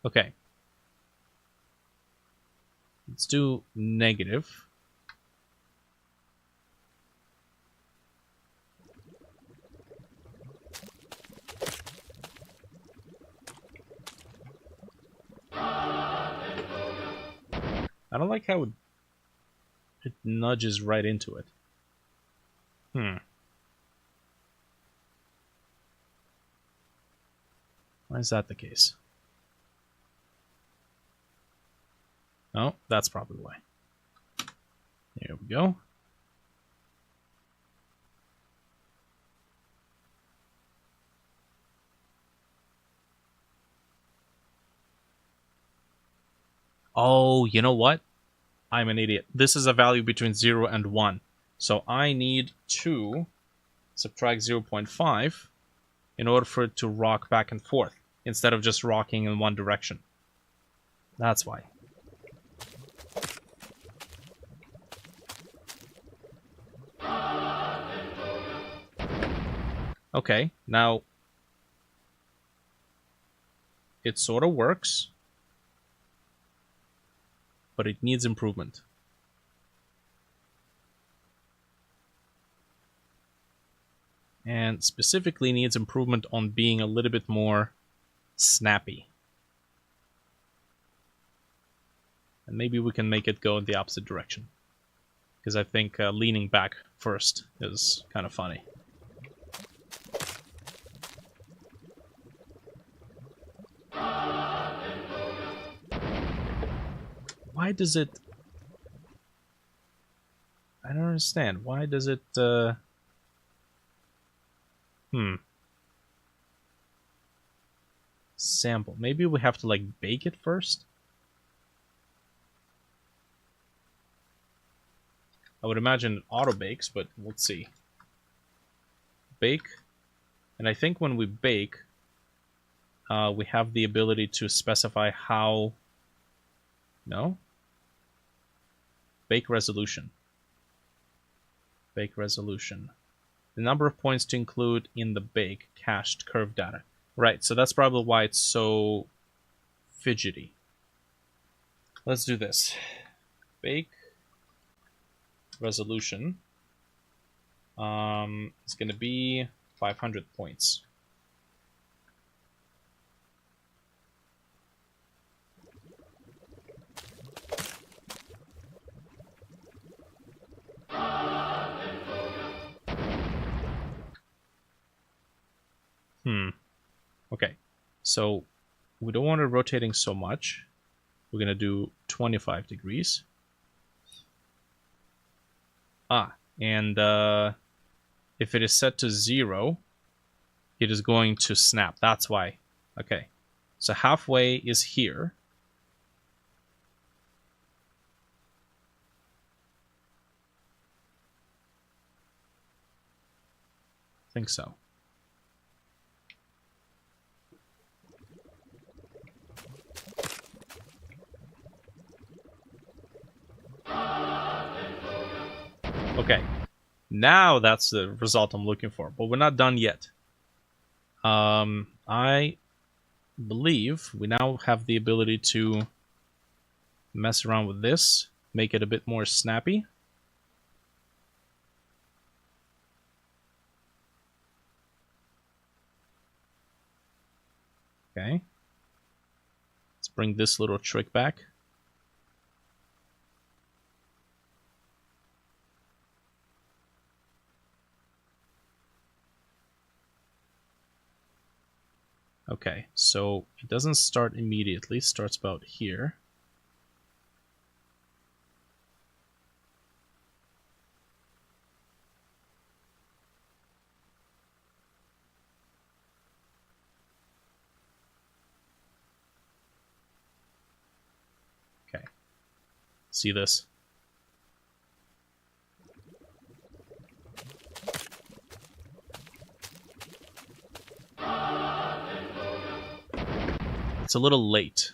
Speaker 1: Okay. Let's do negative. I don't like how it nudges right into it. Why is that the case? Oh, that's probably why. There we go. Oh, you know what? I'm an idiot. This is a value between 0 and 1. So I need to subtract 0.5 in order for it to rock back and forth, instead of just rocking in one direction. That's why. Okay, now it sort of works, but it needs improvement. And specifically needs improvement on being a little bit more snappy. And maybe we can make it go in the opposite direction, because I think leaning back first is kind of funny. Why does it... I don't understand. Why does it... Sample. Maybe we have to, like, bake it first? I would imagine it auto-bakes, but let's see. Bake. And I think when we bake, we have the ability to specify how... No? Bake resolution. Bake resolution. The number of points to include in the bake cached curve data. Right, so that's probably why it's so fidgety. Let's do this. Bake resolution is going to be 500 points. Okay, so we don't want it rotating so much. We're going to do 25 degrees. And if it is set to 0, it is going to snap. That's why. Okay, so halfway is here. I think so. Now that's the result I'm looking for, but we're not done yet. I believe we now have the ability to mess around with this, make it a bit more snappy. Okay. Let's bring this little trick back. Okay, so it doesn't start immediately, it starts about here. Okay. See this? It's a little late.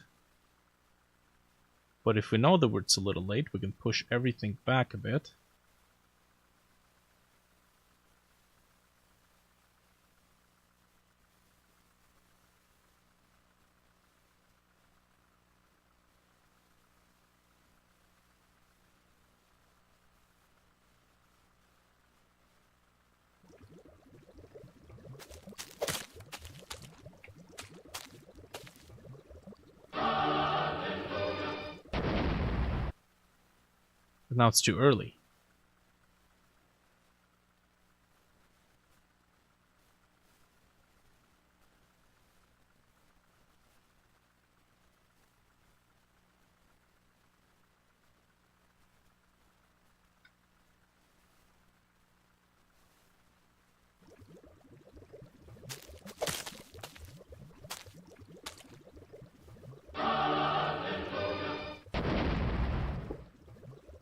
Speaker 1: But if we know that it's a little late, we can push everything back a bit. But now it's too early.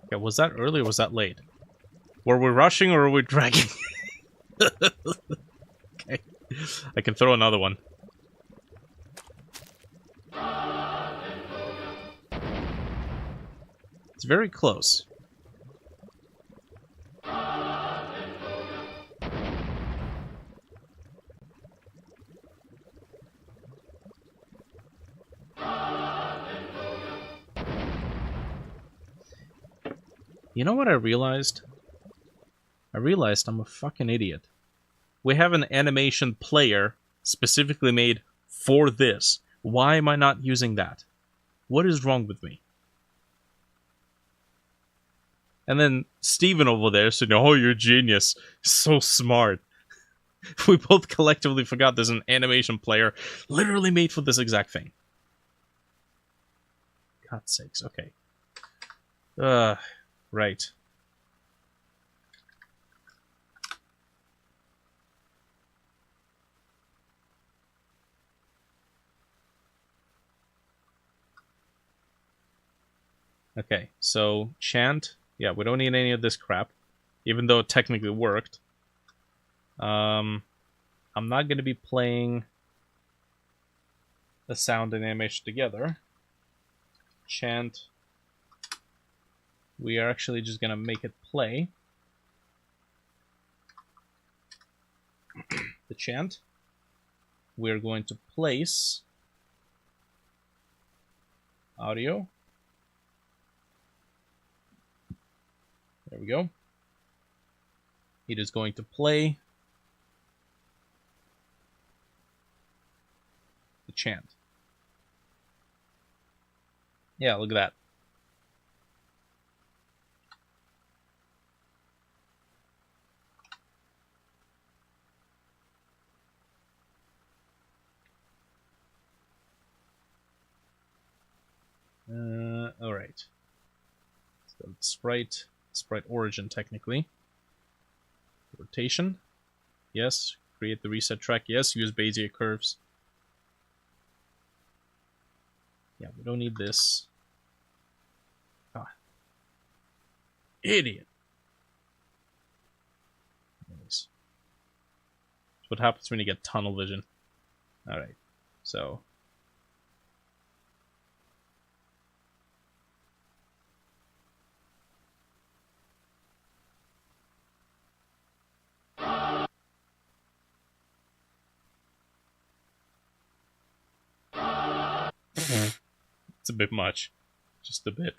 Speaker 1: Okay, was that early or was that late? Were we rushing or were we dragging? Okay. I can throw another one. It's very close. You know what I realized? I realized I'm a fucking idiot. We have an animation player specifically made for this. Why am I not using that? What is wrong with me? And then Steven over there said, "Oh, you're a genius. So smart." We both collectively forgot there's an animation player literally made for this exact thing. God's sakes, okay. Right. Okay, so chant. Yeah, we don't need any of this crap, even though it technically worked. I'm not going to be playing the sound and animation together. Chant. We are actually just going to make it play. The chant. We're going to place audio. There we go. It is going to play the chant. Yeah, look at that. Alright. So sprite origin technically. Rotation. Yes. Create the reset track. Yes. Use Bezier curves. Yeah, we don't need this. Ah. Idiot. Anyways. That's what happens when you get tunnel vision. Alright. So It's a bit much. Just a bit.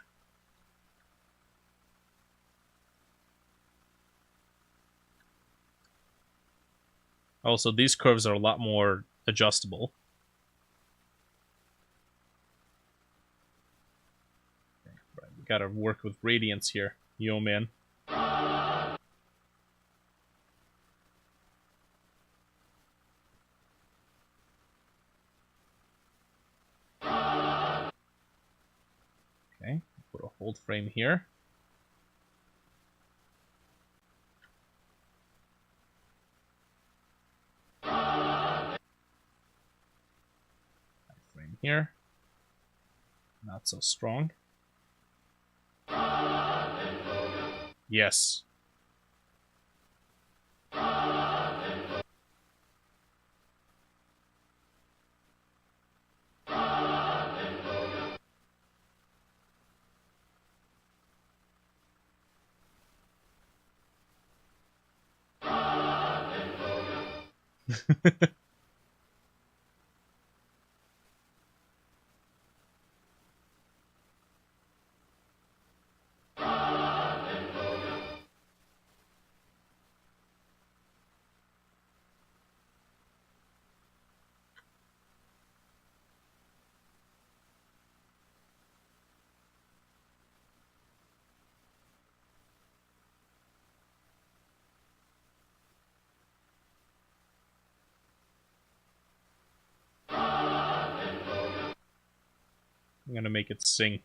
Speaker 1: Also, these curves are a lot more adjustable. Okay, right, we gotta work with radiance here. Yo, man. Okay, put a hold frame here. Frame here. Not so strong. Yes. I'm gonna make it sing.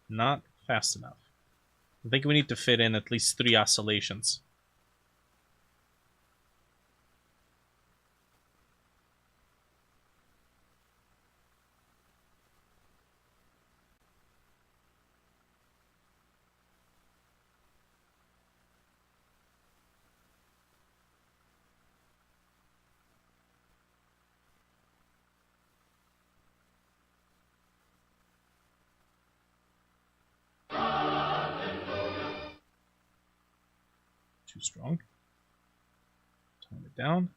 Speaker 1: Not fast enough. I think we need to fit in at least 3 oscillations. Too strong. Tone it down.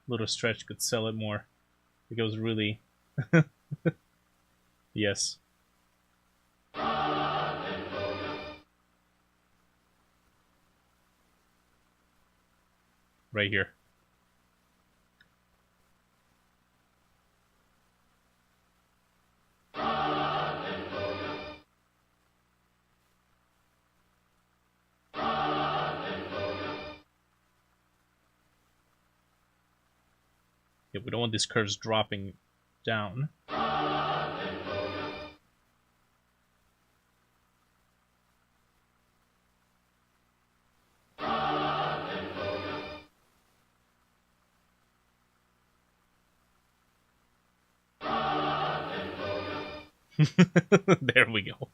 Speaker 1: Little stretch could sell it more. It goes really... Yes. Right here. Yeah, we don't want these curves dropping down. There we go.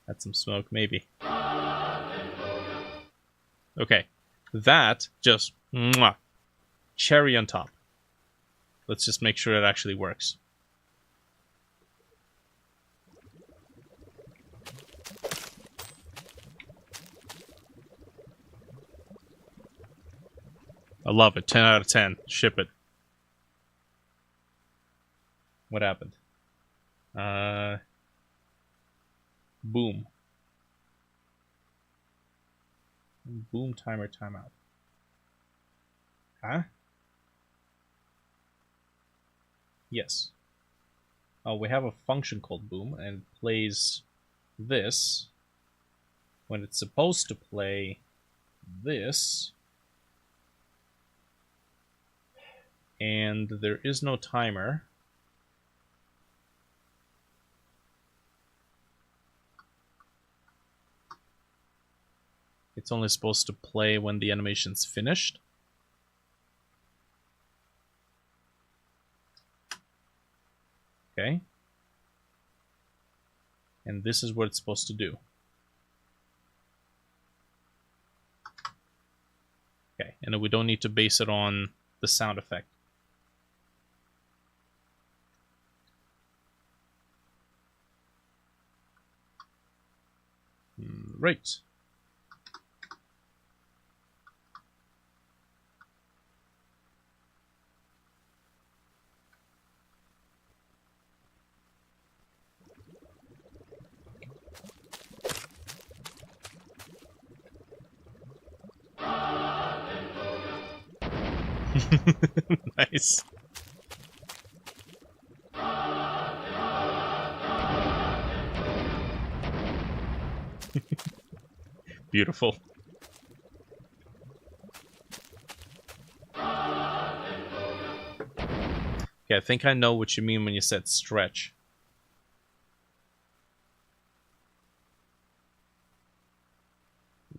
Speaker 1: Had some smoke, maybe. Okay, that just mwah, cherry on top. Let's just make sure it actually works. I love it. 10 out of 10. Ship it. What happened? Boom. Boom timer timeout. Huh? Yes. Oh, we have a function called boom, and it plays this when it's supposed to play this. And there is no timer. It's only supposed to play when the animation's finished. Okay. And this is what it's supposed to do. Okay, and we don't need to base it on the sound effect. Right. Nice. Beautiful. Okay, I think I know what you mean when you said stretch.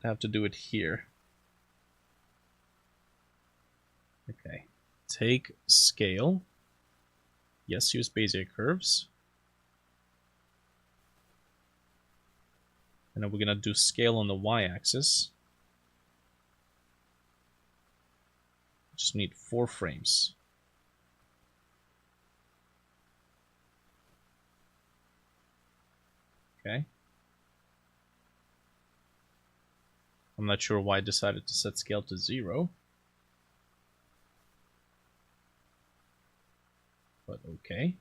Speaker 1: I have to do it here. Okay. Take scale. Yes, use Bezier curves. And then we're gonna do scale on the y-axis. Just need 4 frames. Okay. I'm not sure why I decided to set scale to 0. But okay.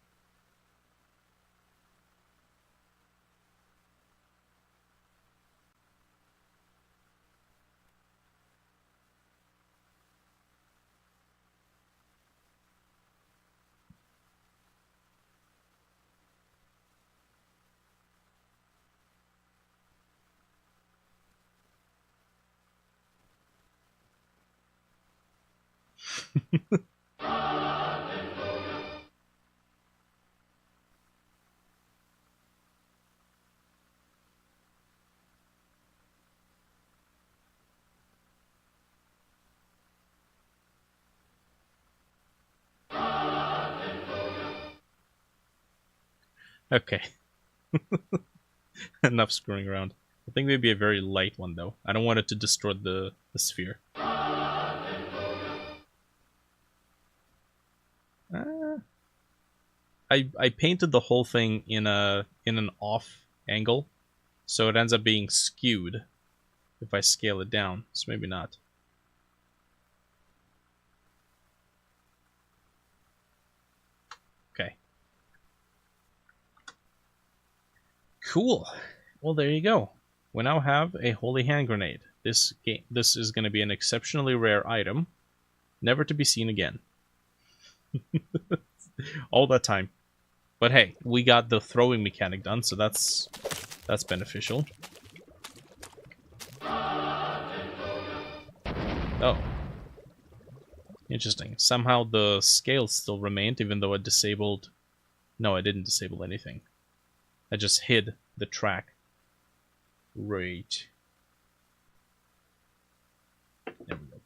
Speaker 1: Okay. Enough screwing around. I think maybe a very light one, though. I don't want it to distort the sphere. I painted the whole thing in an off angle, so it ends up being skewed if I scale it down. So maybe not. Okay. Cool. Well, there you go. We now have a holy hand grenade. This is going to be an exceptionally rare item, never to be seen again. All that time. But hey, we got the throwing mechanic done, so that's beneficial. Oh. Interesting. Somehow the scale still remained, even though I disabled... No, I didn't disable anything. I just hid the track. Right. There we go.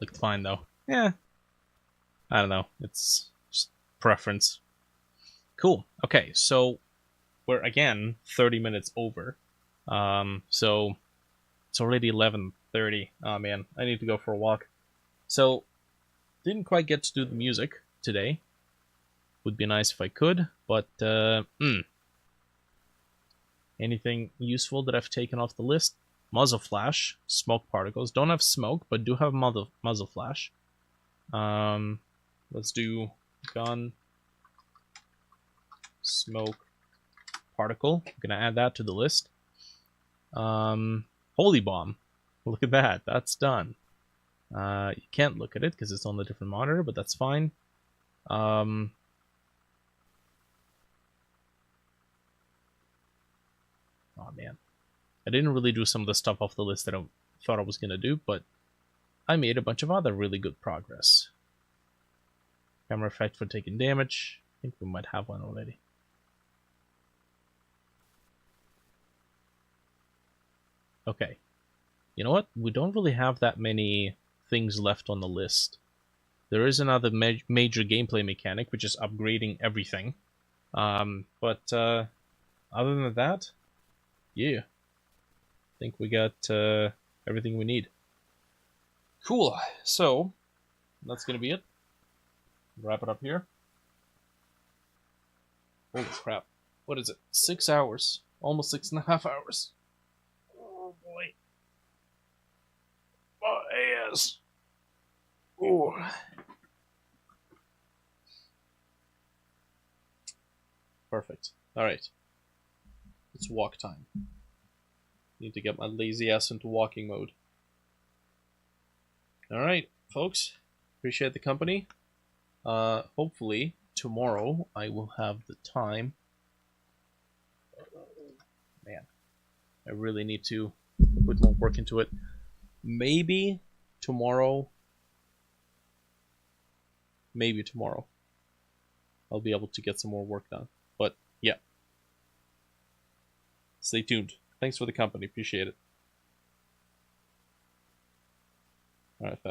Speaker 1: Looked fine though. Yeah. I don't know. It's just preference. Cool. Okay, so we're again 30 minutes over. So it's already 11:30. Oh man, I need to go for a walk. So didn't quite get to do the music. today. Would be nice if I could, but anything useful that I've taken off the list? Muzzle flash, smoke particles. Don't have smoke, but do have muzzle flash. Let's do gun, smoke, particle. I'm gonna add that to the list. Holy bomb. Look at that. That's done. You can't look at it because it's on a different monitor, but that's fine. Oh man, I didn't really do some of the stuff off the list that I thought I was gonna do, but I made a bunch of other really good progress. Camera effect for taking damage. I think we might have one already. Okay. You know what? We don't really have that many things left on the list. There is another major gameplay mechanic, which is upgrading everything. But other than that, yeah. I think we got everything we need. Cool. So, that's going to be it. Wrap it up here. Holy crap. What is it? 6 hours. Almost 6.5 hours. Oh boy. My ass. Ooh. Perfect. Alright. It's walk time. Need to get my lazy ass into walking mode. Alright, folks. Appreciate the company. Hopefully, tomorrow I will have the time. Man, I really need to put more work into it. Maybe tomorrow I'll be able to get some more work done. But yeah, stay tuned. Thanks for the company. Appreciate it. All right.